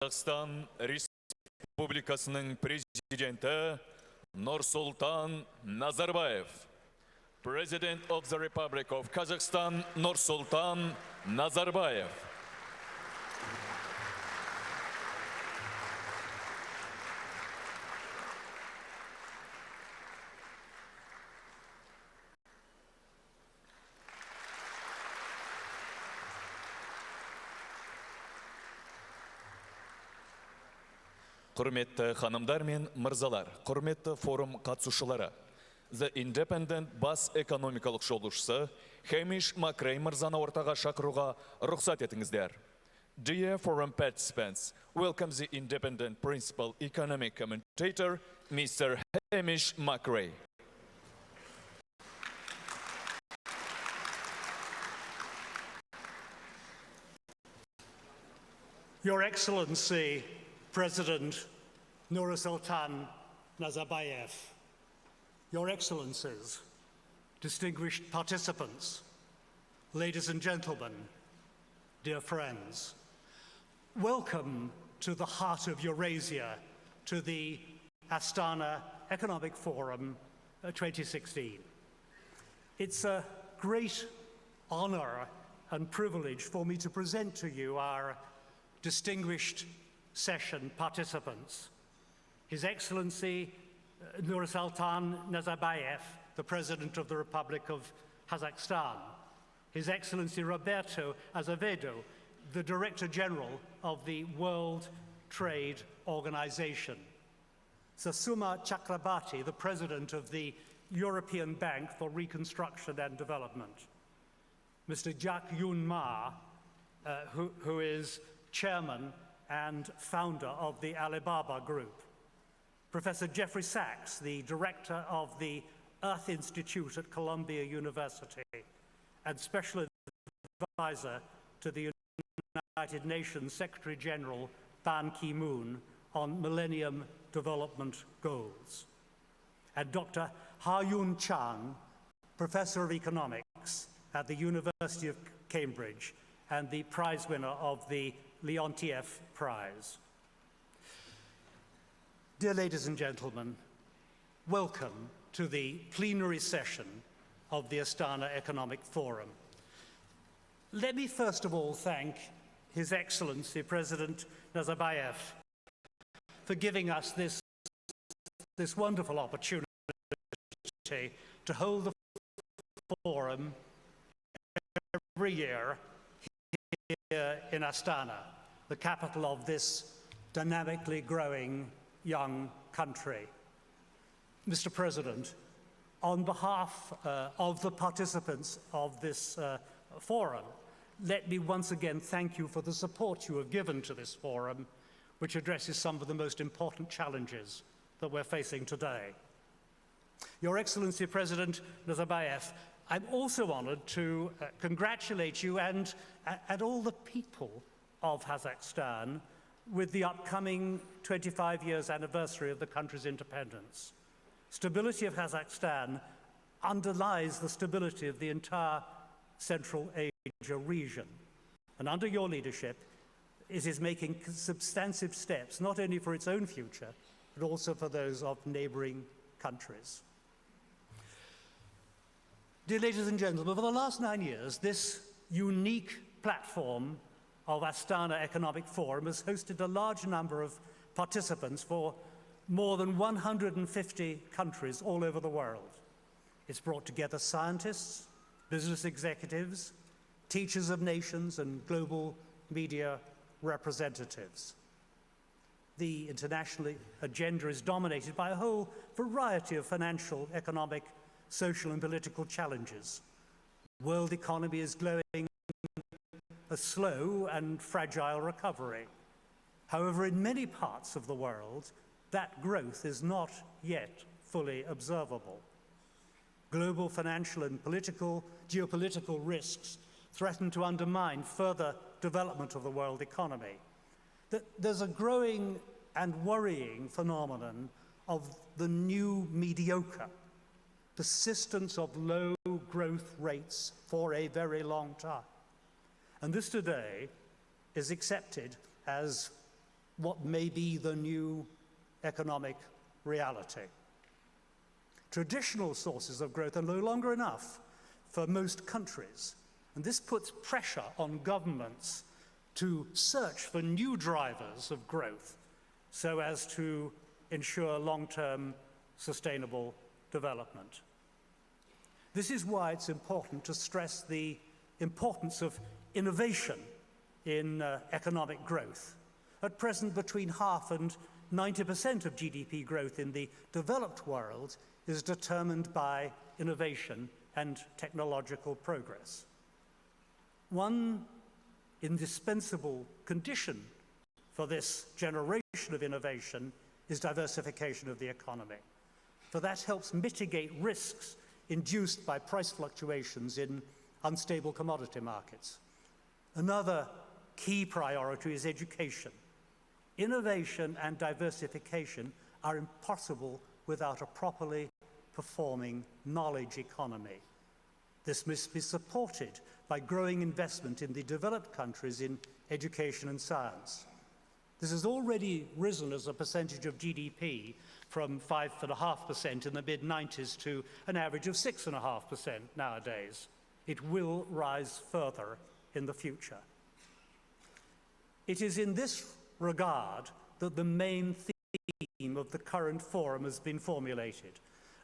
Қазақстан Республикасының президенті Нұрсұлтан Назарбаев. President of the Republic of Kazakhstan, Nursultan Nazarbayev. Құрметті ханымдар мен мырзалар, құрметті форум қатысушылары. The Independent бас экономикалық жолушысы Хэмиш Макрей мырзаны ортаға шақыруға рұқсат етіңіздер. Dear forum participants, welcome the Independent Principal Economic Commentator, Mr. Hamish Macrae. Your Excellency, President Nursultan Nazarbayev, Your Excellencies, distinguished participants, ladies and gentlemen, dear friends, welcome to the heart of Eurasia, to the Astana Economic Forum 2016. It's a great honor and privilege for me to present to you our distinguished session participants. His Excellency Nursultan Nazarbayev, the President of the Republic of Kazakhstan. His Excellency Roberto Azevedo, the Director General of the World Trade Organization. Sasuma Chakrabarti, the President of the European Bank for Reconstruction and Development. Mr. Jack Yun Ma, who is Chairman and founder of the Alibaba Group. Professor Jeffrey Sachs, the Director of the Earth Institute at Columbia University and Special Advisor to the United Nations Secretary General Ban Ki-moon on Millennium Development Goals. And Dr. Ha-Yun Chang, Professor of Economics at the University of Cambridge and the prize winner of the Leontiev Prize. Dear ladies and gentlemen, welcome to the plenary session of the Astana Economic Forum. Let me first of all thank His Excellency President Nazarbayev for giving us this wonderful opportunity to hold the forum every year here in Astana, the capital of this dynamically growing young country. Mr. President, on behalf of the participants of this forum, let me once again thank you for the support you have given to this forum, which addresses some of the most important challenges that we're facing today. Your Excellency President Nazarbayev, I'm also honored to congratulate you and all the people of Kazakhstan with the upcoming 25 years anniversary of the country's independence. Stability of Kazakhstan underlies the stability of the entire Central Asia region. And under your leadership, it is making substantive steps, not only for its own future, but also for those of neighboring countries. Dear ladies and gentlemen, for the last 9 years, this unique platform of Astana Economic Forum has hosted a large number of participants for more than 150 countries all over the world. It's brought together scientists, business executives, teachers of nations, and global media representatives. The international agenda is dominated by a whole variety of financial, economic, social, and political challenges. World economy is going a slow and fragile recovery. However, in many parts of the world, that growth is not yet fully observable. Global financial and geopolitical risks threaten to undermine further development of the world economy. There's a growing and worrying phenomenon of the new mediocre, persistence of low growth rates for a very long time. And this today is accepted as what may be the new economic reality. Traditional sources of growth are no longer enough for most countries, and this puts pressure on governments to search for new drivers of growth so as to ensure long-term sustainable development. This is why it's important to stress the importance of innovation in economic growth. At present, between 50% and 90% of GDP growth in the developed world is determined by innovation and technological progress. One indispensable condition for this generation of innovation is diversification of the economy, for that helps mitigate risks induced by price fluctuations in unstable commodity markets. Another key priority is education. Innovation and diversification are impossible without a properly performing knowledge economy. This must be supported by growing investment in the developed countries in education and science. This has already risen as a percentage of GDP from 5.5% in the mid-90s to an average of 6.5% nowadays. It will rise further in the future. It is in this regard that the main theme of the current forum has been formulated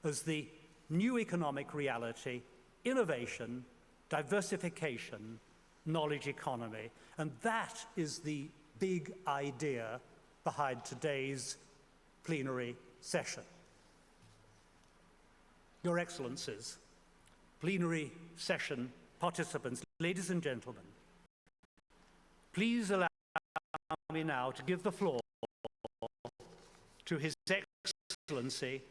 as the new economic reality, innovation, diversification, knowledge economy. And that is the big idea behind today's plenary session. Your Excellencies, plenary session participants, ladies and gentlemen, please allow me now to give the floor to His Excellency,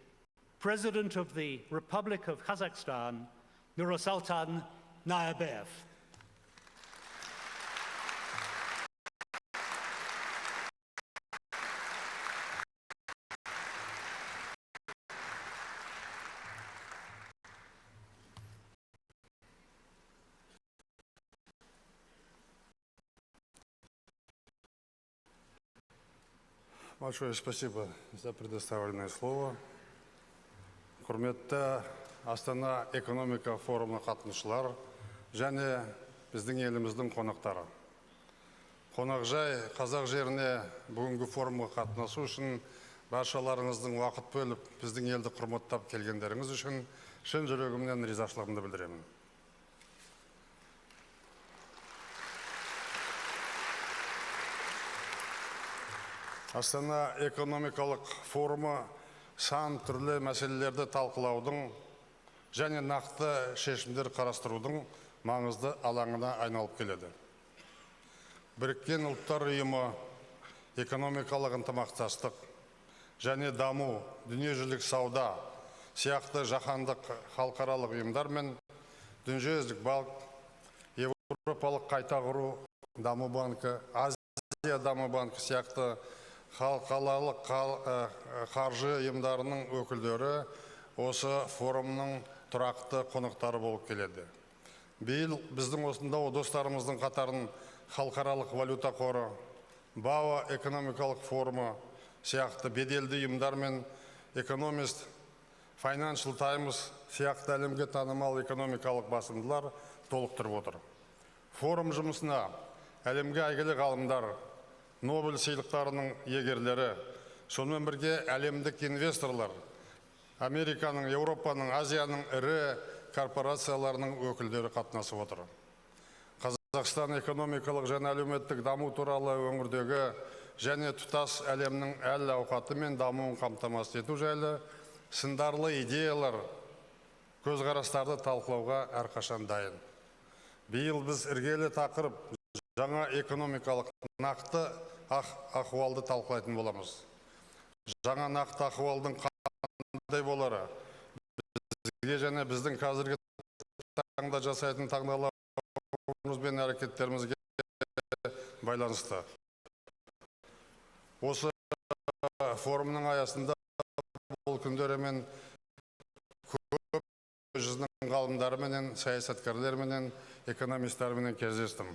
President of the Republic of Kazakhstan, Nursultan Nazarbayev. Большое спасибо за предоставленное слово. Құрметті Астана экономика форумына қатысушылар және біздің еліміздің қонақтары. Қонақжай қазақ жеріне бүгінгі форумға қатынасу үшін баршаларыңыздың уақыт бөліп біздің елді құрметтап келгендеріңіз үшін шын жүрегімнен ризашылығымды білдіремін. Астана экономикалық форумы сан түрлі мәселелерді талқылаудың және нақты шешімдер қарастырудың маңызды алаңына айналып келеді. Біріккен ұлттар ұйымы экономикалық ынтымақтастық және даму, дүниежүзілік сауда сияқты жаһандық халықаралық ұйымдар мен дүниежүзілік банк, Еуропалық қайта құру даму банкі, Азия даму банкі сияқты халықаралық қаржы ұйымдарының өкілдері осы форумның тұрақты қонақтары болып келеді. Биыл біздің осындағы достарымыздың қатарын халықаралық валюта қоры, БАО экономикалық форумы сияқты беделді ұйымдар мен Economist, Financial Times сияқты әлемге танымал экономикалық басылымдар толықтырып отыр. Форум жұмысына әлемге әйгілі ғалымдар, Нобель сыйлықтарының егерлері, сонымен бірге әлемдік инвесторлар, Американың, Еуропаның, Азияның ірі корпорацияларының өкілдері қатынасып отыр. Қазақстан экономикалық және әлеуметтік даму туралы өңірдегі және тұтас әлемнің әл ауқаты мен дамуын қамтамасыз ету жайлы сындарлы идеялар, көзқарастарды талқылауға әрқашан дайын. Биыл біз іргелі тақырып жаңа экономикалық нақты ахуалды талқылайтын боламыз. Жаңа нақты ахуалдың қандай болары бізге және біздің қазіргі таңда жасайтын таңдауларымыз бен әрекеттерімізге байланысты. Осы форумның аясында бұл күндері мен көп жүздің ғалымдарыменен, саясаткерлеріменен, экономистеріменен кездестім.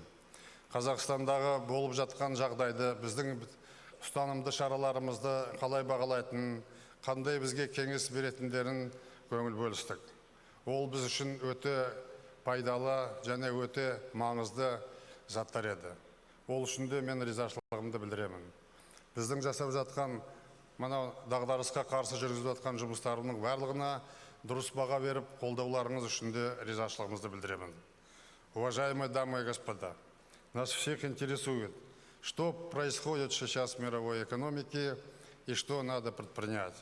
Қазақстандағы болып жатқан жағдайды, біздің ұстанымды шараларымызды қалай бағалайтынын, қандай бізге кеңес беретіндерін көңіл бөлістік. Ол біз үшін өте пайдалы және өте маңызды заттар еді. Ол үшін де мен ризашылығымды білдіремін. Біздің жасап жатқан мынау дағдарысқа қарсы жүргізіп жатқан жұмыстарының барлығына дұрыс баға беріп, қолдауларыңыз үшін де ризашылығымызды білдіремін. Уважаемые дамы и господа, нас всех интересует, что происходит сейчас в мировой экономике и что надо предпринять.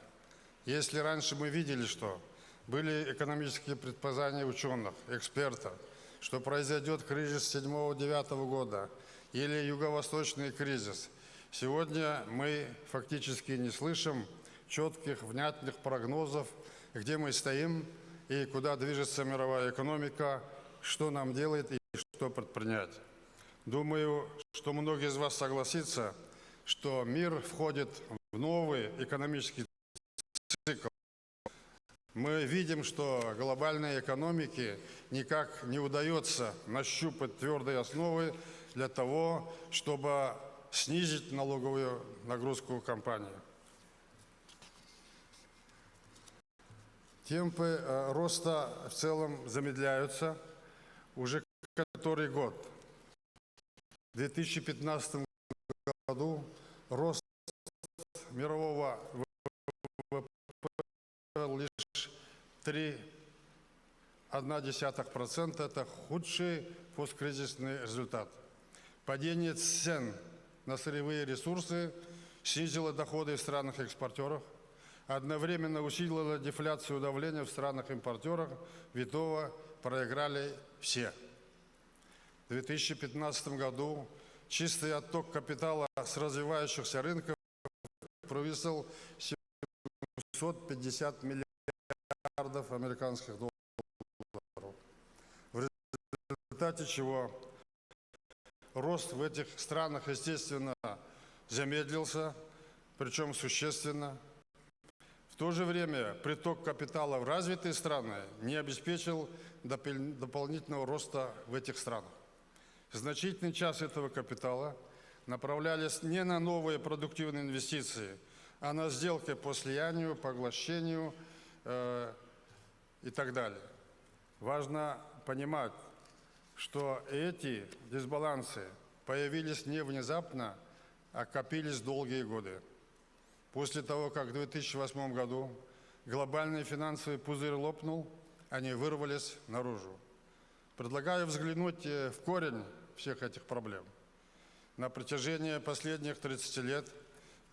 Если раньше мы видели, что были экономические предсказания ученых, экспертов, что произойдет кризис 7-9 года или юго-восточный кризис, сегодня мы фактически не слышим четких, внятных прогнозов, где мы стоим и куда движется мировая экономика, что нам делать и что предпринять. Думаю, что многие из вас согласятся, что мир входит в новый экономический цикл. Мы видим, что глобальной экономике никак не удается нащупать твердые основы для того, чтобы снизить налоговую нагрузку компаний. Темпы роста в целом замедляются уже который год. В 2015 году рост мирового ВВП лишь 3,1%. Это худший посткризисный результат. Падение цен на сырьевые ресурсы снизило доходы в странах-экспортерах, одновременно усилило дефляцию давления в странах-импортерах, ведь этого проиграли все. В 2015 году чистый отток капитала с развивающихся рынков превысил 750 миллиардов американских долларов. В результате чего рост в этих странах, естественно, замедлился, причем существенно. В то же время приток капитала в развитые страны не обеспечил дополнительного роста в этих странах. Значительная часть этого капитала направлялись не на новые продуктивные инвестиции, а на сделки по слиянию, поглощению и так далее. Важно понимать, что эти дисбалансы появились не внезапно, а копились долгие годы. После того, как в 2008 году глобальный финансовый пузырь лопнул, они вырвались наружу. Предлагаю взглянуть в корень всех этих проблем. На протяжении последних 30 лет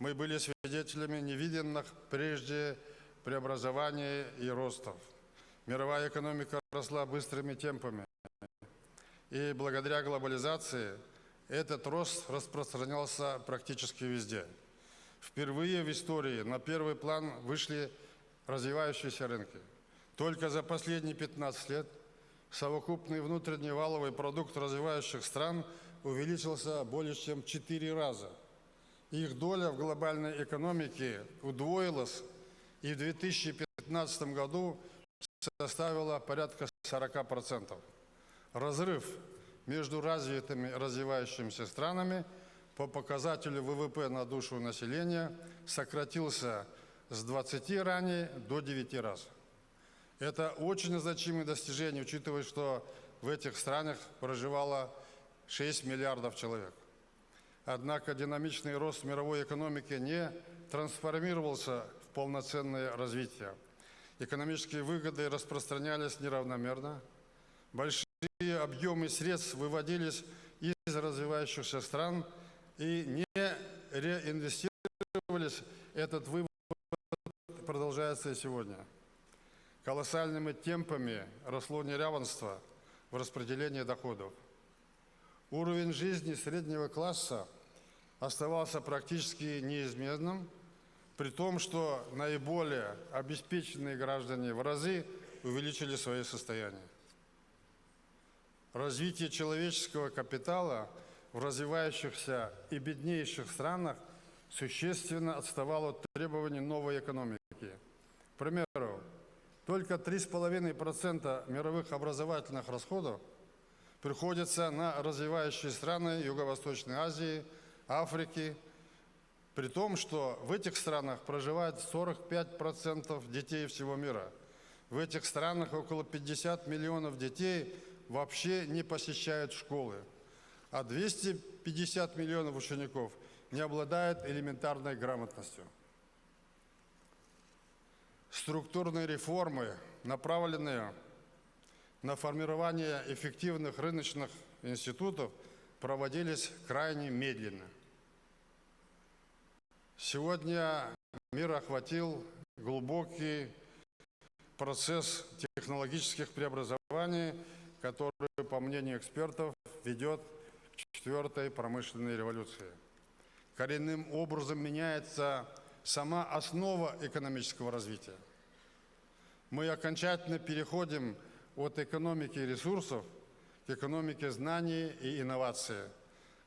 мы были свидетелями невиданных прежде преобразований и ростов. Мировая экономика росла быстрыми темпами. И благодаря глобализации этот рост распространялся практически везде. Впервые в истории на первый план вышли развивающиеся рынки. Только за последние 15 лет совокупный внутренний валовый продукт развивающих стран увеличился более чем в 4 раза. Их доля в глобальной экономике удвоилась и в 2015 году составила порядка 40%. Разрыв между развитыми и развивающимися странами по показателю ВВП на душу населения сократился с 20 ранее до 9 раз. Это очень значимое достижение, учитывая, что в этих странах проживало 6 миллиардов человек. Однако динамичный рост мировой экономики не трансформировался в полноценное развитие. Экономические выгоды распространялись неравномерно. Большие объемы средств выводились из развивающихся стран и не реинвестировались. Этот вывод продолжается и сегодня. Колоссальными темпами росло неравенство в распределении доходов. Уровень жизни среднего класса оставался практически неизменным, при том, что наиболее обеспеченные граждане в разы увеличили свои состояния. Развитие человеческого капитала в развивающихся и беднейших странах существенно отставало от требований новой экономики. К примеру, только 3,5% мировых образовательных расходов приходится на развивающие страны Юго-Восточной Азии, Африки, при том, что в этих странах проживает 45% детей всего мира. В этих странах около 50 миллионов детей вообще не посещают школы, а 250 миллионов учеников не обладают элементарной грамотностью. Структурные реформы, направленные на формирование эффективных рыночных институтов, проводились крайне медленно. Сегодня мир охватил глубокий процесс технологических преобразований, который, по мнению экспертов, ведет к четвертой промышленной революции. Коренным образом меняется сама основа экономического развития. Мы окончательно переходим от экономики ресурсов к экономике знаний и инноваций.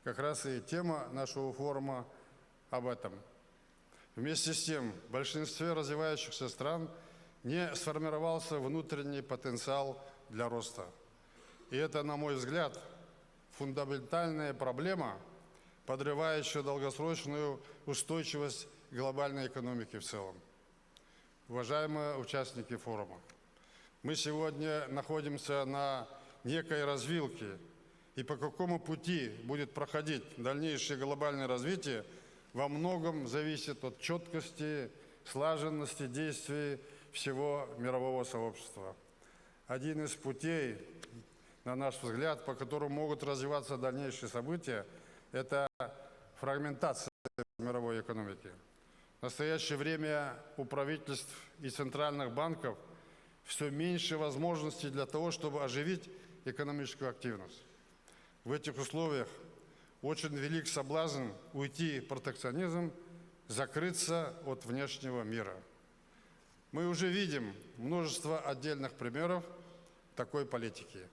Как раз и тема нашего форума об этом. Вместе с тем, в большинстве развивающихся стран не сформировался внутренний потенциал для роста. И это, на мой взгляд, фундаментальная проблема, подрывающая долгосрочную устойчивость глобальной экономики в целом. Уважаемые участники форума, мы сегодня находимся на некой развилке, и по какому пути будет проходить дальнейшее глобальное развитие, во многом зависит от четкости, слаженности действий всего мирового сообщества. Один из путей, на наш взгляд, по которому могут развиваться дальнейшие события, это фрагментация мировой экономики. В настоящее время у правительств и центральных банков все меньше возможностей для того, чтобы оживить экономическую активность. В этих условиях очень велик соблазн уйти в протекционизм, закрыться от внешнего мира. Мы уже видим множество отдельных примеров такой политики.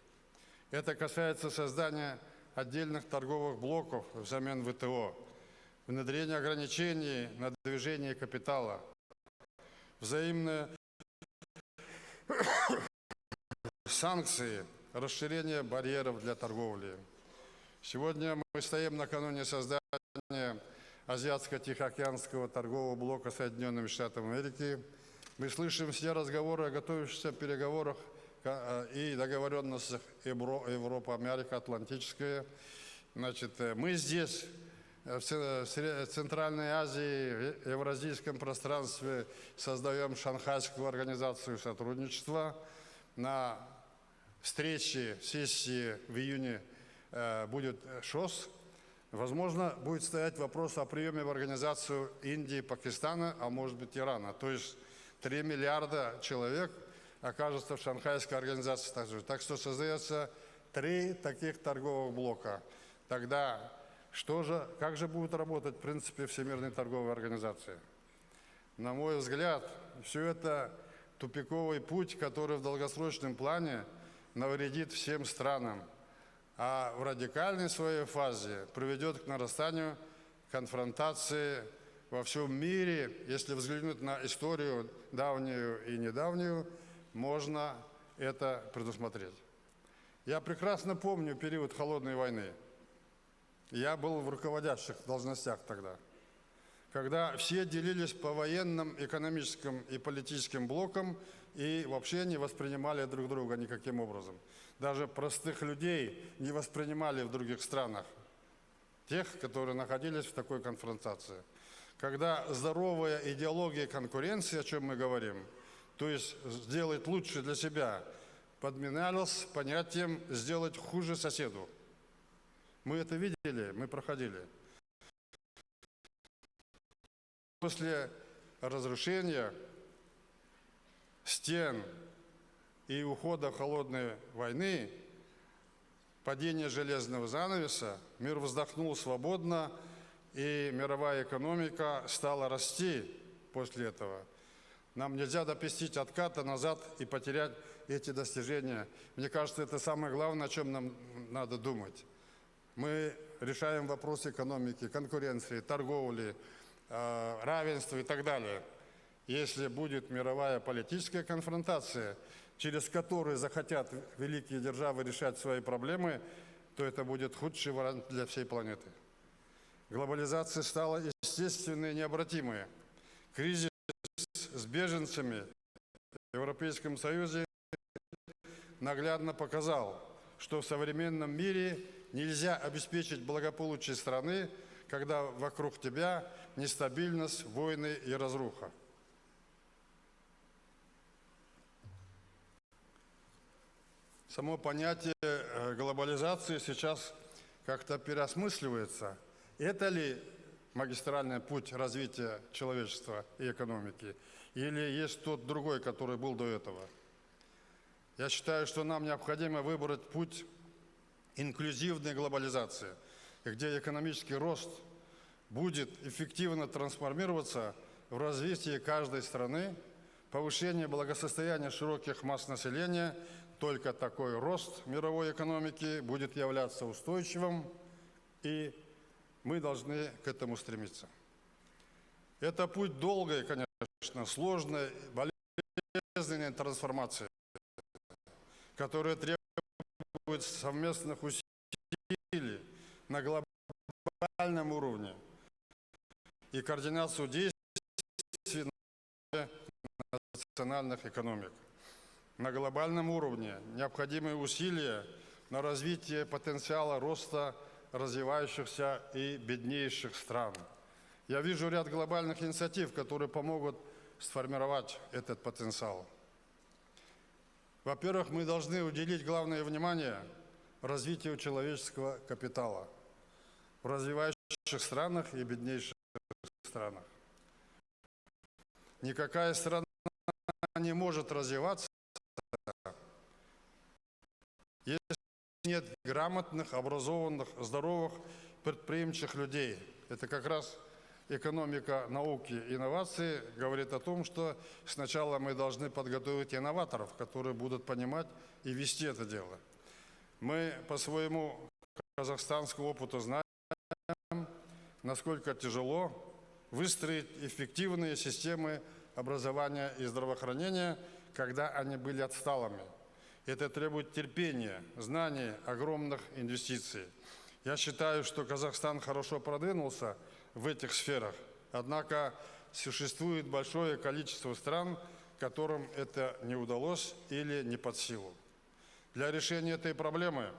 Это касается создания отдельных торговых блоков взамен ВТО, внедрения ограничений на движение капитала, взаимные санкции, расширение барьеров для торговли. Сегодня мы стоим накануне создания Азиатско-Тихоокеанского торгового блока с Соединенными Штатами Америки. Мы слышим все разговоры о готовящихся переговорах и договоренностях Европа-Америка-Атлантическая. Значит, мы здесь, в Центральной Азии, в Евразийском пространстве, создаем Шанхайскую организацию сотрудничества. На встрече, сессии в июне будет ШОС. Возможно, будет стоять вопрос о приеме в организацию Индии, Пакистана, а может быть Ирана. То есть 3 миллиарда человек окажутся в Шанхайской организации. Так что создается 3 таких торговых блока. Тогда как же будет работать в принципе Всемирной торговой организации? На мой взгляд, все это тупиковый путь, который в долгосрочном плане навредит всем странам, а в радикальной своей фазе приведет к нарастанию конфронтации во всем мире. Если взглянуть на историю давнюю и недавнюю, можно это предусмотреть. Я прекрасно помню период холодной войны. Я был в руководящих должностях тогда, когда все делились по военным, экономическим и политическим блокам и вообще не воспринимали друг друга никаким образом. Даже простых людей не воспринимали в других странах, тех, которые находились в такой конфронтации. Когда здоровая идеология конкуренции, о чем мы говорим, то есть сделать лучше для себя, подменялась понятием сделать хуже соседу. Мы это видели, мы проходили. После разрушения стен и ухода холодной войны, падения железного занавеса, мир вздохнул свободно, и мировая экономика стала расти после этого. Нам нельзя допустить отката назад и потерять эти достижения. Мне кажется, это самое главное, о чем нам надо думать. Мы решаем вопросы экономики, конкуренции, торговли, равенства и так далее. Если будет мировая политическая конфронтация, через которую захотят великие державы решать свои проблемы, то это будет худший вариант для всей планеты. Глобализация стала естественной и необратимой. Кризис с беженцами в Европейском Союзе наглядно показал, что в современном мире нельзя обеспечить благополучие страны, когда вокруг тебя нестабильность, войны и разруха. Само понятие глобализации сейчас как-то переосмысливается. Это ли магистральный путь развития человечества и экономики? Или есть тот другой, который был до этого? Я считаю, что нам необходимо выбрать путь инклюзивной глобализации, где экономический рост будет эффективно трансформироваться в развитие каждой страны, повышение благосостояния широких масс населения. Только такой рост мировой экономики будет являться устойчивым, и мы должны к этому стремиться. Это путь долгой, конечно, сложной, болезненной трансформации, которая требует совместных усилий на глобальном уровне и координацию действий национальных экономик. На глобальном уровне необходимы усилия на развитие потенциала роста развивающихся и беднейших стран. Я вижу ряд глобальных инициатив, которые помогут сформировать этот потенциал. Во-первых, мы должны уделить главное внимание развитию человеческого капитала в развивающихся странах и беднейших странах. Никакая страна не может развиваться, если нет грамотных, образованных, здоровых, предприимчивых людей. Это как раз экономика науки и инноваций говорит о том, что сначала мы должны подготовить инноваторов, которые будут понимать и вести это дело. Мы по своему казахстанскому опыту знаем, насколько тяжело выстроить эффективные системы образования и здравоохранения, когда они были отсталыми. Это требует терпения, знаний, огромных инвестиций. Я считаю, что Казахстан хорошо продвинулся в этих сферах, однако существует большое количество стран, которым это не удалось или не под силу. Для решения этой проблемы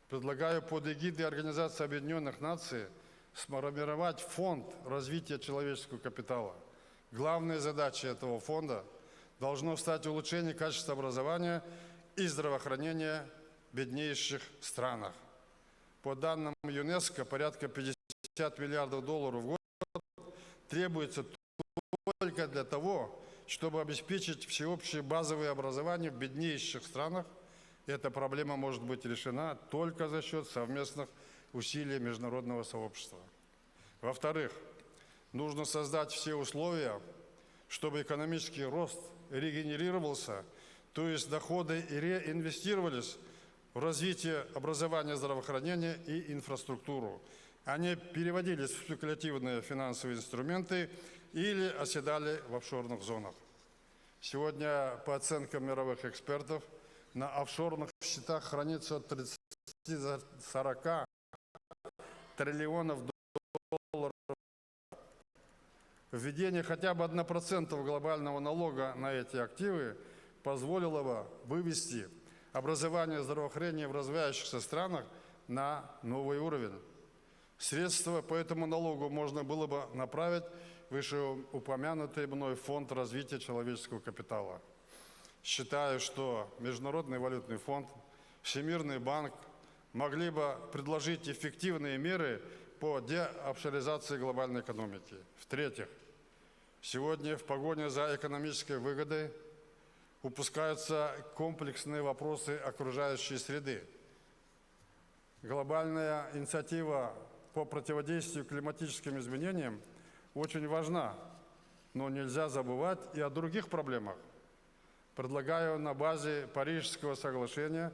предлагаю под эгидой Организации Объединенных Наций сформировать фонд развития человеческого капитала. Главная задача этого фонда должно стать улучшение качества образования и здравоохранения в беднейших странах. По данным ЮНЕСКО, порядка 50 миллиардов долларов в год требуется только для того, чтобы обеспечить всеобщее базовое образование в беднейших странах. Эта проблема может быть решена только за счет совместных усилий международного сообщества. Во-вторых, нужно создать все условия, чтобы экономический рост регенерировался, то есть доходы реинвестировались в развитие образования, здравоохранения и инфраструктуру. Они переводились в спекулятивные финансовые инструменты или оседали в офшорных зонах. Сегодня, по оценкам мировых экспертов, на офшорных счетах хранится от 30 до 40 триллионов долларов Введение хотя бы 1% глобального налога на эти активы позволило бы вывести образование и здравоохранение в развивающихся странах на новый уровень. Средства по этому налогу можно было бы направить в вышеупомянутый мной фонд развития человеческого капитала. Считаю, что Международный валютный фонд, Всемирный банк могли бы предложить эффективные меры по деофшоризации глобальной экономики. В-третьих, сегодня в погоне за экономической выгодой упускаются комплексные вопросы окружающей среды. Глобальная инициатива по противодействию климатическим изменениям очень важна, но нельзя забывать и о других проблемах. Предлагаю на базе Парижского соглашения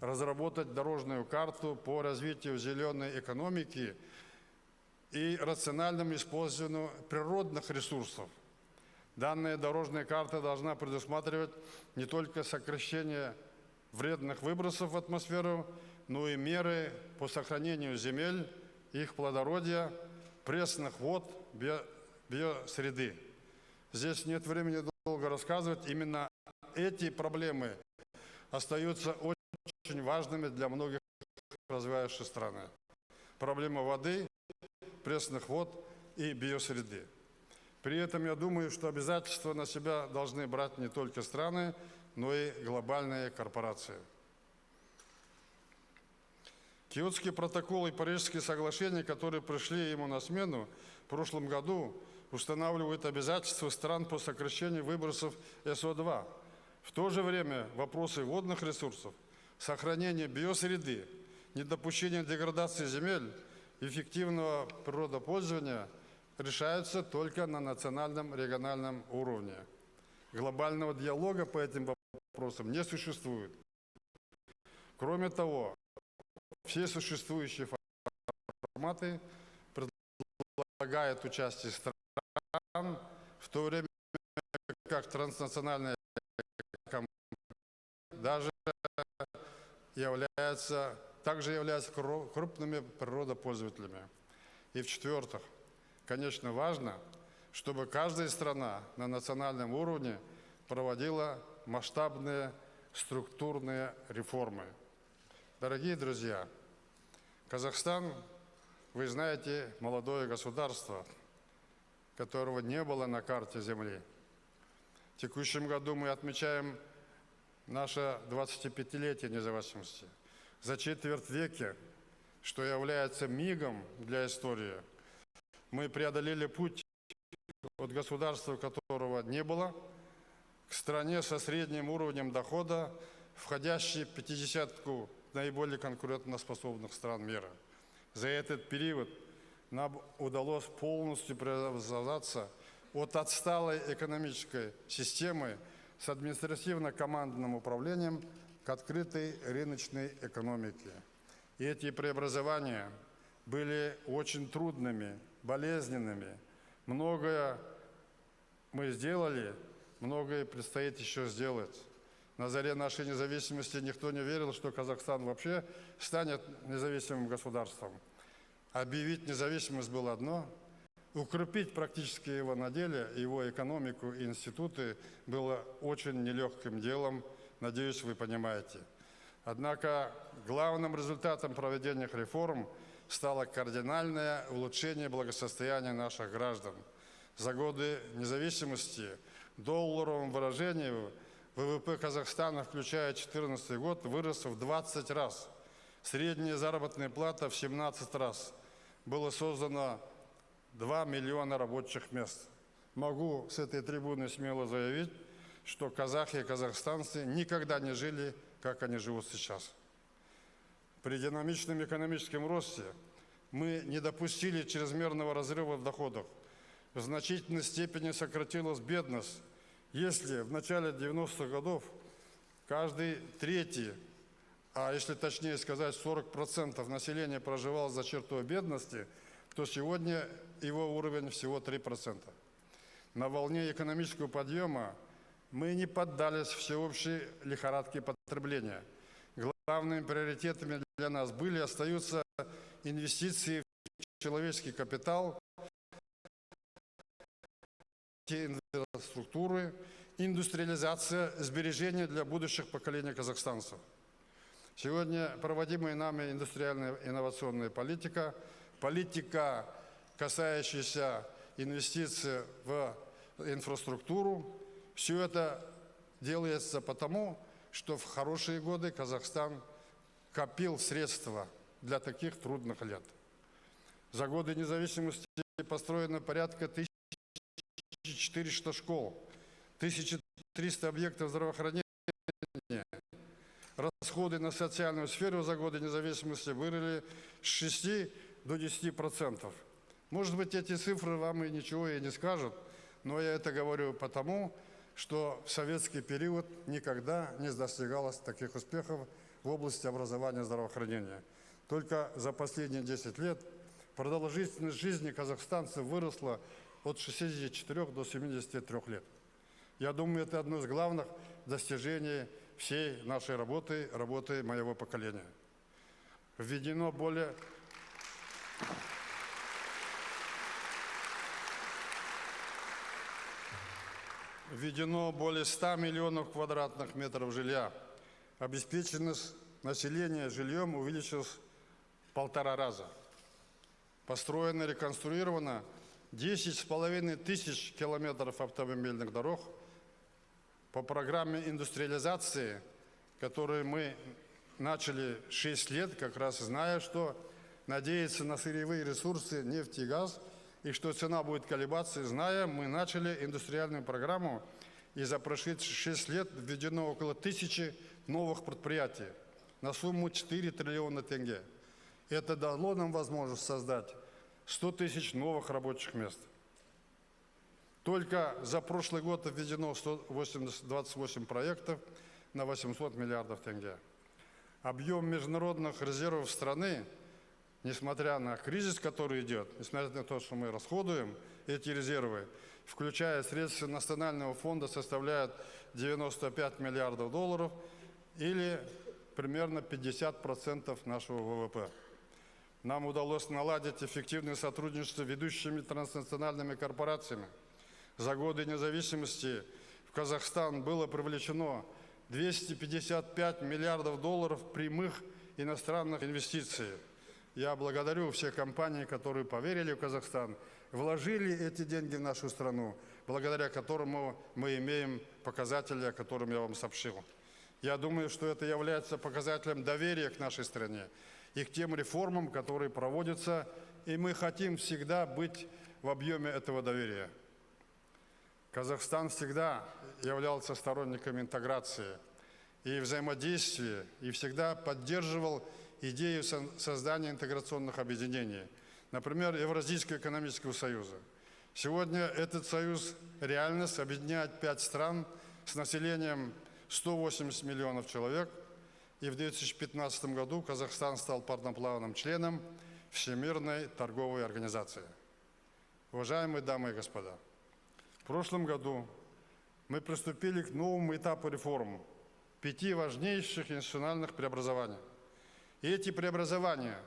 разработать дорожную карту по развитию зеленой экономики и рациональному использованию природных ресурсов. Данная дорожная карта должна предусматривать не только сокращение вредных выбросов в атмосферу, но и меры по сохранению земель, их плодородия, пресных вод, биосреды. Здесь нет времени долго рассказывать. Именно эти проблемы остаются очень важными для многих развивающихся стран. Проблема воды, пресных вод и биосреды. При этом я думаю, что обязательства на себя должны брать не только страны, но и глобальные корпорации. Киотский протокол и Парижские соглашения, которые пришли ему на смену в прошлом году, устанавливают обязательства стран по сокращению выбросов СО2. В то же время вопросы водных ресурсов, сохранения биосреды, недопущения деградации земель, эффективного природопользования решаются только на национальном региональном уровне. Глобального диалога по этим вопросам не существует. Кроме того, все существующие форматы предлагают участие стран, в то время как транснациональные компании также являются крупными природопользователями. И в-четвертых, конечно, важно, чтобы каждая страна на национальном уровне проводила масштабные структурные реформы. Дорогие друзья, Казахстан, вы знаете, молодое государство, которого не было на карте Земли. В текущем году мы отмечаем наше 25-летие независимости. За четверть века, что является мигом для истории, мы преодолели путь от государства, которого не было, к стране со средним уровнем дохода, входящей в 50-ку наиболее конкурентоспособных стран мира. За этот период нам удалось полностью преобразоваться от отсталой экономической системы с административно-командным управлением к открытой рыночной экономике. И эти преобразования были очень трудными, болезненными. Многое мы сделали, многое предстоит еще сделать. На заре нашей независимости никто не верил, что Казахстан вообще станет независимым государством. Объявить независимость было одно, укрепить практически его на деле, его экономику и институты было очень нелегким делом, надеюсь, вы понимаете. Однако главным результатом проведения реформ стало кардинальное улучшение благосостояния наших граждан. За годы независимости в долларовом выражении ВВП Казахстана, включая 2014 год, вырос в 20 раз. Средняя заработная плата в 17 раз. Было создано 2 миллиона рабочих мест. Могу с этой трибуны смело заявить, что казахи и казахстанцы никогда не жили, как они живут сейчас. При динамичном экономическом росте мы не допустили чрезмерного разрыва в доходах. В значительной степени сократилась бедность. Если в начале 90-х годов каждый третий, а если точнее сказать 40% населения проживало за чертой бедности, то сегодня его уровень всего 3%. На волне экономического подъема мы не поддались всеобщей лихорадке потребления. Главными приоритетами для нас были и остаются инвестиции в человеческий капитал, инфраструктуры, индустриализация, сбережения для будущих поколений казахстанцев. Сегодня проводимая нами индустриальная инновационная политика, политика, касающаяся инвестиций в инфраструктуру, все это делается потому, что в хорошие годы Казахстан копил средства для таких трудных лет. За годы независимости построено порядка 1400 школ, 1300 объектов здравоохранения. Расходы на социальную сферу за годы независимости выросли с 6 до 10%. Может быть, эти цифры вам и ничего и не скажут, но я это говорю потому, что в советский период никогда не достигалось таких успехов в области образования и здравоохранения. Только за последние 10 лет продолжительность жизни казахстанцев выросла от 64 до 73 лет. Я думаю, это одно из главных достижений всей нашей работы, работы моего поколения. Введено более 100 миллионов квадратных метров жилья. Обеспеченность населения жильем увеличилась в 1,5 раза. Построено, реконструировано 10,5 тысяч километров автомобильных дорог. По программе индустриализации, которую мы начали 6 лет, как раз зная, что надеяться на сырьевые ресурсы, нефть и газ, и что цена будет колебаться, зная, мы начали индустриальную программу, и за прошедшие 6 лет введено около 1000 новых предприятий на сумму 4 триллиона тенге. Это дало нам возможность создать 100 тысяч новых рабочих мест. Только за прошлый год введено 28 проектов на 800 миллиардов тенге. Объем международных резервов страны, несмотря на кризис, который идет, несмотря на то, что мы расходуем эти резервы, включая средства Национального фонда, составляет 95 миллиардов долларов или примерно 50% нашего ВВП. Нам удалось наладить эффективное сотрудничество с ведущими транснациональными корпорациями. За годы независимости в Казахстан было привлечено 255 миллиардов долларов прямых иностранных инвестиций. Я благодарю все компании, которые поверили в Казахстан, вложили эти деньги в нашу страну, благодаря которому мы имеем показатели, о которых я вам сообщил. Я думаю, что это является показателем доверия к нашей стране и к тем реформам, которые проводятся, и мы хотим всегда быть в объеме этого доверия. Казахстан всегда являлся сторонником интеграции и взаимодействия, и всегда поддерживал идею создания интеграционных объединений, например, Евразийского экономического союза. Сегодня этот союз реальность, объединяет 5 стран с населением 180 миллионов человек, и в 2015 году Казахстан стал полноправным членом Всемирной торговой организации. Уважаемые дамы и господа, в прошлом году мы приступили к новому этапу реформ, 5 важнейших институциональных преобразований. И эти преобразования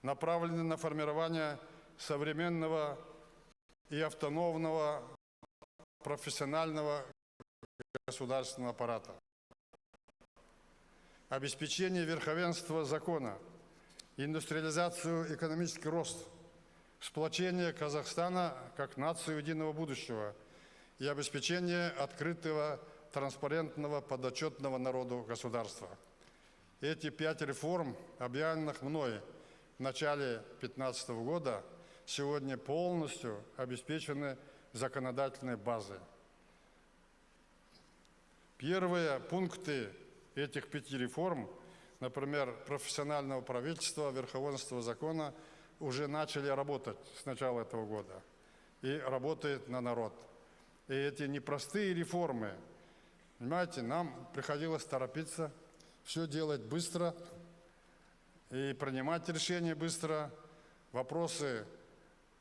направлены на формирование современного и автономного профессионального государственного аппарата, обеспечение верховенства закона, индустриализацию, экономический рост, сплочение Казахстана как нации единого будущего и обеспечение открытого, транспарентного, подотчетного народу государства. Эти 5 реформ, объявленных мной в начале 2015 года, сегодня полностью обеспечены законодательной базой. Первые пункты этих 5 реформ, например, профессионального правительства, верховенства закона, уже начали работать с начала этого года и работает на народ. И эти непростые реформы, понимаете, нам приходилось торопиться, все делать быстро и принимать решения быстро. Вопросы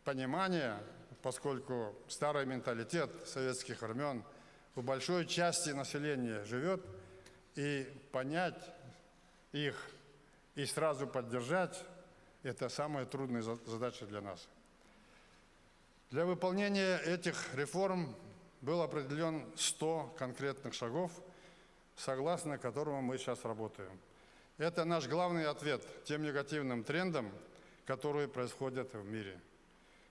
понимания, поскольку старый менталитет советских времен у большой части населения живет, и понять их и сразу поддержать – это самая трудная задача для нас. Для выполнения этих реформ был определен 100 конкретных шагов, согласно которым мы сейчас работаем. Это наш главный ответ тем негативным трендам, которые происходят в мире.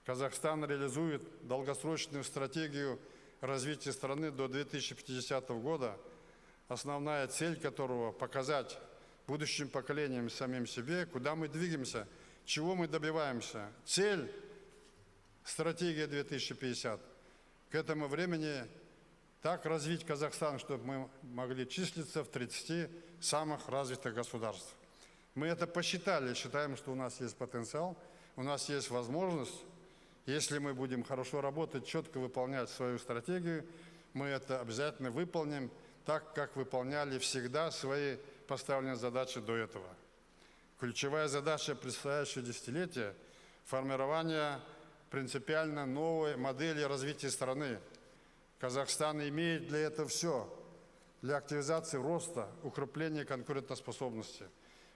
Казахстан реализует долгосрочную стратегию развития страны до 2050 года, основная цель которого – показать будущим поколениям и самим себе, куда мы двигаемся, чего мы добиваемся. Цель – стратегия 2050. К этому времени так развить Казахстан, чтобы мы могли числиться в 30 самых развитых государств. Мы это посчитали, считаем, что у нас есть потенциал, у нас есть возможность. Если мы будем хорошо работать, четко выполнять свою стратегию, мы это обязательно выполним так, как выполняли всегда свои поставленные задачи до этого. Ключевая задача предстоящего десятилетия – формирование принципиально новой модели развития страны. Казахстан имеет для этого все. Для активизации роста, укрепления конкурентоспособности.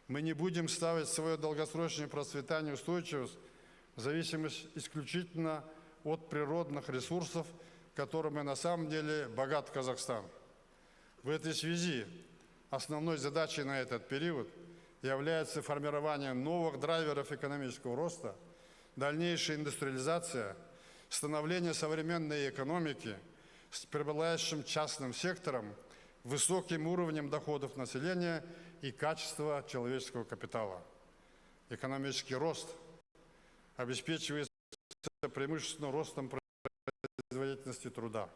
Мы не будем ставить свое долгосрочное процветание и устойчивость в зависимость исключительно от природных ресурсов, которыми на самом деле богат Казахстан. В этой связи основной задачей на этот период является формирование новых драйверов экономического роста, дальнейшая индустриализация, становление современной экономики с преобладающим частным сектором, высоким уровнем доходов населения и качества человеческого капитала. Экономический рост обеспечивается преимущественно ростом производительности труда,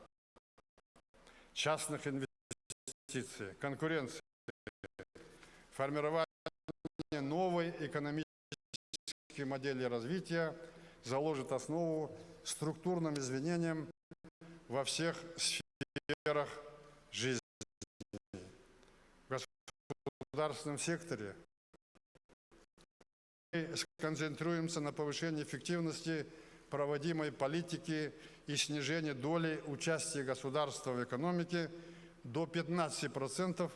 частных инвестиций, конкуренции, формирование новой экономической модели развития заложит основу структурным изменениям во всех сферах жизни. В государственном секторе мы сконцентрируемся на повышении эффективности проводимой политики и снижении доли участия государства в экономике до 15%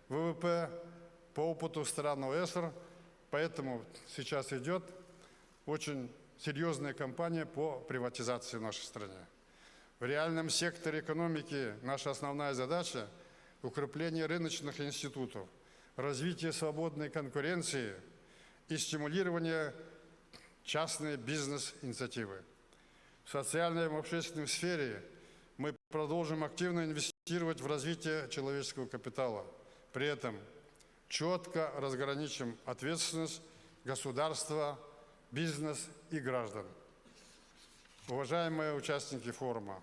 ВВП по опыту стран ОЭСР. Поэтому сейчас идет очень серьезная кампания по приватизации в нашей стране. В реальном секторе экономики наша основная задача – укрепление рыночных институтов, развитие свободной конкуренции и стимулирование частной бизнес-инициативы. В социальной и общественной сфере мы продолжим активно инвестировать в развитие человеческого капитала. При этом четко разграничим ответственность государства, бизнес и граждан. Уважаемые участники форума,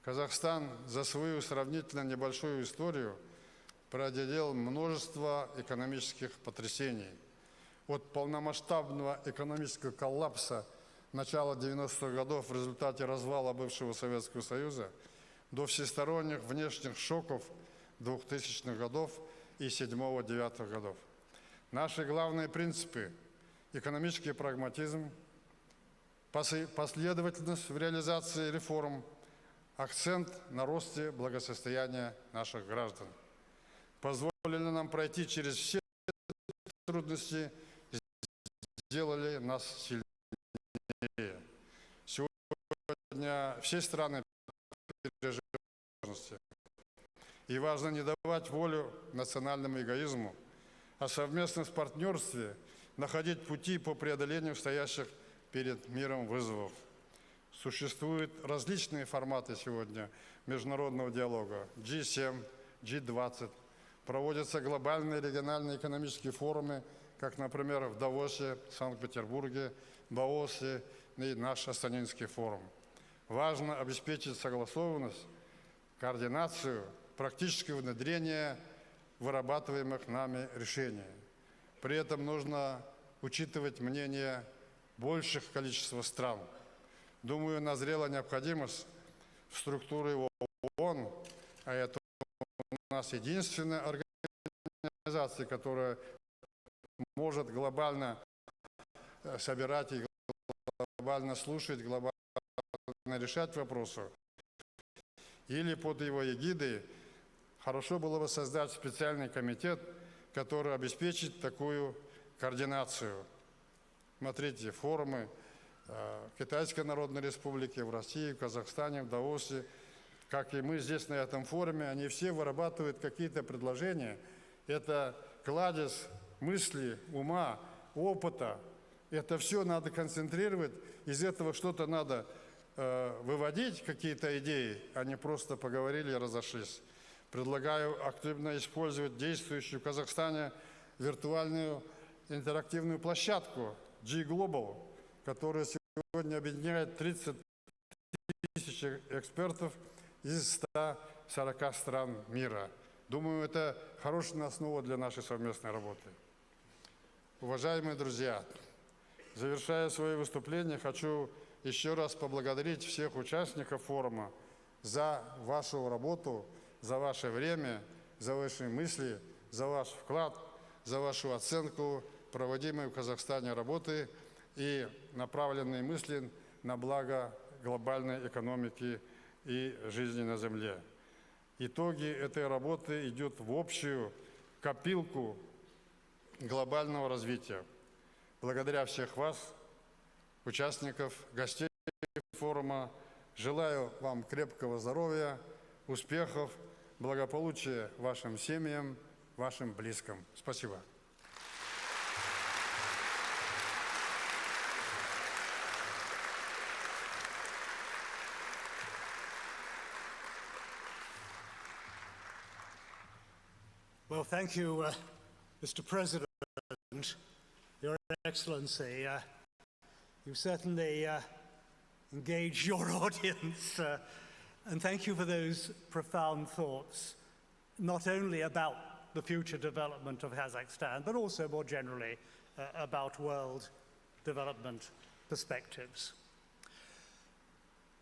Казахстан за свою сравнительно небольшую историю преодолел множество экономических потрясений. От полномасштабного экономического коллапса начала 90-х годов в результате развала бывшего Советского Союза до всесторонних внешних шоков 2000-х годов и 2007-2009 годов. Наши главные принципы – экономический прагматизм, последовательность в реализации реформ, акцент на росте благосостояния наших граждан позволили нам пройти через все трудности, сделали нас сильнее. Сегодня все страны переживают сложности. И важно не давать волю национальному эгоизму, а совместно в партнерстве находить пути по преодолению стоящих перед миром вызовов. Существуют различные форматы сегодня международного диалога. G7, G20. Проводятся глобальные региональные экономические форумы, как, например, в Давосе, Санкт-Петербурге, Баосе и наш Астанинский форум. Важно обеспечить согласованность, координацию, практическое внедрение вырабатываемых нами решений. При этом нужно учитывать мнение больших количества стран. Думаю, назрела необходимость в структуре ООН, а это у нас единственная организация, которая может глобально собирать и глобально слушать, глобально решать вопросы. Или под его эгидой хорошо было бы создать специальный комитет, который обеспечит такую координацию. Смотрите, форумы Китайской Народной Республики, в России, в Казахстане, в Даосе, как и мы здесь на этом форуме, они все вырабатывают какие-то предложения. Это кладезь мысли, ума, опыта. Это все надо концентрировать, из этого что-то надо выводить, какие-то идеи, а не просто поговорили и разошлись. Предлагаю активно использовать действующую в Казахстане виртуальную интерактивную площадку G-Global, которая сегодня объединяет 30 тысяч экспертов из 140 стран мира. Думаю, это хорошая основа для нашей совместной работы. Уважаемые друзья, завершая свое выступление, хочу еще раз поблагодарить всех участников форума за вашу работу, за ваше время, за ваши мысли, за ваш вклад, за вашу оценку проводимой в Казахстане работы и направленные мысли на благо глобальной экономики и жизни на Земле. Итоги этой работы идут в общую копилку глобального развития. Благодаря всех вас, участников, гостей форума, желаю вам крепкого здоровья, успехов, благополучия вашим семьям, вашим близким. Спасибо. Well, thank you, Mr. President, Your Excellency. You certainly engaged your audience, and thank you for those profound thoughts, not only about the future development of Kazakhstan, but also more generally about world development perspectives.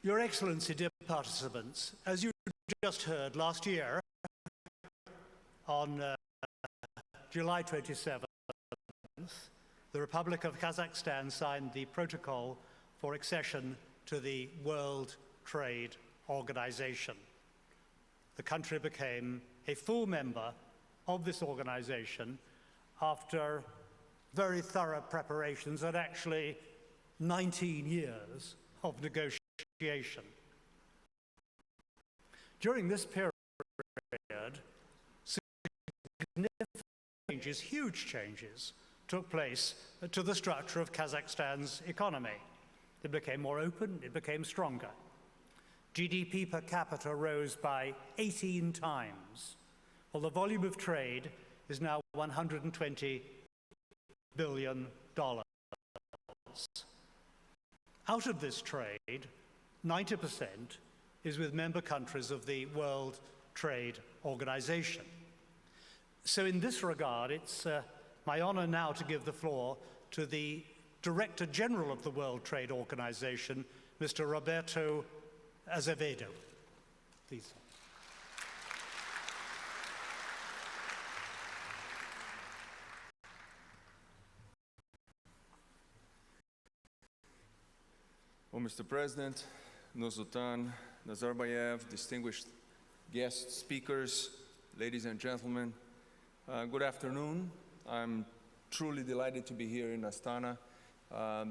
Your Excellency, dear participants, as you just heard last year, on July 27th, the Republic of Kazakhstan signed the protocol for accession to the World Trade Organization. The country became a full member of this organization after very thorough preparations and actually 19 years of negotiation. During this period, huge changes took place to the structure of Kazakhstan's economy. It became more open, it became stronger. GDP per capita rose by 18 times, while the volume of trade is now $120 billion. Out of this trade, 90% is with member countries of the World Trade Organization. So in this regard, it's my honor now to give the floor to the Director General of the World Trade Organization, Mr. Roberto Azevedo. Please. Well, Mr. President, Nursultan Nazarbayev, distinguished guest speakers, ladies and gentlemen, good afternoon. I'm truly delighted to be here in Astana.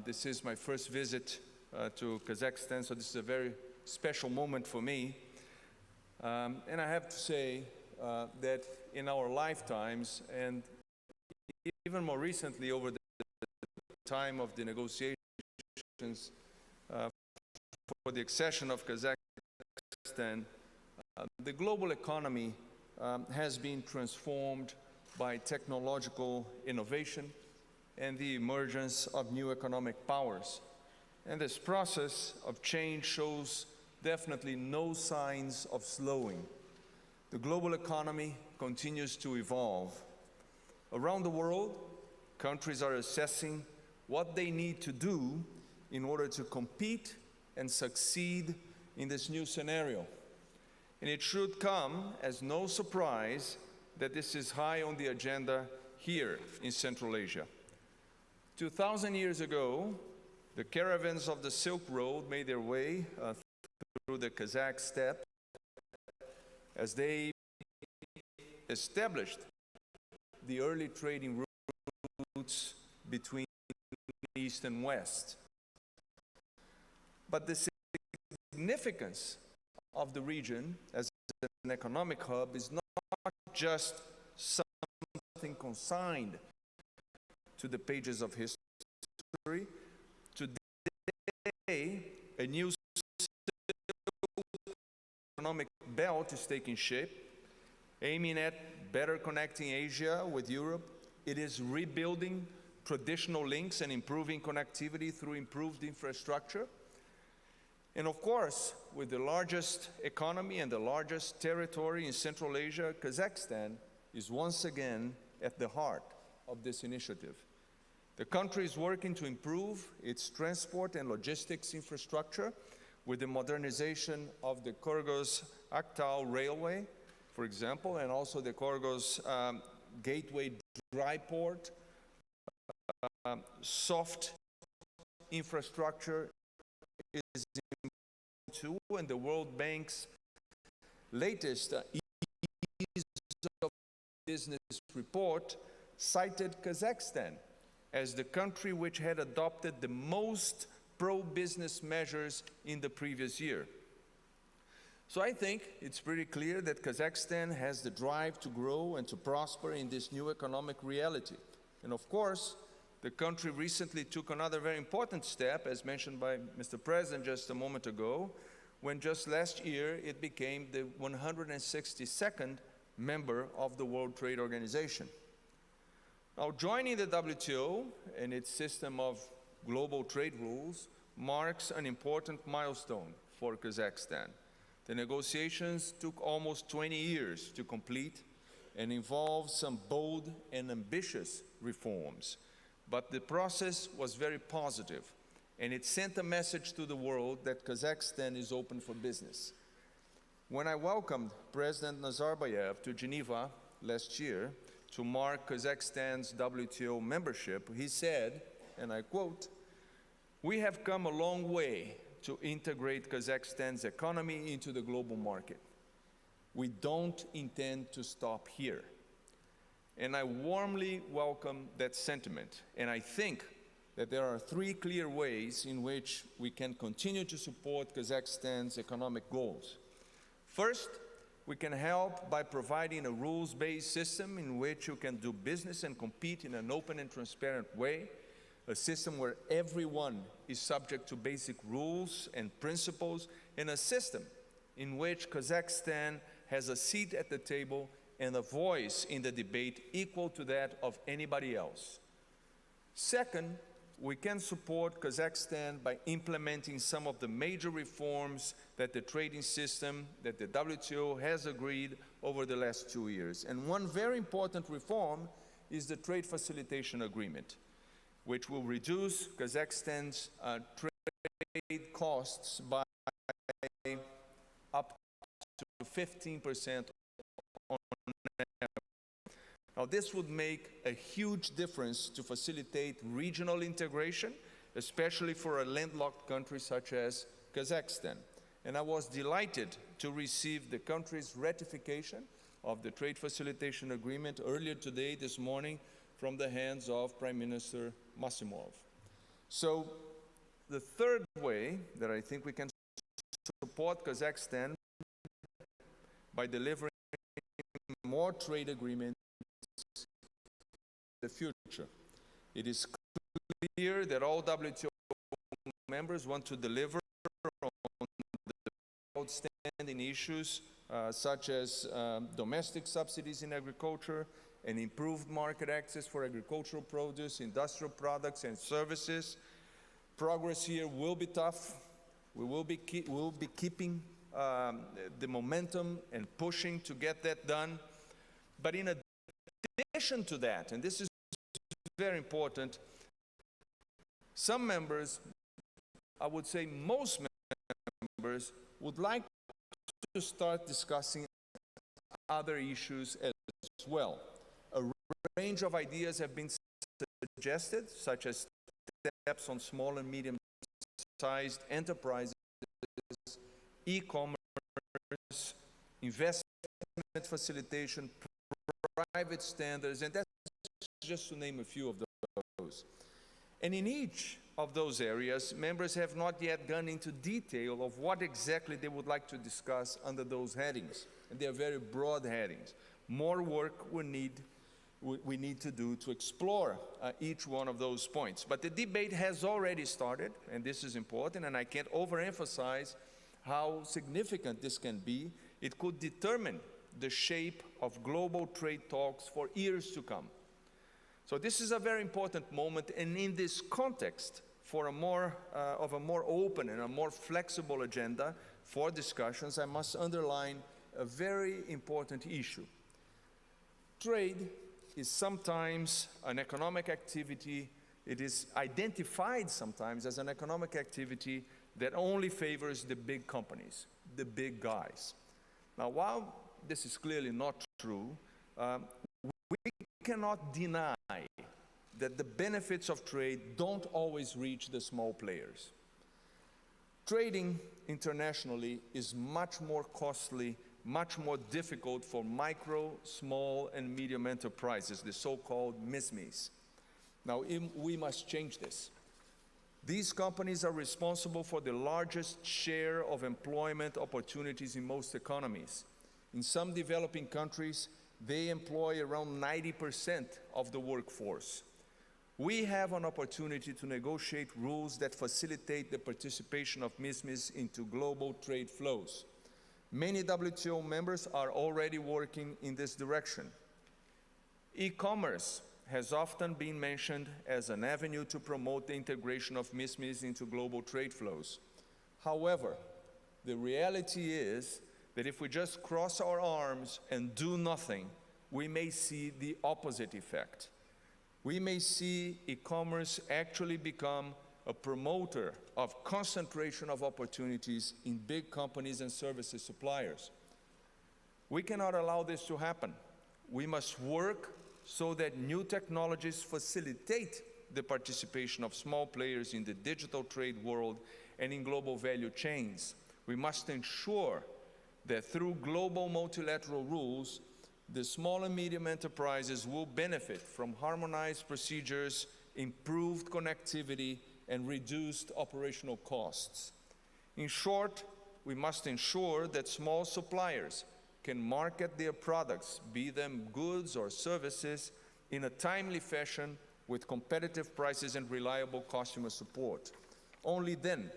This is my first visit to Kazakhstan, so this is a very special moment for me. And I have to say that in our lifetimes, and even more recently over the time of the negotiations for the accession of Kazakhstan, the global economy has been transformed by technological innovation and the emergence of new economic powers. And this process of change shows definitely no signs of slowing. The global economy continues to evolve. Around the world, countries are assessing what they need to do in order to compete and succeed in this new scenario. And it should come as no surprise that this is high on the agenda here in Central Asia. 2,000 years ago, the caravans of the Silk Road made their way through the Kazakh steppe as they established the early trading routes between East and West. but the significance of the region as an economic hub is not just something consigned to the pages of history. Today, a new economic belt is taking shape, aiming at better connecting Asia with Europe. It is rebuilding traditional links and improving connectivity through improved infrastructure. And of course, with the largest economy and the largest territory in Central Asia, Kazakhstan is once again at the heart of this initiative. The country is working to improve its transport and logistics infrastructure with the modernization of the Kyrgyz-Aktau Railway, for example, and also the Kyrgyz Gateway Dry Port. Soft infrastructure is too, and the World Bank's latest Ease of Business report cited Kazakhstan as the country which had adopted the most pro-business measures in the previous year. So I think it's pretty clear that Kazakhstan has the drive to grow and to prosper in this new economic reality. And of course, the country recently took another very important step, as mentioned by Mr. President just a moment ago, when just last year it became the 162nd member of the World Trade Organization. Now, joining the WTO and its system of global trade rules marks an important milestone for Kazakhstan. The negotiations took almost 20 years to complete and involved some bold and ambitious reforms. But the process was very positive, and it sent a message to the world that Kazakhstan is open for business. When I welcomed President Nazarbayev to Geneva last year to mark Kazakhstan's WTO membership, he said, and I quote, "We have come a long way to integrate Kazakhstan's economy into the global market. We don't intend to stop here." And I warmly welcome that sentiment. And I think that there are three clear ways in which we can continue to support Kazakhstan's economic goals. First, we can help by providing a rules-based system in which you can do business and compete in an open and transparent way, a system where everyone is subject to basic rules and principles, and a system in which Kazakhstan has a seat at the table and a voice in the debate equal to that of anybody else. Second, we can support Kazakhstan by implementing some of the major reforms that the trading system, that the WTO has agreed over the last 2 years. And one very important reform is the Trade Facilitation Agreement, which will reduce Kazakhstan's trade costs by up to 15% on average. Now, this would make a huge difference to facilitate regional integration, especially for a landlocked country such as Kazakhstan. And I was delighted to receive the country's ratification of the Trade Facilitation Agreement earlier today, this morning, from the hands of Prime Minister Massimov. So, the third way that I think we can support Kazakhstan by delivering more trade agreements in the future. It is clear that all WTO members want to deliver on the outstanding issues such as domestic subsidies in agriculture and improved market access for agricultural produce, industrial products and services. Progress here will be tough. We will be keeping the momentum and pushing to get that done. But in addition to that, and this is very important, some members, I would say most members, would like to start discussing other issues as well. A range of ideas have been suggested, such as steps on small and medium-sized enterprises, e-commerce, investment facilitation, private standards, and that's just to name a few of those. And in each of those areas, members have not yet gone into detail of what exactly they would like to discuss under those headings. And they are very broad headings. More work we need to do to explore each one of those points. But the debate has already started, and this is important, and I can't overemphasize how significant this can be. It could determine the shape of global trade talks for years to come. So this is a very important moment, and in this context, for a more open and a more flexible agenda for discussions, I must underline a very important issue. Trade is sometimes an economic activity. It is identified sometimes as an economic activity that only favors the big companies, the big guys. Now, while this is clearly not true, we cannot deny that the benefits of trade don't always reach the small players. Trading internationally is much more costly, much more difficult for micro, small, and medium enterprises, the so-called MSMEs. Now, we must change this. These companies are responsible for the largest share of employment opportunities in most economies. In some developing countries, they employ around 90% of the workforce. We have an opportunity to negotiate rules that facilitate the participation of MSMEs into global trade flows. Many WTO members are already working in this direction. E-commerce has often been mentioned as an avenue to promote the integration of MSMEs into global trade flows. However, the reality is that if we just cross our arms and do nothing, we may see the opposite effect. We may see e-commerce actually become a promoter of concentration of opportunities in big companies and services suppliers. We cannot allow this to happen. We must work so that new technologies facilitate the participation of small players in the digital trade world and in global value chains. We must ensure that through global multilateral rules, the small and medium enterprises will benefit from harmonized procedures, improved connectivity, and reduced operational costs. In short, we must ensure that small suppliers can market their products, be them goods or services, in a timely fashion with competitive prices and reliable customer support. Only then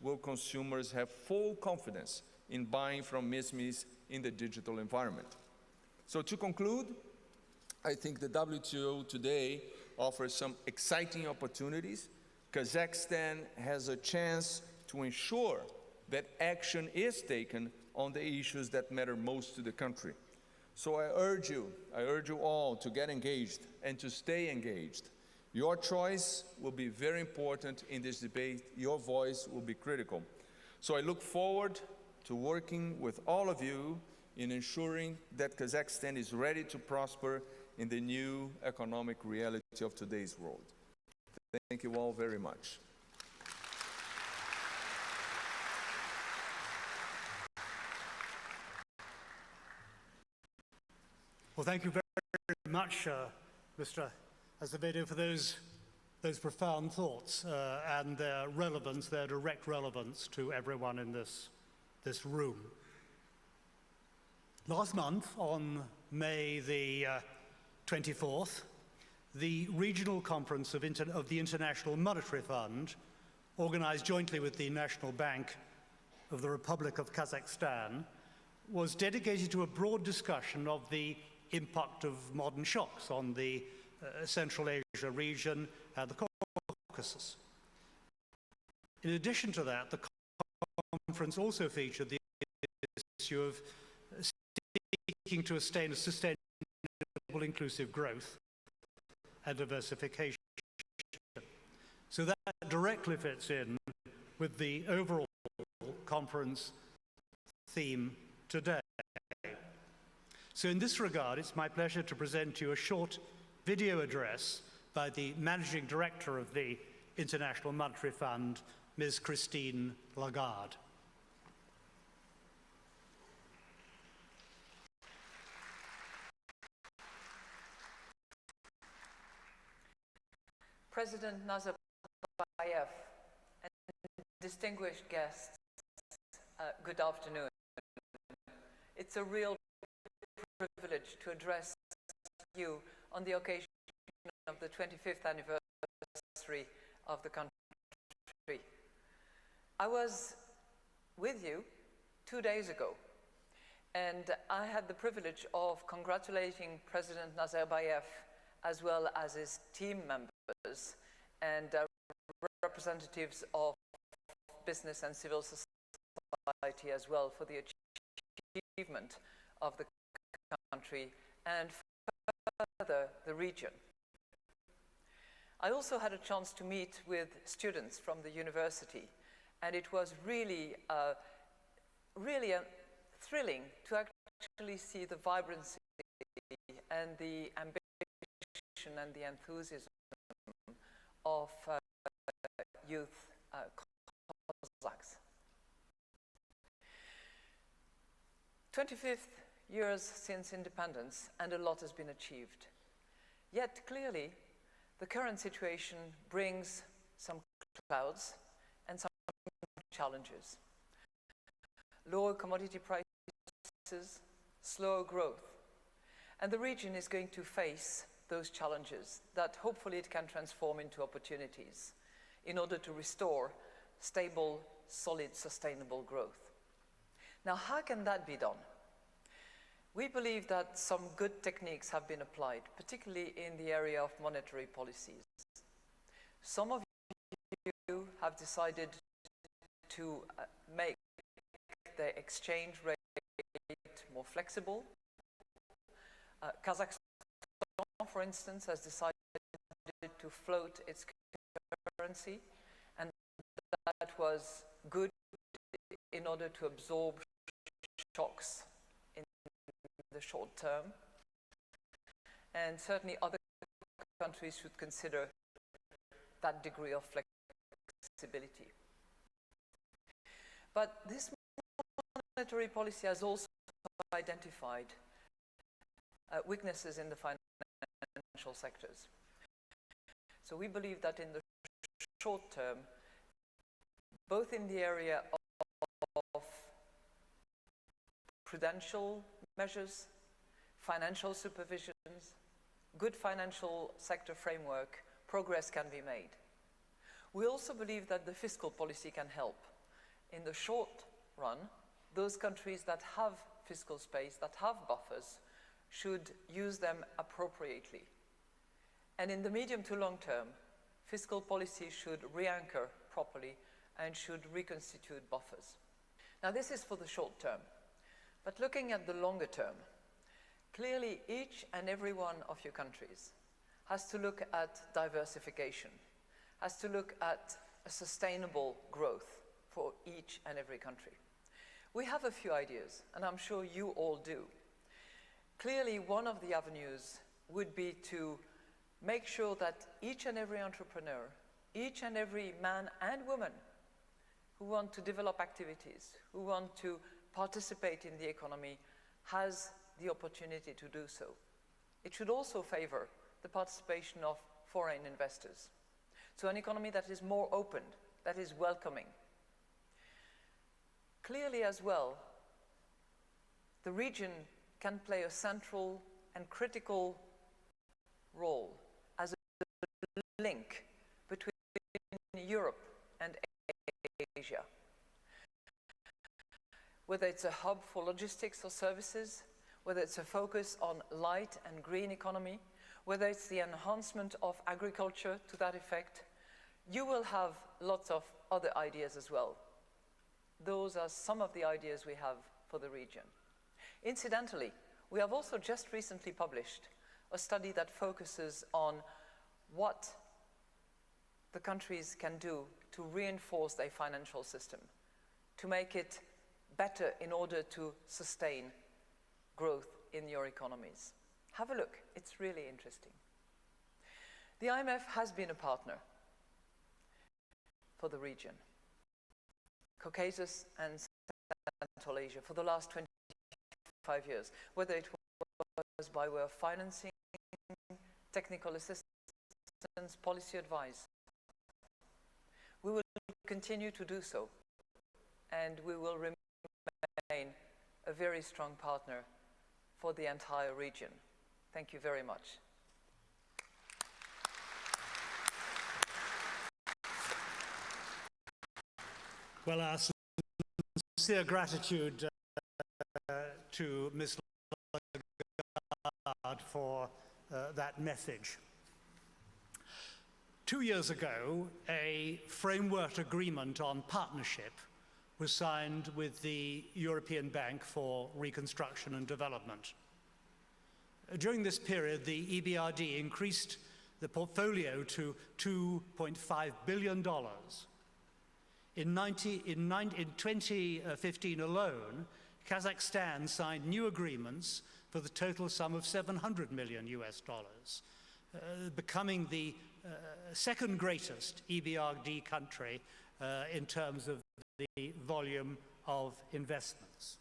will consumers have full confidence in buying from MSMEs in the digital environment. So to conclude, I think the WTO today offers some exciting opportunities. Kazakhstan has a chance to ensure that action is taken on the issues that matter most to the country. So I urge you all to get engaged and to stay engaged. Your choice will be very important in this debate. Your voice will be critical. So I look forward to working with all of you in ensuring that Kazakhstan is ready to prosper in the new economic reality of today's world. Thank you all very much. Well, thank you very much, Mr. Azevedo, for those profound thoughts and their relevance, their direct relevance to everyone in this room. Last month, on May the 24th, the Regional Conference of the International Monetary Fund, organized jointly with the National Bank of the Republic of Kazakhstan, was dedicated to a broad discussion of the impact of modern shocks on the Central Asia region and the Caucasus. In addition to that, the conference also featured the issue of seeking to sustain a sustainable, inclusive growth and diversification. So that directly fits in with the overall conference theme today. So in this regard, it's my pleasure to present to you a short video address by the Managing Director of the International Monetary Fund, Ms. Christine Lagarde. President Nazarbayev Nazarbayev and distinguished guests, good afternoon. It's a real privilege to address you on the occasion of the 25th anniversary of the country. I was with you 2 days ago, and I had the privilege of congratulating President Nazarbayev as well as his team members and representatives of business and civil society as well for the achievement of the country and further the region. I also had a chance to meet with students from the university, and it was really thrilling to actually see the vibrancy and the ambition and the enthusiasm of youth Cossacks. 25th years since independence, and a lot has been achieved. Yet clearly, the current situation brings some clouds and some challenges. Lower commodity prices, slower growth, and the region is going to face those challenges that hopefully it can transform into opportunities in order to restore stable, solid, sustainable growth. Now, how can that be done? We believe that some good techniques have been applied, particularly in the area of monetary policies. Some of you have decided to make the exchange rate more flexible. Kazakhstan, for instance, has decided to float its currency, and that was good in order to absorb shocks in the short term. And certainly other countries should consider that degree of flexibility. But this monetary policy has also identified weaknesses in the financial sectors. So we believe that in the short term, both in the area of prudential measures, financial supervisions, good financial sector framework, progress can be made. We also believe that the fiscal policy can help. In the short run, those countries that have fiscal space, that have buffers, should use them appropriately. And in the medium to long term, fiscal policy should re-anchor properly and should reconstitute buffers. Now, this is for the short term. But looking at the longer term, clearly each and every one of your countries has to look at diversification, has to look at a sustainable growth for each and every country. We have a few ideas, and I'm sure you all do. Clearly, one of the avenues would be to make sure that each and every entrepreneur, each and every man and woman who want to develop activities, who want to participate in the economy, has the opportunity to do so. It should also favor the participation of foreign investors. So an economy that is more open, that is welcoming. Clearly as well, the region can play a central and critical role as a link between Europe and Asia. Whether it's a hub for logistics or services, whether it's a focus on light and green economy, whether it's the enhancement of agriculture to that effect, you will have lots of other ideas as well. Those are some of the ideas we have for the region. Incidentally, we have also just recently published a study that focuses on what the countries can do to reinforce their financial system, to make it better in order to sustain growth in your economies. Have a look, it's really interesting. The IMF has been a partner for the region, Caucasus and Central Asia, for the last 25 years, whether it was by way of financing, technical assistance, policy advice. We will continue to do so, and we will remain a very strong partner for the entire region. Thank you very much. Well, our sincere gratitude to Ms. Lagarde for that message. 2 years ago, a framework agreement on partnership was signed with the European Bank for Reconstruction and Development. During this period, the EBRD increased the portfolio to $2.5 billion. In 2015 alone, Kazakhstan signed new agreements for the total sum of $700 million, becoming the second greatest EBRD country in terms of the volume of investments.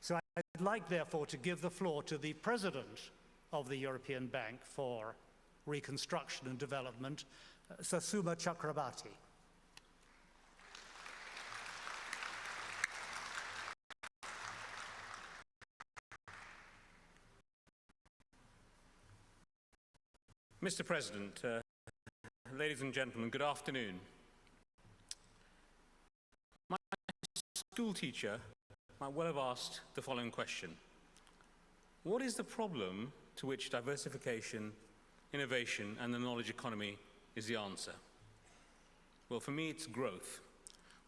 So I'd like, therefore, to give the floor to the President of the European Bank for Reconstruction and Development, Sasuma Chakrabarti. Mr. President, ladies and gentlemen, good afternoon. My school teacher might well have asked the following question: what is the problem to which diversification, innovation, and the knowledge economy is the answer? Well, for me, it's growth,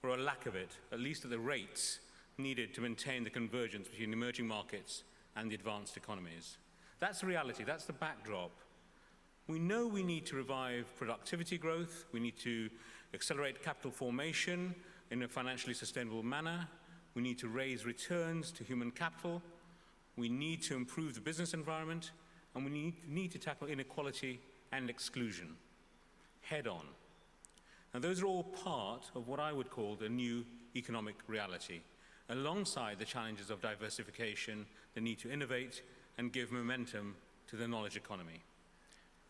or a lack of it, at least at the rates needed to maintain the convergence between emerging markets and the advanced economies. That's the reality, that's the backdrop. We know we need to revive productivity growth, we need to accelerate capital formation in a financially sustainable manner, we need to raise returns to human capital, we need to improve the business environment, and we need to tackle inequality and exclusion head on. Now, those are all part of what I would call the new economic reality, alongside the challenges of diversification, the need to innovate and give momentum to the knowledge economy.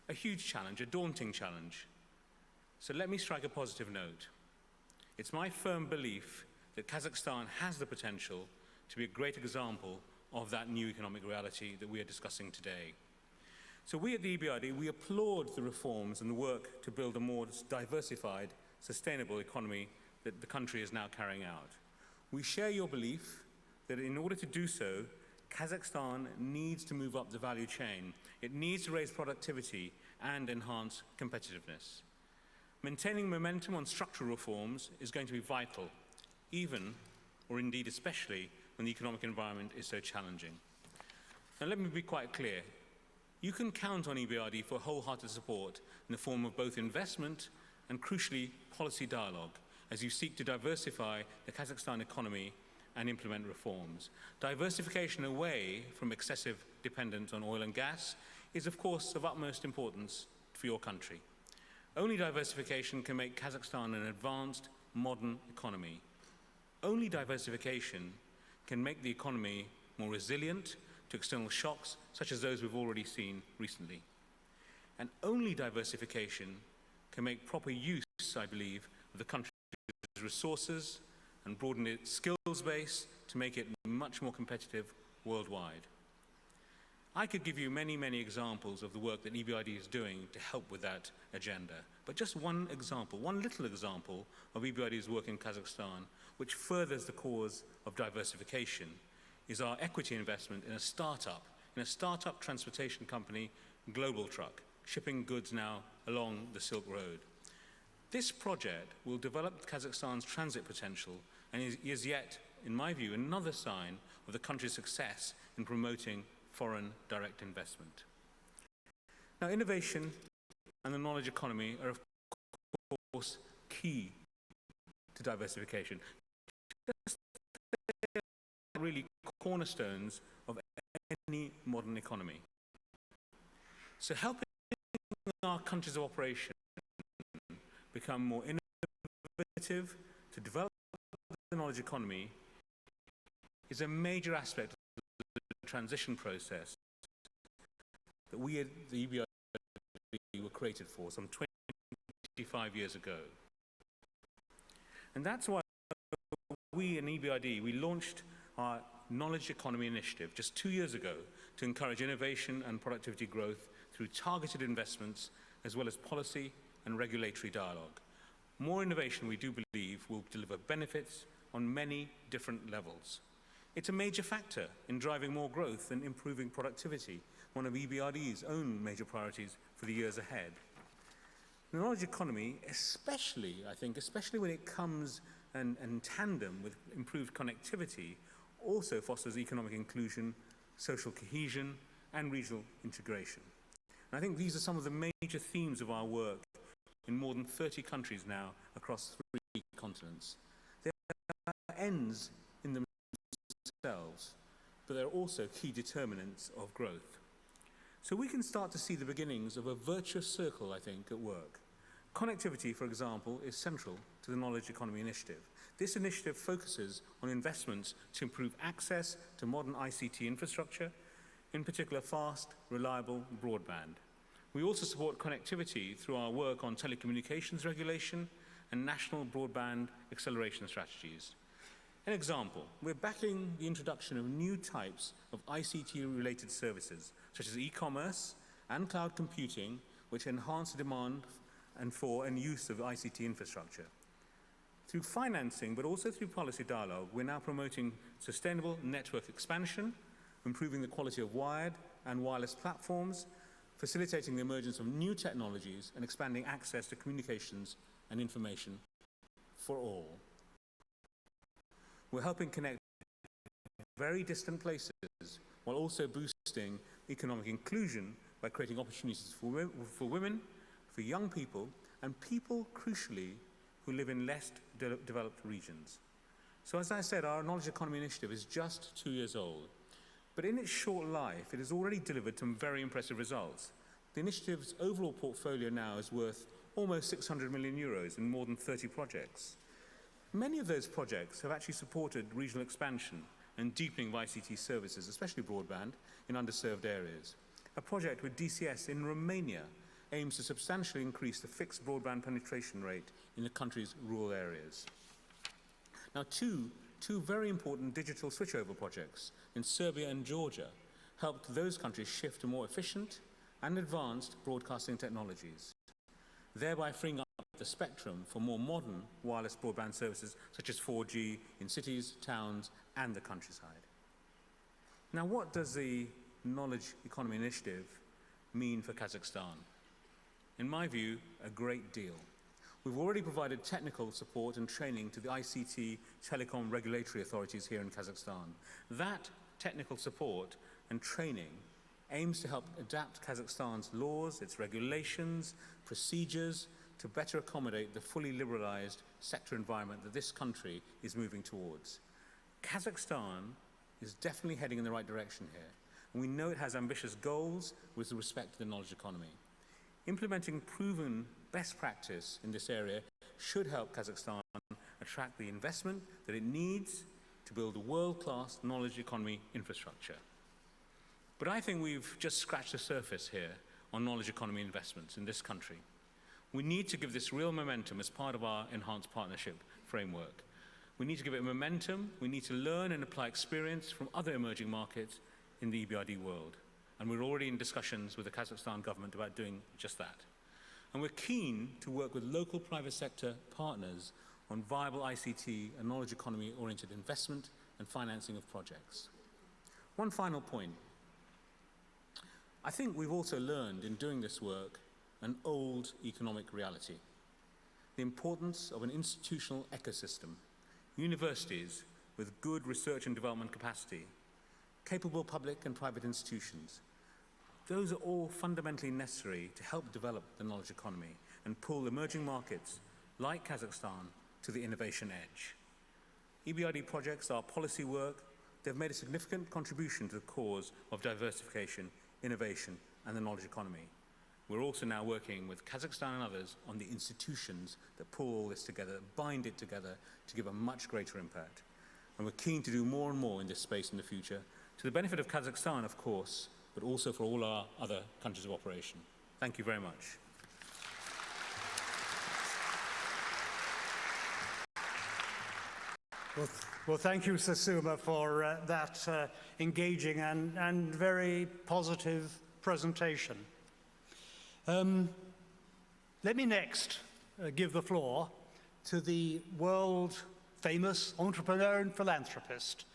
A huge challenge, a daunting challenge. So let me strike a positive note. It's my firm belief that Kazakhstan has the potential to be a great example of that new economic reality that we are discussing today. So we at the EBRD, we applaud the reforms and the work to build a more diversified, sustainable economy that the country is now carrying out. We share your belief that in order to do so, Kazakhstan needs to move up the value chain. It needs to raise productivity and enhance competitiveness. Maintaining momentum on structural reforms is going to be vital, even, or indeed especially, when the economic environment is so challenging. Now let me be quite clear. You can count on EBRD for wholehearted support in the form of both investment and, crucially, policy dialogue as you seek to diversify the Kazakhstan economy and implement reforms. Diversification away from excessive dependence on oil and gas is, of course, of utmost importance for your country. Only diversification can make Kazakhstan an advanced, modern economy. Only diversification can make the economy more resilient to external shocks, such as those we've already seen recently. And only diversification can make proper use, I believe, of the country's resources and broaden its skills base to make it much more competitive worldwide. I could give you many, many examples of the work that EBRD is doing to help with that agenda. But just one example, one little example of EBRD's work in Kazakhstan, which furthers the cause of diversification, is our equity investment in a startup transportation company, Global Truck, shipping goods now along the Silk Road. This project will develop Kazakhstan's transit potential and is yet, in my view, another sign of the country's success in promoting foreign direct investment. Now, innovation and the knowledge economy are, of course, key to diversification. They are really cornerstones of any modern economy. So helping our countries of operation become more innovative, to develop the knowledge economy, is a major aspect of the transition process that we at the EBRD were created for some 25 years ago. And that's why we in EBRD, we launched our Knowledge Economy Initiative just 2 years ago to encourage innovation and productivity growth through targeted investments as well as policy and regulatory dialogue. More innovation, we do believe, will deliver benefits on many different levels. It's a major factor in driving more growth and improving productivity, one of EBRD's own major priorities for the years ahead. The knowledge economy, especially when it comes in tandem with improved connectivity, also fosters economic inclusion, social cohesion, and regional integration. And I think these are some of the major themes of our work in more than 30 countries now across 3 continents. They are ends in themselves, but they're also key determinants of growth. So we can start to see the beginnings of a virtuous circle, I think, at work. Connectivity, for example, is central to the Knowledge Economy Initiative. This initiative focuses on investments to improve access to modern ICT infrastructure, in particular fast, reliable broadband. We also support connectivity through our work on telecommunications regulation and national broadband acceleration strategies. An example, we're backing the introduction of new types of ICT-related services, such as e-commerce and cloud computing, which enhance the demand and use of ICT infrastructure. Through financing, but also through policy dialogue, we're now promoting sustainable network expansion, improving the quality of wired and wireless platforms, facilitating the emergence of new technologies, and expanding access to communications and information for all. We're helping connect very distant places while also boosting economic inclusion by creating opportunities for women, for young people, and people, crucially, who live in less developed regions. So as I said, our Knowledge Economy Initiative is just 2 years old. But in its short life, it has already delivered some very impressive results. The initiative's overall portfolio now is worth almost 600 million euros in more than 30 projects. Many of those projects have actually supported regional expansion and deepening of ICT services, especially broadband, in underserved areas. A project with DCS in Romania aims to substantially increase the fixed broadband penetration rate in the country's rural areas. Now, two very important digital switchover projects in Serbia and Georgia helped those countries shift to more efficient and advanced broadcasting technologies, thereby freeing up the spectrum for more modern wireless broadband services such as 4G in cities, towns, and the countryside. Now, what does the Knowledge Economy Initiative mean for Kazakhstan? In my view, a great deal. We've already provided technical support and training to the ICT telecom regulatory authorities here in Kazakhstan. That technical support and training aims to help adapt Kazakhstan's laws, its regulations, procedures, to better accommodate the fully liberalized sector environment that this country is moving towards. Kazakhstan is definitely heading in the right direction here, and we know it has ambitious goals with respect to the knowledge economy. Implementing proven best practice in this area should help Kazakhstan attract the investment that it needs to build a world-class knowledge economy infrastructure. But I think we've just scratched the surface here on knowledge economy investments in this country. We need to give this real momentum as part of our enhanced partnership framework. We need to give it momentum. We need to learn and apply experience from other emerging markets in the EBRD world. And we're already in discussions with the Kazakhstan government about doing just that. And we're keen to work with local private sector partners on viable ICT and knowledge economy-oriented investment and financing of projects. One final point. I think we've also learned in doing this work an old economic reality. The importance of an institutional ecosystem, universities with good research and development capacity, capable public and private institutions. Those are all fundamentally necessary to help develop the knowledge economy and pull emerging markets like Kazakhstan to the innovation edge. EBRD projects are policy work. They've made a significant contribution to the cause of diversification, innovation, and the knowledge economy. We're also now working with Kazakhstan and others on the institutions that pull all this together, bind it together to give a much greater impact. And we're keen to do more and more in this space in the future, to the benefit of Kazakhstan, of course, but also for all our other countries of operation. Thank you very much. Well, thank you, Sasuma, for that engaging and very positive presentation. Let me next give the floor to the world-famous entrepreneur and philanthropist,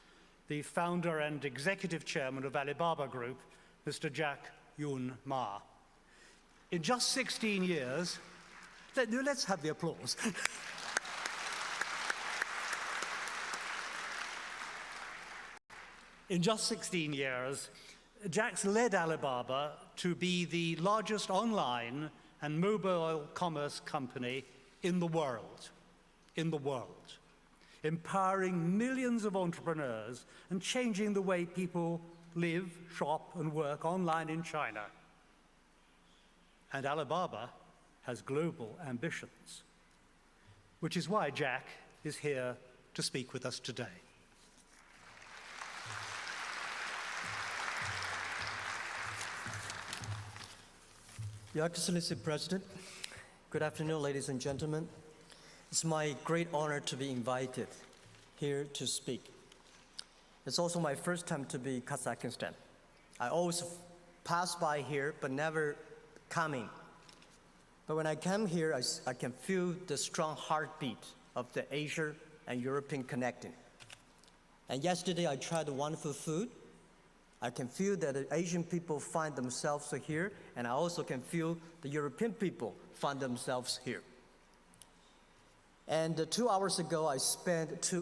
the founder and executive chairman of Alibaba Group, Mr. Jack Yun Ma. In just 16 years, let's have the applause. In just 16 years, Jack's led Alibaba to be the largest online and mobile commerce company in the world, empowering millions of entrepreneurs and changing the way people live, shop, and work online in China. And Alibaba has global ambitions, which is why Jack is here to speak with us today. Your Excellency President, good afternoon, ladies and gentlemen. It's my great honor to be invited here to speak. It's also my first time to be Kazakhstan. I always pass by here, but never coming. But when I come here, I can feel the strong heartbeat of the Asia and European connecting. And yesterday I tried the wonderful food. I can feel that the Asian people find themselves here, and I also can feel the European people find themselves here. And 2 hours ago, I spent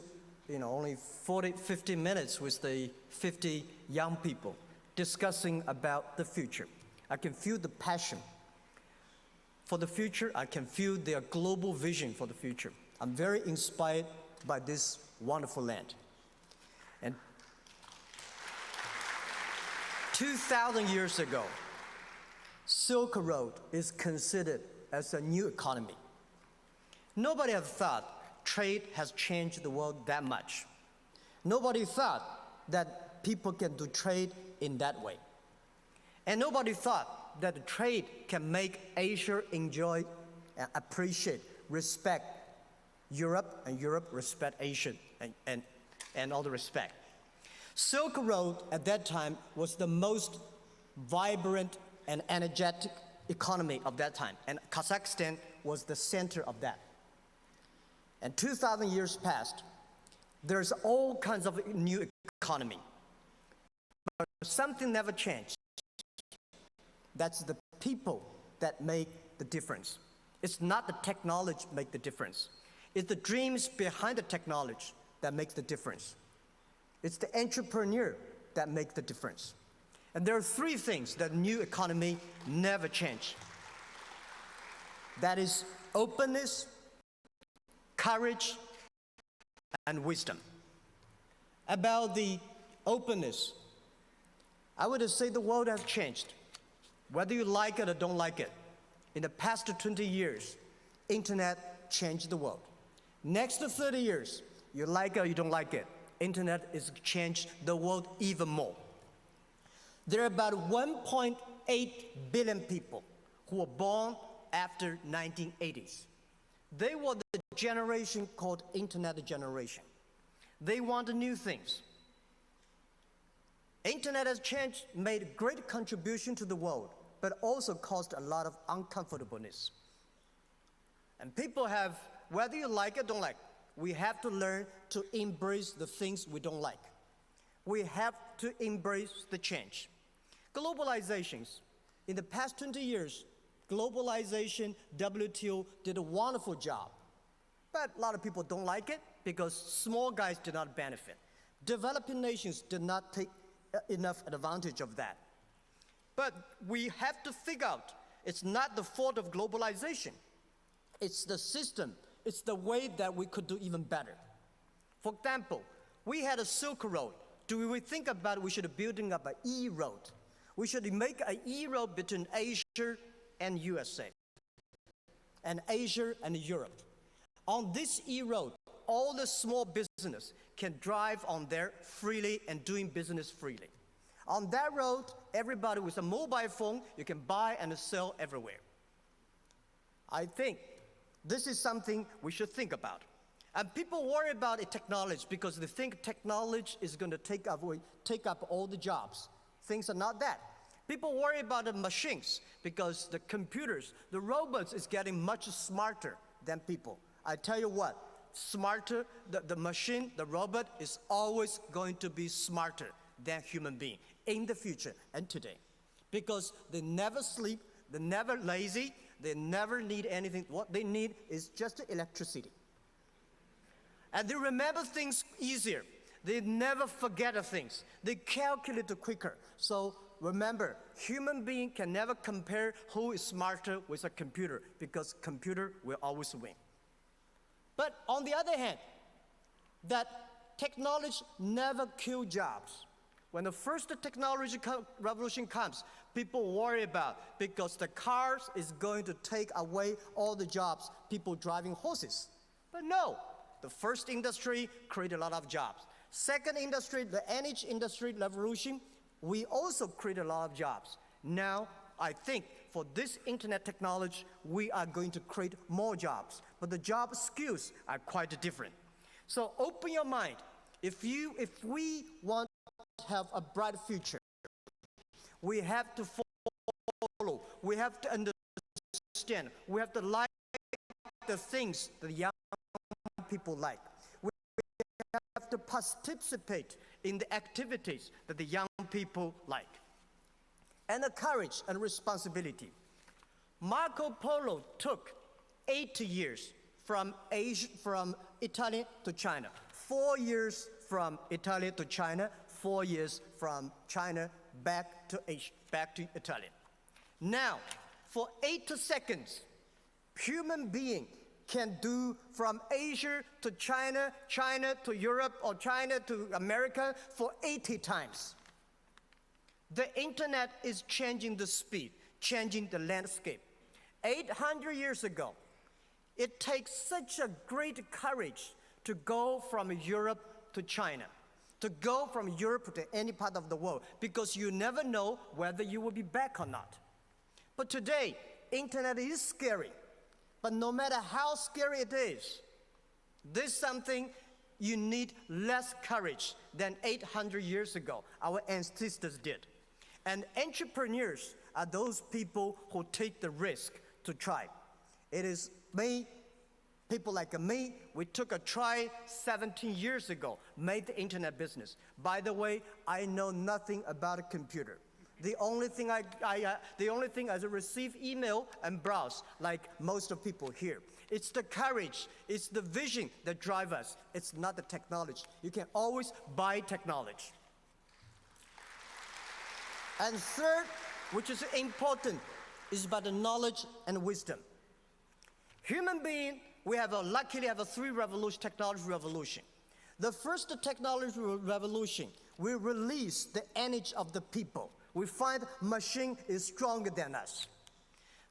only 50 minutes with the 50 young people discussing about the future. I can feel the passion for the future. I can feel their global vision for the future. I'm very inspired by this wonderful land. And 2,000 years ago, Silk Road is considered as a new economy. Nobody had thought trade has changed the world that much. Nobody thought that people can do trade in that way. And nobody thought that trade can make Asia enjoy, appreciate, respect Europe, and Europe respect Asia and all the respect. Silk Road at that time was the most vibrant and energetic economy of that time, and Kazakhstan was the center of that. And 2,000 years passed. There's all kinds of new economy, but something never changed. That's the people that make the difference. It's not the technology make the difference. It's the dreams behind the technology that makes the difference. It's the entrepreneur that makes the difference. And there are three things that new economy never change. That is openness, courage, and wisdom. About the openness, I would say the world has changed. Whether you like it or don't like it, in the past 20 years, internet changed the world. Next 30 years, you like it or you don't like it, internet has changed the world even more. There are about 1.8 billion people who were born after 1980s. They were the generation called internet generation. They want new things. Internet has changed, made a great contribution to the world, but also caused a lot of uncomfortableness. And people have, whether you like it or don't like it, we have to learn to embrace the things we don't like. We have to embrace the change. Globalizations. In the past 20 years, globalization, WTO did a wonderful job. But a lot of people don't like it because small guys did not benefit. Developing nations did not take enough advantage of that. But we have to figure out it's not the fault of globalization. It's the system. It's the way that we could do even better. For example, we had a Silk Road. Do we think about we should be building up an E-road? We should make an E-road between Asia and USA, and Asia and Europe. On this E-road, all the small business can drive on there freely and doing business freely. On that road, everybody with a mobile phone, you can buy and sell everywhere. I think this is something we should think about. And people worry about technology because they think technology is going to take up all the jobs. Things are not that. People worry about the machines because the computers, the robots is getting much smarter than people. I tell you what, smarter, the machine, the robot is always going to be smarter than human being in the future and today. Because they never sleep, they're never lazy, they never need anything. What they need is just electricity. And they remember things easier. They never forget things. They calculate quicker. So remember, human being can never compare who is smarter with a computer because computer will always win. But on the other hand, that technology never kill jobs. When the first technology revolution comes, people worry about because the cars is going to take away all the jobs, people driving horses. But no, the first industry created a lot of jobs. Second industry, the energy industry revolution, we also created a lot of jobs. Now, I think for this internet technology, we are going to create more jobs, but the job skills are quite different. So open your mind. If we want to have a bright future, we have to follow, we have to understand, we have to like the things the young people like. We have to participate in the activities that the young people like. And the courage and responsibility. Marco Polo took 80 years from Italy to China. 4 years from Italy to China, 4 years from China back to Italy. Now, for 8 seconds, human being can do from Asia to China, China to Europe, or China to America for 80 times. The internet is changing the speed, changing the landscape. 800 years ago, it takes such a great courage to go from Europe to China, to go from Europe to any part of the world, because you never know whether you will be back or not. But today, internet is scary. But no matter how scary it is, this is something you need less courage than 800 years ago our ancestors did. And entrepreneurs are those people who take the risk to try. It is me, people like me, we took a try 17 years ago, made the internet business. By the way, I know nothing about a computer. The only thing I receive email and browse, like most of people here. It's the courage, it's the vision that drives us. It's not the technology. You can always buy technology. And third, which is important, is about the knowledge and wisdom. Human being, we have luckily have a technology revolution. The first technology revolution, we release the energy of the people. We find machine is stronger than us.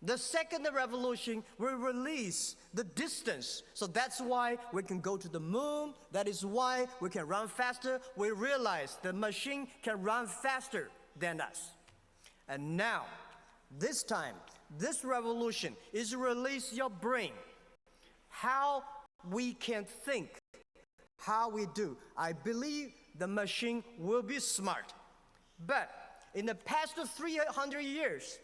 The second revolution, we release the distance. So that's why we can go to the moon. That is why we can run faster. We realize the machine can run faster than us. And now, this time, this revolution is release your brain. How we can think, how we do. I believe the machine will be smart. But in the past 300 years,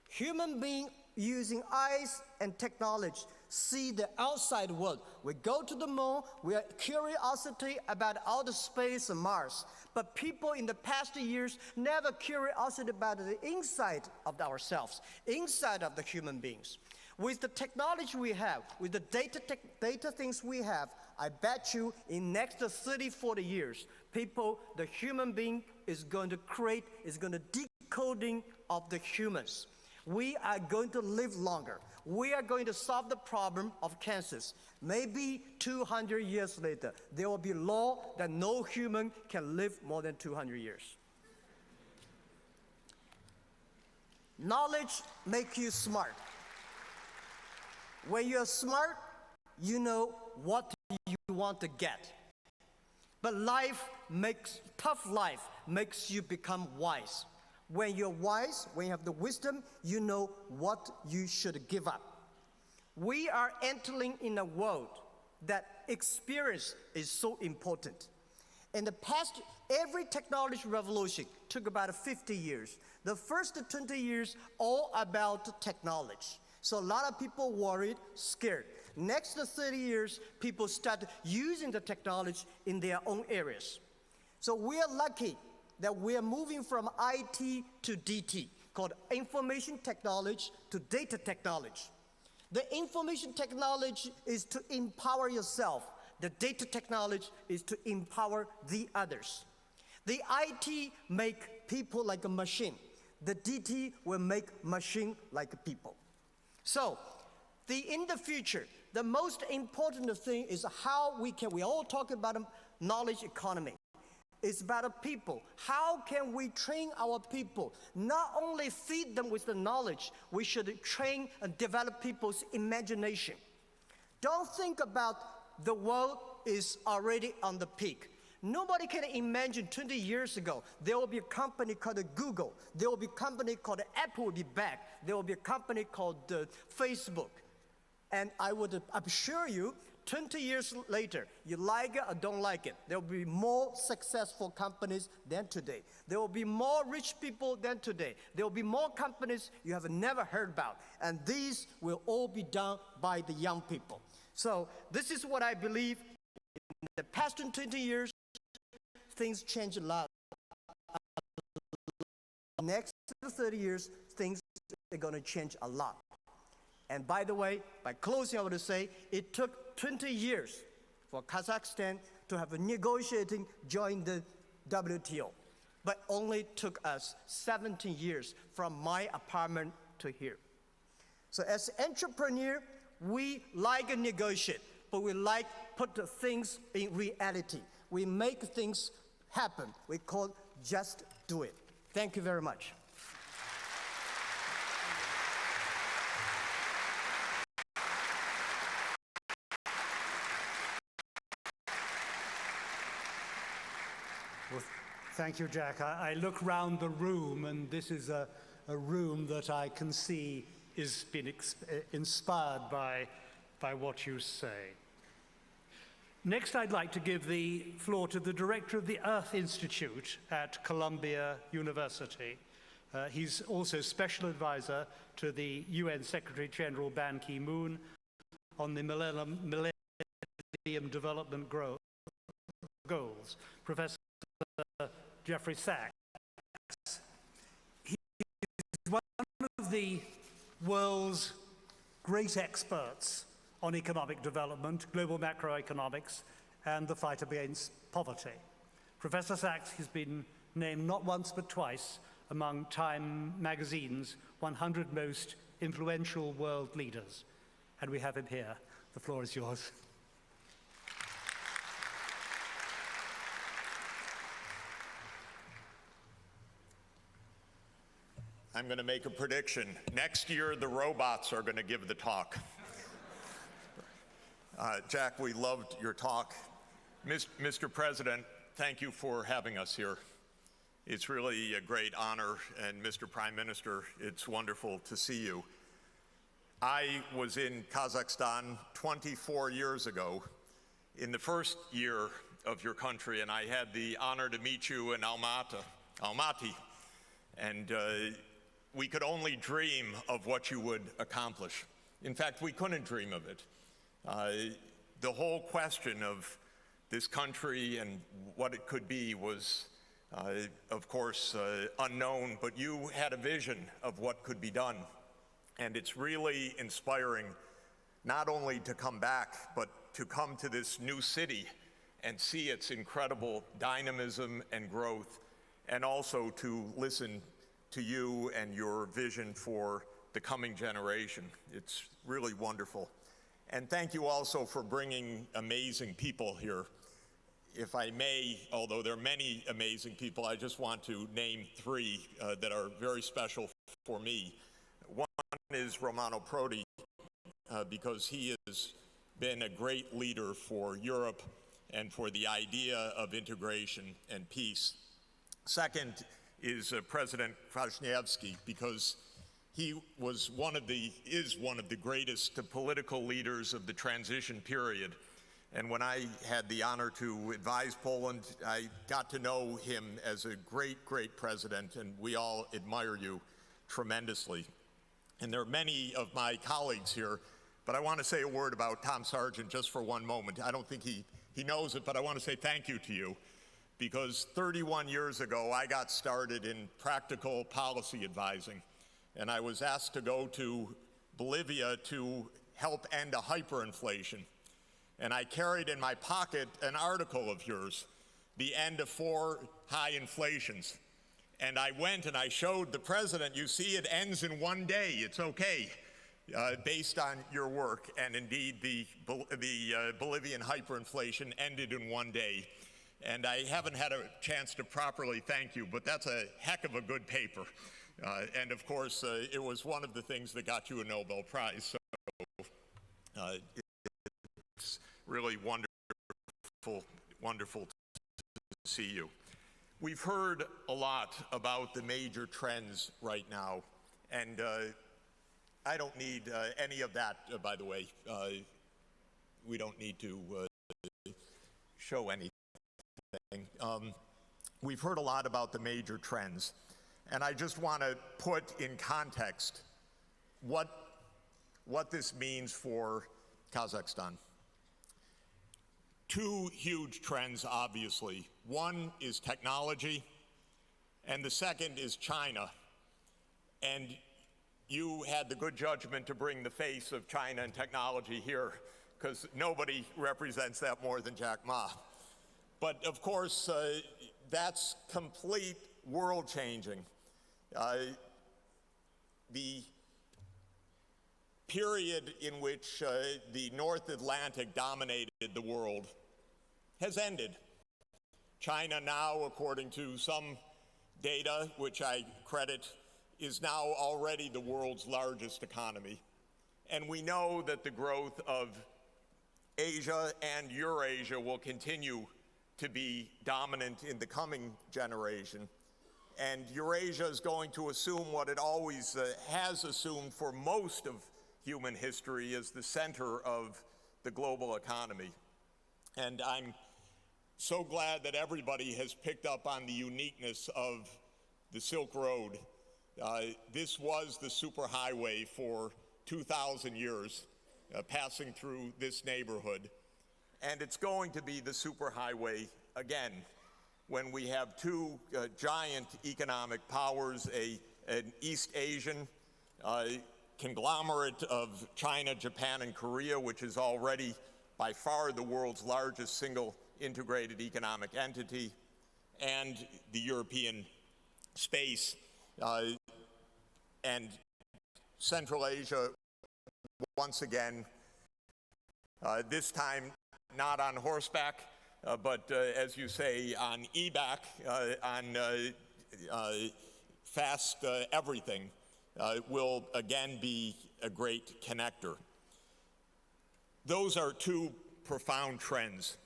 human beings using eyes and technology see the outside world. We go to the moon, we have curiosity about outer space and Mars. But people in the past years never curiosity about the inside of ourselves, inside of the human beings. With the technology we have, with the data things we have, I bet you in next 30, 40 years, the human being is going to decoding of the humans. We are going to live longer. We are going to solve the problem of cancers. Maybe 200 years later, there will be law that no human can live more than 200 years. Knowledge makes you smart. When you're smart, you know what you want to get. But tough life makes you become wise. When you're wise, when you have the wisdom, you know what you should give up. We are entering in a world that experience is so important. In the past, every technology revolution took about 50 years. The first 20 years, all about technology. So a lot of people worried, scared. Next 30 years, people start using the technology in their own areas. So we are lucky that we are moving from IT to DT, called information technology to data technology. The information technology is to empower yourself. The data technology is to empower the others. The IT make people like a machine. The DT will make machine like people. So, in the future, the most important thing is how we all talk about a knowledge economy. It's about people. How can we train our people? Not only feed them with the knowledge, we should train and develop people's imagination. Don't think about the world is already on the peak. Nobody can imagine 20 years ago, there will be a company called Google. There will be a company called Apple will be back. There will be a company called Facebook. And I'm sure you, 20 years later, you like it or don't like it, there will be more successful companies than today. There will be more rich people than today. There will be more companies you have never heard about. And these will all be done by the young people. So this is what I believe. In the past 20 years, things change a lot. Next 30 years, things are going to change a lot. And by the way, by closing, I want to say, it took 20 years for Kazakhstan to have a negotiating join the WTO, but only took us 17 years from my apartment to here. So as an entrepreneur, we like to negotiate, but we like put the things in reality. We make things happen. We call just do it. Thank you very much. Well, thank you, Jack. I look round the room, and this is a room that I can see is been inspired by what you say. Next, I'd like to give the floor to the director of the Earth Institute at Columbia University. He's also special advisor to the UN Secretary General Ban Ki-moon on the Millennium Development Goals, Professor Jeffrey Sachs. He's one of the world's great experts on economic development, global macroeconomics, and the fight against poverty. Professor Sachs has been named not once but twice among Time magazine's 100 most influential world leaders. And we have him here. The floor is yours. I'm going to make a prediction. Next year, the robots are going to give the talk. Jack, we loved your talk. Mr. President, thank you for having us here. It's really a great honor, and Mr. Prime Minister, it's wonderful to see you. I was in Kazakhstan 24 years ago, in the first year of your country, and I had the honor to meet you in Almaty. And we could only dream of what you would accomplish. In fact, we couldn't dream of it. The whole question of this country and what it could be was, of course, unknown, but you had a vision of what could be done. And it's really inspiring not only to come back, but to come to this new city and see its incredible dynamism and growth, and also to listen to you and your vision for the coming generation. It's really wonderful. And thank you also for bringing amazing people here. If I may, although there are many amazing people, I just want to name three that are very special for me. One is Romano Prodi, because he has been a great leader for Europe and for the idea of integration and peace. Second is President Kwasniewski, because he is one of the greatest political leaders of the transition period. And when I had the honor to advise Poland, I got to know him as a great, great president, and we all admire you tremendously. And there are many of my colleagues here, but I want to say a word about Tom Sargent just for one moment. I don't think he knows it, but I want to say thank you to you, because 31 years ago, I got started in practical policy advising, and I was asked to go to Bolivia to help end a hyperinflation. And I carried in my pocket an article of yours, The End of 4 High Inflations. And I went and I showed the president, you see, it ends in one day, it's okay, based on your work. And indeed, the Bolivian hyperinflation ended in one day. And I haven't had a chance to properly thank you, but that's a heck of a good paper. And of course, it was one of the things that got you a Nobel Prize. So it's really wonderful, wonderful to see you. We've heard a lot about the major trends right now, and I don't need any of that, by the way. We don't need to show anything. We've heard a lot about the major trends, and I just want to put in context what this means for Kazakhstan. Two huge trends, obviously. One is technology, and the second is China. And you had the good judgment to bring the face of China and technology here, because nobody represents that more than Jack Ma. But of course, that's complete world-changing. The period in which the North Atlantic dominated the world has ended. China now, according to some data, which I credit, is now already the world's largest economy. And we know that the growth of Asia and Eurasia will continue to be dominant in the coming generation. And Eurasia is going to assume what it always has assumed for most of human history as the center of the global economy. And I'm so glad that everybody has picked up on the uniqueness of the Silk Road. This was the superhighway for 2,000 years, passing through this neighborhood. And it's going to be the superhighway again when we have two giant economic powers, an East Asian conglomerate of China, Japan, and Korea, which is already by far the world's largest single integrated economic entity, and the European space, and Central Asia, once again, this time not on horseback, but as you say, on e-back, on fast everything, will again be a great connector. Those are two profound trends.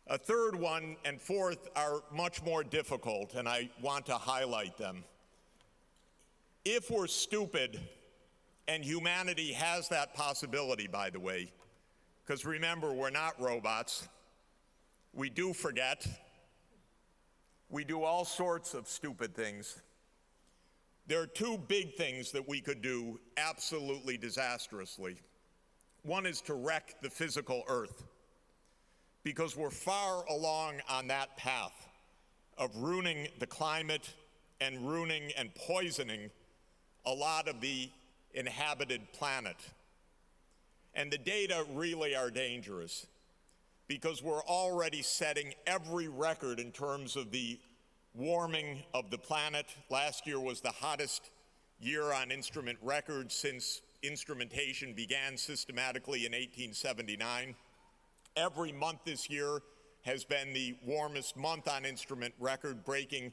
A third one and fourth are much more difficult, and I want to highlight them. If we're stupid, and humanity has that possibility, by the way, because remember, we're not robots. We do forget. We do all sorts of stupid things. There are two big things that we could do absolutely disastrously. One is to wreck the physical earth, because we're far along on that path of ruining the climate and ruining and poisoning a lot of the inhabited planet. And the data really are dangerous, because we're already setting every record in terms of the warming of the planet. Last year was the hottest year on instrument record since instrumentation began systematically in 1879. Every month this year has been the warmest month on instrument record, breaking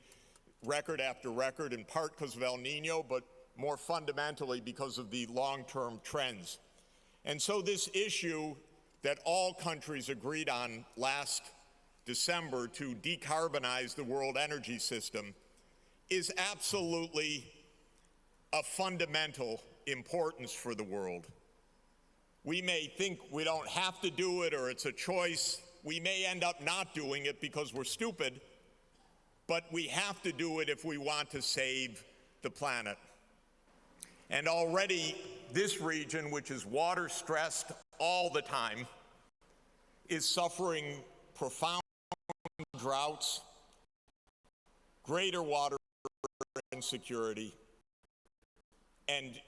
record after record, in part because of El Nino, but more fundamentally because of the long-term trends. And so this issue that all countries agreed on last December to decarbonize the world energy system is absolutely of fundamental importance for the world. We may think we don't have to do it or it's a choice. We may end up not doing it because we're stupid, but we have to do it if we want to save the planet. And already this region, which is water stressed all the time, is suffering profound droughts, greater water insecurity, and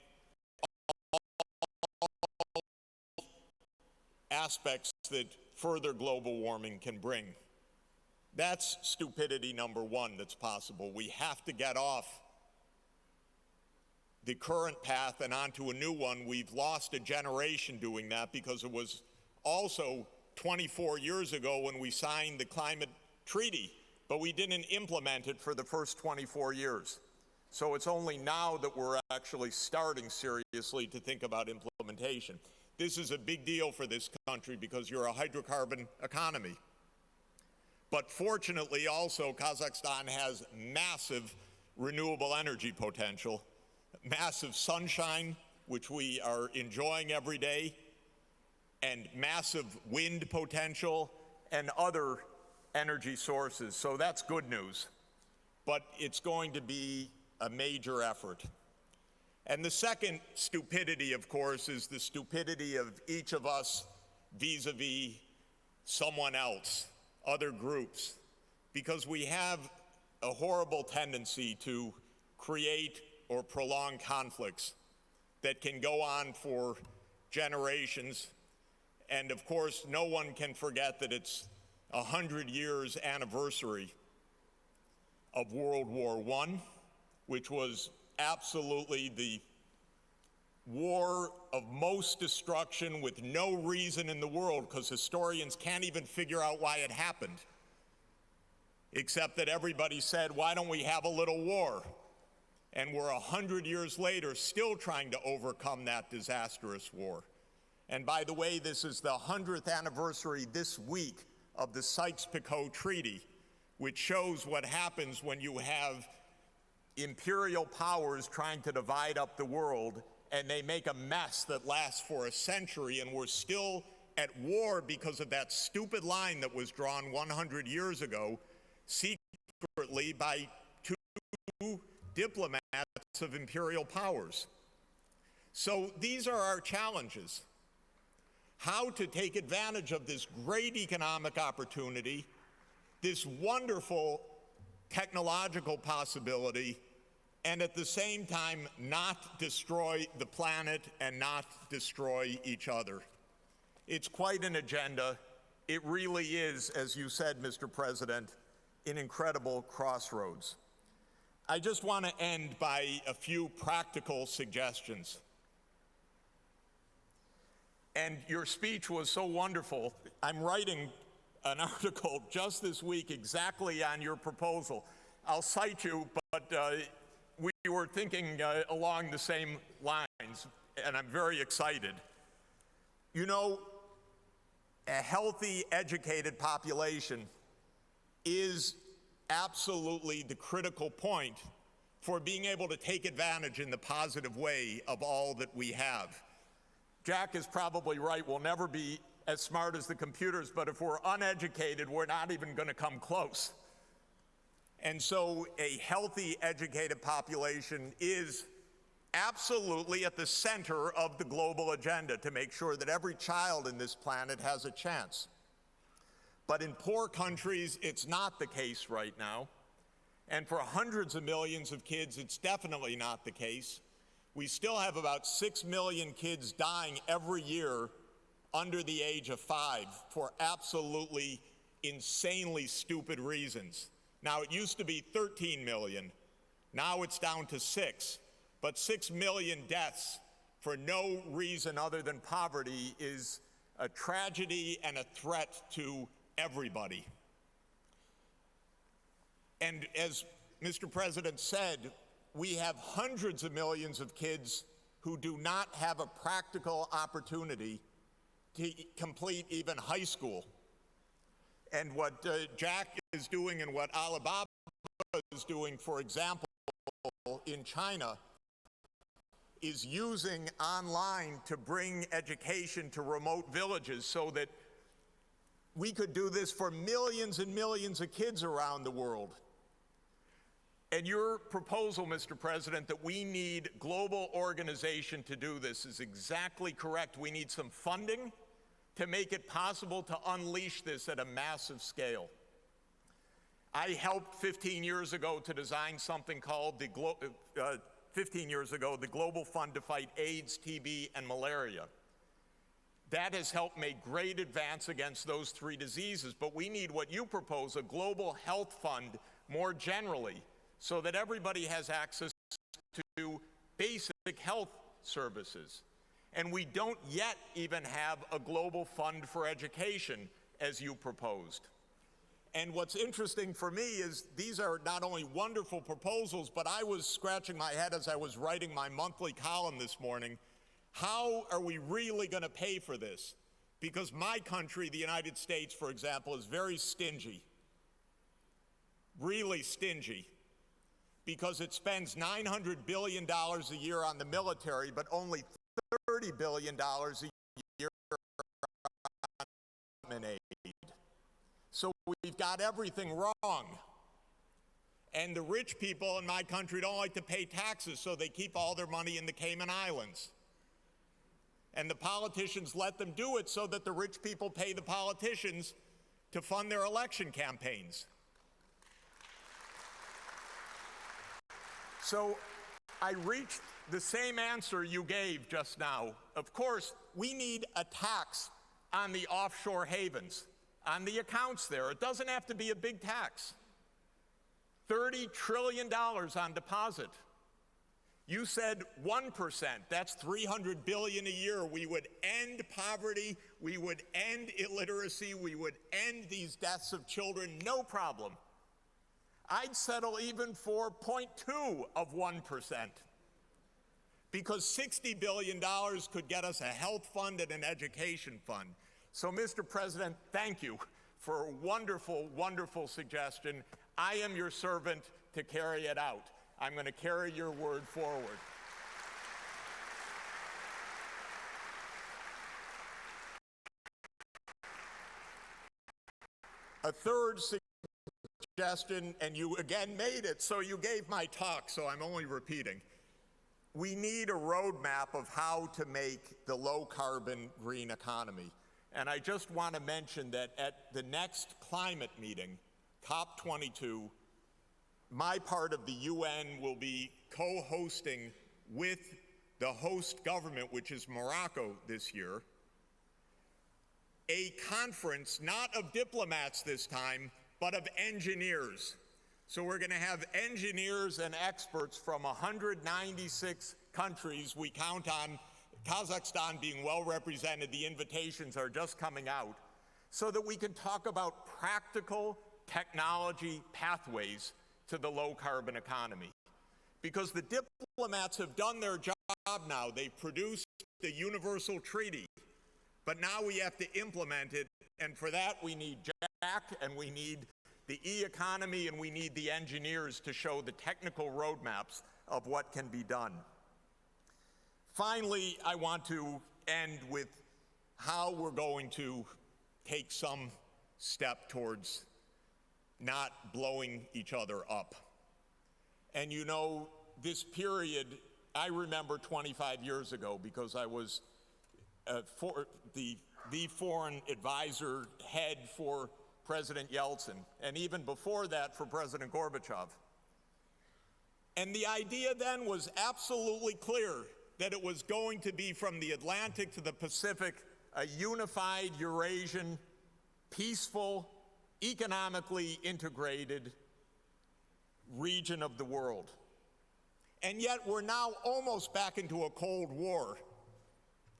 aspects that further global warming can bring. That's stupidity number one that's possible. We have to get off the current path and onto a new one. We've lost a generation doing that because it was also 24 years ago when we signed the climate treaty, but we didn't implement it for the first 24 years. So it's only now that we're actually starting seriously to think about implementation. This is a big deal for this country because you're a hydrocarbon economy. But fortunately also, Kazakhstan has massive renewable energy potential, massive sunshine, which we are enjoying every day, and massive wind potential and other energy sources. So that's good news. But it's going to be a major effort. And the second stupidity, of course, is the stupidity of each of us vis-a-vis someone else, other groups, because we have a horrible tendency to create or prolong conflicts that can go on for generations. And of course, no one can forget that it's 100 years anniversary of World War I, which was absolutely the war of most destruction with no reason in the world, because historians can't even figure out why it happened, except that everybody said, why don't we have a little war? And we're 100 years later still trying to overcome that disastrous war. And by the way, this is the 100th anniversary this week of the Sykes-Picot Treaty, which shows what happens when you have imperial powers trying to divide up the world, and they make a mess that lasts for a century, and we're still at war because of that stupid line that was drawn 100 years ago, secretly by two diplomats of imperial powers. So these are our challenges. How to take advantage of this great economic opportunity, this wonderful technological possibility, and at the same time not destroy the planet and not destroy each other. It's quite an agenda. It really is, as you said, Mr. President, an incredible crossroads. I just want to end by a few practical suggestions. And your speech was so wonderful. I'm writing an article just this week exactly on your proposal. I'll cite you, but we were thinking along the same lines, and I'm very excited. You know, a healthy, educated population is absolutely the critical point for being able to take advantage in the positive way of all that we have. Jack is probably right. We'll never be as smart as the computers, but if we're uneducated, we're not even going to come close. And so a healthy, educated population is absolutely at the center of the global agenda to make sure that every child in this planet has a chance. But in poor countries, it's not the case right now. And for hundreds of millions of kids, it's definitely not the case. We still have about 6 million kids dying every year under the age of 5 for absolutely insanely stupid reasons. Now, it used to be 13 million. Now it's down to 6. But 6 million deaths for no reason other than poverty is a tragedy and a threat to everybody. And as Mr. President said, we have hundreds of millions of kids who do not have a practical opportunity to complete even high school. And what Jack is doing and what Alibaba is doing, for example, in China, is using online to bring education to remote villages so that we could do this for millions and millions of kids around the world. And your proposal, Mr. President, that we need global organization to do this is exactly correct. We need some funding to make it possible to unleash this at a massive scale. I helped 15 years ago to design something called the Global Fund to Fight AIDS, TB, and Malaria. That has helped make great advance against those three diseases, but we need what you propose, a global health fund more generally, so that everybody has access to basic health services. And we don't yet even have a global fund for education, as you proposed. And what's interesting for me is these are not only wonderful proposals, but I was scratching my head as I was writing my monthly column this morning. How are we really going to pay for this? Because my country, the United States, for example, is very stingy, really stingy, because it spends $900 billion a year on the military, but only $30 billion a year on aid. So we've got everything wrong. And the rich people in my country don't like to pay taxes, so they keep all their money in the Cayman Islands. And the politicians let them do it so that the rich people pay the politicians to fund their election campaigns. So I reached the same answer you gave just now. Of course, we need a tax on the offshore havens, on the accounts there. It doesn't have to be a big tax. $30 trillion on deposit. You said 1%, that's $300 billion a year. We would end poverty, we would end illiteracy, we would end these deaths of children, no problem. I'd settle even for 0.2 of 1%, because $60 billion could get us a health fund and an education fund. So, Mr. President, thank you for a wonderful, wonderful suggestion. I am your servant to carry it out. I'm going to carry your word forward. A third suggestion, and you again made it, so you gave my talk, so I'm only repeating. We need a roadmap of how to make the low-carbon green economy. And I just want to mention that at the next climate meeting, COP22, my part of the UN will be co-hosting with the host government, which is Morocco this year, a conference not of diplomats this time, but of engineers. So we're going to have engineers and experts from 196 countries. We count on Kazakhstan being well represented. The invitations are just coming out, so that we can talk about practical technology pathways to the low-carbon economy. Because the diplomats have done their job now. They've produced the universal treaty. But now we have to implement it, and for that we need Jack, and we need the e-economy, and we need the engineers to show the technical roadmaps of what can be done. Finally, I want to end with how we're going to take some step towards not blowing each other up. And you know, this period, I remember 25 years ago, because I was the foreign advisor head for President Yeltsin, and even before that for President Gorbachev. And the idea then was absolutely clear that it was going to be from the Atlantic to the Pacific, a unified Eurasian, peaceful, economically integrated region of the world. And yet we're now almost back into a Cold War,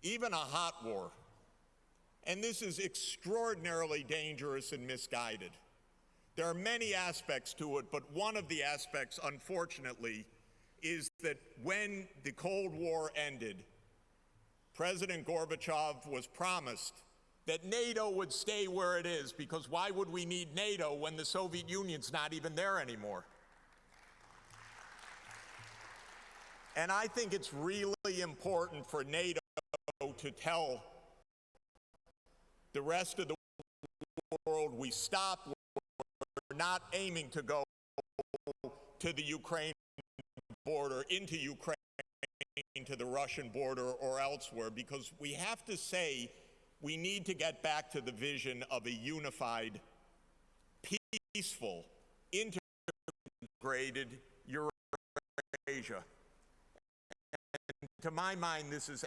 even a hot war. And this is extraordinarily dangerous and misguided. There are many aspects to it, but one of the aspects, unfortunately, is that when the Cold War ended, President Gorbachev was promised that NATO would stay where it is, because why would we need NATO when the Soviet Union's not even there anymore? And I think it's really important for NATO to tell the rest of the world we stop, we're not aiming to go to the Ukraine border, into Ukraine, to the Russian border or elsewhere, because we have to say we need to get back to the vision of a unified, peaceful, integrated Eurasia. And to my mind, this is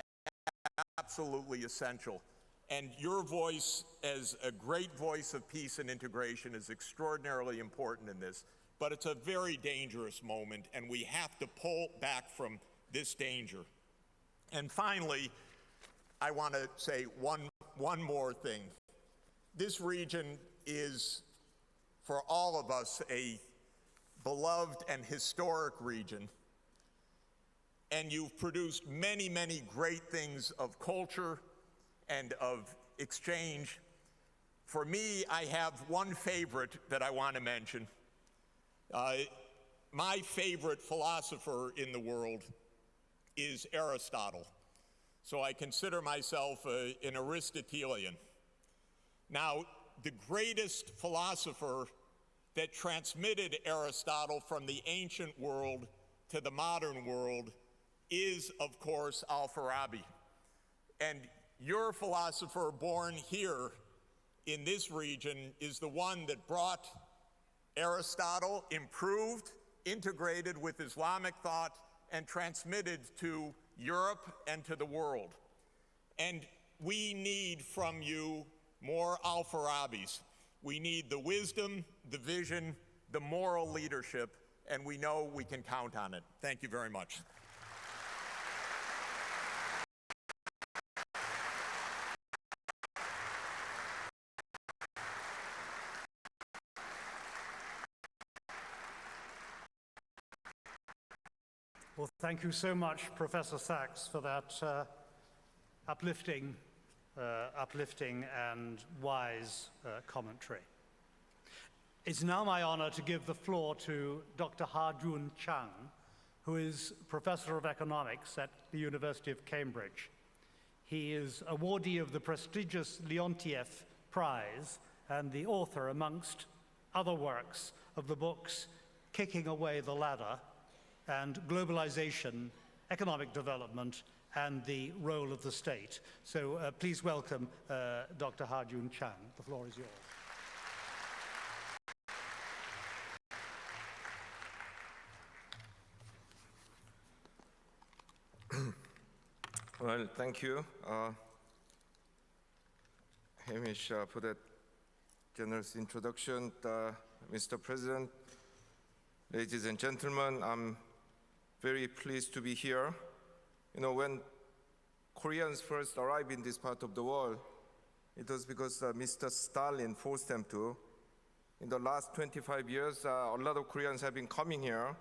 absolutely essential. And your voice as a great voice of peace and integration is extraordinarily important in this. But it's a very dangerous moment, and we have to pull back from this danger. And finally, I want to say one more thing. This region is, for all of us, a beloved and historic region. And you've produced many, many great things of culture and of exchange. For me, I have one favorite that I want to mention. My favorite philosopher in the world is Aristotle. So I consider myself an Aristotelian. Now, the greatest philosopher that transmitted Aristotle from the ancient world to the modern world is, of course, Al-Farabi. And your philosopher born here in this region is the one that brought Aristotle, improved, integrated with Islamic thought, and transmitted to Europe and to the world. And we need from you more Al-Farabis. We need the wisdom, the vision, the moral leadership, and we know we can count on it. Thank you very much. Well, thank you so much, Professor Sachs, for that uplifting and wise commentary. It's now my honor to give the floor to Dr. Ha-Joon Chang, who is Professor of Economics at the University of Cambridge. He is awardee of the prestigious Leontief Prize and the author, amongst other works, of the books Kicking Away the Ladder and Globalization, Economic Development, and the Role of the State. So please welcome Dr. Ha-Joon Chang. The floor is yours. Well, thank you, Hamish, for that generous introduction. Mr. President, ladies and gentlemen, I'm very pleased to be here. You know, when Koreans first arrived in this part of the world, it was because Mr. Stalin forced them to. In the last 25 years, a lot of Koreans have been coming here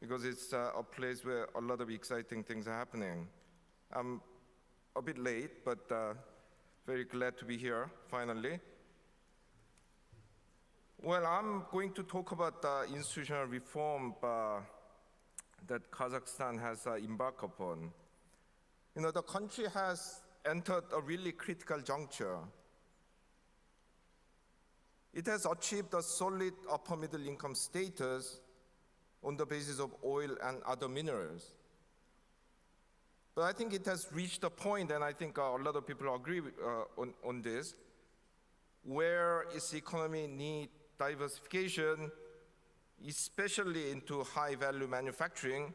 because it's a place where a lot of exciting things are happening. I'm a bit late, but very glad to be here, finally. Well, I'm going to talk about institutional reform that Kazakhstan has embarked upon. You know, the country has entered a really critical juncture. It has achieved a solid upper middle income status on the basis of oil and other minerals. But I think it has reached a point, and I think a lot of people agree on this, where its economy needs diversification, especially into high-value manufacturing,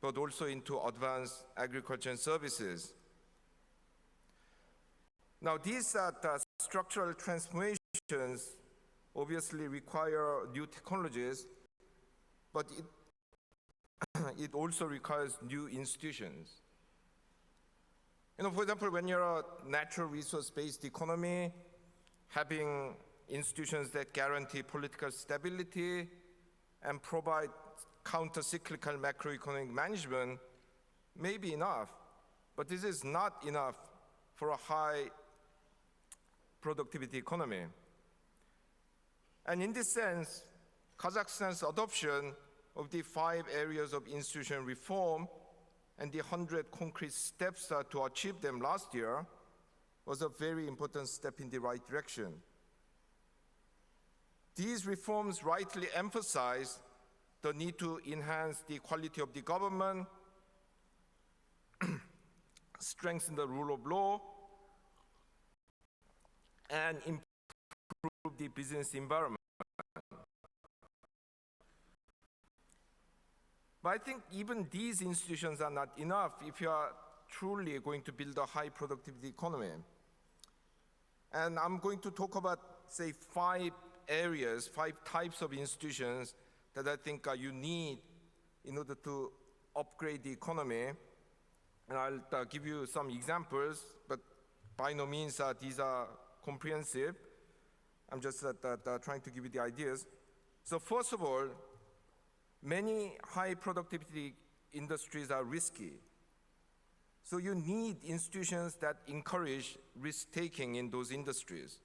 but also into advanced agriculture and services. Now, these structural transformations obviously require new technologies, but it also requires new institutions. You know, for example, when you're a natural resource-based economy, having institutions that guarantee political stability and provide counter-cyclical macroeconomic management may be enough, but this is not enough for a high productivity economy. And in this sense, Kazakhstan's adoption of the 5 areas of institutional reform and the 100 concrete steps to achieve them last year was a very important step in the right direction. These reforms rightly emphasize the need to enhance the quality of the government, strengthen the rule of law, and improve the business environment. But I think even these institutions are not enough if you are truly going to build a high productivity economy. And I'm going to talk about, say, 5 areas, 5 types of institutions that I think you need in order to upgrade the economy. And I'll give you some examples, but by no means these are comprehensive. I'm just trying to give you the ideas. So first of all, many high productivity industries are risky. So you need institutions that encourage risk-taking in those industries.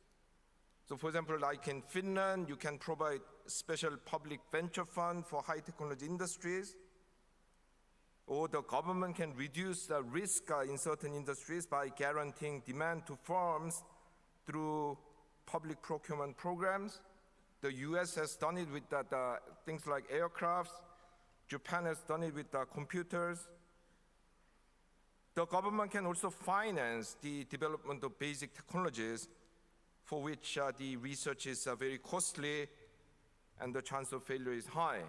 So for example, like in Finland, you can provide special public venture fund for high technology industries, or the government can reduce the risk in certain industries by guaranteeing demand to firms through public procurement programs. The US has done it with things like aircrafts. Japan has done it with computers. The government can also finance the development of basic technologies for which the research is very costly and the chance of failure is high.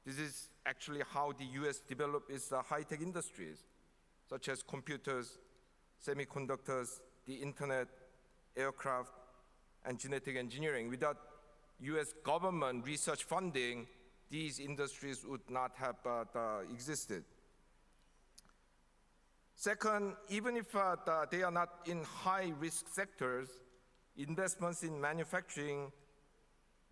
This is actually how the US developed its high-tech industries, such as computers, semiconductors, the internet, aircraft, and genetic engineering. Without US government research funding, these industries would not have existed. Second, even if they are not in high-risk sectors, investments in manufacturing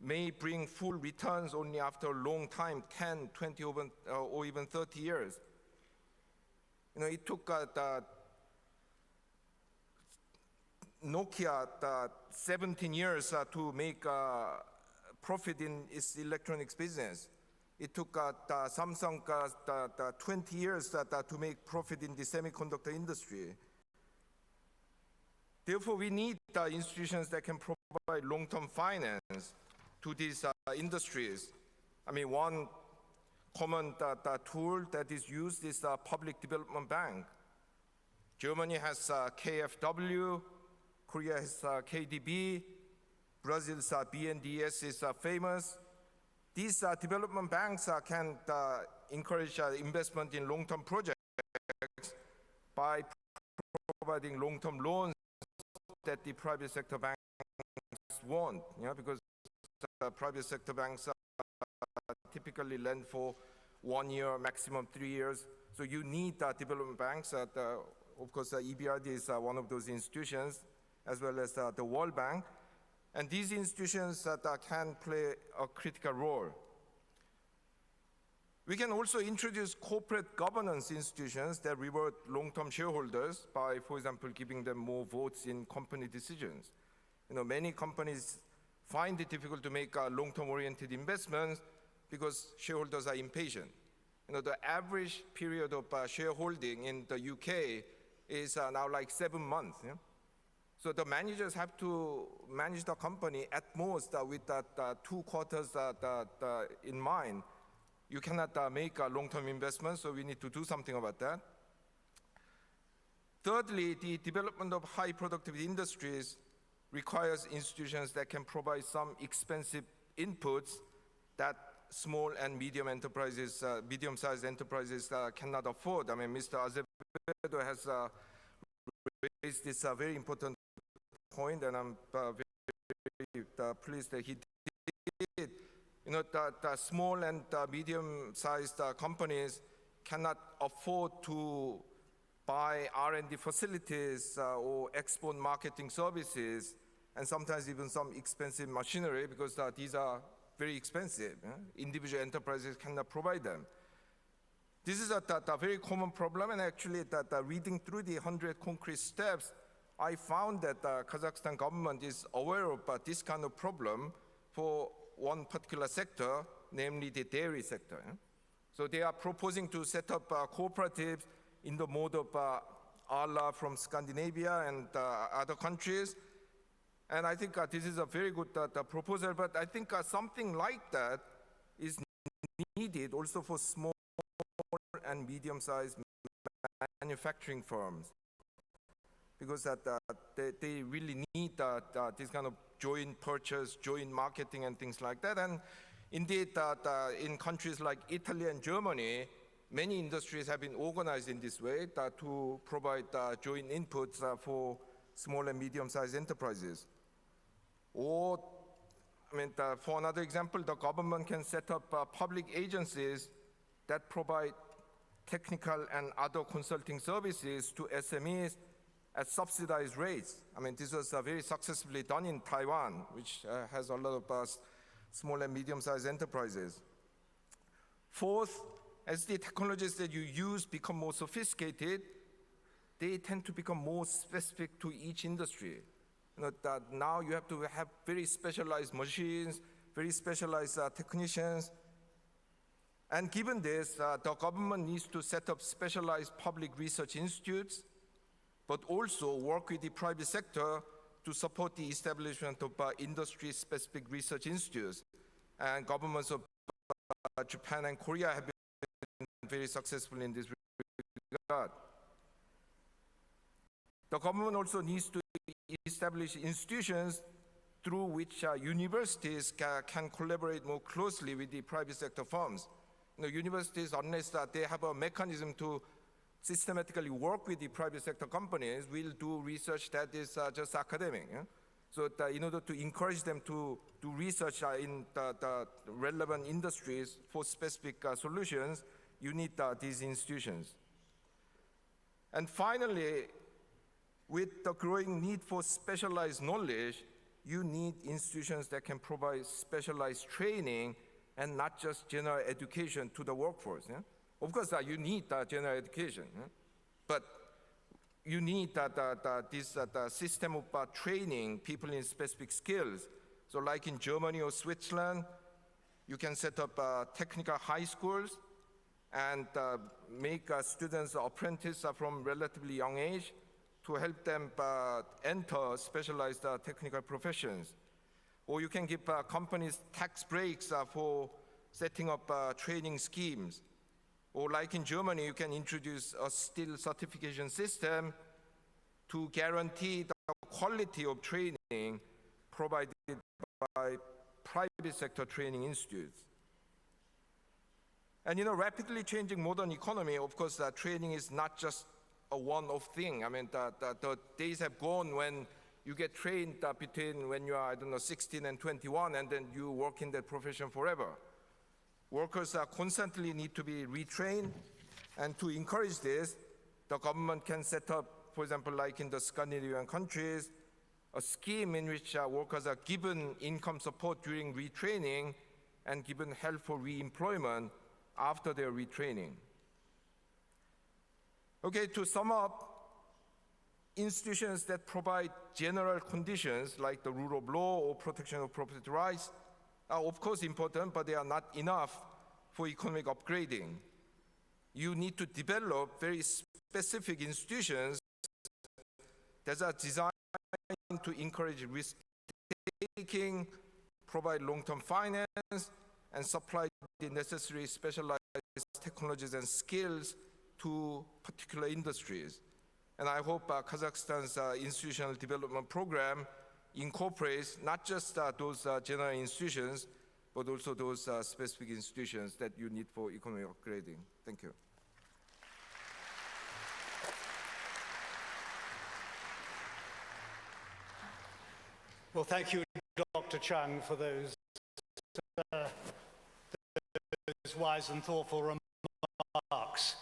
may bring full returns only after a long time, 10, 20, or even 30 years. You know, it took Nokia 17 years to make profit in its electronics business. It took Samsung 20 years to make profit in the semiconductor industry. Therefore, we need institutions that can provide long-term finance to these industries. I mean, one common tool that is used is the Public Development Bank. Germany has KfW, Korea has KDB, Brazil's BNDES is famous. These development banks can encourage investment in long-term projects by providing long-term loans that the private sector banks want, because private sector banks typically lend for 1 year, maximum 3 years. So you need development banks. Of course, EBRD is one of those institutions, as well as the World Bank. And these institutions can play a critical role. We can also introduce corporate governance institutions that reward long-term shareholders by, for example, giving them more votes in company decisions. You know, many companies find it difficult to make long-term oriented investments because shareholders are impatient. You know, the average period of shareholding in the UK is now like 7 months. Yeah? So the managers have to manage the company at most with 2 quarters in mind. You cannot make long-term investments, so we need to do something about that. Thirdly, the development of high productivity industries requires institutions that can provide some expensive inputs that small and medium enterprises, medium-sized enterprises cannot afford. I mean, Mr. Azevedo has raised this very important point, and I'm very pleased that he did. You know, the small and medium-sized companies cannot afford to buy R&D facilities or export marketing services, and sometimes even some expensive machinery, because these are very expensive. Individual enterprises cannot provide them. This is a very common problem, and actually reading through the 100 concrete steps, I found that the Kazakhstan government is aware of this kind of problem for one particular sector, namely the dairy sector. So they are proposing to set up cooperatives in the mode of Arla from Scandinavia and other countries. And I think this is a very good proposal, but I think something like that is needed also for small and medium-sized manufacturing firms, because they really need this kind of joint purchase, joint marketing and things like that. And indeed, in countries like Italy and Germany, many industries have been organized in this way to provide joint inputs for small and medium-sized enterprises. Or, for another example, the government can set up public agencies that provide technical and other consulting services to SMEs at subsidized rates. This was very successfully done in Taiwan, which has a lot of small and medium-sized enterprises. Fourth, as the technologies that you use become more sophisticated, they tend to become more specific to each industry. That now you have to have very specialized machines, very specialized technicians. And given this, the government needs to set up specialized public research institutes, but also work with the private sector to support the establishment of industry-specific research institutes. And governments of Japan and Korea have been very successful in this regard. The government also needs to establish institutions through which universities can collaborate more closely with the private sector firms. Universities, unless they have a mechanism to systematically work with the private sector companies, will do research that is just academic. So in order to encourage them to do research in the relevant industries for specific solutions, you need these institutions. And finally, with the growing need for specialized knowledge, you need institutions that can provide specialized training and not just general education to the workforce. Of course, you need general education, but you need this system of training people in specific skills. So like in Germany or Switzerland, you can set up technical high schools and make students apprentices from relatively young age to help them enter specialized technical professions. Or you can give companies tax breaks for setting up training schemes. Or like in Germany, you can introduce a skill certification system to guarantee the quality of training provided by private sector training institutes. And rapidly changing modern economy, of course, training is not just a one-off thing. The days have gone when you get trained between when you are, 16 and 21, and then you work in that profession forever. Workers constantly need to be retrained, and to encourage this, the government can set up, for example, like in the Scandinavian countries, a scheme in which workers are given income support during retraining and given help for re-employment after their retraining. Okay, to sum up, institutions that provide general conditions like the rule of law or protection of property rights are of course important, but they are not enough for economic upgrading. You need to develop very specific institutions that are designed to encourage risk-taking, provide long-term finance, and supply the necessary specialized technologies and skills to particular industries. And I hope Kazakhstan's institutional development program incorporates not just those general institutions, but also those specific institutions that you need for economic upgrading. Thank you. Well, thank you, Dr. Chang, for those wise and thoughtful remarks.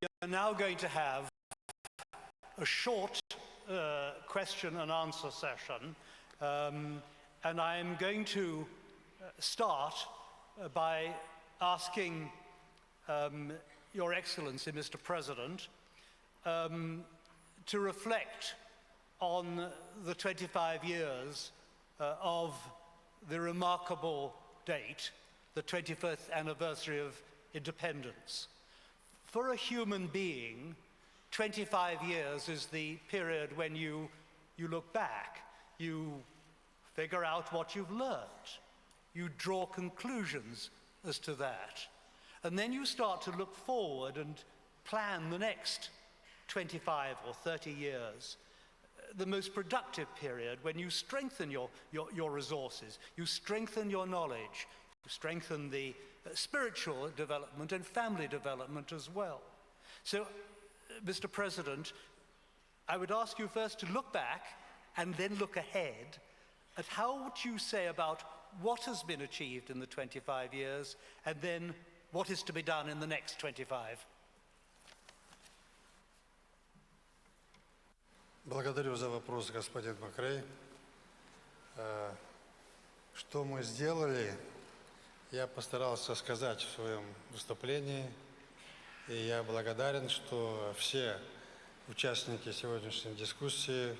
We are now going to have a short question and answer session, and I am going to start by asking Your Excellency, Mr. President, to reflect on the 25 years of the remarkable date, the 25th anniversary of independence. For a human being, 25 years is the period when you look back, you figure out what you've learned, you draw conclusions as to that, and then you start to look forward and plan the next 25 or 30 years, the most productive period when you strengthen your resources, you strengthen your knowledge, you strengthen the spiritual development and family development as well. So, Mr. President, I would ask you first to look back and then look ahead at how would you say about what has been achieved in the 25 years and then what is to be done in the next 25. Благодарю за вопрос, господин Макрей. Что мы сделали, я постарался сказать в своем выступлении, и я благодарен, что все участники сегодняшней дискуссии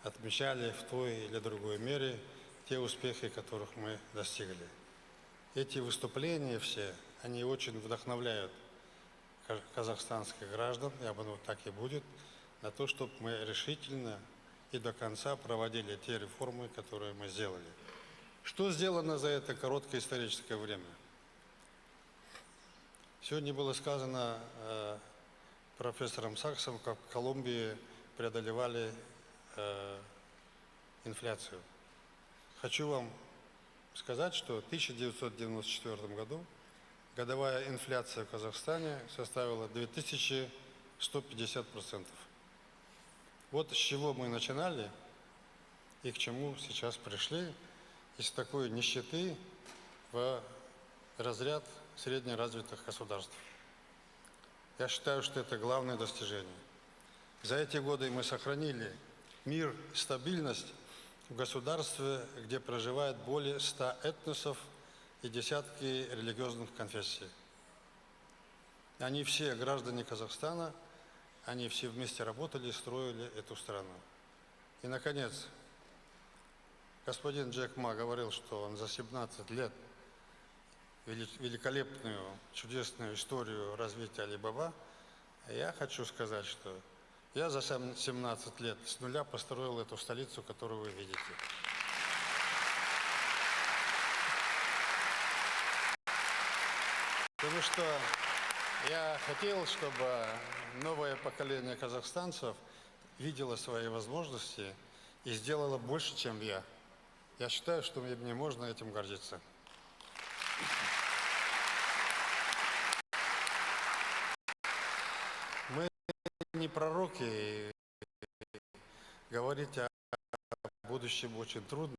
отмечали в той или другой мере те успехи, которых мы достигли. Эти выступления все, они очень вдохновляют казахстанских граждан, я думаю, так и будет, на то, чтобы мы решительно и до конца проводили те реформы, которые мы сделали. Что сделано за это короткое историческое время? Сегодня было сказано профессором Саксом, как в Колумбии преодолевали инфляцию. Хочу вам сказать, что в 1994 году годовая инфляция в Казахстане составила 2150%. Вот с чего мы начинали и к чему сейчас пришли, из такой нищеты в разряд среднеразвитых государств. Я считаю, что это главное достижение. За эти годы мы сохранили мир и стабильность в государстве, где проживает более 100 этносов и десятки религиозных конфессий. Они все граждане Казахстана, они все вместе работали и строили эту страну. И, наконец, господин Джек Ма говорил, что он за 17 лет великолепную, чудесную историю развития Алибаба. Я хочу сказать, что я за 17 лет с нуля построил эту столицу, которую вы видите. Потому что я хотел, чтобы новое поколение казахстанцев видело свои возможности и сделало больше, чем я. Я считаю, что мне можно этим гордиться. Мы не пророки, говорить о будущем очень трудно,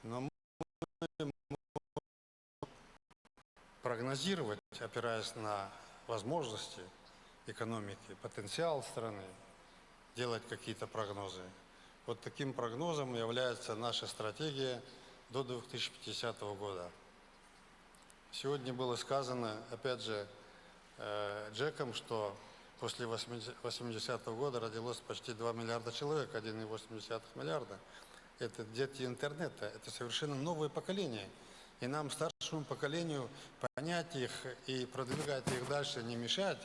но мы прогнозировать, опираясь на возможности экономики, потенциал страны, делать какие-то прогнозы. Вот таким прогнозом является наша стратегия до 2050 года. Сегодня было сказано, опять же, Джеком, что после 80-го года родилось почти 2 миллиарда человек, 1,8 миллиарда. Это дети интернета, это совершенно новое поколение. И нам, старшему поколению, понять их и продвигать их дальше, не мешать,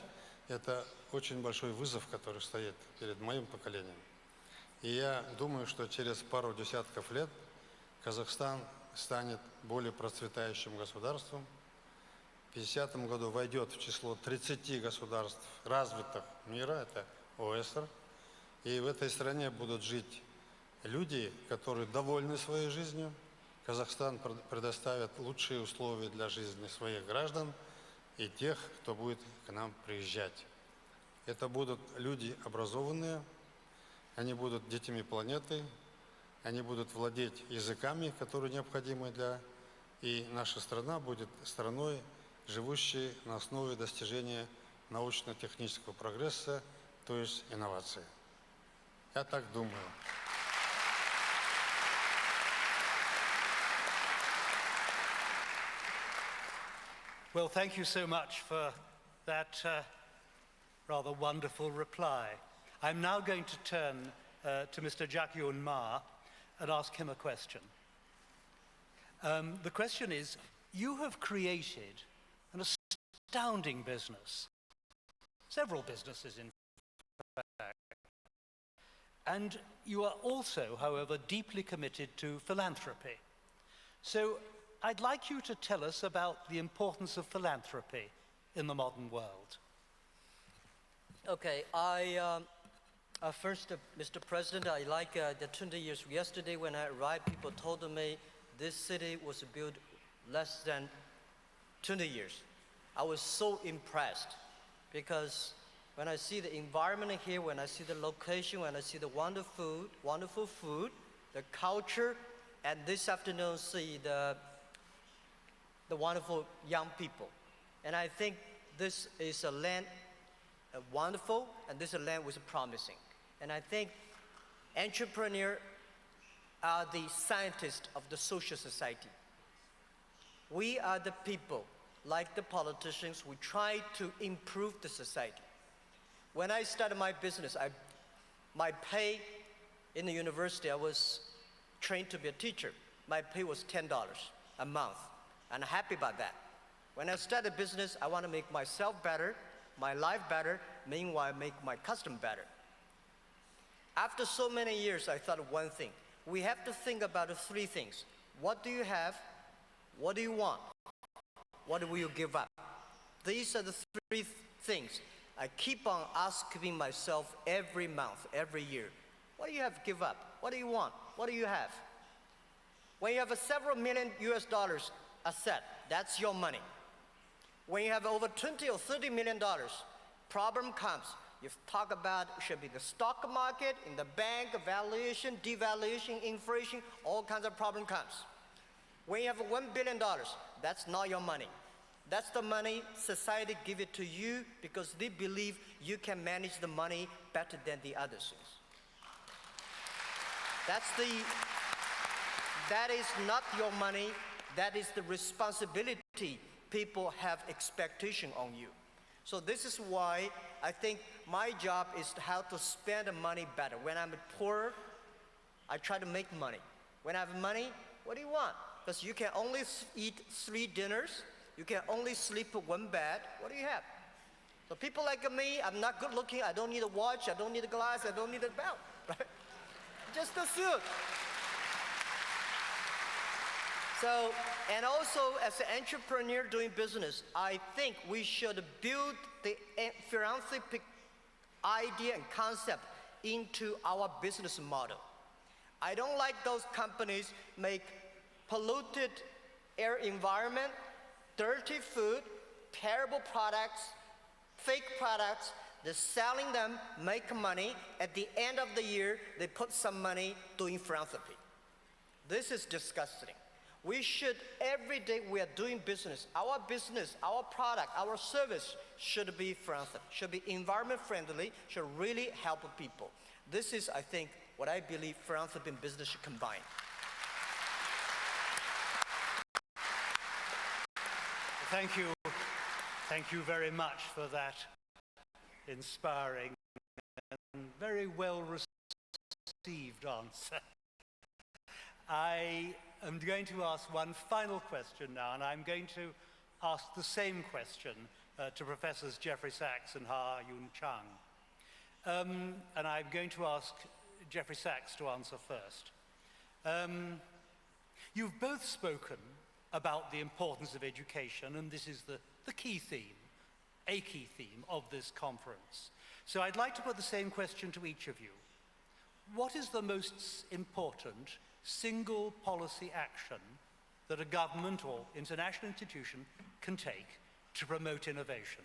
это очень большой вызов, который стоит перед моим поколением. И я думаю, что через пару десятков лет Казахстан станет более процветающим государством. В 50 году войдет в число 30 государств развитых мира, это ОСР. И в этой стране будут жить люди, которые довольны своей жизнью. Казахстан предоставит лучшие условия для жизни своих граждан и тех, кто будет к нам приезжать. Это будут люди образованные, они будут детьми планеты, они будут владеть языками, которые необходимы и наша страна будет страной, живущей на основе достижения научно-технического прогресса, то есть инноваций. Я так думаю. Well, thank you so much for that rather wonderful reply. I'm now going to turn to Mr. Jakyun Ma and ask him a question. The question is, you have created an astounding business, several businesses in fact, and you are also, however, deeply committed to philanthropy. So I'd like you to tell us about the importance of philanthropy in the modern world. Okay, first, Mr. President, I like the 20 years yesterday when I arrived, people told me this city was built less than 20 years. I was so impressed because when I see the environment here, when I see the location, when I see the wonderful food, the culture, and this afternoon see the wonderful young people. And I think this is a land wonderful, and this is a land was promising. And I think entrepreneurs are the scientists of the social society. We are the people, like the politicians, we try to improve the society. When I started my business, my pay in the university, I was trained to be a teacher. My pay was $10 a month, and I'm happy about that. When I started business, I want to make myself better, my life better, meanwhile make my customer better. After so many years, I thought of one thing. We have to think about three things. What do you have? What do you want? What will you give up? These are the three things I keep on asking myself every month, every year. What do you have to give up? What do you want? What do you have? When you have several million US dollars asset, that's your money. When you have over 20 or $30 million, problem comes. You talk about should be the stock market, in the bank, valuation, devaluation, inflation, all kinds of problem comes. When you have $1 billion, that's not your money. That's the money society give it to you because they believe you can manage the money better than the others. That is not your money, that is the responsibility people have expectation on you. So this is why I think my job is how to spend the money better. When I'm poor, I try to make money. When I have money, what do you want? Because you can only eat 3 dinners, you can only sleep in 1 bed. What do you have? So people like me, I'm not good looking, I don't need a watch, I don't need a glass, I don't need a belt, right? Just a suit. So, and also as an entrepreneur doing business, I think we should build the philanthropic idea and concept into our business model. I don't like those companies make polluted air environment, dirty food, terrible products, fake products. They're selling them, make money. At the end of the year, they put some money doing philanthropy. This is disgusting. We should, every day we are doing business, our product, our service should be philanthropy, should be environment friendly, should really help people. This is, I think, what I believe philanthropy and business should combine. Thank you. Thank you very much for that inspiring and very well received answer. I am going to ask one final question now, and I'm going to ask the same question to Professors Jeffrey Sachs and Ha-Yun Chang. And I'm going to ask Jeffrey Sachs to answer first. You've both spoken about the importance of education, and this is the key theme, a key theme of this conference. So I'd like to put the same question to each of you. What is the most important single policy action that a government or international institution can take to promote innovation?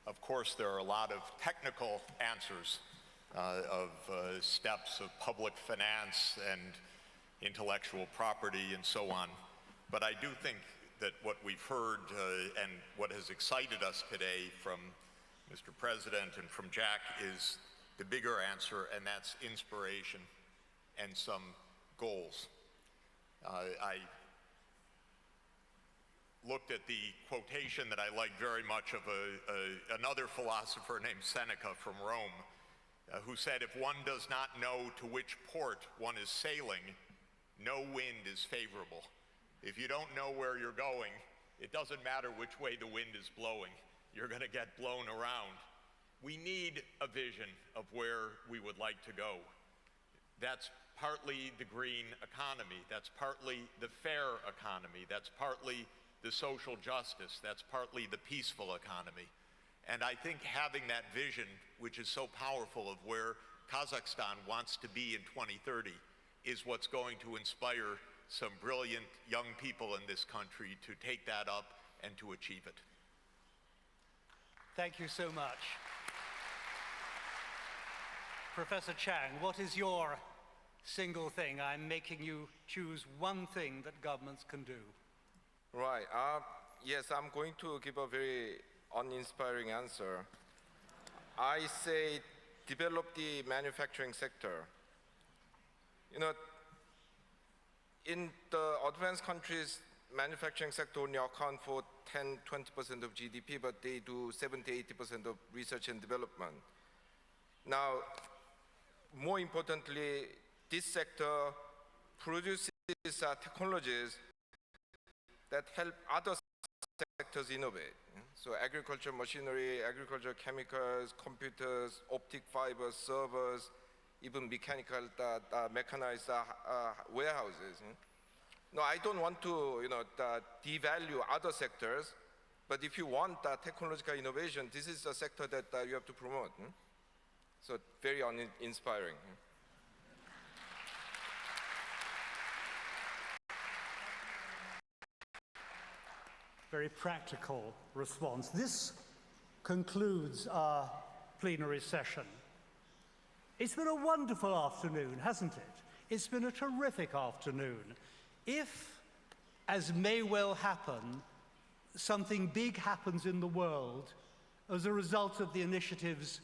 Of course, there are a lot of technical answers of steps of public finance and intellectual property and so on. But I do think that what we've heard and what has excited us today from Mr. President and from Jack is the bigger answer, and that's inspiration and some goals. I looked at the quotation that I like very much of another philosopher named Seneca from Rome, who said, if one does not know to which port one is sailing, no wind is favorable. If you don't know where you're going, it doesn't matter which way the wind is blowing. You're going to get blown around. We need a vision of where we would like to go. That's partly the green economy. That's partly the fair economy. That's partly the social justice. That's partly the peaceful economy. And I think having that vision, which is so powerful, of where Kazakhstan wants to be in 2030, is what's going to inspire some brilliant young people in this country to take that up and to achieve it. Thank you so much. Professor Chang, what is your single thing? I'm making you choose one thing that governments can do. Right. Yes, I'm going to give a very uninspiring answer. I say develop the manufacturing sector. You know, in the advanced countries, manufacturing sector only account for 10-20% of GDP, but they do 70-80% of research and development. Now, more importantly, this sector produces technologies that help other sectors innovate. So agriculture machinery, agriculture chemicals, computers, optic fibers, servers, even mechanical, mechanized warehouses. No, I don't want to, devalue other sectors, but if you want technological innovation, this is a sector that you have to promote. So very uninspiring. Very practical response. This concludes our plenary session. It's been a wonderful afternoon, hasn't it? It's been a terrific afternoon. If, as may well happen, something big happens in the world as a result of the initiatives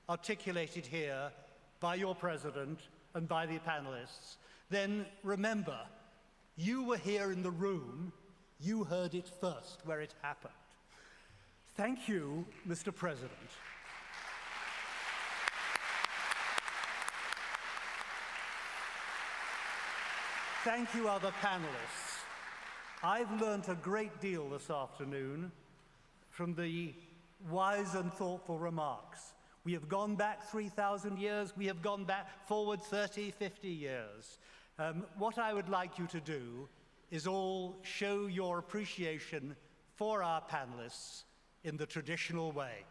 articulated here by your president and by the panelists, then remember, you were here in the room, you heard it first where it happened. Thank you, Mr. President. Thank you, other panelists. I've learned a great deal this afternoon from the wise and thoughtful remarks. We have gone back 3,000 years, we have gone back forward 30, 50 years. What I would like you to do is all show your appreciation for our panelists in the traditional way.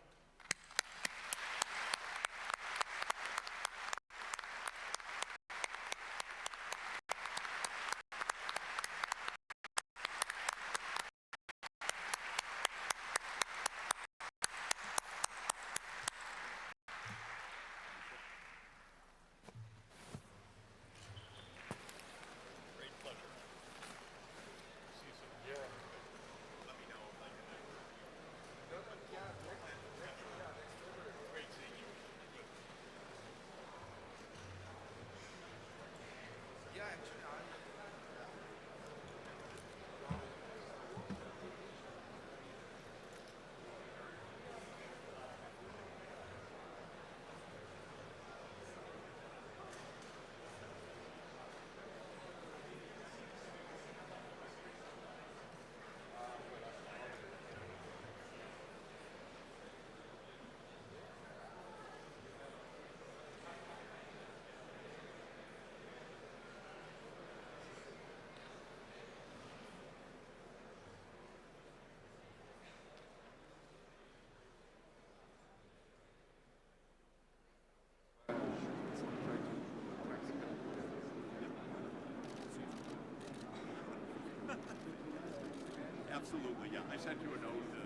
Absolutely, yeah. I sent you a note.